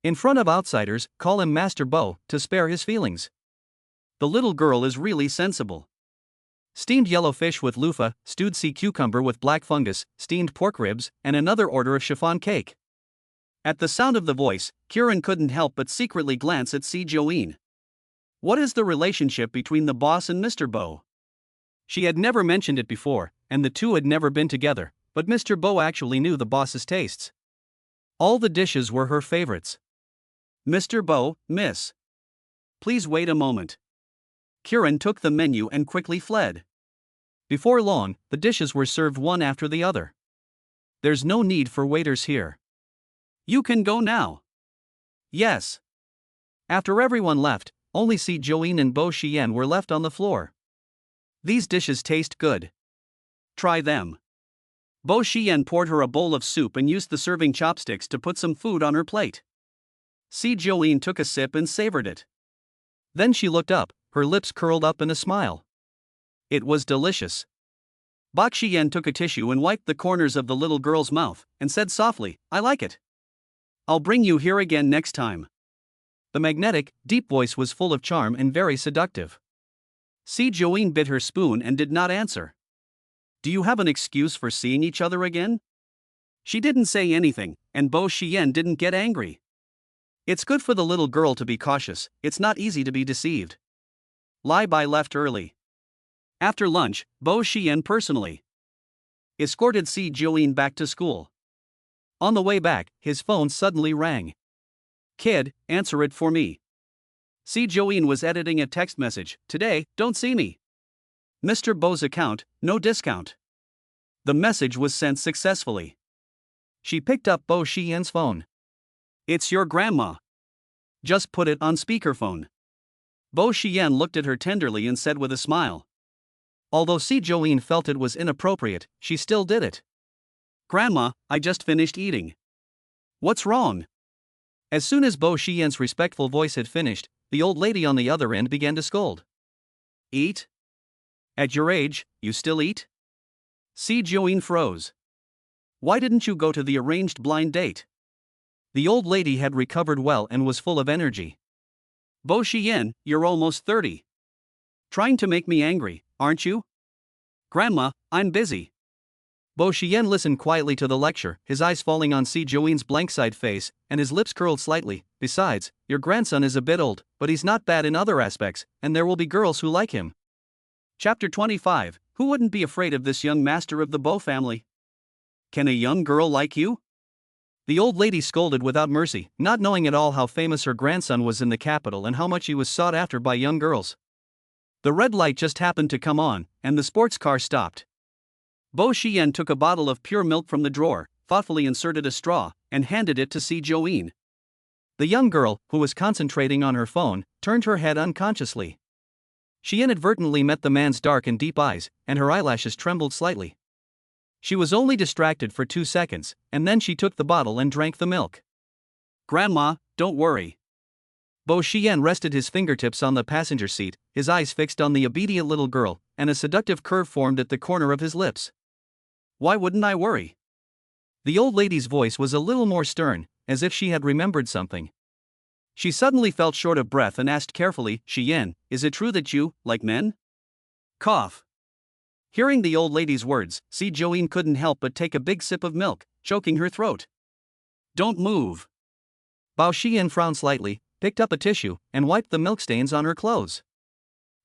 In front of outsiders, call him Master Bo, to spare his feelings. The little girl is really sensible. Steamed yellow fish with loofah, stewed sea cucumber with black fungus, steamed pork ribs, and another order of chiffon cake. At the sound of the voice, Kieran couldn't help but secretly glance at See Joeen. What is the relationship between the boss and Mr. Bo? She had never mentioned it before, and the two had never been together, but Mr. Bo actually knew the boss's tastes. All the dishes were her favorites. "Mr. Bo, miss. Please wait a moment." Kieran took the menu and quickly fled. Before long, the dishes were served one after the other. "There's no need for waiters here. You can go now." "Yes." After everyone left, only See Joeen and Bo Shien were left on the floor. "These dishes taste good. Try them." Bo Shien poured her a bowl of soup and used the serving chopsticks to put some food on her plate. See Joeen took a sip and savored it. Then she looked up, her lips curled up in a smile. It was delicious. Bok Shien took a tissue and wiped the corners of the little girl's mouth, and said softly, "I like it. I'll bring you here again next time." The magnetic, deep voice was full of charm and very seductive. See Joeen bit her spoon and did not answer. "Do you have an excuse for seeing each other again?" She didn't say anything, and Bo Shien didn't get angry. It's good for the little girl to be cautious, it's not easy to be deceived. Lai Bai left early. After lunch, Bo Shien personally escorted See Joeen back to school. On the way back, his phone suddenly rang. "Kid, answer it for me." See Joeen was editing a text message. "Today, don't see me. Mr. Bo's account, no discount." The message was sent successfully. She picked up Bo Shien's phone. "It's your grandma. Just put it on speakerphone." Bo Shien looked at her tenderly and said with a smile. Although See Joeen felt it was inappropriate, she still did it. "Grandma, I just finished eating." "What's wrong?" As soon as Bo Shien's respectful voice had finished, the old lady on the other end began to scold. "Eat? At your age, you still eat?" See Joeen froze. "Why didn't you go to the arranged blind date?" The old lady had recovered well and was full of energy. "Bo Shien, you're almost 30. Trying to make me angry, aren't you?" "Grandma, I'm busy." Bo Shien listened quietly to the lecture, his eyes falling on See Joeen's blank-side face, and his lips curled slightly. "Besides, your grandson is a bit old, but he's not bad in other aspects, and there will be girls who like him." Chapter 25. Who wouldn't be afraid of this young master of the Bo family? "Can a young girl like you?" The old lady scolded without mercy, not knowing at all how famous her grandson was in the capital and how much he was sought after by young girls. The red light just happened to come on, and the sports car stopped. Bo Shien took a bottle of pure milk from the drawer, thoughtfully inserted a straw, and handed it to See Joeen. The young girl, who was concentrating on her phone, turned her head unconsciously. She inadvertently met the man's dark and deep eyes, and her eyelashes trembled slightly. She was only distracted for 2 seconds, and then she took the bottle and drank the milk. "Grandma, don't worry." Bo Shien rested his fingertips on the passenger seat, his eyes fixed on the obedient little girl, and a seductive curve formed at the corner of his lips. "Why wouldn't I worry?" The old lady's voice was a little more stern, as if she had remembered something. She suddenly felt short of breath and asked carefully, "Shien, is it true that you like men?" Cough. Hearing the old lady's words, See Joeen couldn't help but take a big sip of milk, choking her throat. Don't move. Bao Xian frowned slightly, picked up a tissue, and wiped the milk stains on her clothes.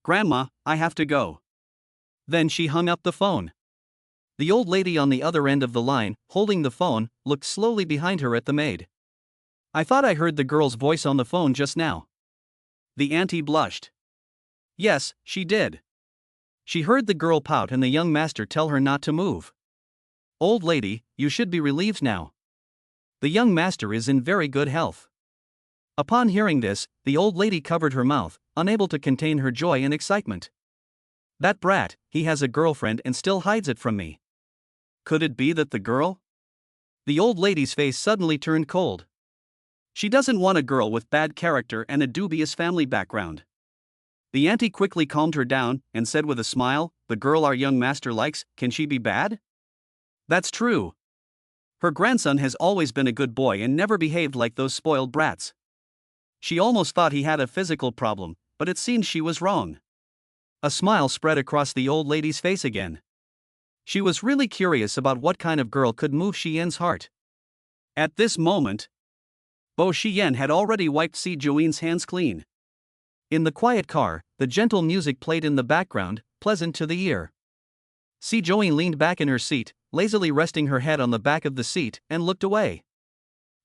Grandma, I have to go. Then she hung up the phone. The old lady on the other end of the line, holding the phone, looked slowly behind her at the maid. I thought I heard the girl's voice on the phone just now. The auntie blushed. Yes, she did. She heard the girl pout and the young master tell her not to move. Old lady, you should be relieved now. The young master is in very good health. Upon hearing this, the old lady covered her mouth, unable to contain her joy and excitement. That brat, he has a girlfriend and still hides it from me. Could it be that the girl? The old lady's face suddenly turned cold. She doesn't want a girl with bad character and a dubious family background. The auntie quickly calmed her down and said with a smile, the girl our young master likes, can she be bad? That's true. Her grandson has always been a good boy and never behaved like those spoiled brats. She almost thought he had a physical problem, but it seems she was wrong. A smile spread across the old lady's face again. She was really curious about what kind of girl could move Xian's heart. At this moment, Bo Xian had already wiped Si Join's hands clean. In the quiet car, the gentle music played in the background, pleasant to the ear. Si Join leaned back in her seat, lazily resting her head on the back of the seat, and looked away.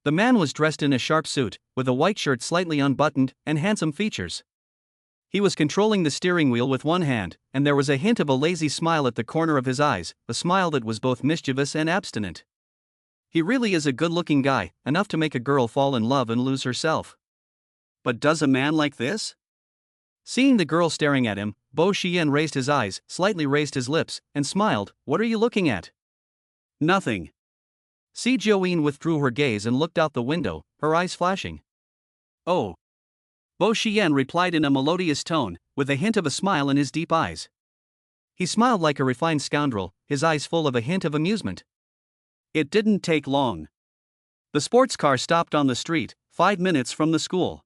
The man was dressed in a sharp suit, with a white shirt slightly unbuttoned, and handsome features. He was controlling the steering wheel with one hand, and there was a hint of a lazy smile at the corner of his eyes, a smile that was both mischievous and abstinent. He really is a good-looking guy, enough to make a girl fall in love and lose herself. But does a man like this? Seeing the girl staring at him, Bo Xian raised his eyes, slightly raised his lips, and smiled. What are you looking at? Nothing. Si Join withdrew her gaze and looked out the window, her eyes flashing. Oh. Bo Xian replied in a melodious tone, with a hint of a smile in his deep eyes. He smiled like a refined scoundrel, his eyes full of a hint of amusement. It didn't take long. The sports car stopped on the street, 5 minutes from the school.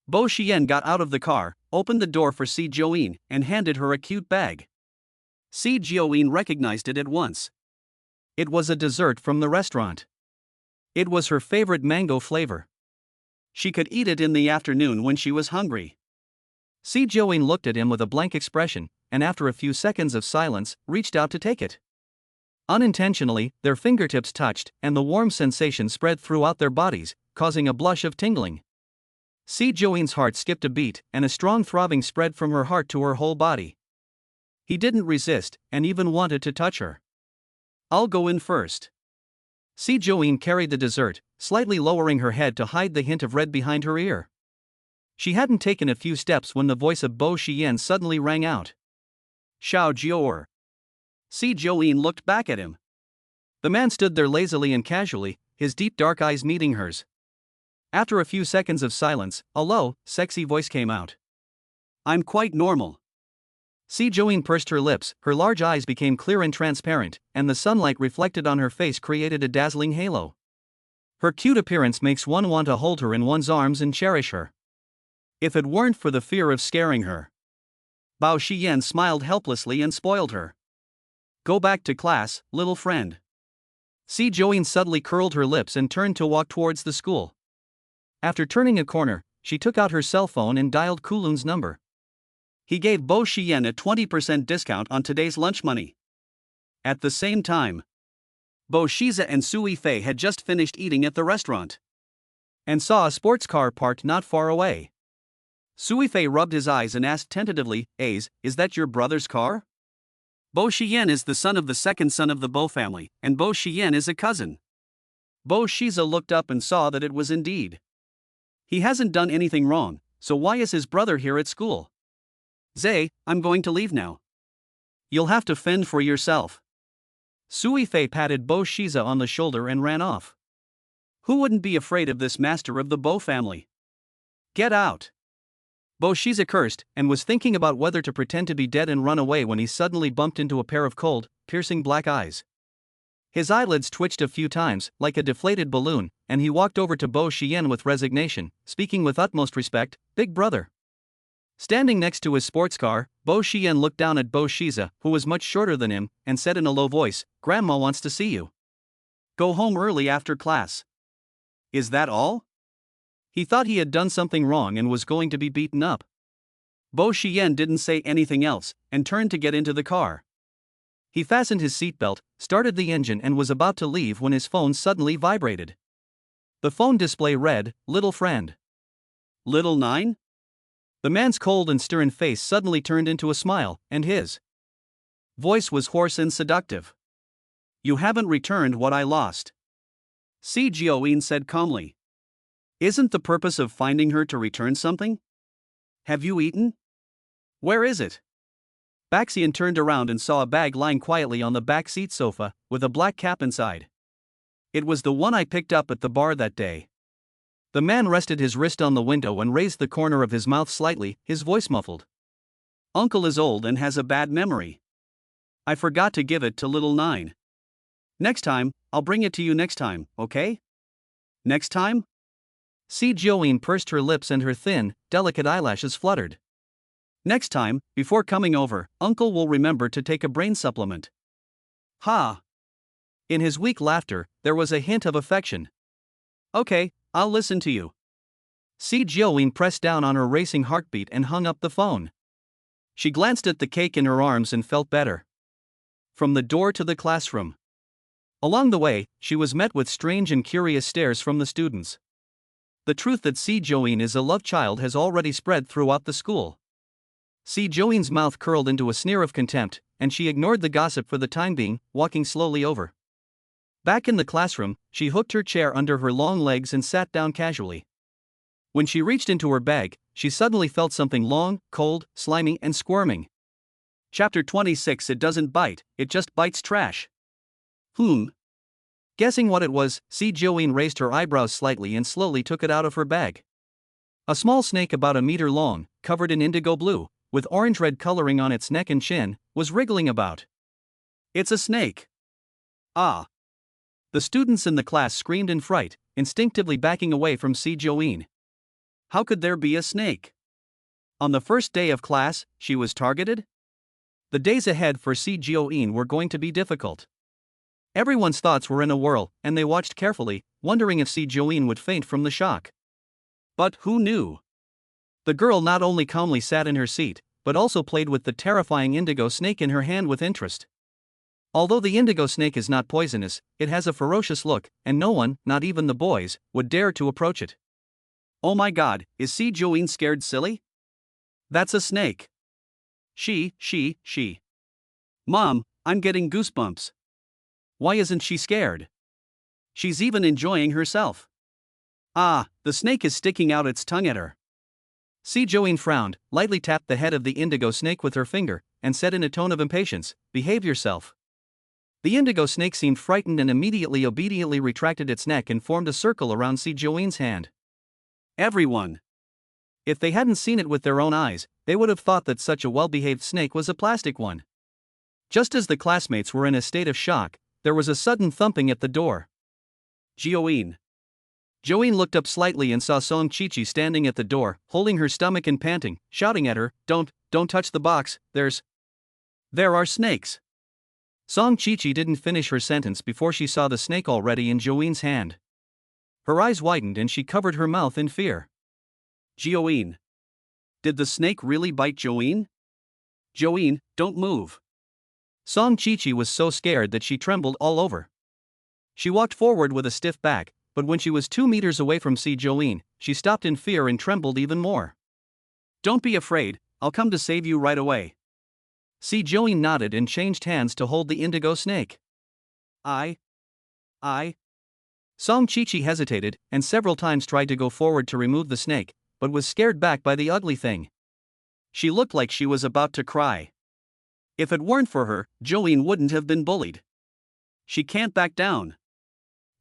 Bo Xian got out of the car, opened the door for Si Join, and handed her a cute bag. Si Join recognized it at once. It was a dessert from the restaurant. It was her favorite mango flavor. She could eat it in the afternoon when she was hungry. Si Join looked at him with a blank expression, and after a few seconds of silence, reached out to take it. Unintentionally, their fingertips touched, and the warm sensation spread throughout their bodies, causing a blush of tingling. Si Join's heart skipped a beat, and a strong throbbing spread from her heart to her whole body. He didn't resist, and even wanted to touch her. I'll go in first. Si Join carried the dessert, slightly lowering her head to hide the hint of red behind her ear. She hadn't taken a few steps when the voice of Bo Xian suddenly rang out. Xiao Jior. Si Join looked back at him. The man stood there lazily and casually, his deep dark eyes meeting hers. After a few seconds of silence, a low, sexy voice came out. I'm quite normal. Si Join pursed her lips, her large eyes became clear and transparent, and the sunlight reflected on her face created a dazzling halo. Her cute appearance makes one want to hold her in one's arms and cherish her. If it weren't for the fear of scaring her. Bao Xian smiled helplessly and spoiled her. Go back to class, little friend. Si Join suddenly curled her lips and turned to walk towards the school. After turning a corner, she took out her cell phone and dialed Kulun's number. He gave Bo Xian a 20% discount on today's lunch money. At the same time, Bo Shiza and Sui Fei had just finished eating at the restaurant and saw a sports car parked not far away. Sui Fei rubbed his eyes and asked tentatively, is that your brother's car? Bo Xian is the son of the second son of the Bo family, and Bo Xian is a cousin. Bo Shiza looked up and saw that it was indeed. He hasn't done anything wrong, so why is his brother here at school? Zay, I'm going to leave now. You'll have to fend for yourself. Sui Fei patted Bo Shiza on the shoulder and ran off. Who wouldn't be afraid of this master of the Bo family? Get out! Bo Shiza cursed, and was thinking about whether to pretend to be dead and run away when he suddenly bumped into a pair of cold, piercing black eyes. His eyelids twitched a few times, like a deflated balloon, and he walked over to Bo Xian with resignation, speaking with utmost respect, Big brother. Standing next to his sports car, Bo Xian looked down at Bo Shiza, who was much shorter than him, and said in a low voice, Grandma wants to see you. Go home early after class. Is that all? He thought he had done something wrong and was going to be beaten up. Bo Xian didn't say anything else, and turned to get into the car. He fastened his seatbelt, started the engine and was about to leave when his phone suddenly vibrated. The phone display read, "Little friend." Little Nine? The man's cold and stern face suddenly turned into a smile, and his voice was hoarse and seductive. You haven't returned what I lost. Si Jioin said calmly. Isn't the purpose of finding her to return something? Have you eaten? Where is it? Baxian turned around and saw a bag lying quietly on the back seat sofa, with a black cap inside. It was the one I picked up at the bar that day. The man rested his wrist on the window and raised the corner of his mouth slightly, his voice muffled. Uncle is old and has a bad memory. I forgot to give it to Little Nine. Next time, I'll bring it to you next time, okay? Next time? Si Jioin pursed her lips and her thin, delicate eyelashes fluttered. Next time, before coming over, Uncle will remember to take a brain supplement. Ha! In his weak laughter, there was a hint of affection. Okay, I'll listen to you. Si Jioin pressed down on her racing heartbeat and hung up the phone. She glanced at the cake in her arms and felt better. From the door to the classroom. Along the way, she was met with strange and curious stares from the students. The truth that Si Jioin is a love child has already spread throughout the school. Si Jioin's mouth curled into a sneer of contempt, and she ignored the gossip for the time being, walking slowly over. Back in the classroom, she hooked her chair under her long legs and sat down casually. When she reached into her bag, she suddenly felt something long, cold, slimy, and squirming. Chapter 26. It doesn't bite, it just bites trash. Guessing what it was, Si Jioin raised her eyebrows slightly and slowly took it out of her bag. A small snake about a meter long, covered in indigo blue, with orange-red coloring on its neck and chin, was wriggling about. It's a snake. Ah! The students in the class screamed in fright, instinctively backing away from Si Jioin. How could there be a snake? On the first day of class, she was targeted? The days ahead for Si Jioin were going to be difficult. Everyone's thoughts were in a whirl, and they watched carefully, wondering if Si Jioin would faint from the shock. But who knew? The girl not only calmly sat in her seat, but also played with the terrifying indigo snake in her hand with interest. Although the indigo snake is not poisonous, it has a ferocious look, and no one, not even the boys, would dare to approach it. Oh my god, is Si Jioin scared silly? That's a snake. She. Mom, I'm getting goosebumps. Why isn't she scared? She's even enjoying herself. Ah, the snake is sticking out its tongue at her. Si Jioin frowned, lightly tapped the head of the indigo snake with her finger, and said in a tone of impatience, "Behave yourself." The indigo snake seemed frightened and immediately obediently retracted its neck and formed a circle around Si Jioin's hand. Everyone. If they hadn't seen it with their own eyes, they would have thought that such a well-behaved snake was a plastic one. Just as the classmates were in a state of shock, there was a sudden thumping at the door. Jioin. Jioin looked up slightly and saw Song Qiqi standing at the door, holding her stomach and panting, shouting at her, Don't touch the box, there are snakes." Song Qiqi didn't finish her sentence before she saw the snake already in Jioin's hand. Her eyes widened and she covered her mouth in fear. Jioin. Did the snake really bite Jioin? Jioin, don't move. Song Qiqi was so scared that she trembled all over. She walked forward with a stiff back, but when she was 2 meters away from Si Jioin, she stopped in fear and trembled even more. Don't be afraid, I'll come to save you right away. Si Jioin nodded and changed hands to hold the indigo snake. I. Song Qiqi hesitated and several times tried to go forward to remove the snake, but was scared back by the ugly thing. She looked like she was about to cry. If it weren't for her, Jioin wouldn't have been bullied. She can't back down.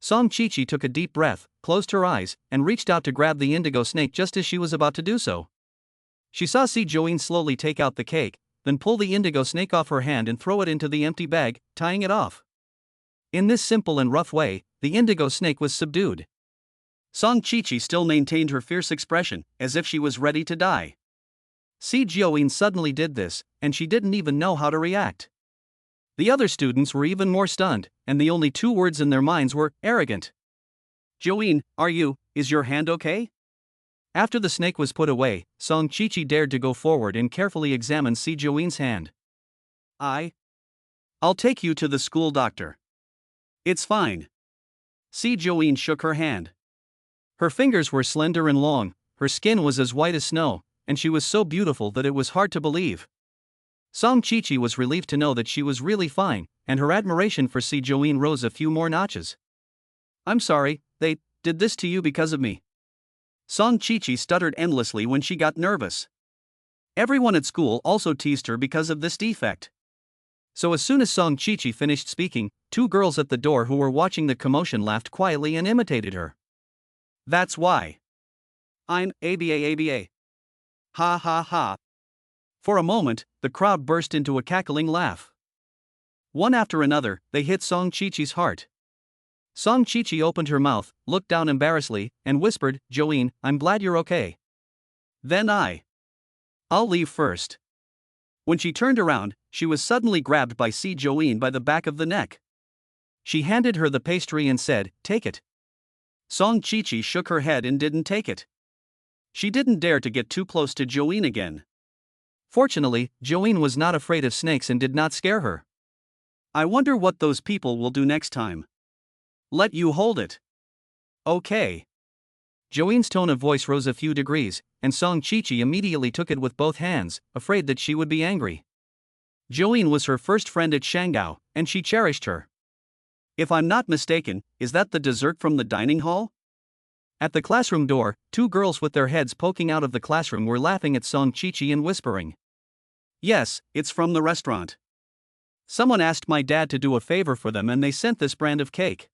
Song Qiqi took a deep breath, closed her eyes, and reached out to grab the indigo snake just as she was about to do so. She saw Si Jioin slowly take out the cake, then pull the indigo snake off her hand and throw it into the empty bag, tying it off. In this simple and rough way, the indigo snake was subdued. Song Qiqi still maintained her fierce expression, as if she was ready to die. Si Jioin suddenly did this, and she didn't even know how to react. The other students were even more stunned, and the only two words in their minds were, arrogant. Joeen, is your hand okay? After the snake was put away, Song Chi-chi dared to go forward and carefully examine Si Joeen's hand. I'll take you to the school doctor. It's fine. Si Joeen shook her hand. Her fingers were slender and long, her skin was as white as snow, and she was so beautiful that it was hard to believe. Song Chi-chi was relieved to know that she was really fine, and her admiration for Si Joeen rose a few more notches. I'm sorry, they did this to you because of me. Song Chi-chi stuttered endlessly when she got nervous. Everyone at school also teased her because of this defect. So as soon as Song Chi-chi finished speaking, two girls at the door who were watching the commotion laughed quietly and imitated her. That's why. I'm ABA. Ha ha ha. For a moment, the crowd burst into a cackling laugh. One after another, they hit Song Chi-chi's heart. Song Chi-chi opened her mouth, looked down embarrassedly, and whispered, Joeen, I'm glad you're okay. Then I'll leave first. When she turned around, she was suddenly grabbed by Si Joeen by the back of the neck. She handed her the pastry and said, take it. Song Chi-chi shook her head and didn't take it. She didn't dare to get too close to Joeen again. Fortunately, Joeen was not afraid of snakes and did not scare her. I wonder what those people will do next time. Let you hold it. Okay. Joeen's tone of voice rose a few degrees, and Song Chi-chi immediately took it with both hands, afraid that she would be angry. Joeen was her first friend at Shanghao, and she cherished her. If I'm not mistaken, is that the dessert from the dining hall? At the classroom door, two girls with their heads poking out of the classroom were laughing at Song Chi-chi and whispering. Yes, it's from the restaurant. Someone asked my dad to do a favor for them and they sent this brand of cake.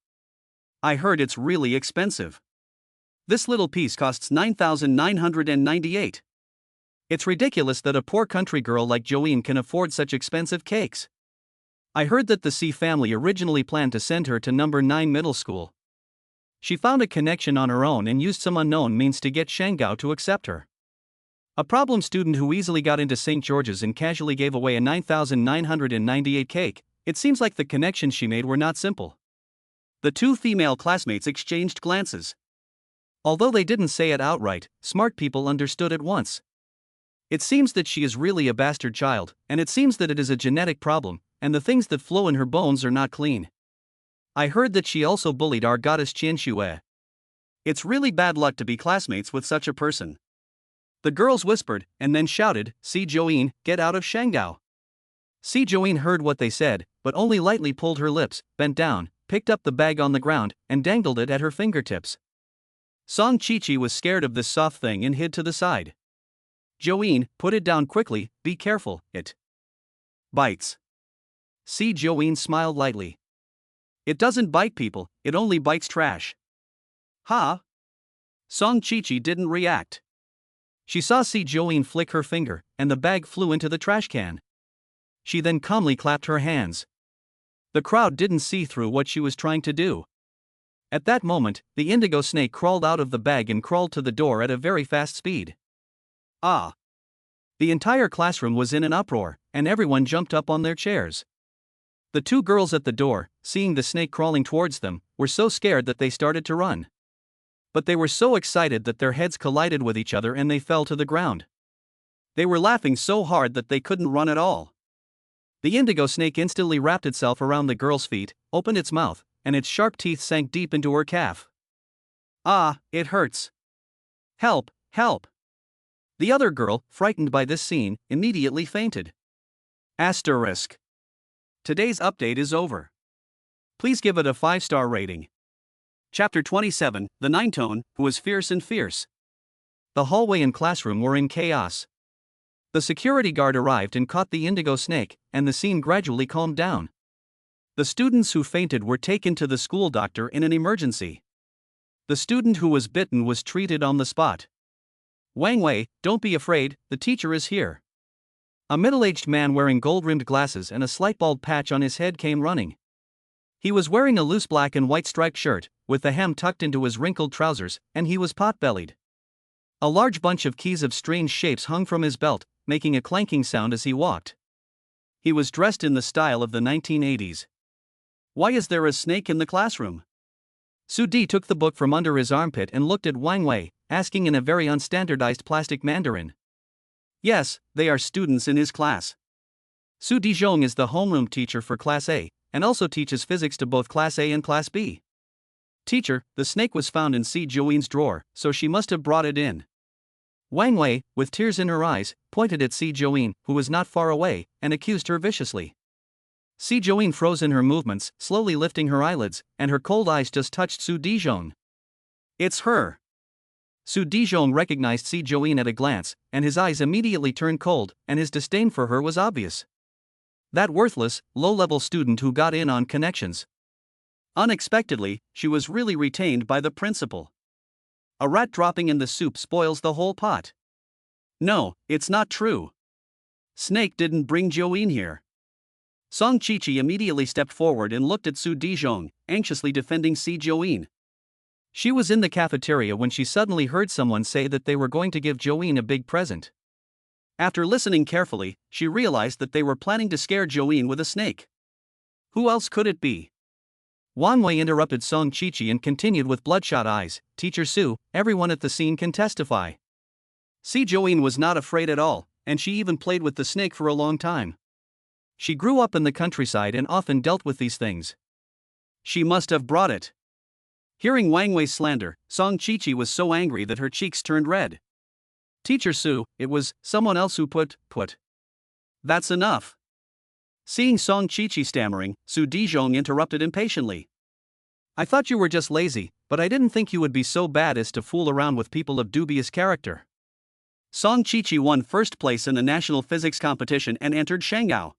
I heard it's really expensive. This little piece costs 9,998. It's ridiculous that a poor country girl like Joeen can afford such expensive cakes. I heard that the Si family originally planned to send her to number 9 middle school. She found a connection on her own and used some unknown means to get Shanghao to accept her. A problem student who easily got into St. George's and casually gave away a 9,998 cake, it seems like the connections she made were not simple. The two female classmates exchanged glances. Although they didn't say it outright, smart people understood at once. It seems that she is really a bastard child, and it seems that it is a genetic problem, and the things that flow in her bones are not clean. I heard that she also bullied our goddess Qian Xue. It's really bad luck to be classmates with such a person. The girls whispered, and then shouted, Si Joeen, get out of Shanghao. Si Joeen heard what they said, but only lightly pulled her lips, bent down, picked up the bag on the ground, and dangled it at her fingertips. Song Chi-chi was scared of this soft thing and hid to the side. Joeen, put it down quickly, be careful, it bites. Si Joeen smiled lightly. It doesn't bite people, it only bites trash. Ha! Song Chi-chi didn't react. She saw Si Joeen flick her finger, and the bag flew into the trash can. She then calmly clapped her hands. The crowd didn't see through what she was trying to do. At that moment, the indigo snake crawled out of the bag and crawled to the door at a very fast speed. Ah! The entire classroom was in an uproar, and everyone jumped up on their chairs. The two girls at the door, seeing the snake crawling towards them, were so scared that they started to run. But they were so excited that their heads collided with each other and they fell to the ground. They were laughing so hard that they couldn't run at all. The indigo snake instantly wrapped itself around the girl's feet, opened its mouth, and its sharp teeth sank deep into her calf. Ah, it hurts. Help, help. The other girl, frightened by this scene, immediately fainted. Asterisk. Today's update is over. Please give it a 5-star rating. Chapter 27, The Ninetone, Who Was Fierce and Fierce. The hallway and classroom were in chaos. The security guard arrived and caught the indigo snake, and the scene gradually calmed down. The students who fainted were taken to the school doctor in an emergency. The student who was bitten was treated on the spot. Wang Wei, don't be afraid, the teacher is here. A middle-aged man wearing gold-rimmed glasses and a slight bald patch on his head came running. He was wearing a loose black and white striped shirt, with the hem tucked into his wrinkled trousers, and he was pot-bellied. A large bunch of keys of strange shapes hung from his belt, making a clanking sound as he walked. He was dressed in the style of the 1980s. Why is there a snake in the classroom? Su Di took the book from under his armpit and looked at Wang Wei, asking in a very unstandardized plastic Mandarin. Yes, they are students in his class. Su Dijong is the homeroom teacher for Class A, and also teaches physics to both Class A and Class B. Teacher, the snake was found in Si Join's drawer, so she must have brought it in. Wang Wei, with tears in her eyes, pointed at Si Join, who was not far away, and accused her viciously. Si Join froze in her movements, slowly lifting her eyelids, and her cold eyes just touched Su Dijong. It's her. Su Dijong recognized Si Join at a glance, and his eyes immediately turned cold, and his disdain for her was obvious. That worthless, low-level student who got in on connections. Unexpectedly, she was really retained by the principal. A rat dropping in the soup spoils the whole pot. No, it's not true. Snake didn't bring Join here. Song Chi-chi immediately stepped forward and looked at Su Dijong, anxiously defending Si Join. She was in the cafeteria when she suddenly heard someone say that they were going to give Join a big present. After listening carefully, she realized that they were planning to scare Join with a snake. Who else could it be? Wang Wei interrupted Song Chi-chi and continued with bloodshot eyes, Teacher Su, everyone at the scene can testify. Si Join was not afraid at all, and she even played with the snake for a long time. She grew up in the countryside and often dealt with these things. She must have brought it. Hearing Wang Wei's slander, Song Chi-chi was so angry that her cheeks turned red. Teacher Su, it was someone else who put. That's enough. Seeing Song Chi-chi stammering, Su Dijong interrupted impatiently. I thought you were just lazy, but I didn't think you would be so bad as to fool around with people of dubious character. Song Chi-chi won first place in the national physics competition and entered Shanghai.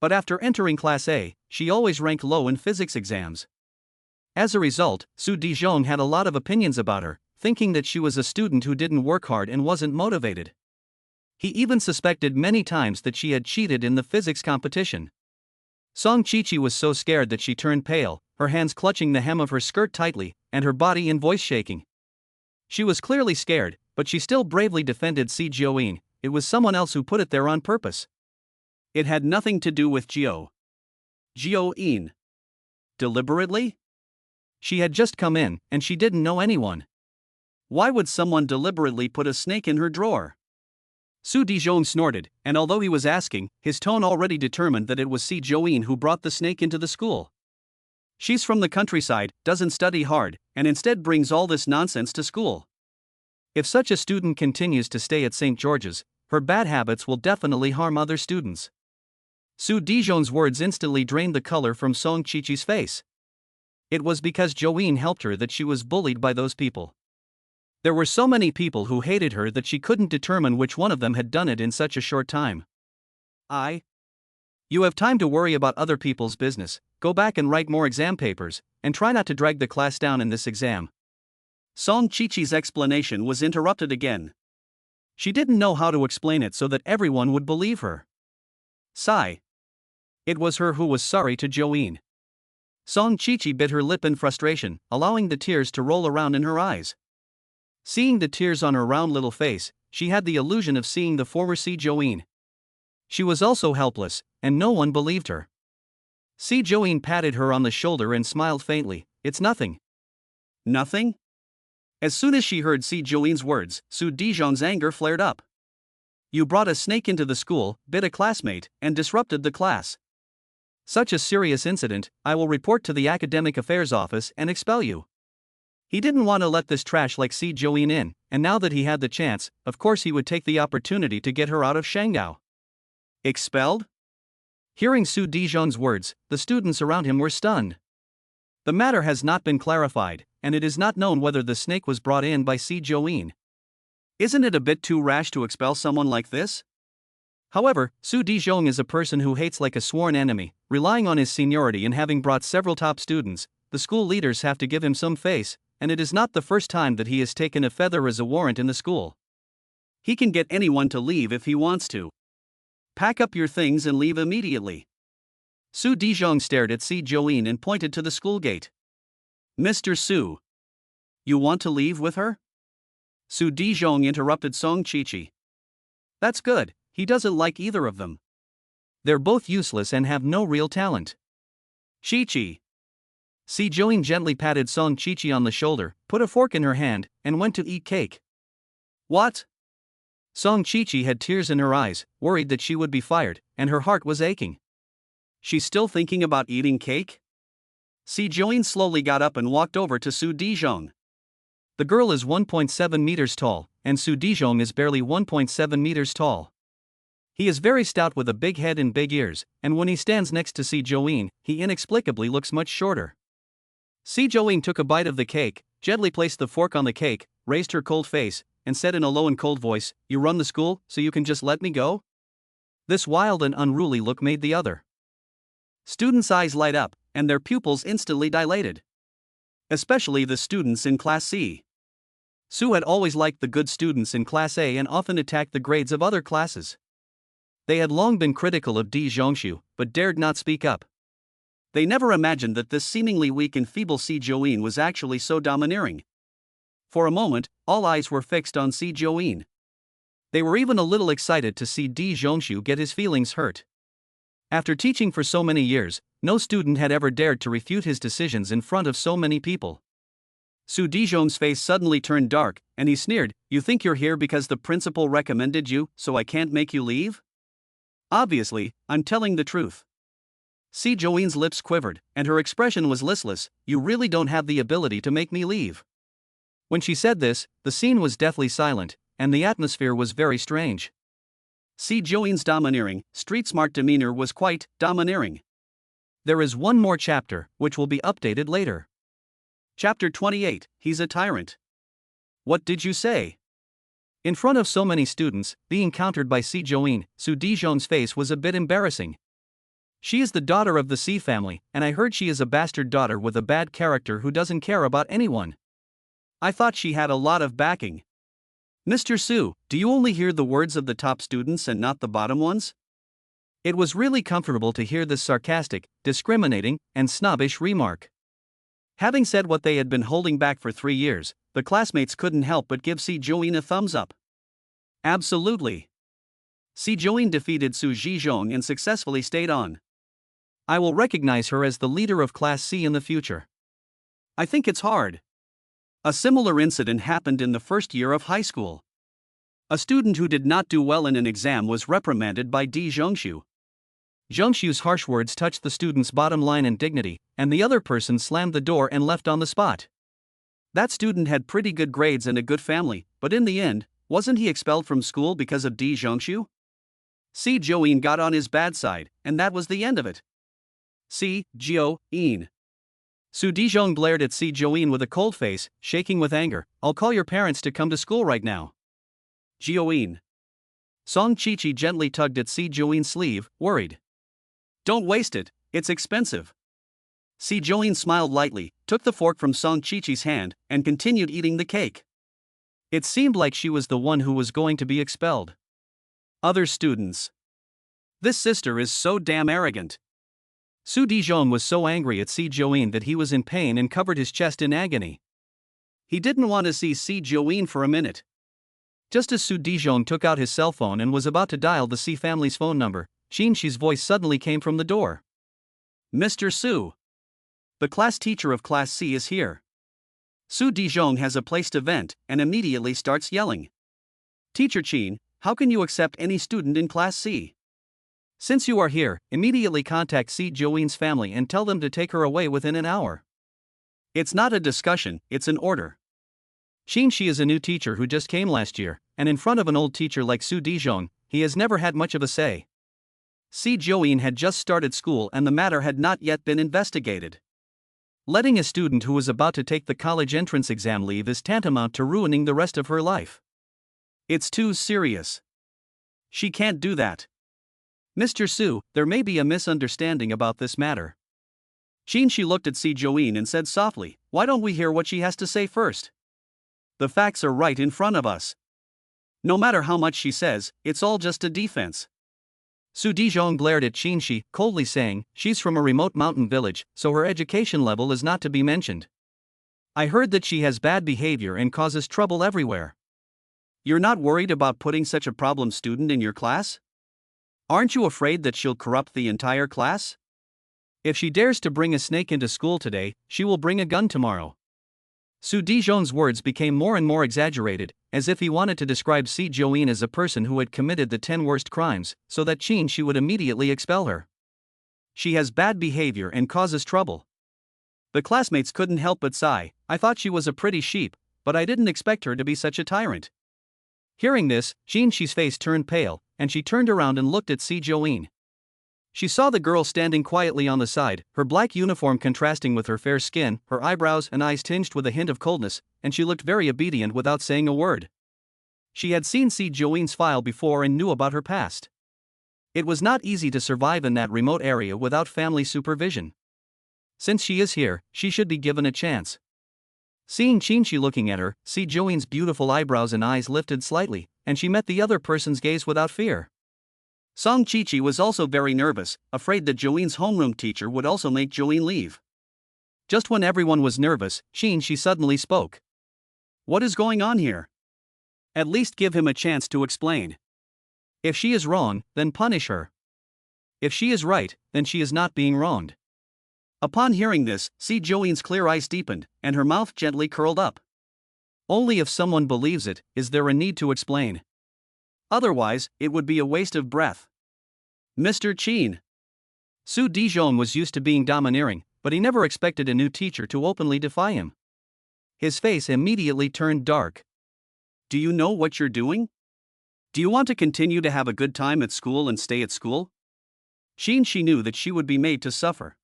But after entering Class A, she always ranked low in physics exams. As a result, Su Dijong had a lot of opinions about her, thinking that she was a student who didn't work hard and wasn't motivated. He even suspected many times that she had cheated in the physics competition. Song Chi-chi was so scared that she turned pale, her hands clutching the hem of her skirt tightly, and her body and voice shaking. She was clearly scared, but she still bravely defended Si Join. It was someone else who put it there on purpose. It had nothing to do with Join. Deliberately? She had just come in, and she didn't know anyone. Why would someone deliberately put a snake in her drawer? Su Dijong snorted, and although he was asking, his tone already determined that it was Si Join who brought the snake into the school. She's from the countryside, doesn't study hard, and instead brings all this nonsense to school. If such a student continues to stay at St. George's, her bad habits will definitely harm other students. Su Dijong's words instantly drained the color from Song Chi-chi's face. It was because Join helped her that she was bullied by those people. There were so many people who hated her that she couldn't determine which one of them had done it in such a short time. You have time to worry about other people's business, go back and write more exam papers, and try not to drag the class down in this exam. Song Chi-chi's explanation was interrupted again. She didn't know how to explain it so that everyone would believe her. Sigh. It was her who was sorry to Join. Song Chi-chi bit her lip in frustration, allowing the tears to roll around in her eyes. Seeing the tears on her round little face, she had the illusion of seeing the former Si Join. She was also helpless, and no one believed her. Si Join patted her on the shoulder and smiled faintly. It's nothing. Nothing? As soon as she heard Si Join's words, Su Dijong's anger flared up. You brought a snake into the school, bit a classmate, and disrupted the class. Such a serious incident, I will report to the Academic Affairs Office and expel you. He didn't want to let this trash like Si Join in, and now that he had the chance, of course he would take the opportunity to get her out of Shanghai. Expelled? Hearing Su Dijong's words, the students around him were stunned. The matter has not been clarified, and it is not known whether the snake was brought in by Si Join. Isn't it a bit too rash to expel someone like this? However, Su Dijong is a person who hates like a sworn enemy, relying on his seniority and having brought several top students. The school leaders have to give him some face, and it is not the first time that he has taken a feather as a warrant in the school. He can get anyone to leave if he wants to. Pack up your things and leave immediately. Su Dijong stared at Si Join and pointed to the school gate. Mr. Su. You want to leave with her? Su Dijong interrupted Song Chi-chi. That's good, he doesn't like either of them. They're both useless and have no real talent. Chi-Chi. Si Join gently patted Song Chi-Chi on the shoulder, put a fork in her hand, and went to eat cake. What? Song Chi-Chi had tears in her eyes, worried that she would be fired, and her heart was aching. She's still thinking about eating cake? Si Join slowly got up and walked over to Su Dijong. The girl is 1.7 meters tall, and Su Dijong is barely 1.7 meters tall. He is very stout with a big head and big ears, and when he stands next to Si Join, he inexplicably looks much shorter. Si Join took a bite of the cake, gently placed the fork on the cake, raised her cold face, and said in a low and cold voice, "You run the school, so you can just let me go?" This wild and unruly look made the other students' eyes light up, and their pupils instantly dilated. Especially the students in Class C. Su had always liked the good students in Class A and often attacked the grades of other classes. They had long been critical of Di Zhongshu, but dared not speak up. They never imagined that this seemingly weak and feeble Si Join was actually so domineering. For a moment, all eyes were fixed on Si Join. They were even a little excited to see Di Zhongshu get his feelings hurt. After teaching for so many years, no student had ever dared to refute his decisions in front of so many people. Su Dijong's face suddenly turned dark, and he sneered, "You think you're here because the principal recommended you, so I can't make you leave? Obviously, I'm telling the truth." Si Join's lips quivered, and her expression was listless. "You really don't have the ability to make me leave." When she said this, the scene was deathly silent, and the atmosphere was very strange. Si Join's domineering, street-smart demeanor was quite domineering. There is one more chapter, which will be updated later. Chapter 28, He's a Tyrant. What did you say? In front of so many students, being countered by Si Join, Su Dijong's face was a bit embarrassing. She is the daughter of the Si family, and I heard she is a bastard daughter with a bad character who doesn't care about anyone. I thought she had a lot of backing. Mr. Su, do you only hear the words of the top students and not the bottom ones? It was really comfortable to hear this sarcastic, discriminating, and snobbish remark. Having said what they had been holding back for 3 years, the classmates couldn't help but give Si Join a thumbs up. Absolutely. Si Join defeated Su Zhizhong and successfully stayed on. I will recognize her as the leader of Class C in the future. I think it's hard. A similar incident happened in the first year of high school. A student who did not do well in an exam was reprimanded by Di Zhongshu. Zhongshu's harsh words touched the student's bottom line and dignity, and the other person slammed the door and left on the spot. That student had pretty good grades and a good family, but in the end, wasn't he expelled from school because of Di Zhongshu? Si Join got on his bad side, and that was the end of it. Si Join. Su Dijong glared at Si Join with a cold face, shaking with anger. "I'll call your parents to come to school right now." Join. Song Chi-Chi gently tugged at Si Join's sleeve, worried. "Don't waste it, it's expensive." Si Join smiled lightly, took the fork from Song Chi-Chi's hand, and continued eating the cake. It seemed like she was the one who was going to be expelled. Other students. This sister is so damn arrogant. Su Dijong was so angry at Si Join that he was in pain and covered his chest in agony. He didn't want to see Si Join for a minute. Just as Su Dijong took out his cell phone and was about to dial the Si family's phone number, Shinxi's voice suddenly came from the door. "Mr. Su. The class teacher of Class C is here." Su Dijong has a place to vent, and immediately starts yelling. "Teacher Qin, how can you accept any student in Class C? Since you are here, immediately contact Si Join's family and tell them to take her away within an hour. It's not a discussion, it's an order." Shinxi is a new teacher who just came last year, and in front of an old teacher like Su Dijong, he has never had much of a say. Si Join had just started school and the matter had not yet been investigated. Letting a student who was about to take the college entrance exam leave is tantamount to ruining the rest of her life. It's too serious. She can't do that. "Mr. Su, there may be a misunderstanding about this matter." Shinxi looked at Si Join and said softly, "Why don't we hear what she has to say first? The facts are right in front of us. No matter how much she says, it's all just a defense." Su Dijong glared at Shinxi, coldly saying, "She's from a remote mountain village, so her education level is not to be mentioned. I heard that she has bad behavior and causes trouble everywhere. You're not worried about putting such a problem student in your class? Aren't you afraid that she'll corrupt the entire class? If she dares to bring a snake into school today, she will bring a gun tomorrow. Su Dijon's words became more and more exaggerated, as if he wanted to describe Si Join as a person who had committed the 10 worst crimes, so that she would immediately expel her. She has bad behavior and causes trouble. The classmates couldn't help but sigh. I thought she was a pretty sheep, but I didn't expect her to be such a tyrant. Hearing this, Shi's face turned pale, and she turned around and looked at Si Join. She saw the girl standing quietly on the side, her black uniform contrasting with her fair skin, her eyebrows and eyes tinged with a hint of coldness, and she looked very obedient without saying a word. She had seen Si Join's file before and knew about her past. It was not easy to survive in that remote area without family supervision. Since she is here, she should be given a chance. Seeing Shi looking at her, Si Join's beautiful eyebrows and eyes lifted slightly, and she met the other person's gaze without fear. Song Chi was also very nervous, afraid that Join's homeroom teacher would also make Join leave. Just when everyone was nervous, she suddenly spoke. What is going on here? At least give him a chance to explain. If she is wrong, then punish her. If she is right, then she is not being wronged. Upon hearing this, Si Join's clear eyes deepened, and her mouth gently curled up. Only if someone believes it, is there a need to explain. Otherwise, it would be a waste of breath. Mr. Chin. Su Dijon was used to being domineering, but he never expected a new teacher to openly defy him. His face immediately turned dark. Do you know what you're doing? Do you want to continue to have a good time at school and stay at school? She knew that she would be made to suffer.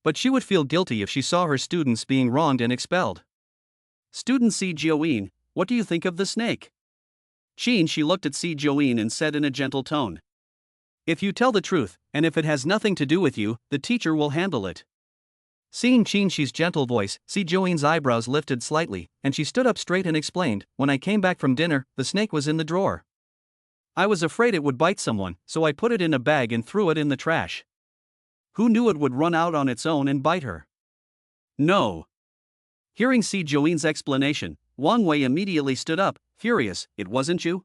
But she would feel guilty if she saw her students being wronged and expelled. Student Si Join, what do you think of the snake? She looked at Si Join and said in a gentle tone. If you tell the truth, and if it has nothing to do with you, the teacher will handle it. Seeing Shi's gentle voice, Si Join's eyebrows lifted slightly, and she stood up straight and explained, when I came back from dinner, the snake was in the drawer. I was afraid it would bite someone, so I put it in a bag and threw it in the trash. Who knew it would run out on its own and bite her? No. Hearing Si Join's explanation, Wang Wei immediately stood up, furious. It wasn't you?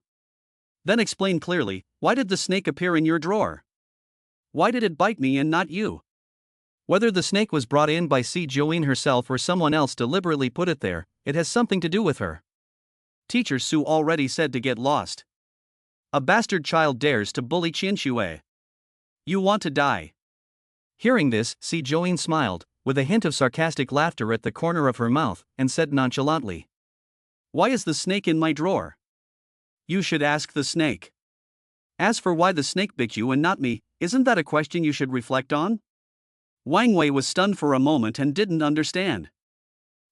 Then explain clearly, why did the snake appear in your drawer? Why did it bite me and not you? Whether the snake was brought in by Si Join herself or someone else deliberately put it there, it has something to do with her. Teacher Su already said to get lost. A bastard child dares to bully Qinshui. You want to die. Hearing this, Si Join smiled, with a hint of sarcastic laughter at the corner of her mouth, and said nonchalantly. Why is the snake in my drawer? You should ask the snake. As for why the snake bit you and not me, isn't that a question you should reflect on? Wang Wei was stunned for a moment and didn't understand.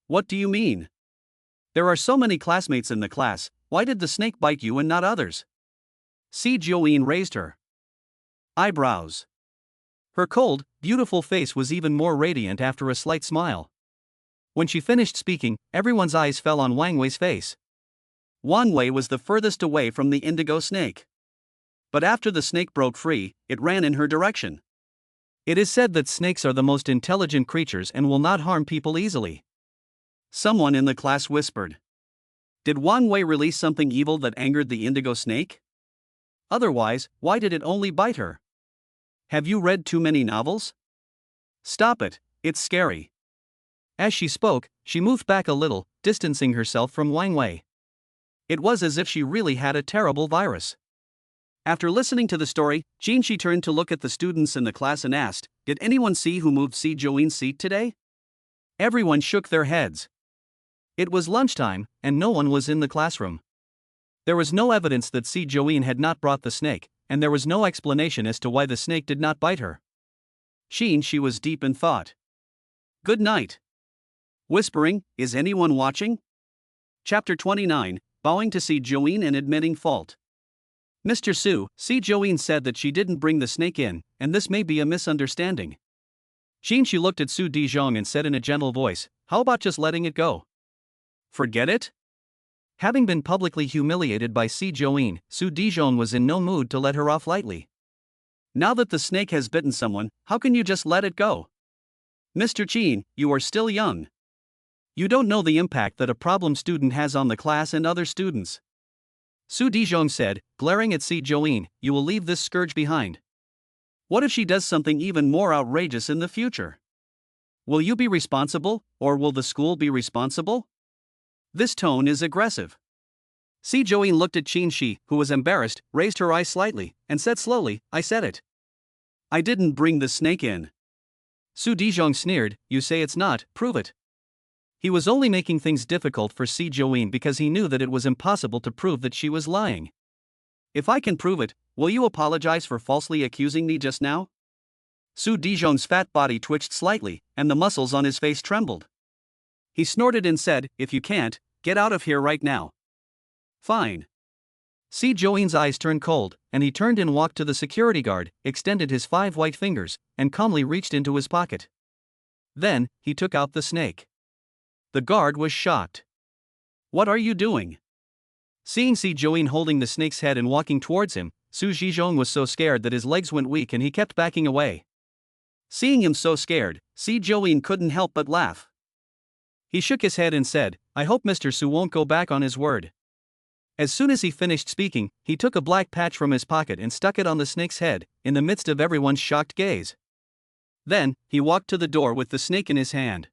What do you mean? There are so many classmates in the class, why did the snake bite you and not others? Si Join raised her eyebrows. Her cold, beautiful face was even more radiant after a slight smile. When she finished speaking, everyone's eyes fell on Wang Wei's face. Wang Wei was the furthest away from the indigo snake. But after the snake broke free, it ran in her direction. It is said that snakes are the most intelligent creatures and will not harm people easily. Someone in the class whispered. Did Wang Wei release something evil that angered the indigo snake? Otherwise, why did it only bite her? Have you read too many novels? Stop it, it's scary. As she spoke, she moved back a little, distancing herself from Wang Wei. It was as if she really had a terrible virus. After listening to the story, she turned to look at the students in the class and asked, did anyone see who moved Si Join's seat today? Everyone shook their heads. It was lunchtime, and no one was in the classroom. There was no evidence that Si Join had not brought the snake, and there was no explanation as to why the snake did not bite her. She was deep in thought. Good night. Whispering, is anyone watching? Chapter 29, Bowing to Si Join and Admitting Fault. Mr. Su, Si Join said that she didn't bring the snake in, and this may be a misunderstanding. She looked at Su Dijon and said in a gentle voice, how about just letting it go? Forget it? Having been publicly humiliated by Si Join, Su Dijon was in no mood to let her off lightly. Now that the snake has bitten someone, how can you just let it go? Mr. Chin, you are still young. You don't know the impact that a problem student has on the class and other students. Su Dezhong said, glaring at Si Join, you will leave this scourge behind. What if she does something even more outrageous in the future? Will you be responsible, or will the school be responsible? This tone is aggressive. Si Join looked at Qin Shi, who was embarrassed, raised her eyes slightly, and said slowly, I said it. I didn't bring the snake in. Su Dezhong sneered, you say it's not, prove it. He was only making things difficult for Si Join because he knew that it was impossible to prove that she was lying. If I can prove it, will you apologize for falsely accusing me just now? Su Dezhong's fat body twitched slightly, and the muscles on his face trembled. He snorted and said, if you can't, get out of here right now. Fine. Si Join's eyes turned cold, and he turned and walked to the security guard, extended his 5 white fingers, and calmly reached into his pocket. Then, he took out the snake. The guard was shocked. What are you doing? Seeing Si Join holding the snake's head and walking towards him, Su Zhizhong was so scared that his legs went weak and he kept backing away. Seeing him so scared, Si Join couldn't help but laugh. He shook his head and said, I hope Mr. Su won't go back on his word. As soon as he finished speaking, he took a black patch from his pocket and stuck it on the snake's head, in the midst of everyone's shocked gaze. Then, he walked to the door with the snake in his hand.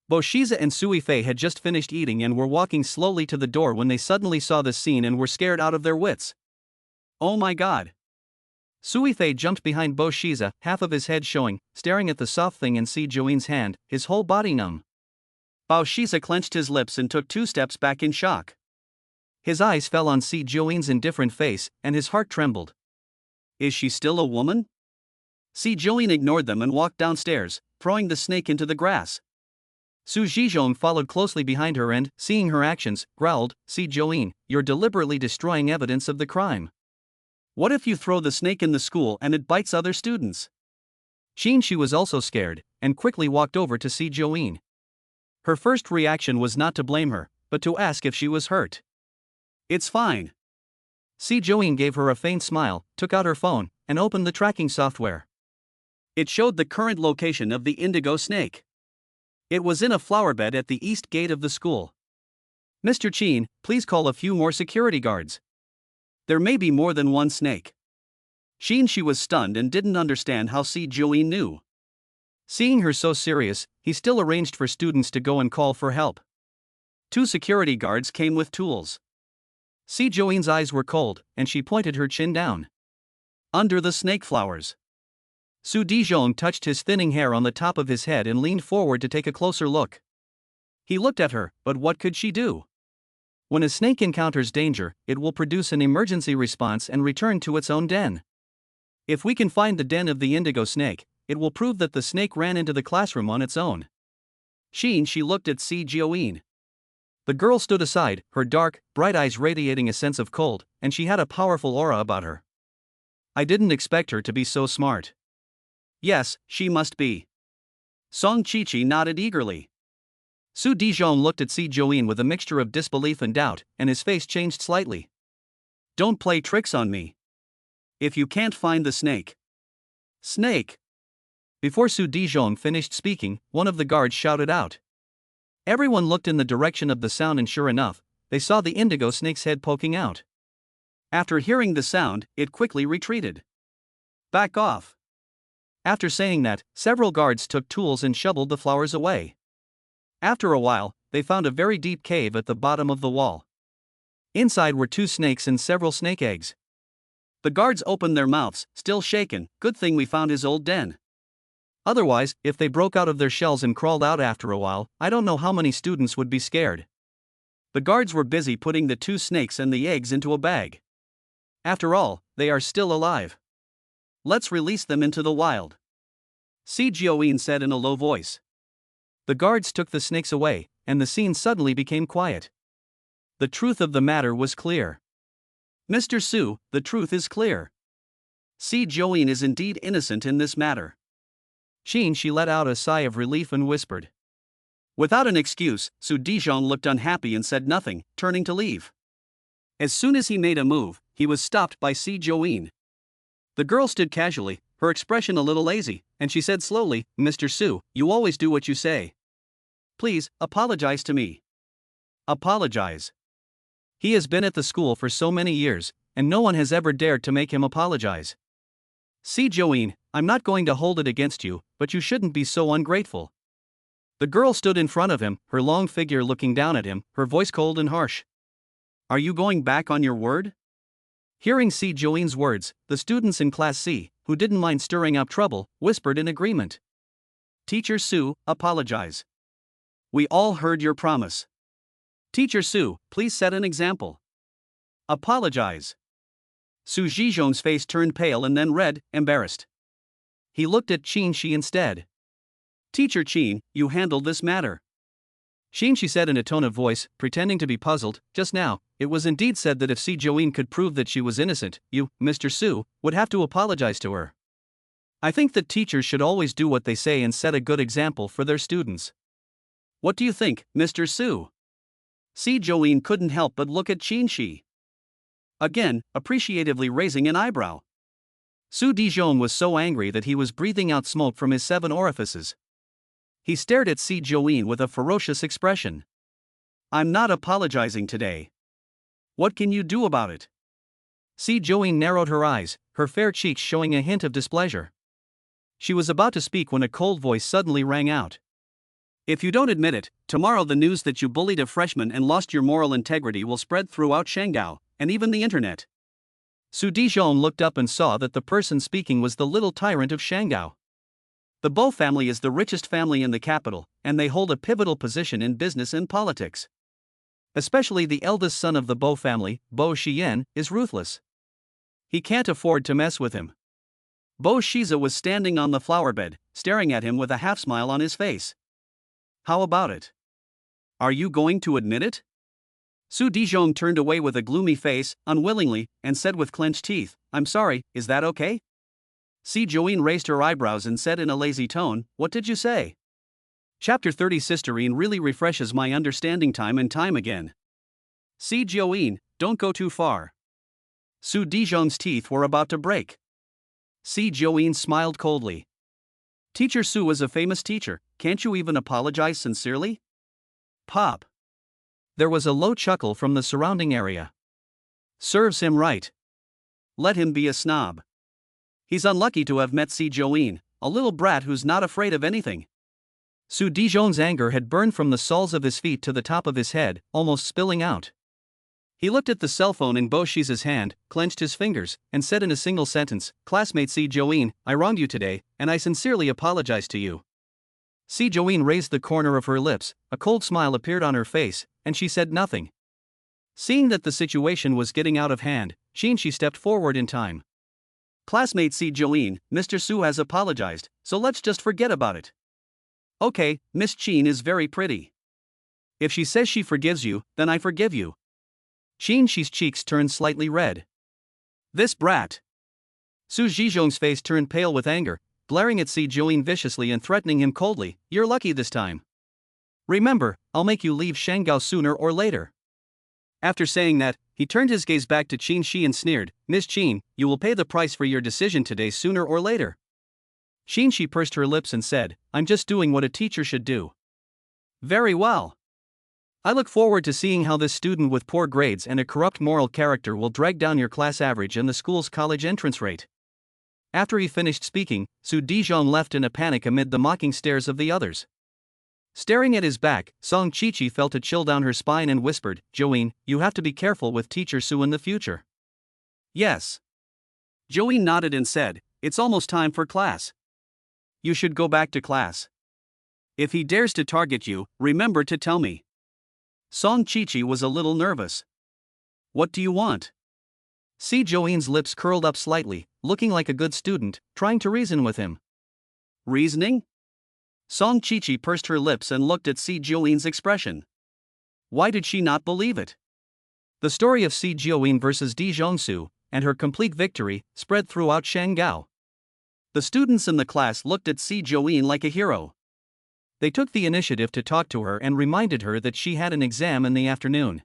Bo Shiza and Sui Fei had just finished eating and were walking slowly to the door when they suddenly saw the scene and were scared out of their wits. Oh my god! Sui Fei jumped behind Bo Shiza, half of his head showing, staring at the soft thing in Si Join's hand, his whole body numb. Bo Shiza clenched his lips and took 2 steps back in shock. His eyes fell on Si Join's indifferent face, and his heart trembled. Is she still a woman? Si Join ignored them and walked downstairs, throwing the snake into the grass. Su Zhizhong followed closely behind her and, seeing her actions, growled, Si Join, you're deliberately destroying evidence of the crime. What if you throw the snake in the school and it bites other students? Qin Shi was also scared, and quickly walked over to Si Join. Her first reaction was not to blame her, but to ask if she was hurt. It's fine. Si Join gave her a faint smile, took out her phone, and opened the tracking software. It showed the current location of the indigo snake. It was in a flower bed at the east gate of the school. Mr. Qin, please call a few more security guards. There may be more than one snake. Qin Shi was stunned and didn't understand how Si Join knew. Seeing her so serious, he still arranged for students to go and call for help. 2 security guards came with tools. Si Join's eyes were cold, and she pointed her chin down. Under the snake flowers. Su Dezhong touched his thinning hair on the top of his head and leaned forward to take a closer look. He looked at her, but what could she do? When a snake encounters danger, it will produce an emergency response and return to its own den. If we can find the den of the indigo snake, it will prove that the snake ran into the classroom on its own. Qin Shi looked at Si Join. The girl stood aside, her dark, bright eyes radiating a sense of cold, and she had a powerful aura about her. I didn't expect her to be so smart. Yes, she must be. Song Qiqi nodded eagerly. Su Dezhong looked at Si Join with a mixture of disbelief and doubt, and his face changed slightly. Don't play tricks on me. If you can't find the snake. Snake! Before Su Dezhong finished speaking, one of the guards shouted out. Everyone looked in the direction of the sound and sure enough, they saw the indigo snake's head poking out. After hearing the sound, it quickly retreated. Back off. After saying that, several guards took tools and shoveled the flowers away. After a while, they found a very deep cave at the bottom of the wall. Inside were 2 snakes and several snake eggs. The guards opened their mouths, still shaken. Good thing we found his old den. Otherwise, if they broke out of their shells and crawled out after a while, I don't know how many students would be scared. The guards were busy putting the 2 snakes and the eggs into a bag. After all, they are still alive. Let's release them into the wild. Si Join said in a low voice. The guards took the snakes away, and the scene suddenly became quiet. The truth of the matter was clear. Mr. Su, the truth is clear. Si Join is indeed innocent in this matter. Qin Shi let out a sigh of relief and whispered. Without an excuse, Su Dezhong looked unhappy and said nothing, turning to leave. As soon as he made a move, he was stopped by Si Join. The girl stood casually, her expression a little lazy, and she said slowly, Mr. Su, you always do what you say. Please, apologize to me. Apologize. He has been at the school for so many years, and no one has ever dared to make him apologize. See Joeen, I'm not going to hold it against you, but you shouldn't be so ungrateful. The girl stood in front of him, her long figure looking down at him, her voice cold and harsh. Are you going back on your word? Hearing Si Joeen's words, the students in Class C, who didn't mind stirring up trouble, whispered in agreement. Teacher Sue, apologize. We all heard your promise. Teacher Sue, please set an example. Apologize. Su Zhizhong's face turned pale and then red, embarrassed. He looked at Qin Shi instead. Teacher Qin, you handled this matter. Qin Shi said in a tone of voice, pretending to be puzzled, just now, it was indeed said that if Si Joeen could prove that she was innocent, you, Mr. Su, would have to apologize to her. I think that teachers should always do what they say and set a good example for their students. What do you think, Mr. Su? Si Joeen couldn't help but look at Qin Shi. Again, appreciatively raising an eyebrow. Su Dizhong was so angry that he was breathing out smoke from his 7 orifices. He stared at Si Joeen with a ferocious expression. I'm not apologizing today. What can you do about it? Si Joeen narrowed her eyes, her fair cheeks showing a hint of displeasure. She was about to speak when a cold voice suddenly rang out. If you don't admit it, tomorrow the news that you bullied a freshman and lost your moral integrity will spread throughout Shanghai, and even the internet. Su Dizhong looked up and saw that the person speaking was the little tyrant of Shanghai. The Bo family is the richest family in the capital, and they hold a pivotal position in business and politics. Especially the eldest son of the Bo family, Bo Shiyan, is ruthless. He can't afford to mess with him. Bo Shiza was standing on the flowerbed, staring at him with a half-smile on his face. How about it? Are you going to admit it? Su Dizhong turned away with a gloomy face, unwillingly, and said with clenched teeth, I'm sorry, is that okay? Si Joeen raised her eyebrows and said in a lazy tone, what did you say? Chapter 30 Sisterine really refreshes my understanding time and time again. Si Joeen, don't go too far. Su Dizhong's teeth were about to break. Si Joeen smiled coldly. Teacher Su is a famous teacher, can't you even apologize sincerely? Pop. There was a low chuckle from the surrounding area. Serves him right. Let him be a snob. He's unlucky to have met Si Joeen, a little brat who's not afraid of anything. Su Dizhong's anger had burned from the soles of his feet to the top of his head, almost spilling out. He looked at the cell phone in Bo Shiza's hand, clenched his fingers, and said in a single sentence, Classmate Si Joeen, I wronged you today, and I sincerely apologize to you. Si Joeen raised the corner of her lips, a cold smile appeared on her face, and she said nothing. Seeing that the situation was getting out of hand, Qin Shi stepped forward in time. Classmate Si Joeen, Mr. Su has apologized, so let's just forget about it. Okay, Miss Qin is very pretty. If she says she forgives you, then I forgive you. Qin Shi's cheeks turned slightly red. This brat. Su Zhizhong's face turned pale with anger, glaring at Si Joeen viciously and threatening him coldly, you're lucky this time. Remember, I'll make you leave Shanghai sooner or later. After saying that, he turned his gaze back to Qin Shi and sneered, Miss Qin, you will pay the price for your decision today sooner or later. Qin Shi pursed her lips and said, I'm just doing what a teacher should do. Very well. I look forward to seeing how this student with poor grades and a corrupt moral character will drag down your class average and the school's college entrance rate. After he finished speaking, Su Dizhong left in a panic amid the mocking stares of the others. Staring at his back, Song Qiqi felt a chill down her spine and whispered, Joeen, you have to be careful with Teacher Su in the future. Yes. Joeen nodded and said, it's almost time for class. You should go back to class. If he dares to target you, remember to tell me. Song Qiqi was a little nervous. What do you want? Si Joeen's lips curled up slightly, looking like a good student, trying to reason with him. Reasoning? Song Qiqi pursed her lips and looked at Si Joeen's expression. Why did she not believe it? The story of Si Joeen versus Di Zhongsu, and her complete victory, spread throughout Shanghai. The students in the class looked at Si Joeen like a hero. They took the initiative to talk to her and reminded her that she had an exam in the afternoon.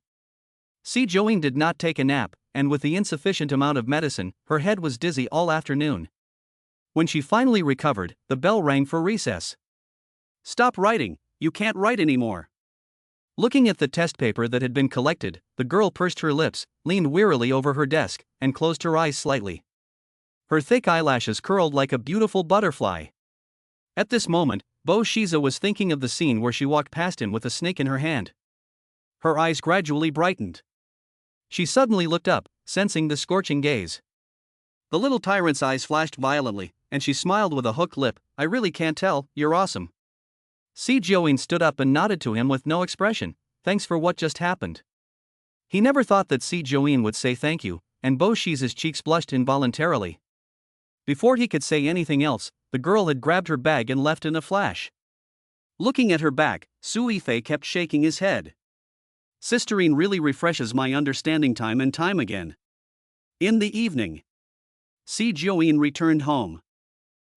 Si Joeen did not take a nap, and with the insufficient amount of medicine, her head was dizzy all afternoon. When she finally recovered, the bell rang for recess. Stop writing, you can't write anymore. Looking at the test paper that had been collected, the girl pursed her lips, leaned wearily over her desk, and closed her eyes slightly. Her thick eyelashes curled like a beautiful butterfly. At this moment, Bo Shiza was thinking of the scene where she walked past him with a snake in her hand. Her eyes gradually brightened. She suddenly looked up, sensing the scorching gaze. The little tyrant's eyes flashed violently, and she smiled with a hooked lip. "I really can't tell, you're awesome." Si Join stood up and nodded to him with no expression. "Thanks for what just happened." He never thought that Si Join would say thank you, and Bo Shiza's cheeks blushed involuntarily. Before he could say anything else, the girl had grabbed her bag and left in a flash. Looking at her back, Su Yifei kept shaking his head. "Sisterine really refreshes my understanding time and time again." In the evening, Si Join returned home.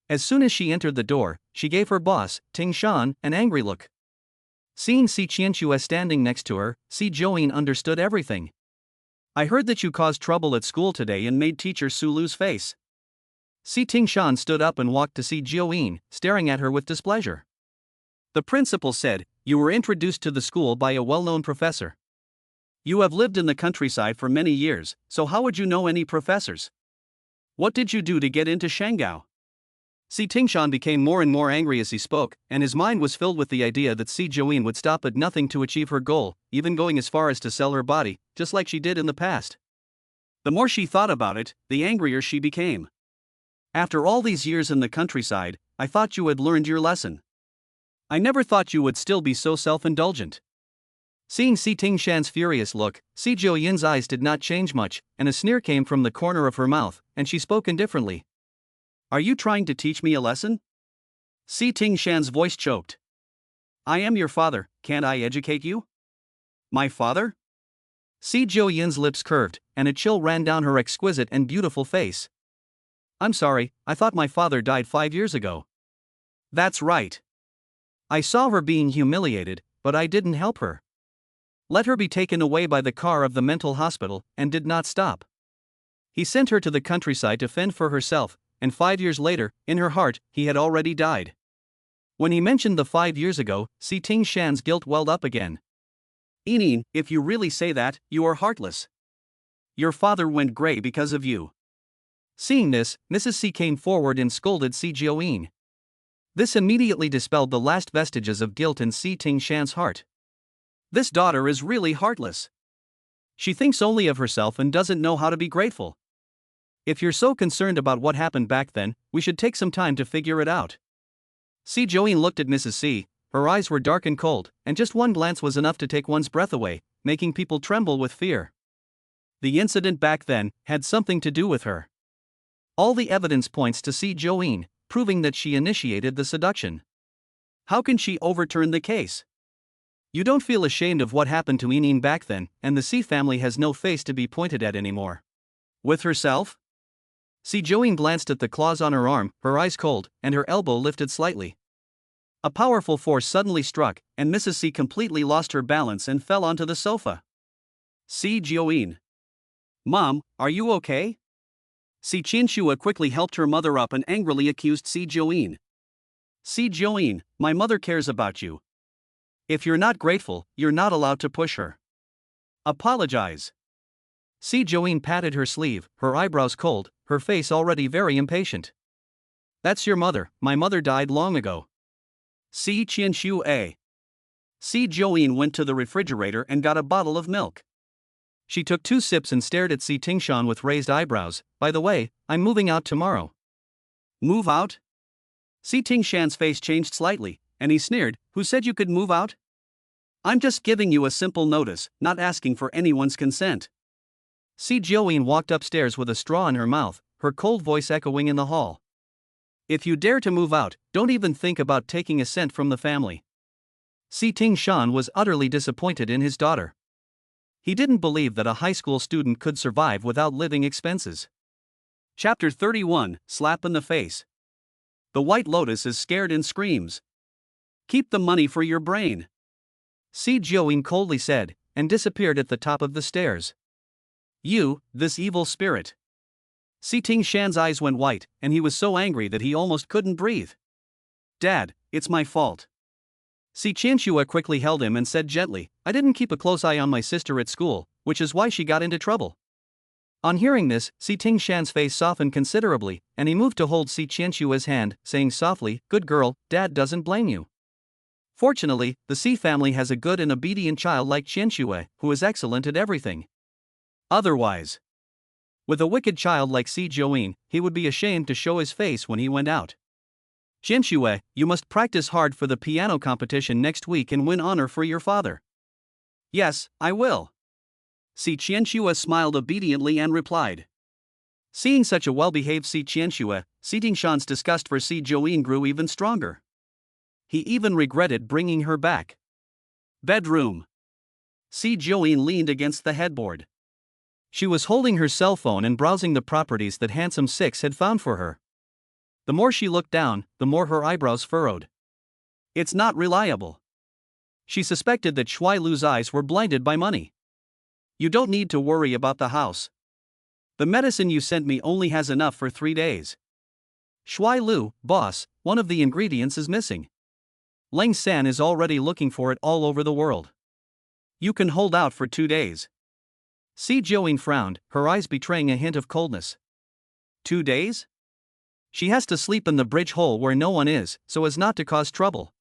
As soon as she entered the door, she gave her boss, Ting Shan, an angry look. Seeing Si Qianxue standing next to her, Si Join understood everything. "I heard that you caused trouble at school today and made teacher Su lose face." Si Ting Shan stood up and walked to Si Join, staring at her with displeasure. The principal said, "You were introduced to the school by a well-known professor. You have lived in the countryside for many years, so how would you know any professors? What did you do to get into Shangao?" Si Tingshan became more and more angry as he spoke, and his mind was filled with the idea that Si Join would stop at nothing to achieve her goal, even going as far as to sell her body, just like she did in the past. The more she thought about it, the angrier she became. "After all these years in the countryside, I thought you had learned your lesson. I never thought you would still be so self-indulgent." Seeing Si Tingshan's furious look, Si Joyin's eyes did not change much, and a sneer came from the corner of her mouth, and she spoke indifferently. "Are you trying to teach me a lesson?" Si Tingshan's voice choked. "I am your father, can't I educate you?" "My father?" Si Joyin's lips curved, and a chill ran down her exquisite and beautiful face. "I'm sorry, I thought my father died 5 years ago." "That's right. I saw her being humiliated, but I didn't help her. Let her be taken away by the car of the mental hospital, and did not stop. He sent her to the countryside to fend for herself, and 5 years later, in her heart, he had already died." When he mentioned the 5 years ago, Si Tingshan's guilt welled up again. "Inin, if you really say that, you are heartless. Your father went gray because of you." Seeing this, Mrs. C came forward and scolded Si Join. This immediately dispelled the last vestiges of guilt in Si Tingshan's heart. This daughter is really heartless. She thinks only of herself and doesn't know how to be grateful. If you're so concerned about what happened back then, we should take some time to figure it out. Si Join looked at Mrs. C, her eyes were dark and cold, and just one glance was enough to take one's breath away, making people tremble with fear. The incident back then had something to do with her. All the evidence points to Si Join, proving that she initiated the seduction. How can she overturn the case? You don't feel ashamed of what happened to Inin back then, and the Si family has no face to be pointed at anymore. With herself? Si Join glanced at the claws on her arm, her eyes cold, and her elbow lifted slightly. A powerful force suddenly struck, and Mrs. C completely lost her balance and fell onto the sofa. Si Join. "Mom, are you okay?" Si Qianxue quickly helped her mother up and angrily accused Si Join. "Si Join, my mother cares about you. If you're not grateful, you're not allowed to push her. Apologize." Si Join patted her sleeve, her eyebrows cold, her face already very impatient. "That's your mother, my mother died long ago." Si Qianxue. Si Join went to the refrigerator and got a bottle of milk. She took 2 sips and stared at Si Tingshan with raised eyebrows. "By the way, I'm moving out tomorrow." "Move out?" Si Tingshan's face changed slightly, and he sneered. "Who said you could move out? I'm just giving you a simple notice, not asking for anyone's consent." Si Join walked upstairs with a straw in her mouth, her cold voice echoing in the hall. "If you dare to move out, don't even think about taking a cent from the family." Si Tingshan was utterly disappointed in his daughter. He didn't believe that a high school student could survive without living expenses. Chapter 31, Slap in the Face. The White Lotus is scared and screams. "Keep the money for your brain," Si Join coldly said, and disappeared at the top of the stairs. "You, this evil spirit." Si Tingshan's eyes went white, and he was so angry that he almost couldn't breathe. "Dad, it's my fault." Si Qianxue quickly held him and said gently, I didn't keep a close eye on my sister at school, which is why she got into trouble. On hearing this, Si Tingshan's face softened considerably, and he moved to hold Si Qianxue's hand, saying softly, Good girl, Dad doesn't blame you. Fortunately, the Si family has a good and obedient child like Qianxue, who is excellent at everything. Otherwise, with a wicked child like Si Join, he would be ashamed to show his face when he went out. Qianxue, you must practice hard for the piano competition next week and win honor for your father. Yes, I will. Si Qianxue smiled obediently and replied. Seeing such a well-behaved Si Qianxue, Si Tingshan's disgust for Si Join grew even stronger. He even regretted bringing her back. Bedroom. Si Join leaned against the headboard. She was holding her cell phone and browsing the properties that Handsome Six had found for her. The more she looked down, the more her eyebrows furrowed. It's not reliable. She suspected that Shuai Lu's eyes were blinded by money. You don't need to worry about the house. The medicine you sent me only has enough for 3 days. Shuai Lu, boss, one of the ingredients is missing. Leng San is already looking for it all over the world. You can hold out for 2 days. Si Join frowned, her eyes betraying a hint of coldness. 2 days? She has to sleep in the bridge hole where no one is, so as not to cause trouble.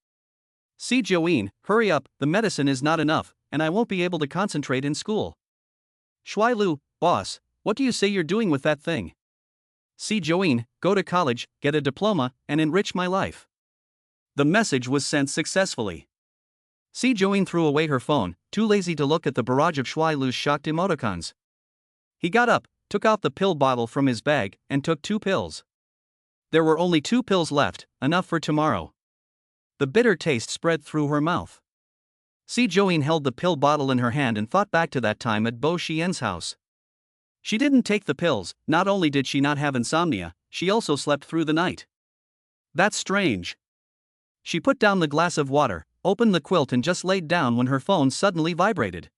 Si Join, hurry up, the medicine is not enough, and I won't be able to concentrate in school. Shuai Lu, boss, what do you say you're doing with that thing? Si Join, go to college, get a diploma, and enrich my life. The message was sent successfully. Si Join threw away her phone, too lazy to look at the barrage of Shuai Lu's shocked emoticons. He got up, took out the pill bottle from his bag, and took 2 pills. There were only 2 pills left, enough for tomorrow. The bitter taste spread through her mouth. Si Join held the pill bottle in her hand and thought back to that time at Bo Xian's house. She didn't take the pills, not only did she not have insomnia, she also slept through the night. That's strange. She put down the glass of water, opened the quilt and just laid down when her phone suddenly vibrated.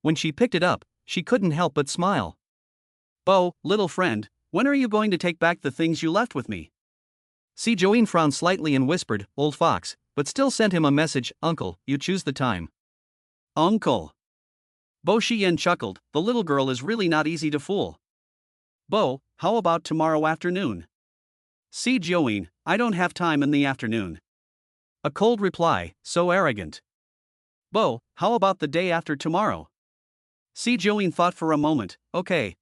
When she picked it up, she couldn't help but smile. Bo, little friend, when are you going to take back the things you left with me? Si Join frowned slightly and whispered, Old fox, but still sent him a message, Uncle, you choose the time. Uncle. Bo Xian chuckled, the little girl is really not easy to fool. Bo, how about tomorrow afternoon? Si Join, I don't have time in the afternoon. A cold reply, so arrogant. Bo, how about the day after tomorrow? Si Join thought for a moment, okay.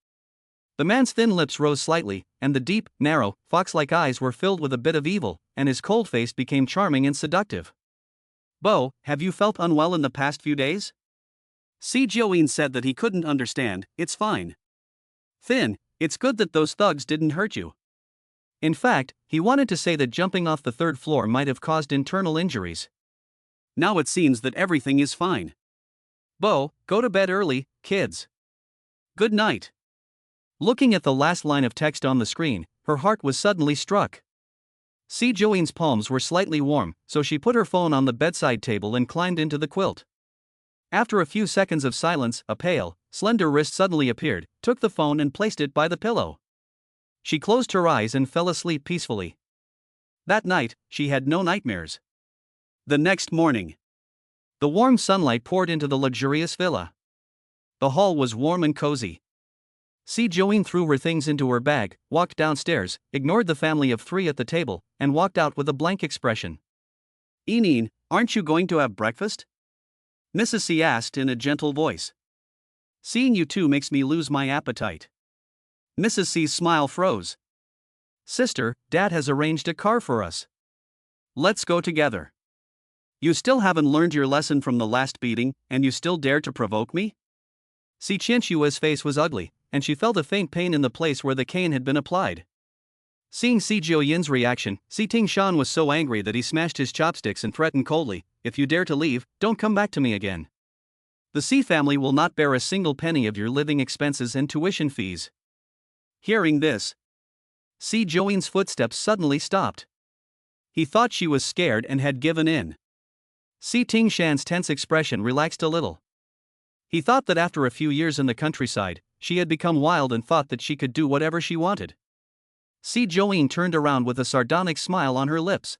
The man's thin lips rose slightly, and the deep, narrow, fox-like eyes were filled with a bit of evil, and his cold face became charming and seductive. Bo, have you felt unwell in the past few days? Si Join said that he couldn't understand, it's fine. Thin, it's good that those thugs didn't hurt you. In fact, he wanted to say that jumping off the 3rd floor might have caused internal injuries. Now it seems that everything is fine. Bo, go to bed early, kids. Good night. Looking at the last line of text on the screen, her heart was suddenly struck. Si Join's palms were slightly warm, so she put her phone on the bedside table and climbed into the quilt. After a few seconds of silence, a pale, slender wrist suddenly appeared, took the phone and placed it by the pillow. She closed her eyes and fell asleep peacefully. That night, she had no nightmares. The next morning, the warm sunlight poured into the luxurious villa. The hall was warm and cozy. Si Join threw her things into her bag, walked downstairs, ignored the family of 3 at the table, and walked out with a blank expression. Enine, aren't you going to have breakfast? Mrs. C asked in a gentle voice. Seeing you two makes me lose my appetite. Mrs. C's smile froze. Sister, Dad has arranged a car for us. Let's go together. You still haven't learned your lesson from the last beating, and you still dare to provoke me? Si Qianxue's face was ugly, and she felt a faint pain in the place where the cane had been applied. Seeing Si Jiuyin's reaction, Si Tingshan was so angry that he smashed his chopsticks and threatened coldly, if you dare to leave, don't come back to me again. The Si family will not bear a single penny of your living expenses and tuition fees. Hearing this, Si Jiuyin's footsteps suddenly stopped. He thought she was scared and had given in. Si Tingshan's tense expression relaxed a little. He thought that after a few years in the countryside, she had become wild and thought that she could do whatever she wanted. Si Jiuyin turned around with a sardonic smile on her lips.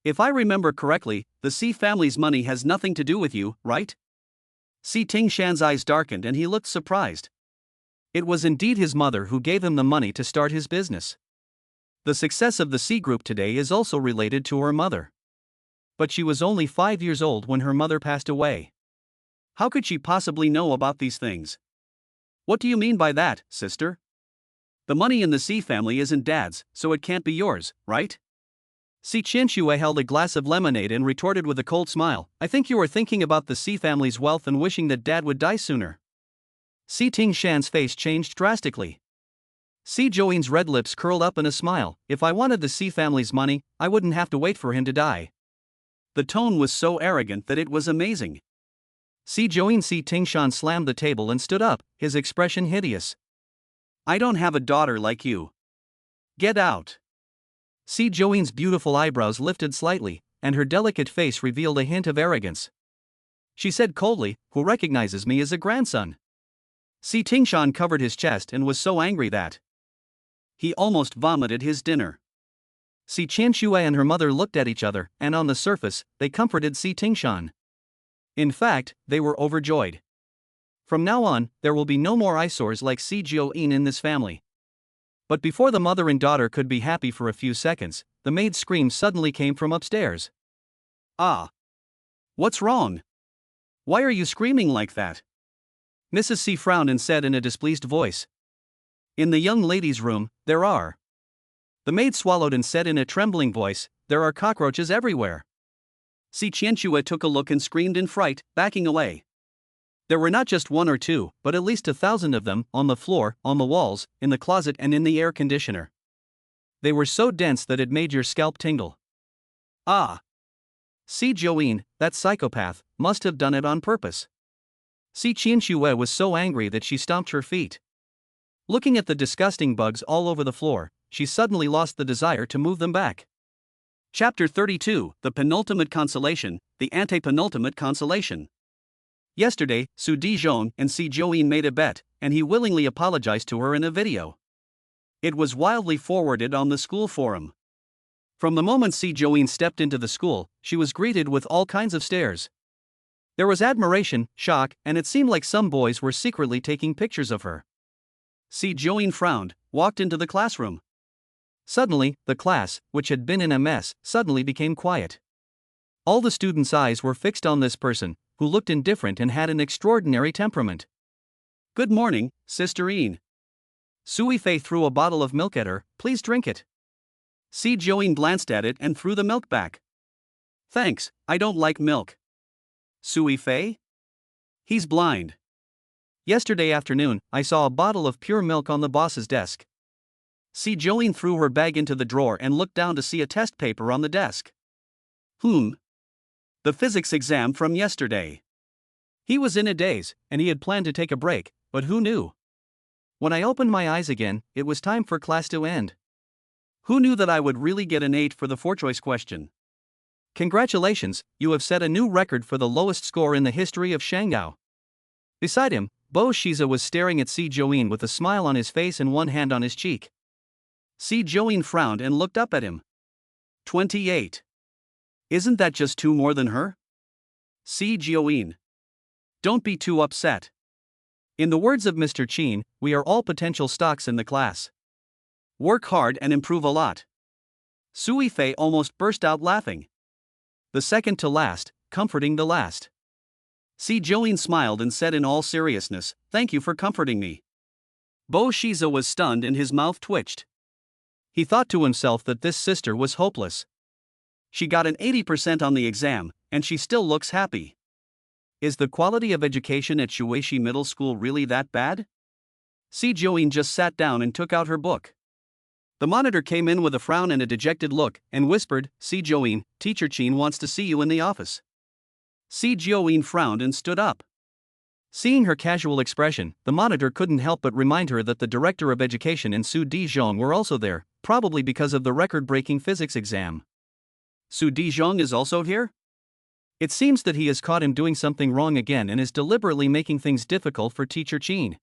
If I remember correctly, the Si family's money has nothing to do with you, right? Si Tingshan's eyes darkened and he looked surprised. It was indeed his mother who gave him the money to start his business. The success of the Si group today is also related to her mother. But she was only 5 years old when her mother passed away. How could she possibly know about these things? What do you mean by that, sister? The money in the Si family isn't dad's, so it can't be yours, right? Si Qianxue held a glass of lemonade and retorted with a cold smile, I think you are thinking about the Si family's wealth and wishing that dad would die sooner. Si Tingshan's face changed drastically. Si Join's red lips curled up in a smile, if I wanted the Si family's money, I wouldn't have to wait for him to die. The tone was so arrogant that it was amazing. Si Tingshan slammed the table and stood up, his expression hideous. I don't have a daughter like you. Get out. Si Join's beautiful eyebrows lifted slightly, and her delicate face revealed a hint of arrogance. She said coldly, who recognizes me as a grandson? Si Tingshan covered his chest and was so angry that he almost vomited his dinner. Si Qianxue and her mother looked at each other, and on the surface, they comforted Si Tingshan. In fact, they were overjoyed. From now on, there will be no more eyesores like Si Join in this family. But before the mother and daughter could be happy for a few seconds, the maid's scream suddenly came from upstairs. Ah! What's wrong? Why are you screaming like that? Mrs. Si frowned and said in a displeased voice. In the young lady's room, there are. The maid swallowed and said in a trembling voice, there are cockroaches everywhere. Si Qianxue took a look and screamed in fright, backing away. There were not just one or two, but at least 1,000 of them, on the floor, on the walls, in the closet and in the air conditioner. They were so dense that it made your scalp tingle. Ah! Si Join, that psychopath, must have done it on purpose. Si Qianxue was so angry that she stomped her feet. Looking at the disgusting bugs all over the floor, she suddenly lost the desire to move them back. Chapter 32, The Penultimate Consolation, the Antepenultimate Consolation. Yesterday, Su Dijong and Si Join made a bet, and he willingly apologized to her in a video. It was wildly forwarded on the school forum. From the moment Si Join stepped into the school, she was greeted with all kinds of stares. There was admiration, shock, and it seemed like some boys were secretly taking pictures of her. Si Join frowned, walked into the classroom. Suddenly, the class, which had been in a mess, suddenly became quiet. All the students' eyes were fixed on this person, who looked indifferent and had an extraordinary temperament. Good morning, Sister Een. Sui Fei threw a bottle of milk at her, please drink it. Si Join glanced at it and threw the milk back. Thanks, I don't like milk. Sui Fei? He's blind. Yesterday afternoon, I saw a bottle of pure milk on the boss's desk. Si Join threw her bag into the drawer and looked down to see a test paper on the desk. The physics exam from yesterday. He was in a daze, and he had planned to take a break, but who knew? When I opened my eyes again, it was time for class to end. Who knew that I would really get an 8 for the 4-choice question? Congratulations, you have set a new record for the lowest score in the history of Shanghai. Beside him, Bo Shiza was staring at Si Join with a smile on his face and one hand on his cheek. Si Join frowned and looked up at him. 28. Isn't that just 2 more than her? Si Join. Don't be too upset. In the words of Mr. Qin, we are all potential stocks in the class. Work hard and improve a lot. Sui Fei almost burst out laughing. The second to last, comforting the last. Si Join smiled and said in all seriousness, thank you for comforting me. Bo Shiza was stunned and his mouth twitched. He thought to himself that this sister was hopeless. She got an 80% on the exam, and she still looks happy. Is the quality of education at Shuishi Middle School really that bad? Si Join just sat down and took out her book. The monitor came in with a frown and a dejected look, and whispered, Si Join, Teacher Qin wants to see you in the office. Si Join frowned and stood up. Seeing her casual expression, the monitor couldn't help but remind her that the director of education and Su Dijong were also there, probably because of the record-breaking physics exam. Su Dijong is also here? It seems that he has caught him doing something wrong again and is deliberately making things difficult for Teacher Qin.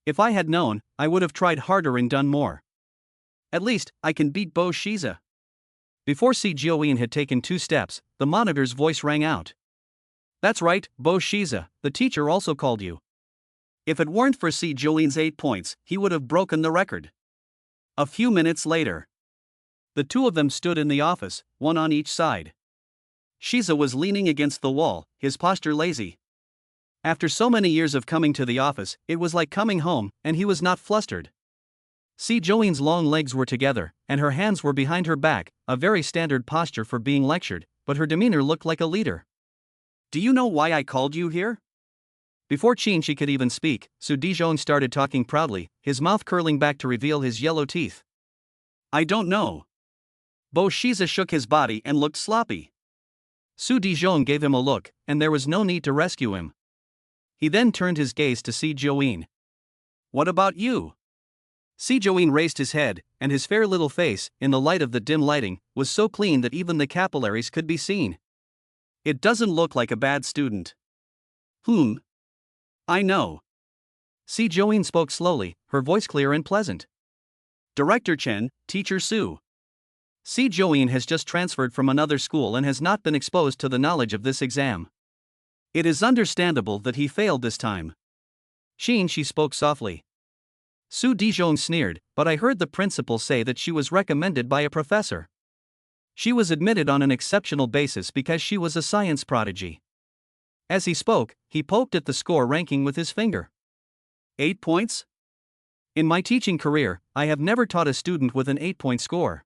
If I had known, I would have tried harder and done more. At least, I can beat Bo Shiza. Before Si Join had taken 2 steps, the monitor's voice rang out. That's right, Bo Shiza, the teacher also called you. If it weren't for Si Join's 8 points, he would have broken the record. A few minutes later, the two of them stood in the office, one on each side. Shiza was leaning against the wall, his posture lazy. After so many years of coming to the office, it was like coming home, and he was not flustered. Si Join's long legs were together, and her hands were behind her back, a very standard posture for being lectured, but her demeanor looked like a leader. Do you know why I called you here? Before Qin could even speak, Su Dijong started talking proudly, his mouth curling back to reveal his yellow teeth. I don't know. Bo Shiza shook his body and looked sloppy. Su Dijong gave him a look, and there was no need to rescue him. He then turned his gaze to Si Join. What about you? Si Join raised his head, and his fair little face, in the light of the dim lighting, was so clean that even the capillaries could be seen. It doesn't look like a bad student. I know. Si Join spoke slowly, her voice clear and pleasant. Director Chen, Teacher Su. Si Join has just transferred from another school and has not been exposed to the knowledge of this exam. It is understandable that he failed this time. She spoke softly. Su Dijong sneered, but I heard the principal say that she was recommended by a professor. She was admitted on an exceptional basis because she was a science prodigy. As he spoke, he poked at the score ranking with his finger. 8 points? In my teaching career, I have never taught a student with an 8-point score.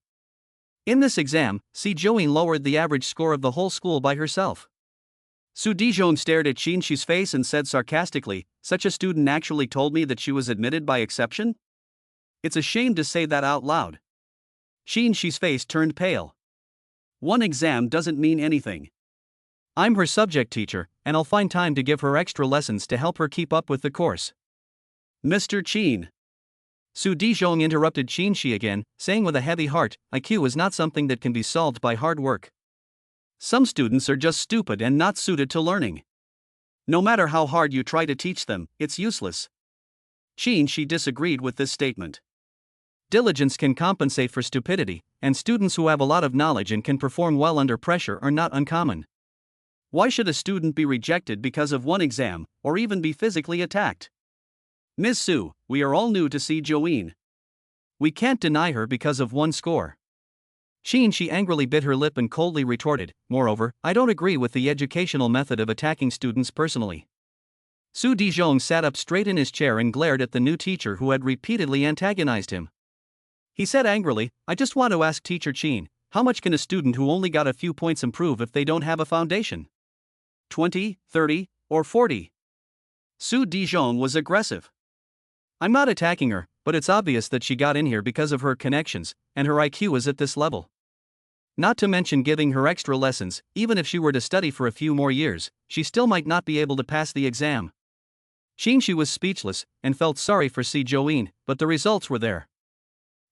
In this exam, Si Join lowered the average score of the whole school by herself. Su Dijong stared at Shi's face and said sarcastically, such a student actually told me that she was admitted by exception? It's a shame to say that out loud. Shi's face turned pale. One exam doesn't mean anything. I'm her subject teacher, and I'll find time to give her extra lessons to help her keep up with the course. Mr. Qin. Su Dijong interrupted Qin again, saying with a heavy heart, IQ is not something that can be solved by hard work. Some students are just stupid and not suited to learning. No matter how hard you try to teach them, it's useless. Qin disagreed with this statement. Diligence can compensate for stupidity, and students who have a lot of knowledge and can perform well under pressure are not uncommon. Why should a student be rejected because of one exam, or even be physically attacked? Ms. Su, we are all new to Si Join. We can't deny her because of one score. She angrily bit her lip and coldly retorted, moreover, I don't agree with the educational method of attacking students personally. Su Dijong sat up straight in his chair and glared at the new teacher who had repeatedly antagonized him. He said angrily, I just want to ask Teacher Qin, how much can a student who only got a few points improve if they don't have a foundation? 20, 30, or 40? Su Dijong was aggressive. I'm not attacking her, but it's obvious that she got in here because of her connections, and her IQ is at this level. Not to mention giving her extra lessons, even if she were to study for a few more years, she still might not be able to pass the exam. She was speechless, and felt sorry for Si Join, but the results were there.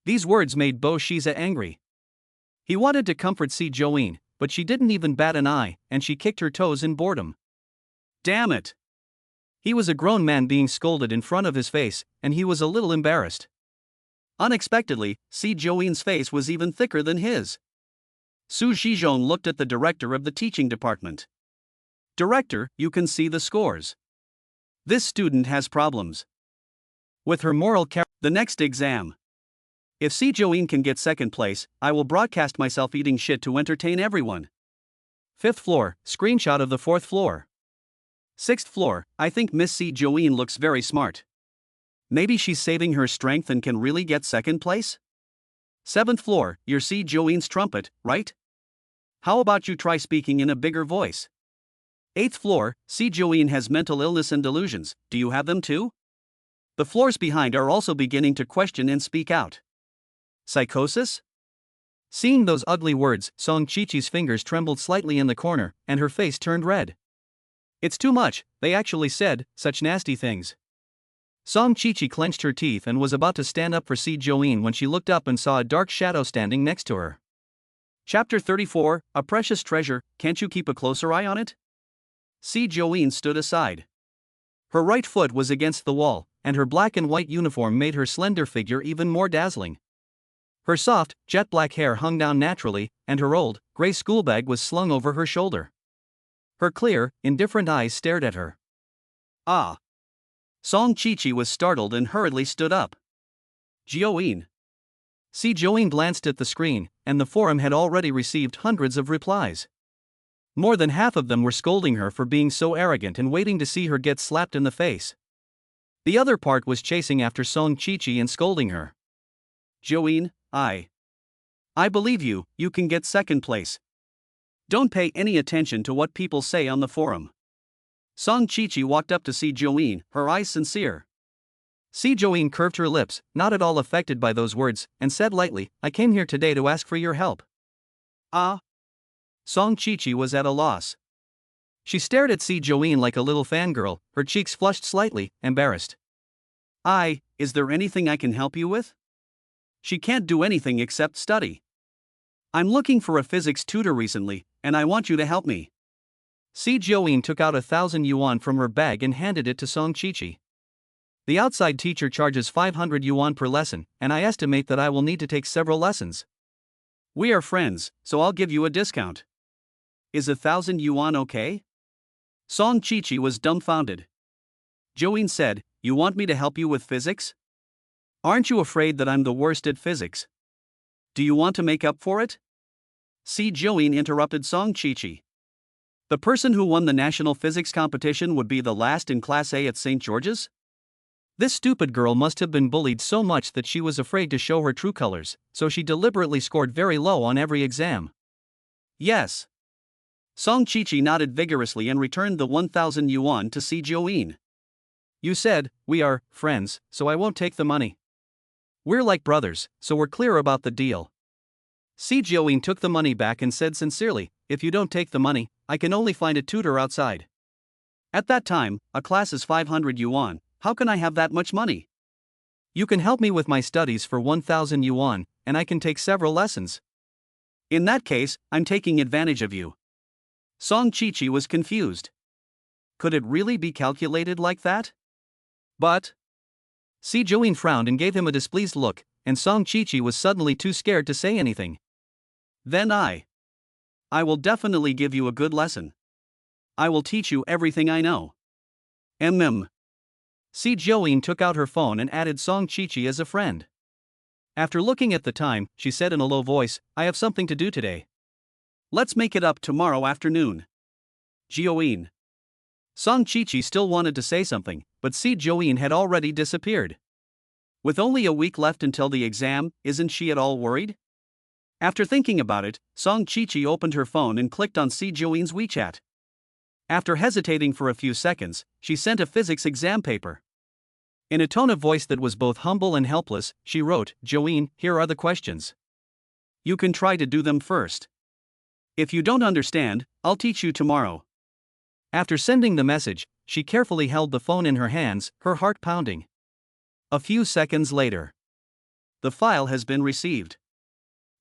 These words made Bo Shiza angry. He wanted to comfort Si Join, but she didn't even bat an eye, and she kicked her toes in boredom. Damn it! He was a grown man being scolded in front of his face, and he was a little embarrassed. Unexpectedly, Si Join's face was even thicker than his. Su Zhizhong looked at the director of the teaching department. Director, you can see the scores. This student has problems with her moral character. The next exam. If Si Join can get second place, I will broadcast myself eating shit to entertain everyone. 5th floor, screenshot of the 4th floor. 6th floor, I think Miss Si Join looks very smart. Maybe she's saving her strength and can really get second place? 7th floor, you're Si Join's trumpet, right? How about you try speaking in a bigger voice? 8th floor, Si Join has mental illness and delusions, do you have them too? The floors behind are also beginning to question and speak out. Psychosis? Seeing those ugly words, Song Chi-Chi's fingers trembled slightly in the corner, and her face turned red. It's too much, they actually said such nasty things. Song Chi-Chi clenched her teeth and was about to stand up for Si Join when she looked up and saw a dark shadow standing next to her. Chapter 34, A Precious Treasure, Can't You Keep a Closer Eye on It? Si Join stood aside. Her right foot was against the wall, and her black and white uniform made her slender figure even more dazzling. Her soft, jet black hair hung down naturally, and her old, gray schoolbag was slung over her shoulder. Her clear, indifferent eyes stared at her. Ah! Song Chi-chi was startled and hurriedly stood up. Joeen. Joeen glanced at the screen, and the forum had already received hundreds of replies. More than half of them were scolding her for being so arrogant and waiting to see her get slapped in the face. The other part was chasing after Song Chi-chi and scolding her. Joeen, I believe you, you can get second place. Don't pay any attention to what people say on the forum. Song Chi-chi walked up to Joeen, her eyes sincere. Joeen curved her lips, not at all affected by those words, and said lightly, I came here today to ask for your help. Ah? Song Chi-chi was at a loss. She stared at Joeen like a little fangirl, her cheeks flushed slightly, embarrassed. Is there anything I can help you with? She can't do anything except study. I'm looking for a physics tutor recently, and I want you to help me. Joeen took out 1,000 yuan from her bag and handed it to Song Chi-chi. The outside teacher charges 500 yuan per lesson, and I estimate that I will need to take several lessons. We are friends, so I'll give you a discount. Is 1,000 yuan okay? Song Chi-chi was dumbfounded. Joeen said, You want me to help you with physics? Aren't you afraid that I'm the worst at physics? Do you want to make up for it? Joeen interrupted Song Chi-chi. The person who won the national physics competition would be the last in Class A at St. George's? This stupid girl must have been bullied so much that she was afraid to show her true colors, so she deliberately scored very low on every exam. Yes. Song Chi-chi nodded vigorously and returned the 1,000 yuan to Joeen. You said, we are friends, so I won't take the money. We're like brothers, so we're clear about the deal. Joeen took the money back and said sincerely, If you don't take the money, I can only find a tutor outside. At that time, a class is 500 yuan, how can I have that much money? You can help me with my studies for 1,000 yuan, and I can take several lessons. In that case, I'm taking advantage of you. Song Chi-chi was confused. Could it really be calculated like that? But... Joeen frowned and gave him a displeased look, and Song Chi-chi was suddenly too scared to say anything. Then I will definitely give you a good lesson. I will teach you everything I know. Joeen took out her phone and added Song Chi-chi as a friend. After looking at the time, she said in a low voice, I have something to do today. Let's make it up tomorrow afternoon. Joeen. Song Chi-chi still wanted to say something, but Joeen had already disappeared. With only a week left until the exam, isn't she at all worried? After thinking about it, Song Chi-chi opened her phone and clicked on Joeen's WeChat. After hesitating for a few seconds, she sent a physics exam paper. In a tone of voice that was both humble and helpless, she wrote, Joeen, here are the questions. You can try to do them first. If you don't understand, I'll teach you tomorrow. After sending the message, she carefully held the phone in her hands, her heart pounding. A few seconds later. The file has been received.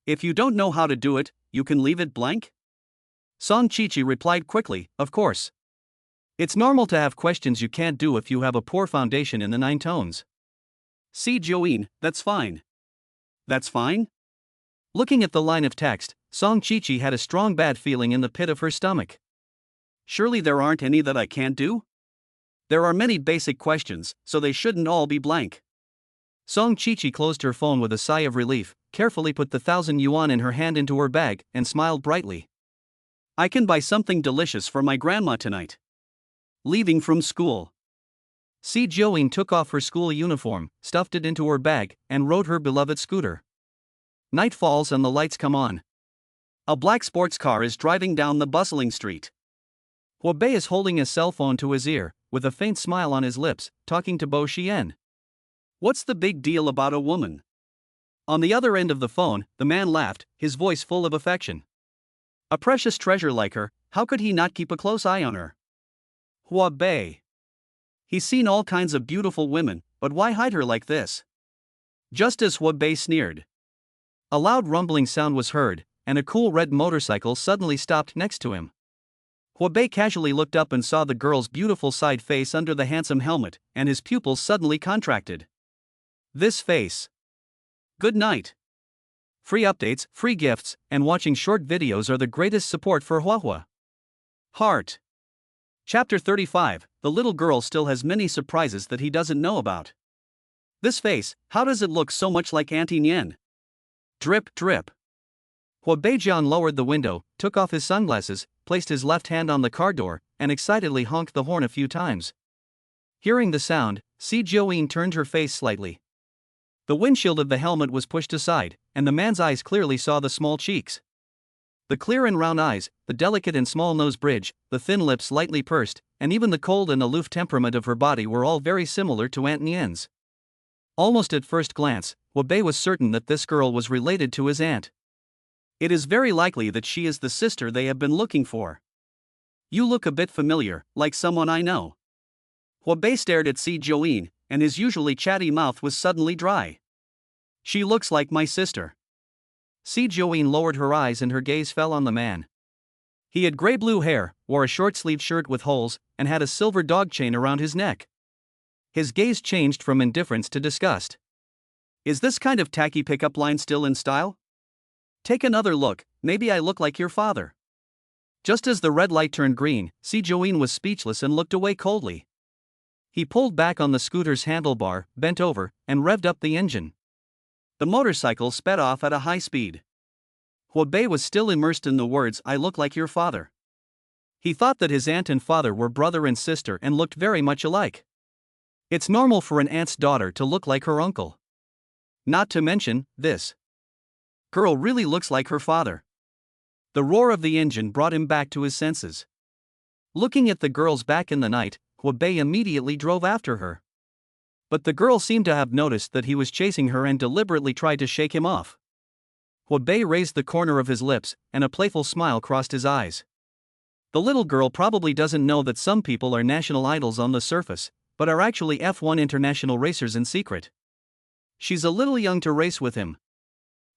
If you don't know how to do it, you can leave it blank? Song Chi-chi replied quickly, Of course. It's normal to have questions you can't do if you have a poor foundation in the 9 tones. Joeen, that's fine. That's fine? Looking at the line of text, Song Chi-chi had a strong bad feeling in the pit of her stomach. Surely there aren't any that I can't do? There are many basic questions, so they shouldn't all be blank. Song Chi-chi closed her phone with a sigh of relief, carefully put the 1,000 yuan in her hand into her bag, and smiled brightly. I can buy something delicious for my grandma tonight. Leaving from school. Joeen took off her school uniform, stuffed it into her bag, and rode her beloved scooter. Night falls and the lights come on. A black sports car is driving down the bustling street. Bei is holding a cell phone to his ear, with a faint smile on his lips, talking to Bo Xian. What's the big deal about a woman? On the other end of the phone, the man laughed, his voice full of affection. A precious treasure like her, how could he not keep a close eye on her? Bei. He's seen all kinds of beautiful women, but why hide her like this? Just as Bei sneered. A loud rumbling sound was heard, and a cool red motorcycle suddenly stopped next to him. Bei casually looked up and saw the girl's beautiful side face under the handsome helmet, and his pupils suddenly contracted. This face. Good night. Free updates, free gifts, and watching short videos are the greatest support for Huahua. Heart. Chapter 35. The little girl still has many surprises that he doesn't know about. This face, how does it look so much like Auntie Nien? Drip, drip. Hua Beijian lowered the window, took off his sunglasses, placed his left hand on the car door, and excitedly honked the horn a few times. Hearing the sound, Si Joeen turned her face slightly. The windshield of the helmet was pushed aside, and the man's eyes clearly saw the small cheeks. The clear and round eyes, the delicate and small nose bridge, the thin lips lightly pursed, and even the cold and aloof temperament of her body were all very similar to Aunt Nien's. Almost at first glance, Wei was certain that this girl was related to his aunt. It is very likely that she is the sister they have been looking for. You look a bit familiar, like someone I know. Wei stared at Si Joeen, and his usually chatty mouth was suddenly dry. She looks like my sister. Si Joeen lowered her eyes and her gaze fell on the man. He had gray-blue hair, wore a short-sleeved shirt with holes, and had a silver dog chain around his neck. His gaze changed from indifference to disgust. Is this kind of tacky pickup line still in style? Take another look, maybe I look like your father. Just as the red light turned green, Si Joeen was speechless and looked away coldly. He pulled back on the scooter's handlebar, bent over, and revved up the engine. The motorcycle sped off at a high speed. Wei was still immersed in the words, "I look like your father." He thought that his aunt and father were brother and sister and looked very much alike. It's normal for an aunt's daughter to look like her uncle. Not to mention, this girl really looks like her father. The roar of the engine brought him back to his senses. Looking at the girl's back in the night, Wei immediately drove after her. But the girl seemed to have noticed that he was chasing her and deliberately tried to shake him off. Wei raised the corner of his lips, and a playful smile crossed his eyes. The little girl probably doesn't know that some people are national idols on the surface, but are actually F1 international racers in secret. She's a little young to race with him.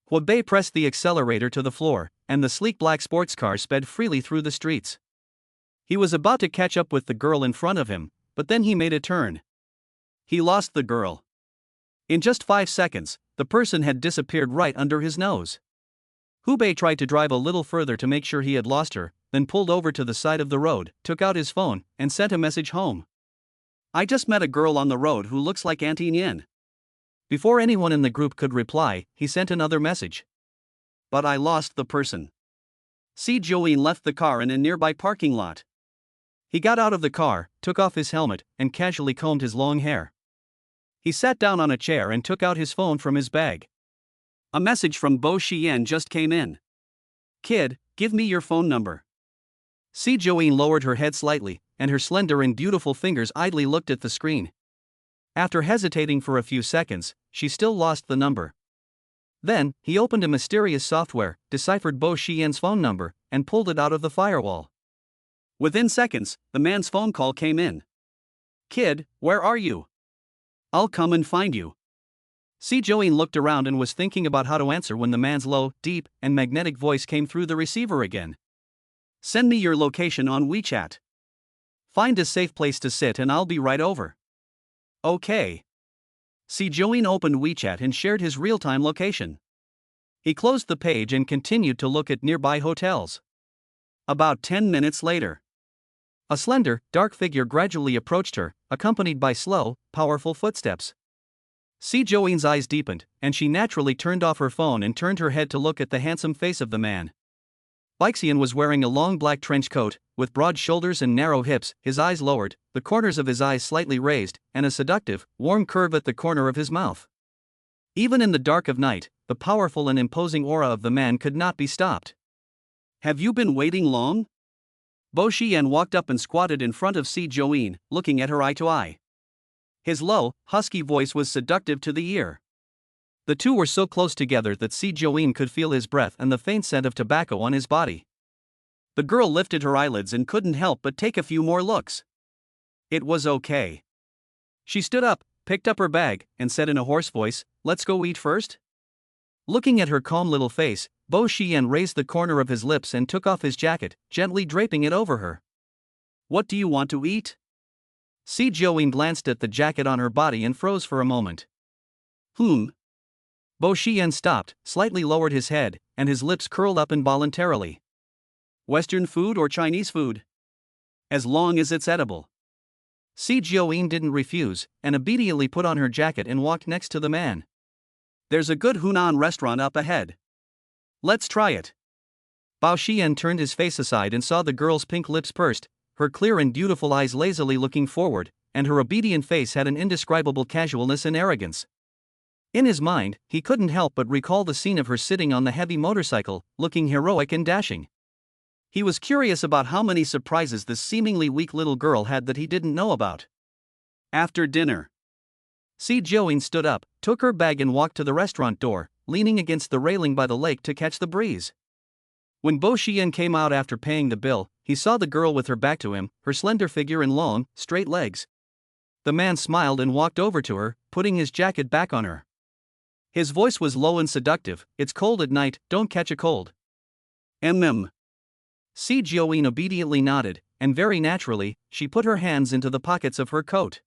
Wei pressed the accelerator to the floor, and the sleek black sports car sped freely through the streets. He was about to catch up with the girl in front of him, but then he made a turn. He lost the girl. In just 5 seconds, the person had disappeared right under his nose. Hubei tried to drive a little further to make sure he had lost her, then pulled over to the side of the road, took out his phone, and sent a message home. I just met a girl on the road who looks like Auntie Nien. Before anyone in the group could reply, he sent another message. But I lost the person. Si Joeen left the car in a nearby parking lot. He got out of the car, took off his helmet, and casually combed his long hair. He sat down on a chair and took out his phone from his bag. A message from Bo Xian just came in. Kid, give me your phone number. Si Joeen lowered her head slightly, and her slender and beautiful fingers idly looked at the screen. After hesitating for a few seconds, she still lost the number. Then, he opened a mysterious software, deciphered Bo Xian's phone number, and pulled it out of the firewall. Within seconds, the man's phone call came in. Kid, where are you? I'll come and find you. Si Joeen looked around and was thinking about how to answer when the man's low, deep, and magnetic voice came through the receiver again. Send me your location on WeChat. Find a safe place to sit and I'll be right over. Okay. Si Joeen opened WeChat and shared his real-time location. He closed the page and continued to look at nearby hotels. About 10 minutes later, a slender, dark figure gradually approached her, accompanied by slow, powerful footsteps. Si Joeen's eyes deepened, and she naturally turned off her phone and turned her head to look at the handsome face of the man. Baixian was wearing a long black trench coat, with broad shoulders and narrow hips, his eyes lowered, the corners of his eyes slightly raised, and a seductive, warm curve at the corner of his mouth. Even in the dark of night, the powerful and imposing aura of the man could not be stopped. Have you been waiting long? Bo Xian walked up and squatted in front of Si Joeen, looking at her eye to eye. His low, husky voice was seductive to the ear. The two were so close together that Si Joeen could feel his breath and the faint scent of tobacco on his body. The girl lifted her eyelids and couldn't help but take a few more looks. It was okay. She stood up, picked up her bag, and said in a hoarse voice, "Let's go eat first?" Looking at her calm little face, Bo Xian raised the corner of his lips and took off his jacket, gently draping it over her. What do you want to eat? Si Joeen glanced at the jacket on her body and froze for a moment. Bo Xian stopped, slightly lowered his head, and his lips curled up involuntarily. Western food or Chinese food? As long as it's edible. Si Jiaoyin didn't refuse, and obediently put on her jacket and walked next to the man. There's a good Hunan restaurant up ahead. Let's try it. Bao Xian turned his face aside and saw the girl's pink lips pursed, her clear and beautiful eyes lazily looking forward, and her obedient face had an indescribable casualness and arrogance. In his mind, he couldn't help but recall the scene of her sitting on the heavy motorcycle, looking heroic and dashing. He was curious about how many surprises this seemingly weak little girl had that he didn't know about. After dinner, Si Jiaoyin stood up, took her bag and walked to the restaurant door, leaning against the railing by the lake to catch the breeze. When Bo Xian came out after paying the bill, he saw the girl with her back to him, her slender figure and long, straight legs. The man smiled and walked over to her, putting his jacket back on her. His voice was low and seductive. It's cold at night, don't catch a cold. Si Jiaoyin obediently nodded, and very naturally, she put her hands into the pockets of her coat.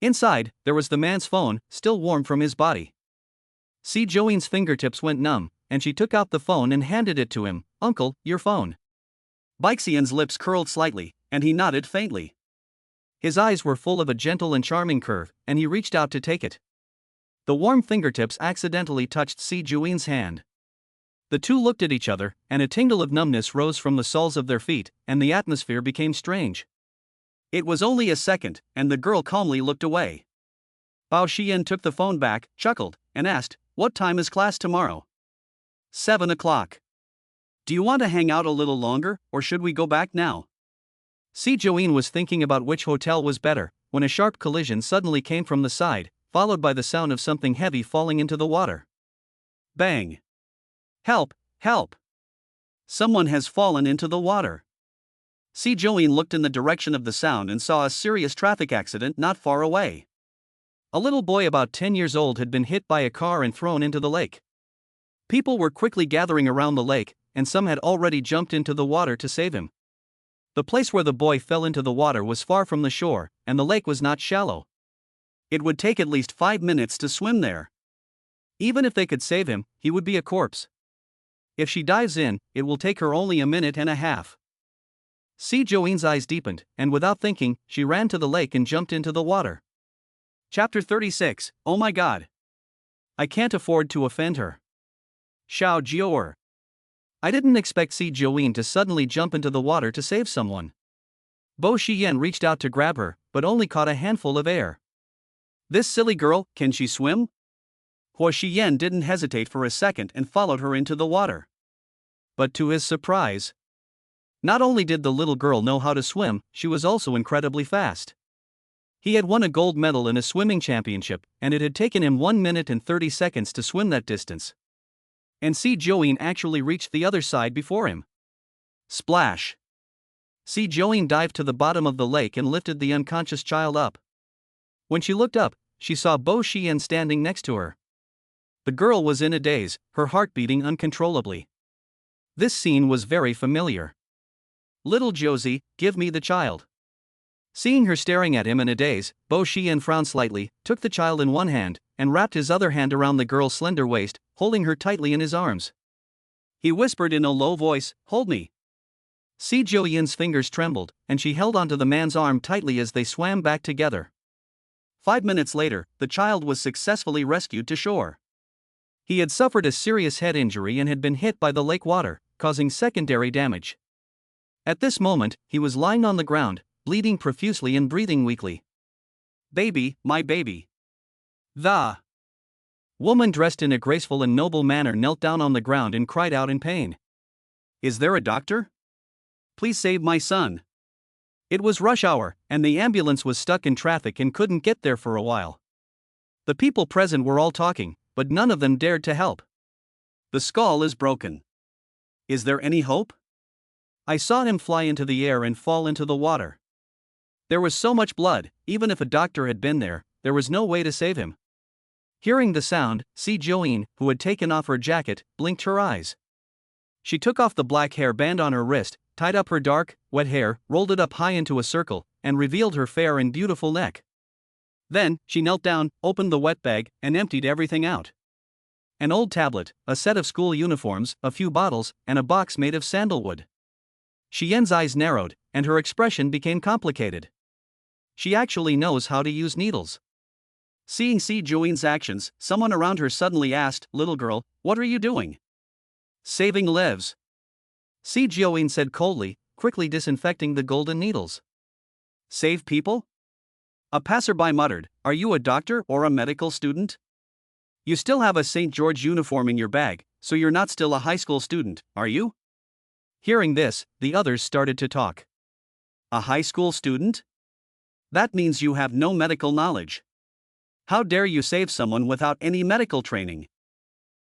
Inside, there was the man's phone, still warm from his body. Si Jiaoyin's fingertips went numb, and she took out the phone and handed it to him. Uncle, your phone. Baixian's lips curled slightly, and he nodded faintly. His eyes were full of a gentle and charming curve, and he reached out to take it. The warm fingertips accidentally touched Si Jiaoyin's hand. The two looked at each other, and a tingle of numbness rose from the soles of their feet, and the atmosphere became strange. It was only a second, and the girl calmly looked away. Bao Xian took the phone back, chuckled, and asked, "What time is class tomorrow?" 7 o'clock. Do you want to hang out a little longer, or should we go back now? Si Jiaoyin was thinking about which hotel was better, when a sharp collision suddenly came from the side, followed by the sound of something heavy falling into the water. Bang! Help! Help! Someone has fallen into the water. Si Jiaoyin looked in the direction of the sound and saw a serious traffic accident not far away. A little boy about 10 years old had been hit by a car and thrown into the lake. People were quickly gathering around the lake, and some had already jumped into the water to save him. The place where the boy fell into the water was far from the shore, and the lake was not shallow. It would take at least 5 minutes to swim there. Even if they could save him, he would be a corpse. If she dives in, it will take her only a minute and a half. Si Jiaoyin's eyes deepened, and without thinking, she ran to the lake and jumped into the water. Chapter 36, Oh my God! I can't afford to offend her. Xiao Jiaoer. I didn't expect Si Jiaoyin to suddenly jump into the water to save someone. Bo Xian reached out to grab her, but only caught a handful of air. This silly girl, can she swim? Huo Xian didn't hesitate for a second and followed her into the water. But to his surprise, not only did the little girl know how to swim, she was also incredibly fast. He had won a gold medal in a swimming championship, and it had taken him 1 minute and 30 seconds to swim that distance. And Si Jiaoyin actually reached the other side before him. Splash! Si Jiaoyin dived to the bottom of the lake and lifted the unconscious child up. When she looked up, she saw Bo Xian standing next to her. The girl was in a daze, her heart beating uncontrollably. This scene was very familiar. Little Josie, give me the child. Seeing her staring at him in a daze, Bo Xian frowned slightly, took the child in one hand, and wrapped his other hand around the girl's slender waist, holding her tightly in his arms. He whispered in a low voice, "Hold me." Si Jiaoyin's fingers trembled, and she held onto the man's arm tightly as they swam back together. 5 minutes later, the child was successfully rescued to shore. He had suffered a serious head injury and had been hit by the lake water, causing secondary damage. At this moment, he was lying on the ground, bleeding profusely and breathing weakly. Baby, my baby. The woman dressed in a graceful and noble manner knelt down on the ground and cried out in pain. Is there a doctor? Please save my son. It was rush hour, and the ambulance was stuck in traffic and couldn't get there for a while. The people present were all talking, but none of them dared to help. The skull is broken. Is there any hope? I saw him fly into the air and fall into the water. There was so much blood, even if a doctor had been there, there was no way to save him. Hearing the sound, Si Jiaoyin, who had taken off her jacket, blinked her eyes. She took off the black hair band on her wrist, tied up her dark, wet hair, rolled it up high into a circle, and revealed her fair and beautiful neck. Then, she knelt down, opened the wet bag, and emptied everything out. An old tablet, a set of school uniforms, a few bottles, and a box made of sandalwood. Xian's eyes narrowed, and her expression became complicated. She actually knows how to use needles. Seeing Si Join's actions, someone around her suddenly asked, "Little girl, what are you doing?" "Saving lives," Si Join said coldly, quickly disinfecting the golden needles. "Save people?" A passerby muttered, "Are you a doctor or a medical student? You still have a St. George uniform in your bag, so you're not still a high school student, are you?" Hearing this, the others started to talk. "A high school student? That means you have no medical knowledge. How dare you save someone without any medical training?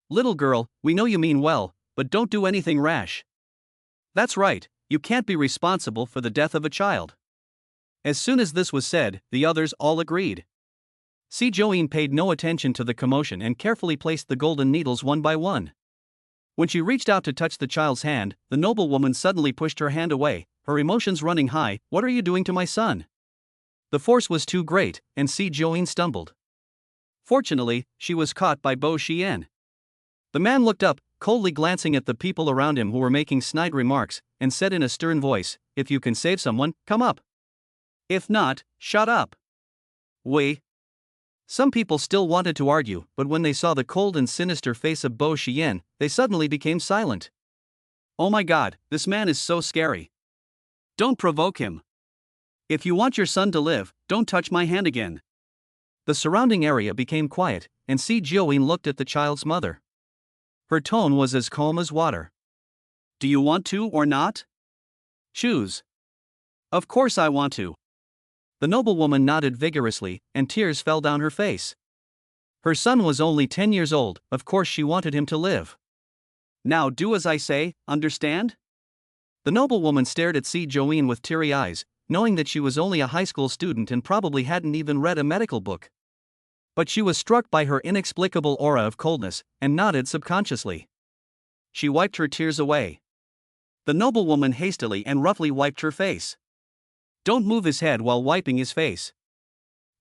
Little girl, we know you mean well, but don't do anything rash." "That's right, you can't be responsible for the death of a child." As soon as this was said, the others all agreed. Si Join paid no attention to the commotion and carefully placed the golden needles one by one. When she reached out to touch the child's hand, the noblewoman suddenly pushed her hand away, her emotions running high. "What are you doing to my son?" The force was too great, and Si Join stumbled. Fortunately, she was caught by Bo Xian. The man looked up, coldly glancing at the people around him who were making snide remarks, and said in a stern voice, "If you can save someone, come up. If not, shut up." Wei. Some people still wanted to argue, but when they saw the cold and sinister face of Bo Xian, they suddenly became silent. "Oh my god, this man is so scary. Don't provoke him. If you want your son to live, don't touch my hand again." The surrounding area became quiet, and Si Join looked at the child's mother. Her tone was as calm as water. "Do you want to or not? Choose." "Of course I want to." The noblewoman nodded vigorously, and tears fell down her face. Her son was only 10 years old, of course she wanted him to live. "Now do as I say, understand?" The noblewoman stared at Si Join with teary eyes, knowing that she was only a high school student and probably hadn't even read a medical book. But she was struck by her inexplicable aura of coldness, and nodded subconsciously. She wiped her tears away. The noblewoman hastily and roughly wiped her face. "Don't move his head while wiping his face."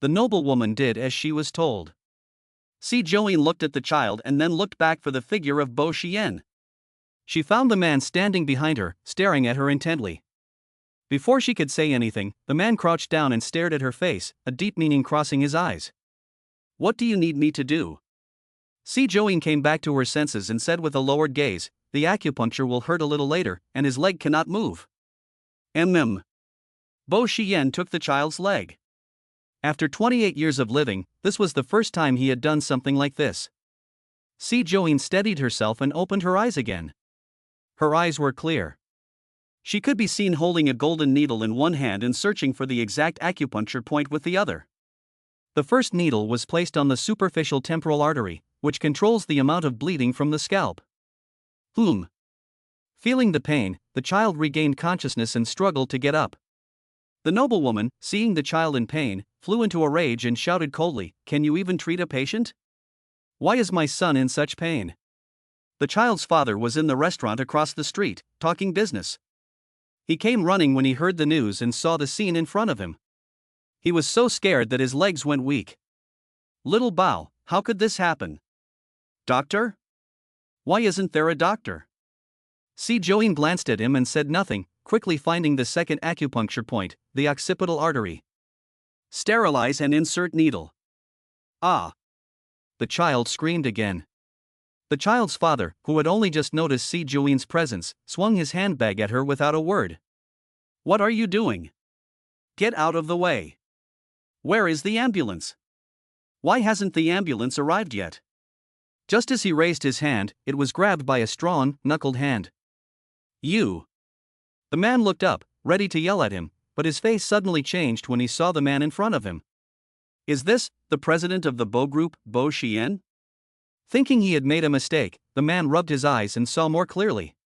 The noblewoman did as she was told. Si Join looked at the child and then looked back for the figure of Bo Xian. She found the man standing behind her, staring at her intently. Before she could say anything, the man crouched down and stared at her face, a deep meaning crossing his eyes. "What do you need me to do?" Si Join came back to her senses and said with a lowered gaze, "The acupuncture will hurt a little later, and his leg cannot move." Bo Xian took the child's leg. After 28 years of living, this was the first time he had done something like this. Si Join steadied herself and opened her eyes again. Her eyes were clear. She could be seen holding a golden needle in one hand and searching for the exact acupuncture point with the other. The first needle was placed on the superficial temporal artery, which controls the amount of bleeding from the scalp. Feeling the pain, the child regained consciousness and struggled to get up. The noblewoman, seeing the child in pain, flew into a rage and shouted coldly, "Can you even treat a patient? Why is my son in such pain?" The child's father was in the restaurant across the street, talking business. He came running when he heard the news and saw the scene in front of him. He was so scared that his legs went weak. "Little Bao, how could this happen? Doctor? Why isn't there a doctor?" Si Join glanced at him and said nothing, quickly finding the second acupuncture point, the occipital artery. "Sterilize and insert needle." "Ah!" The child screamed again. The child's father, who had only just noticed Si Join's presence, swung his handbag at her without a word. "What are you doing? Get out of the way. Where is the ambulance? Why hasn't the ambulance arrived yet?" Just as he raised his hand, it was grabbed by a strong, knuckled hand. "You!" The man looked up, ready to yell at him, but his face suddenly changed when he saw the man in front of him. "Is this the president of the Bo Group, Bo Xian?" Thinking he had made a mistake, the man rubbed his eyes and saw more clearly.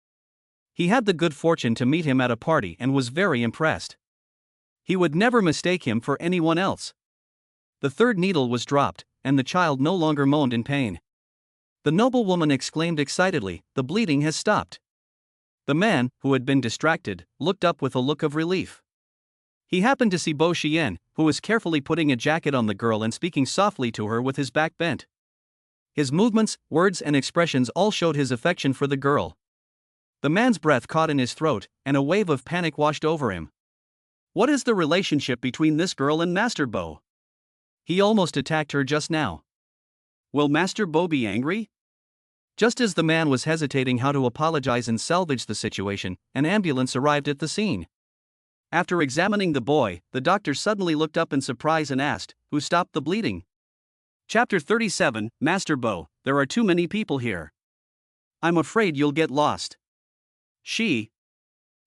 He had the good fortune to meet him at a party and was very impressed. He would never mistake him for anyone else. The third needle was dropped, and the child no longer moaned in pain. The noblewoman exclaimed excitedly, "The bleeding has stopped." The man, who had been distracted, looked up with a look of relief. He happened to see Bo Xian, who was carefully putting a jacket on the girl and speaking softly to her with his back bent. His movements, words, and expressions all showed his affection for the girl. The man's breath caught in his throat, and a wave of panic washed over him. What is the relationship between this girl and Master Bo? He almost attacked her just now. Will Master Bo be angry? Just as the man was hesitating how to apologize and salvage the situation, an ambulance arrived at the scene. After examining the boy, the doctor suddenly looked up in surprise and asked, "Who stopped the bleeding?" Chapter 37, Master Bo, there are too many people here. I'm afraid you'll get lost.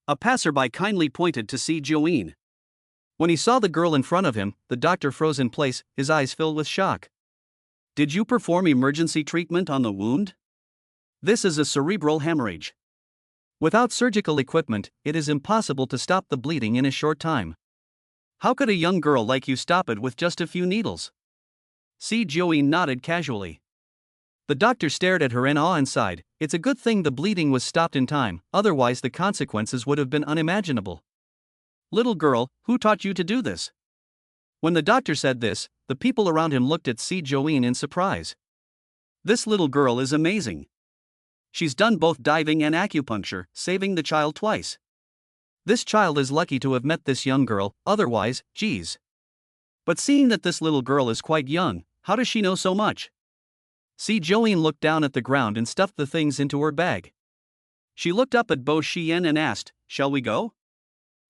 A passerby kindly pointed to see Joeen. When he saw the girl in front of him, the doctor froze in place, his eyes filled with shock. Did you perform emergency treatment on the wound? This is a cerebral hemorrhage. Without surgical equipment, it is impossible to stop the bleeding in a short time. How could a young girl like you stop it with just a few needles? Joeen nodded casually. The doctor stared at her in awe and sighed. It's a good thing the bleeding was stopped in time, otherwise the consequences would have been unimaginable. Little girl, who taught you to do this? When the doctor said this, the people around him looked at Joeen in surprise. This little girl is amazing. She's done both diving and acupuncture, saving the child twice. This child is lucky to have met this young girl, otherwise, geez. But seeing that this little girl is quite young, how does she know so much? Joeen looked down at the ground and stuffed the things into her bag. She looked up at Bo Xian and asked, "Shall we go?"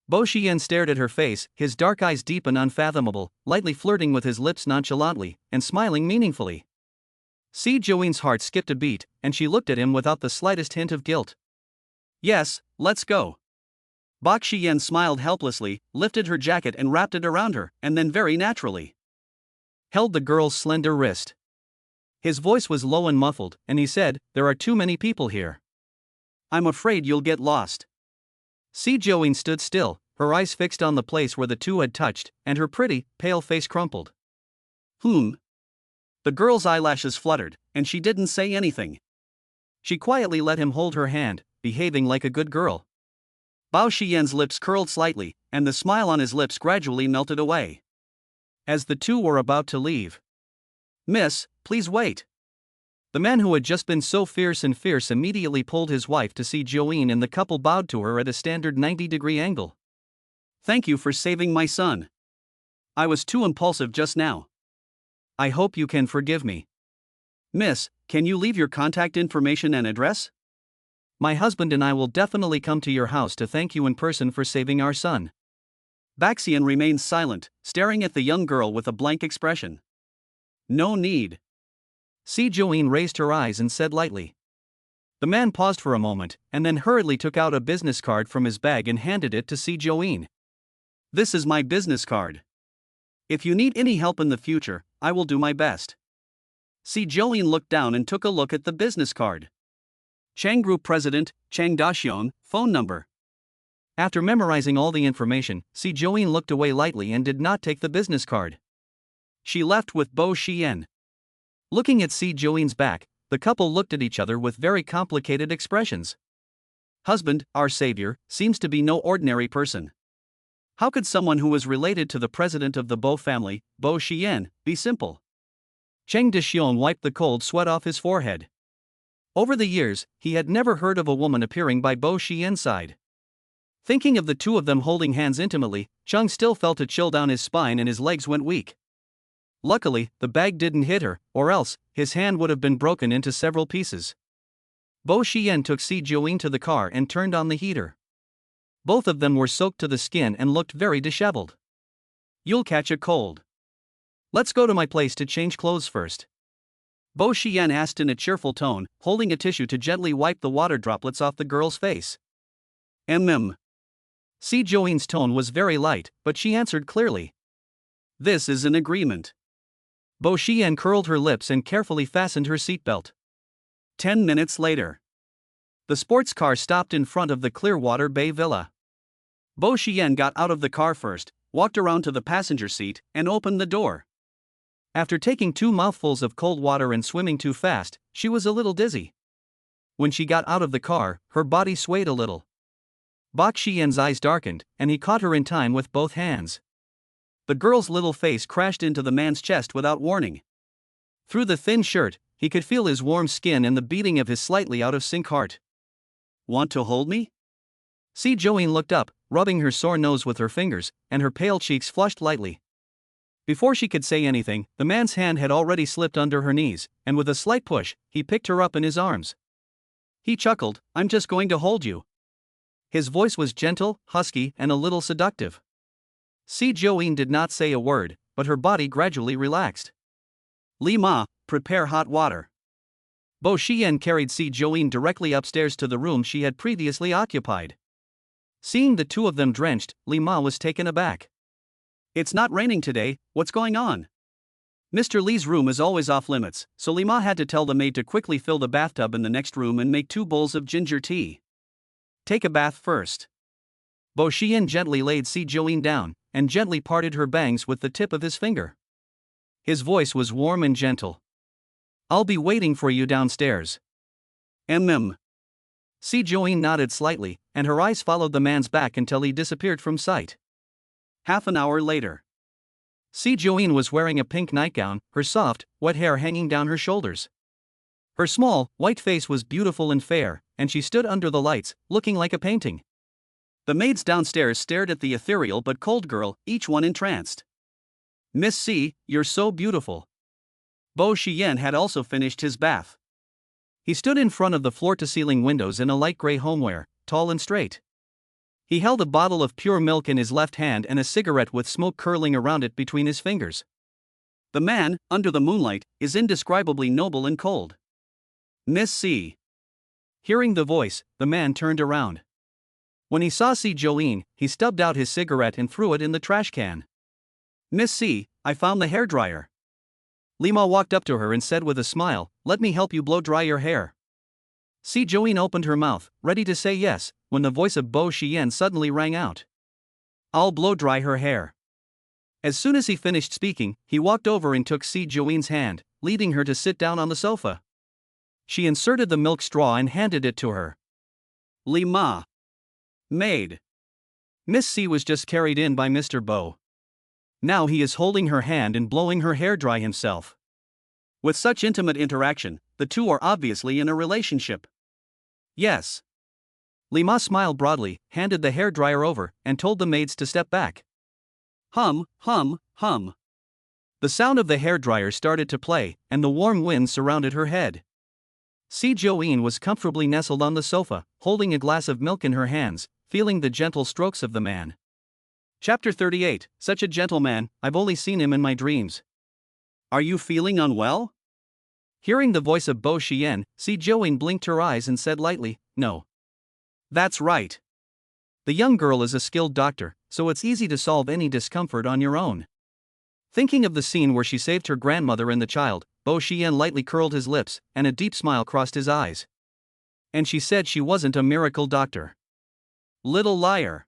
Bo Xian stared at her face, his dark eyes deep and unfathomable, lightly flirting with his lips nonchalantly, and smiling meaningfully. Joeen's heart skipped a beat, and she looked at him without the slightest hint of guilt. Yes, let's go. Bok Xian smiled helplessly, lifted her jacket and wrapped it around her, and then very naturally held the girl's slender wrist. His voice was low and muffled, and he said, "There are too many people here. I'm afraid you'll get lost." Joeen stood still, her eyes fixed on the place where the two had touched, and her pretty, pale face crumpled. The girl's eyelashes fluttered, and she didn't say anything. She quietly let him hold her hand, behaving like a good girl. Bao Xian's lips curled slightly, and the smile on his lips gradually melted away. As the two were about to leave, "Miss, please wait." The man who had just been so fierce immediately pulled his wife to see Joeen, and the couple bowed to her at a standard 90-degree angle. "Thank you for saving my son. I was too impulsive just now. I hope you can forgive me. Miss, can you leave your contact information and address? My husband and I will definitely come to your house to thank you in person for saving our son." Baxian remained silent, staring at the young girl with a blank expression. "No need." Joeen raised her eyes and said lightly. The man paused for a moment, and then hurriedly took out a business card from his bag and handed it to Joeen. "This is my business card. If you need any help in the future, I will do my best." Joeen looked down and took a look at the business card. Chang Group President, Chang Daxiong, phone number. After memorizing all the information, Joeen looked away lightly and did not take the business card. She left with Bo Xian. Looking at Joeen's back, the couple looked at each other with very complicated expressions. Husband, our savior, seems to be no ordinary person. How could someone who was related to the president of the Bo family, Bo Xian, be simple? Cheng Daxiong wiped the cold sweat off his forehead. Over the years, he had never heard of a woman appearing by Bo Xian's side. Thinking of the two of them holding hands intimately, Cheng still felt a chill down his spine and his legs went weak. Luckily, the bag didn't hit her, or else, his hand would have been broken into several pieces. Bo Xian took Joeen to the car and turned on the heater. Both of them were soaked to the skin and looked very disheveled. "You'll catch a cold. Let's go to my place to change clothes first," Bo Xian asked in a cheerful tone, holding a tissue to gently wipe the water droplets off the girl's face. Joeen's tone was very light, but she answered clearly. "This is an agreement." Bo Xian curled her lips and carefully fastened her seatbelt. 10 minutes later, the sports car stopped in front of the Clearwater Bay Villa. Bo Xian got out of the car first, walked around to the passenger seat, and opened the door. After taking 2 mouthfuls of cold water and swimming too fast, she was a little dizzy. When she got out of the car, her body swayed a little. Bok Xian's eyes darkened, and he caught her in time with both hands. The girl's little face crashed into the man's chest without warning. Through the thin shirt, he could feel his warm skin and the beating of his slightly out-of-sync heart. "Want to hold me?" Si Joeen looked up, rubbing her sore nose with her fingers, and her pale cheeks flushed lightly. Before she could say anything, the man's hand had already slipped under her knees, and with a slight push, he picked her up in his arms. He chuckled, "I'm just going to hold you." His voice was gentle, husky, and a little seductive. Si Joeen did not say a word, but her body gradually relaxed. "Li Ma, prepare hot water." Bo Xian carried Si Joeen directly upstairs to the room she had previously occupied. Seeing the two of them drenched, Li Ma was taken aback. "It's not raining today, what's going on?" Mr. Li's room is always off limits, so Li Ma had to tell the maid to quickly fill the bathtub in the next room and make 2 bowls of ginger tea. "Take a bath first." Bo Xian gently laid Si Joeen down, and gently parted her bangs with the tip of his finger. His voice was warm and gentle. "I'll be waiting for you downstairs." Si Joeen nodded slightly, and her eyes followed the man's back until he disappeared from sight. Half an hour later. Si Joeen was wearing a pink nightgown, her soft, wet hair hanging down her shoulders. Her small, white face was beautiful and fair, and she stood under the lights, looking like a painting. The maids downstairs stared at the ethereal but cold girl, each one entranced. "Miss Si, you're so beautiful." Bo Xian had also finished his bath. He stood in front of the floor-to-ceiling windows in a light gray homeware, tall and straight. He held a bottle of pure milk in his left hand and a cigarette with smoke curling around it between his fingers. The man, under the moonlight, is indescribably noble and cold. "Miss Si." Hearing the voice, the man turned around. When he saw Si Joeen, he stubbed out his cigarette and threw it in the trash can. "Miss Si, I found the hairdryer." Li Ma walked up to her and said with a smile, "Let me help you blow dry your hair." Si Joeen opened her mouth, ready to say yes, when the voice of Bo Xian suddenly rang out. "I'll blow dry her hair." As soon as he finished speaking, he walked over and took Si Joeen's hand, leading her to sit down on the sofa. She inserted the milk straw and handed it to her. "Li Ma." "Maid." Miss Si was just carried in by Mr. Bo. Now he is holding her hand and blowing her hair dry himself. With such intimate interaction, the two are obviously in a relationship. "Yes." Li Ma smiled broadly, handed the hairdryer over, and told the maids to step back. Hum, hum, hum. The sound of the hairdryer started to play, and the warm wind surrounded her head. Si Joeen was comfortably nestled on the sofa, holding a glass of milk in her hands, feeling the gentle strokes of the man. Chapter 38, Such a gentleman, I've only seen him in my dreams. "Are you feeling unwell?" Hearing the voice of Bo Xian, Si Joeen blinked her eyes and said lightly, "No." "That's right. The young girl is a skilled doctor, so it's easy to solve any discomfort on your own." Thinking of the scene where she saved her grandmother and the child, Bo Xian lightly curled his lips, and a deep smile crossed his eyes. "And she said she wasn't a miracle doctor." Little liar.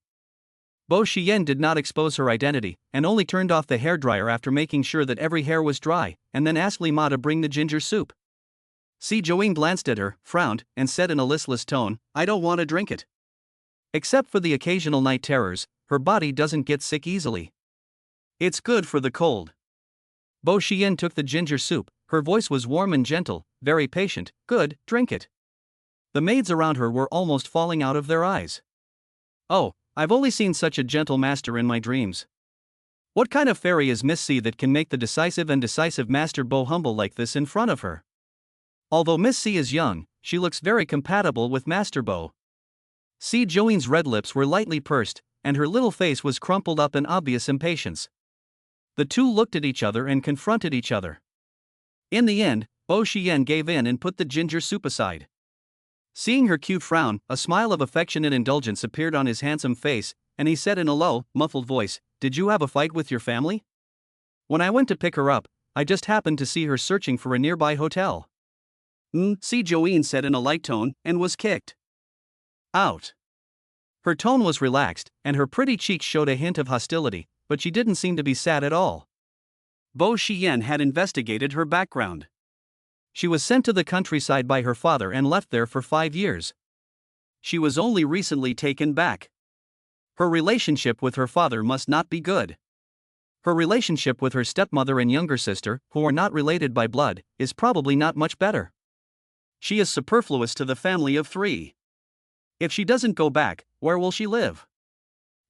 Bo Xian did not expose her identity, and only turned off the hairdryer after making sure that every hair was dry, and then asked Li Ma to bring the ginger soup. Si Joeen glanced at her, frowned, and said in a listless tone, "I don't want to drink it." Except for the occasional night terrors, her body doesn't get sick easily. "It's good for the cold." Bo Xian took the ginger soup, her voice was warm and gentle, very patient. "Good, drink it." The maids around her were almost falling out of their eyes. "Oh, I've only seen such a gentle master in my dreams. What kind of fairy is Miss Si that can make the decisive Master Bo humble like this in front of her?" Although Miss Si is young, she looks very compatible with Master Bo. Si Joeen's red lips were lightly pursed, and her little face was crumpled up in obvious impatience. The two looked at each other and confronted each other. In the end, Bo Xian gave in and put the ginger soup aside. Seeing her cute frown, a smile of affectionate indulgence appeared on his handsome face, and he said in a low, muffled voice, "Did you have a fight with your family?" "When I went to pick her up, I just happened to see her searching for a nearby hotel." Si Joeen said in a light tone, and was kicked out. Her tone was relaxed, and her pretty cheeks showed a hint of hostility, but she didn't seem to be sad at all. Bo Xian had investigated her background. She was sent to the countryside by her father and left there for 5 years. She was only recently taken back. Her relationship with her father must not be good. Her relationship with her stepmother and younger sister, who are not related by blood, is probably not much better. She is superfluous to the family of 3. If she doesn't go back, where will she live?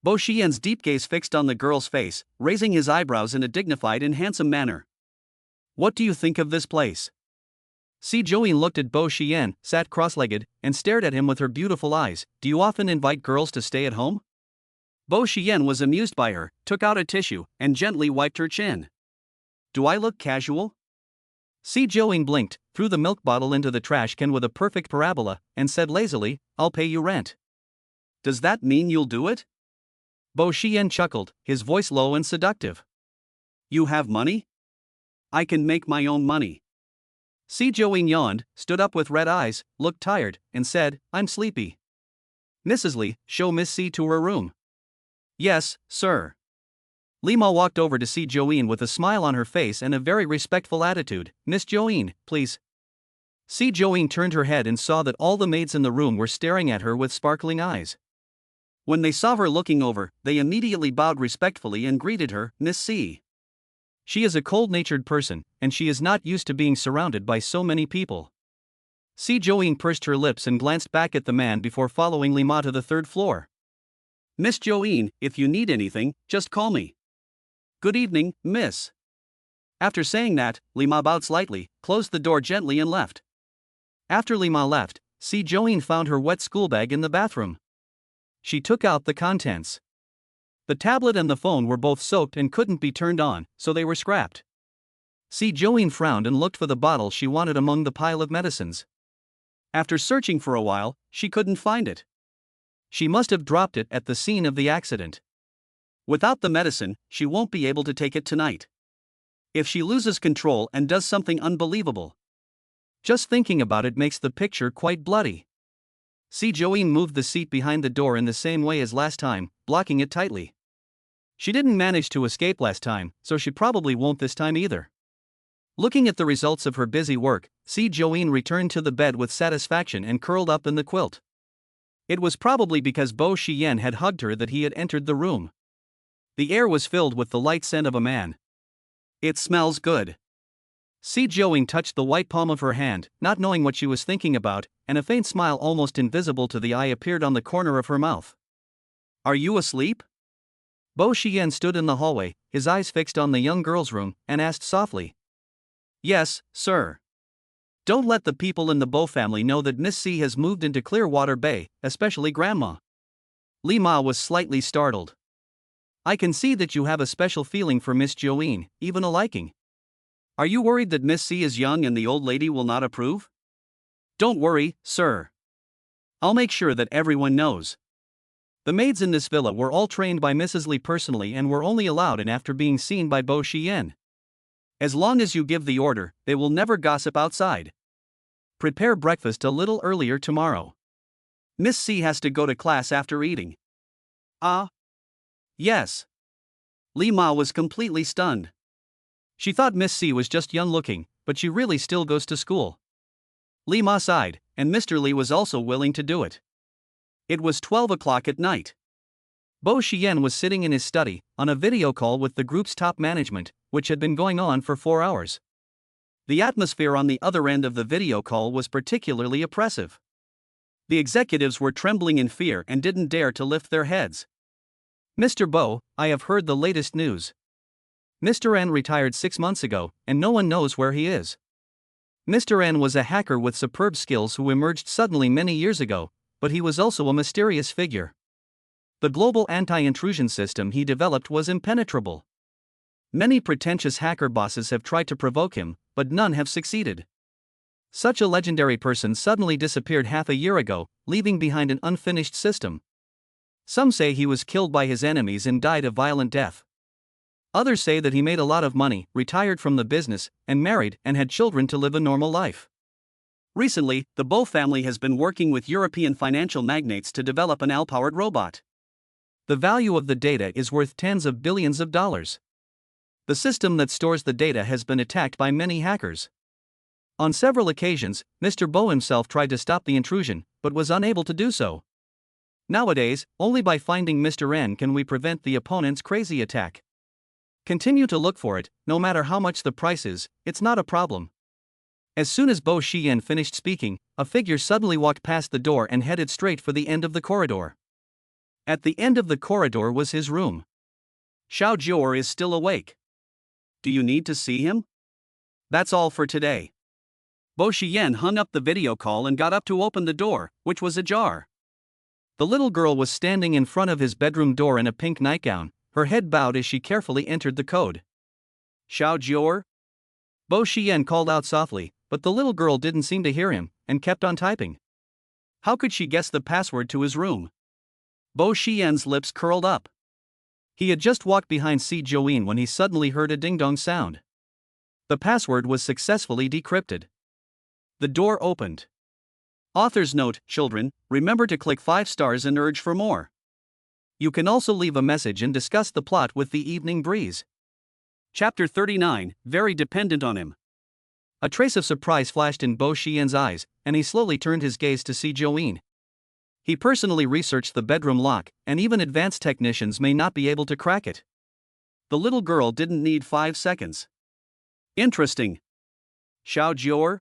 Bo Xian's deep gaze fixed on the girl's face, raising his eyebrows in a dignified and handsome manner. What do you think of this place? Si Joey looked at Bo Xian, sat cross-legged, and stared at him with her beautiful eyes. Do you often invite girls to stay at home? Bo Xian was amused by her, took out a tissue, and gently wiped her chin. Do I look casual? Si Joey blinked, threw the milk bottle into the trash can with a perfect parabola, and said lazily, I'll pay you rent. Does that mean you'll do it? Bo Xian chuckled, his voice low and seductive. You have money? I can make my own money. Si Joey yawned, stood up with red eyes, looked tired, and said, I'm sleepy. Mrs. Li, show Miss Si to her room. Yes, sir. Lima walked over to Si Joeen with a smile on her face and a very respectful attitude. Miss Joeen, please. Si Joeen turned her head and saw that all the maids in the room were staring at her with sparkling eyes. When they saw her looking over, they immediately bowed respectfully and greeted her, Miss Si. She is a cold-natured person, and she is not used to being surrounded by so many people. Si Joeen pursed her lips and glanced back at the man before following Lima to the 3rd floor. Miss Joeen, if you need anything, just call me. Good evening, miss. After saying that, Lima bowed slightly, closed the door gently and left. After Lima left, Si Joeen found her wet schoolbag in the bathroom. She took out the contents. The tablet and the phone were both soaked and couldn't be turned on, so they were scrapped. Si Joeen frowned and looked for the bottle she wanted among the pile of medicines. After searching for a while, she couldn't find it. She must have dropped it at the scene of the accident. Without the medicine, she won't be able to take it tonight. If she loses control and does something unbelievable. Just thinking about it makes the picture quite bloody. Si Joeen moved the seat behind the door in the same way as last time, blocking it tightly. She didn't manage to escape last time, so she probably won't this time either. Looking at the results of her busy work, Si Joeen returned to the bed with satisfaction and curled up in the quilt. It was probably because Bo Xian had hugged her that he had entered the room. The air was filled with the light scent of a man. It smells good. Si Joeen touched the white palm of her hand, not knowing what she was thinking about, and a faint smile almost invisible to the eye appeared on the corner of her mouth. Are you asleep? Bo Xian stood in the hallway, his eyes fixed on the young girl's room, and asked softly. Yes, sir. Don't let the people in the Bo family know that Miss Si has moved into Clearwater Bay, especially Grandma. Li Ma was slightly startled. I can see that you have a special feeling for Miss Joeen, even a liking. Are you worried that Miss Si is young and the old lady will not approve? Don't worry, sir. I'll make sure that everyone knows. The maids in this villa were all trained by Mrs. Li personally and were only allowed in after being seen by Bo Xian. As long as you give the order, they will never gossip outside. Prepare breakfast a little earlier tomorrow. Miss Si has to go to class after eating. Ah? Yes. Li Ma was completely stunned. She thought Miss Si was just young looking, but she really still goes to school. Li Ma sighed, and Mr. Li was also willing to do it. It was 12 o'clock at night. Bo Xian was sitting in his study, on a video call with the group's top management, which had been going on for 4 hours. The atmosphere on the other end of the video call was particularly oppressive. The executives were trembling in fear and didn't dare to lift their heads. Mr. Bo, I have heard the latest news. Mr. N retired 6 months ago, and no one knows where he is. Mr. N was a hacker with superb skills who emerged suddenly many years ago, but he was also a mysterious figure. The global anti-intrusion system he developed was impenetrable. Many pretentious hacker bosses have tried to provoke him, but none have succeeded. Such a legendary person suddenly disappeared half a year ago, leaving behind an unfinished system. Some say he was killed by his enemies and died a violent death. Others say that he made a lot of money, retired from the business, and married and had children to live a normal life. Recently, the Bo family has been working with European financial magnates to develop an AI-powered robot. The value of the data is worth tens of billions of dollars. The system that stores the data has been attacked by many hackers. On several occasions, Mr. Bo himself tried to stop the intrusion, but was unable to do so. Nowadays, only by finding Mr. N can we prevent the opponent's crazy attack. Continue to look for it, no matter how much the price is, it's not a problem. As soon as Bo Xian finished speaking, a figure suddenly walked past the door and headed straight for the end of the corridor. At the end of the corridor was his room. Xiao Jior is still awake. Do you need to see him? That's all for today. Bo Xian hung up the video call and got up to open the door, which was ajar. The little girl was standing in front of his bedroom door in a pink nightgown, her head bowed as she carefully entered the code. Xiao Jior? Bo Xian called out softly, but the little girl didn't seem to hear him, and kept on typing. How could she guess the password to his room? Bo Xian's lips curled up. He had just walked behind Si Join when he suddenly heard a ding-dong sound. The password was successfully decrypted. The door opened. Author's note: children, remember to click 5 stars and urge for more. You can also leave a message and discuss the plot with the evening breeze. Chapter 39, very dependent on him. A trace of surprise flashed in Bo Xian's eyes, and he slowly turned his gaze to Si Join. He personally researched the bedroom lock, and even advanced technicians may not be able to crack it. The little girl didn't need 5 seconds. Interesting. Xiao Jior?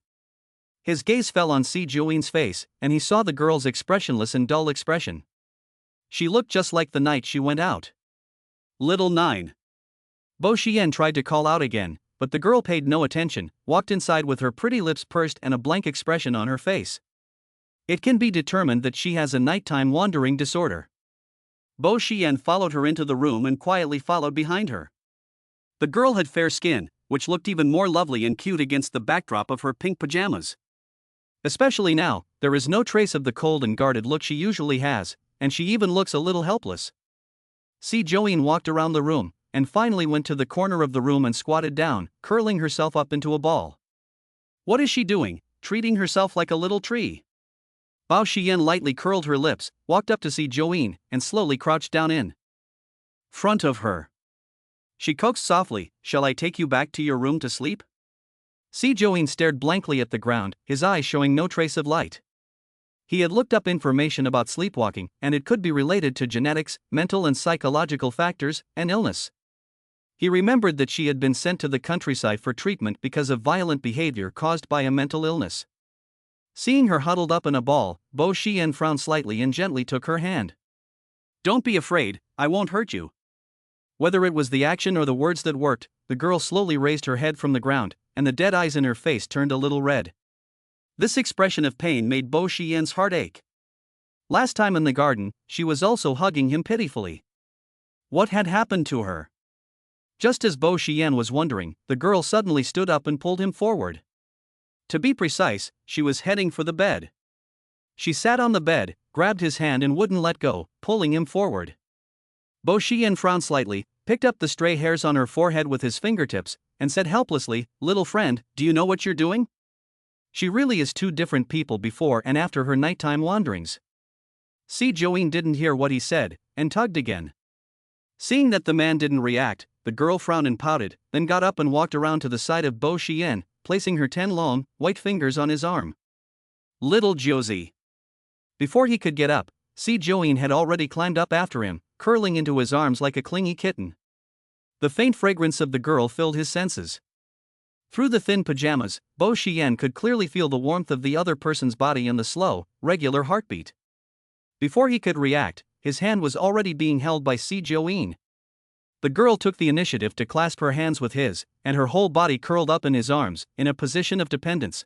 His gaze fell on Si Join's face, and he saw the girl's expressionless and dull expression. She looked just like the night she went out. Little 9. Bo Xian tried to call out again, but the girl paid no attention, walked inside with her pretty lips pursed and a blank expression on her face. It can be determined that she has a nighttime wandering disorder. Bo Xian followed her into the room and quietly followed behind her. The girl had fair skin, which looked even more lovely and cute against the backdrop of her pink pajamas. Especially now, there is no trace of the cold and guarded look she usually has, and she even looks a little helpless. Si Join walked around the room, and finally went to the corner of the room and squatted down, curling herself up into a ball. What is she doing, treating herself like a little tree? Bao Xian lightly curled her lips, walked up to Si Join, and slowly crouched down in front of her. She coaxed softly, "Shall I take you back to your room to sleep?" Si Join stared blankly at the ground, his eyes showing no trace of light. He had looked up information about sleepwalking, and it could be related to genetics, mental and psychological factors, and illness. He remembered that she had been sent to the countryside for treatment because of violent behavior caused by a mental illness. Seeing her huddled up in a ball, Bo Xian frowned slightly and gently took her hand. "Don't be afraid, I won't hurt you." Whether it was the action or the words that worked, the girl slowly raised her head from the ground, and the dead eyes in her face turned a little red. This expression of pain made Bo Xian's heart ache. Last time in the garden, she was also hugging him pitifully. What had happened to her? Just as Bo Xian was wondering, the girl suddenly stood up and pulled him forward. To be precise, she was heading for the bed. She sat on the bed, grabbed his hand and wouldn't let go, pulling him forward. Bo Xian frowned slightly, picked up the stray hairs on her forehead with his fingertips, and said helplessly, "Little friend, do you know what you're doing?" She really is two different people before and after her nighttime wanderings. Si Join didn't hear what he said, and tugged again. Seeing that the man didn't react, the girl frowned and pouted, then got up and walked around to the side of Bo Xian, placing her 10 long, white fingers on his arm. Little Josie. Before he could get up, Si Join had already climbed up after him, curling into his arms like a clingy kitten. The faint fragrance of the girl filled his senses. Through the thin pajamas, Bo Xian could clearly feel the warmth of the other person's body and the slow, regular heartbeat. Before he could react, his hand was already being held by Si Join. The girl took the initiative to clasp her hands with his, and her whole body curled up in his arms, in a position of dependence.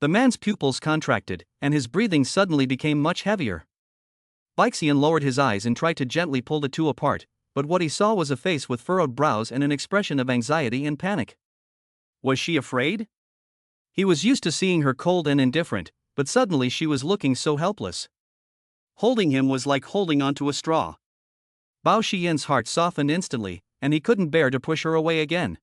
The man's pupils contracted, and his breathing suddenly became much heavier. Baixian lowered his eyes and tried to gently pull the two apart, but what he saw was a face with furrowed brows and an expression of anxiety and panic. Was she afraid? He was used to seeing her cold and indifferent, but suddenly she was looking so helpless. Holding him was like holding onto a straw. Bao Xian's heart softened instantly, and he couldn't bear to push her away again.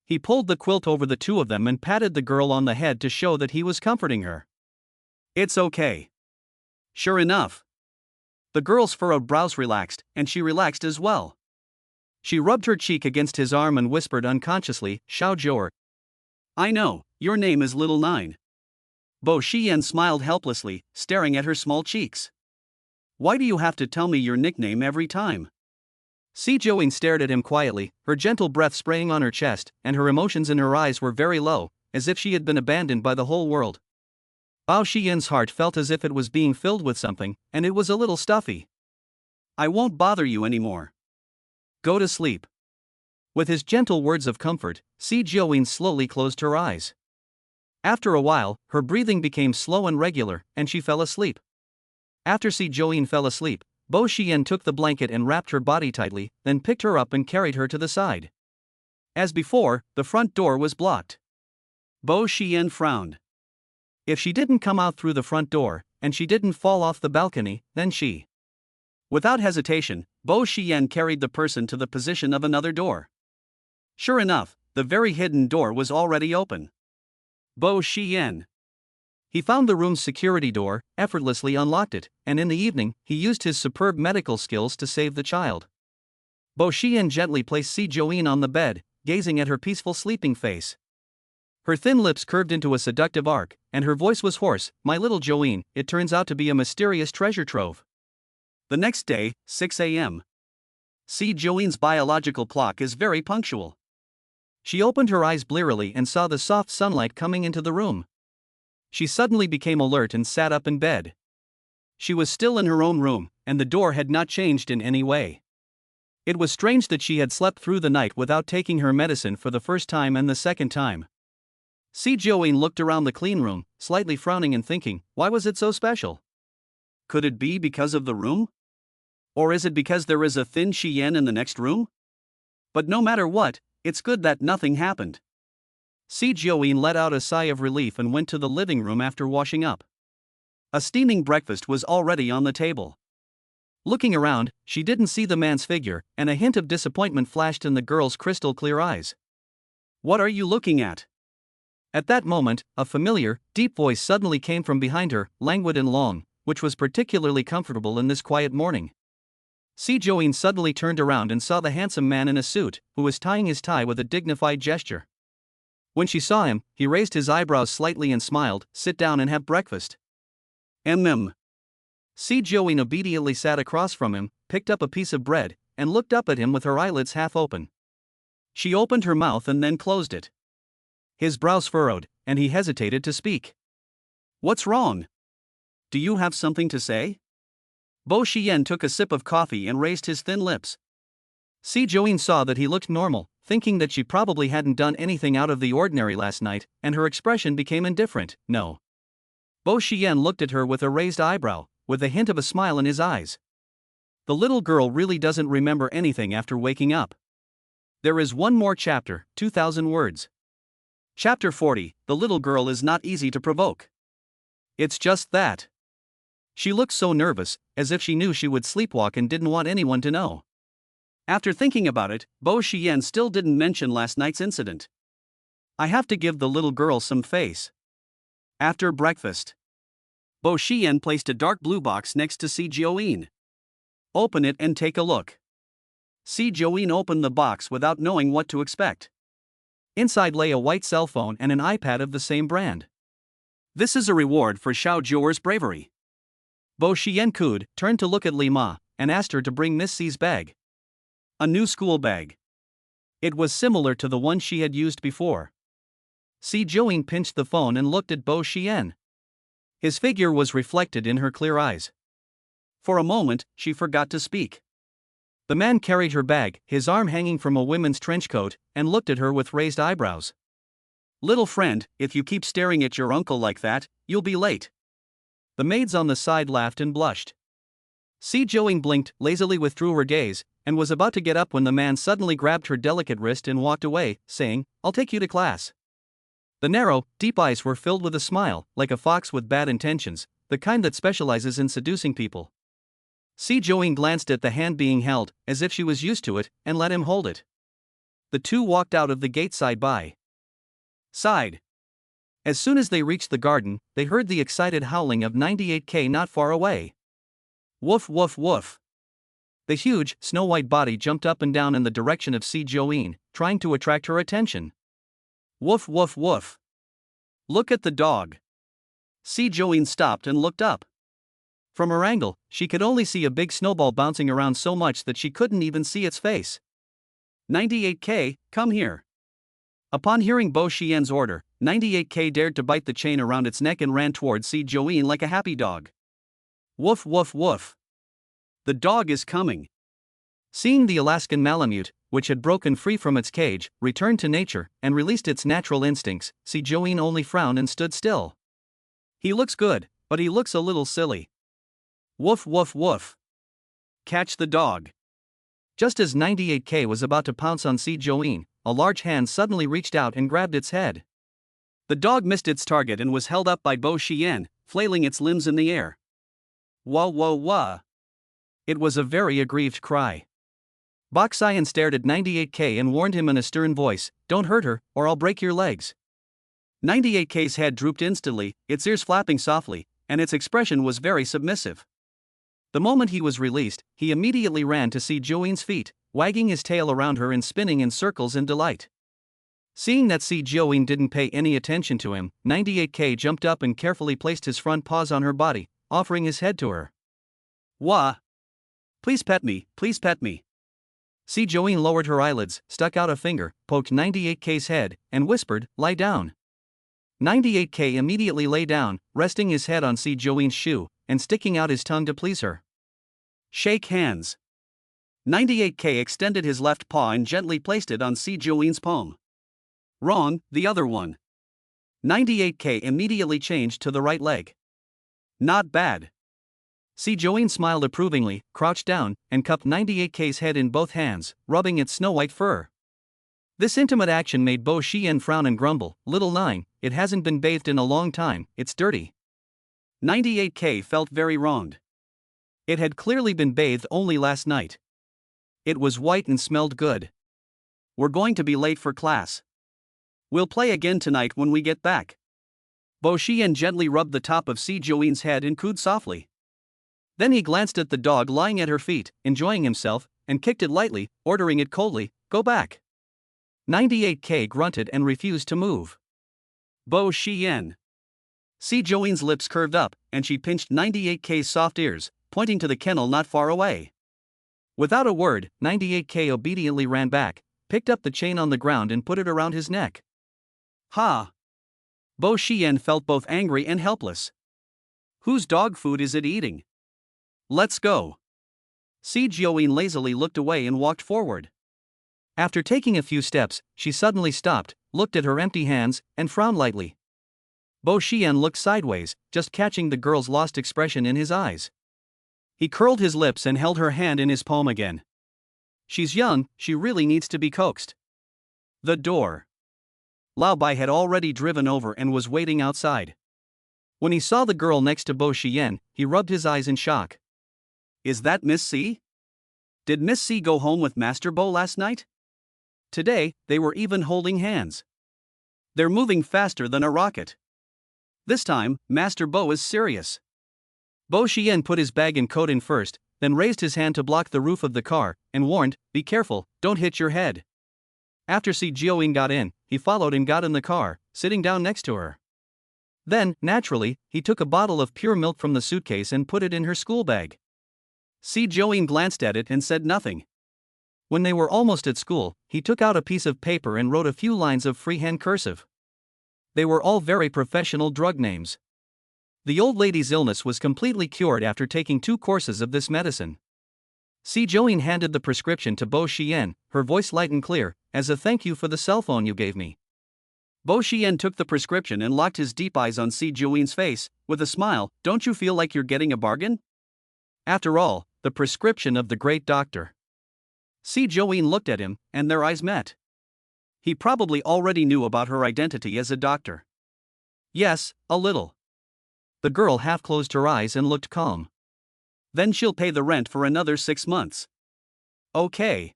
He pulled the quilt over the two of them and patted the girl on the head to show that he was comforting her. "It's okay." Sure enough. The girl's furrowed brows relaxed, and she relaxed as well. She rubbed her cheek against his arm and whispered unconsciously, "Xiao Jior." "I know, your name is Little 9. Bo Xian smiled helplessly, staring at her small cheeks. "Why do you have to tell me your nickname every time?" Si Joing stared at him quietly, her gentle breath spraying on her chest, and her emotions in her eyes were very low, as if she had been abandoned by the whole world. Bao Xian's heart felt as if it was being filled with something, and it was a little stuffy. I won't bother you anymore. Go to sleep. With his gentle words of comfort, Si Joing slowly closed her eyes. After a while, her breathing became slow and regular, and she fell asleep. After Si Joing fell asleep, Bo Xian took the blanket and wrapped her body tightly, then picked her up and carried her to the side. As before, the front door was blocked. Bo Xian frowned. If she didn't come out through the front door, and she didn't fall off the balcony, then she. Without hesitation, Bo Xian carried the person to the position of another door. Sure enough, the very hidden door was already open. Bo Xian. He found the room's security door, effortlessly unlocked it, and in the evening, he used his superb medical skills to save the child. Bo Xian gently placed Si Join on the bed, gazing at her peaceful sleeping face. Her thin lips curved into a seductive arc, and her voice was hoarse. My little Join, it turns out to be a mysterious treasure trove. The next day, 6 a.m. Si Join's biological clock is very punctual. She opened her eyes blearily and saw the soft sunlight coming into the room. She suddenly became alert and sat up in bed. She was still in her own room, and the door had not changed in any way. It was strange that she had slept through the night without taking her medicine for the first time and the second time. Si Join looked around the clean room, slightly frowning and thinking, why was it so special? Could it be because of the room? Or is it because there is a thin Xian in the next room? But no matter what, it's good that nothing happened. Si Join let out a sigh of relief and went to the living room after washing up. A steaming breakfast was already on the table. Looking around, she didn't see the man's figure, and a hint of disappointment flashed in the girl's crystal clear eyes. What are you looking at? At that moment, a familiar, deep voice suddenly came from behind her, languid and long, which was particularly comfortable in this quiet morning. Si Join suddenly turned around and saw the handsome man in a suit, who was tying his tie with a dignified gesture. When she saw him, he raised his eyebrows slightly and smiled, sit down and have breakfast. Si Join obediently sat across from him, picked up a piece of bread, and looked up at him with her eyelids half open. She opened her mouth and then closed it. His brows furrowed, and he hesitated to speak. What's wrong? Do you have something to say? Bo Xian took a sip of coffee and raised his thin lips. Si Join saw that he looked normal, thinking that she probably hadn't done anything out of the ordinary last night, and her expression became indifferent. No. Bo Xian looked at her with a raised eyebrow, with a hint of a smile in his eyes. The little girl really doesn't remember anything after waking up. There is one more chapter, 2,000 words. Chapter 40, The Little Girl is Not Easy to Provoke. It's just that. She looked so nervous, as if she knew she would sleepwalk and didn't want anyone to know. After thinking about it, Bo Xian still didn't mention last night's incident. I have to give the little girl some face. After breakfast, Bo Xian placed a dark blue box next to Si Join. Open it and take a look. Si Join opened the box without knowing what to expect. Inside lay a white cell phone and an iPad of the same brand. This is a reward for Xiao Zhouer's bravery. Bo Xian cooed, turned to look at Li Ma, and asked her to bring Miss Si's bag. A new school bag. It was similar to the one she had used before. Si Join pinched the phone and looked at Bo Xian. His figure was reflected in her clear eyes. For a moment, she forgot to speak. The man carried her bag, his arm hanging from a women's trench coat, and looked at her with raised eyebrows. Little friend, if you keep staring at your uncle like that, you'll be late. The maids on the side laughed and blushed. Si Join blinked, lazily withdrew her gaze, and was about to get up when the man suddenly grabbed her delicate wrist and walked away, saying, I'll take you to class. The narrow, deep eyes were filled with a smile, like a fox with bad intentions, the kind that specializes in seducing people. Si Join glanced at the hand being held, as if she was used to it, and let him hold it. The two walked out of the gate side by side. As soon as they reached the garden, they heard the excited howling of 98K not far away. Woof woof woof. The huge, snow-white body jumped up and down in the direction of Si Join, trying to attract her attention. Woof woof woof. Look at the dog. Si Join stopped and looked up. From her angle, she could only see a big snowball bouncing around so much that she couldn't even see its face. 98K, come here. Upon hearing Bo Xian's order, 98K dared to bite the chain around its neck and ran towards Si Join like a happy dog. Woof woof woof. The dog is coming. Seeing the Alaskan Malamute, which had broken free from its cage, returned to nature, and released its natural instincts, Si Join only frowned and stood still. He looks good, but he looks a little silly. Woof woof woof. Catch the dog. Just as 98K was about to pounce on Si Join, a large hand suddenly reached out and grabbed its head. The dog missed its target and was held up by Bo Xian, flailing its limbs in the air. Wah wah wah. It was a very aggrieved cry. Bok Xian stared at 98K and warned him in a stern voice, "Don't hurt her, or I'll break your legs." 98K's head drooped instantly, its ears flapping softly, and its expression was very submissive. The moment he was released, he immediately ran to Si Join's feet, wagging his tail around her and spinning in circles in delight. Seeing that Si Join didn't pay any attention to him, 98K jumped up and carefully placed his front paws on her body, offering his head to her. Wah! Please pet me, please pet me. Si Join lowered her eyelids, stuck out a finger, poked 98K's head, and whispered, "Lie down." 98K immediately lay down, resting his head on Si Join's shoe, and sticking out his tongue to please her. Shake hands. 98K extended his left paw and gently placed it on Si Join's palm. Wrong, the other one. 98K immediately changed to the right leg. Not bad. Si Join smiled approvingly, crouched down, and cupped 98K's head in both hands, rubbing its snow-white fur. This intimate action made Bo Xian frown and grumble, "Little Nine, it hasn't been bathed in a long time, it's dirty." 98K felt very wronged. It had clearly been bathed only last night. It was white and smelled good. We're going to be late for class. We'll play again tonight when we get back. Bo Xian gently rubbed the top of Si Join's head and cooed softly. Then he glanced at the dog lying at her feet, enjoying himself, and kicked it lightly, ordering it coldly, "Go back." 98K grunted and refused to move. Bo Xian. Si Join's lips curved up, and she pinched 98K's soft ears, pointing to the kennel not far away. Without a word, 98K obediently ran back, picked up the chain on the ground and put it around his neck. Ha! Bo Xian felt both angry and helpless. Whose dog food is it eating? Let's go. Si Join lazily looked away and walked forward. After taking a few steps, she suddenly stopped, looked at her empty hands, and frowned lightly. Bo Xian looked sideways, just catching the girl's lost expression in his eyes. He curled his lips and held her hand in his palm again. She's young, she really needs to be coaxed. The door. Lao Bai had already driven over and was waiting outside. When he saw the girl next to Bo Xian, he rubbed his eyes in shock. Is that Miss C? Did Miss C go home with Master Bo last night? Today, they were even holding hands. They're moving faster than a rocket. This time, Master Bo is serious. Bo Xian put his bag and coat in first, then raised his hand to block the roof of the car, and warned, "Be careful, don't hit your head." After Si Join got in, he followed and got in the car, sitting down next to her. Then, naturally, he took a bottle of pure milk from the suitcase and put it in her school bag. Si Join glanced at it and said nothing. When they were almost at school, he took out a piece of paper and wrote a few lines of freehand cursive. They were all very professional drug names. The old lady's illness was completely cured after taking 2 courses of this medicine. Si Join handed the prescription to Bo Xian, her voice light and clear, "As a thank you for the cell phone you gave me." Bo Xian took the prescription and locked his deep eyes on Si Join's face, with a smile, "Don't you feel like you're getting a bargain? After all, the prescription of the great doctor." Si Join looked at him, and their eyes met. He probably already knew about her identity as a doctor. Yes, a little. The girl half closed her eyes and looked calm. Then she'll pay the rent for another 6 months. Okay.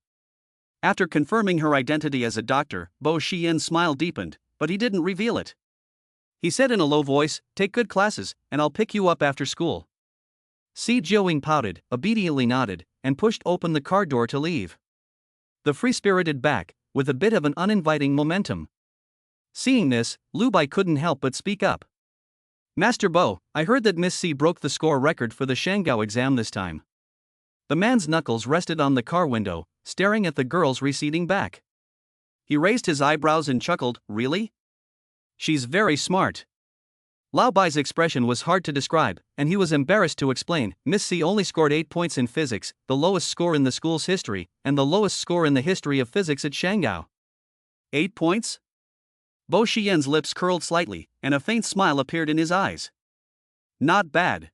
After confirming her identity as a doctor, Bo Xian's smile deepened, but he didn't reveal it. He said in a low voice, "Take good classes, and I'll pick you up after school." Si Join pouted, obediently nodded, and pushed open the car door to leave. The free-spirited back, with a bit of an uninviting momentum. Seeing this, Lu Bai couldn't help but speak up. Master Bo, I heard that Miss C broke the score record for the Shanghao exam this time. The man's knuckles rested on the car window, staring at the girl's receding back. He raised his eyebrows and chuckled, really? She's very smart. Lao Bai's expression was hard to describe, and he was embarrassed to explain. Miss C only scored 8 points in physics, the lowest score in the school's history, and the lowest score in the history of physics at Shanghao. 8 points? Bo Xian's lips curled slightly, and a faint smile appeared in his eyes. Not bad.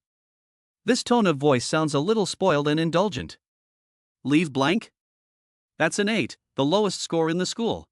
This tone of voice sounds a little spoiled and indulgent. Leave blank? That's an 8, the lowest score in the school.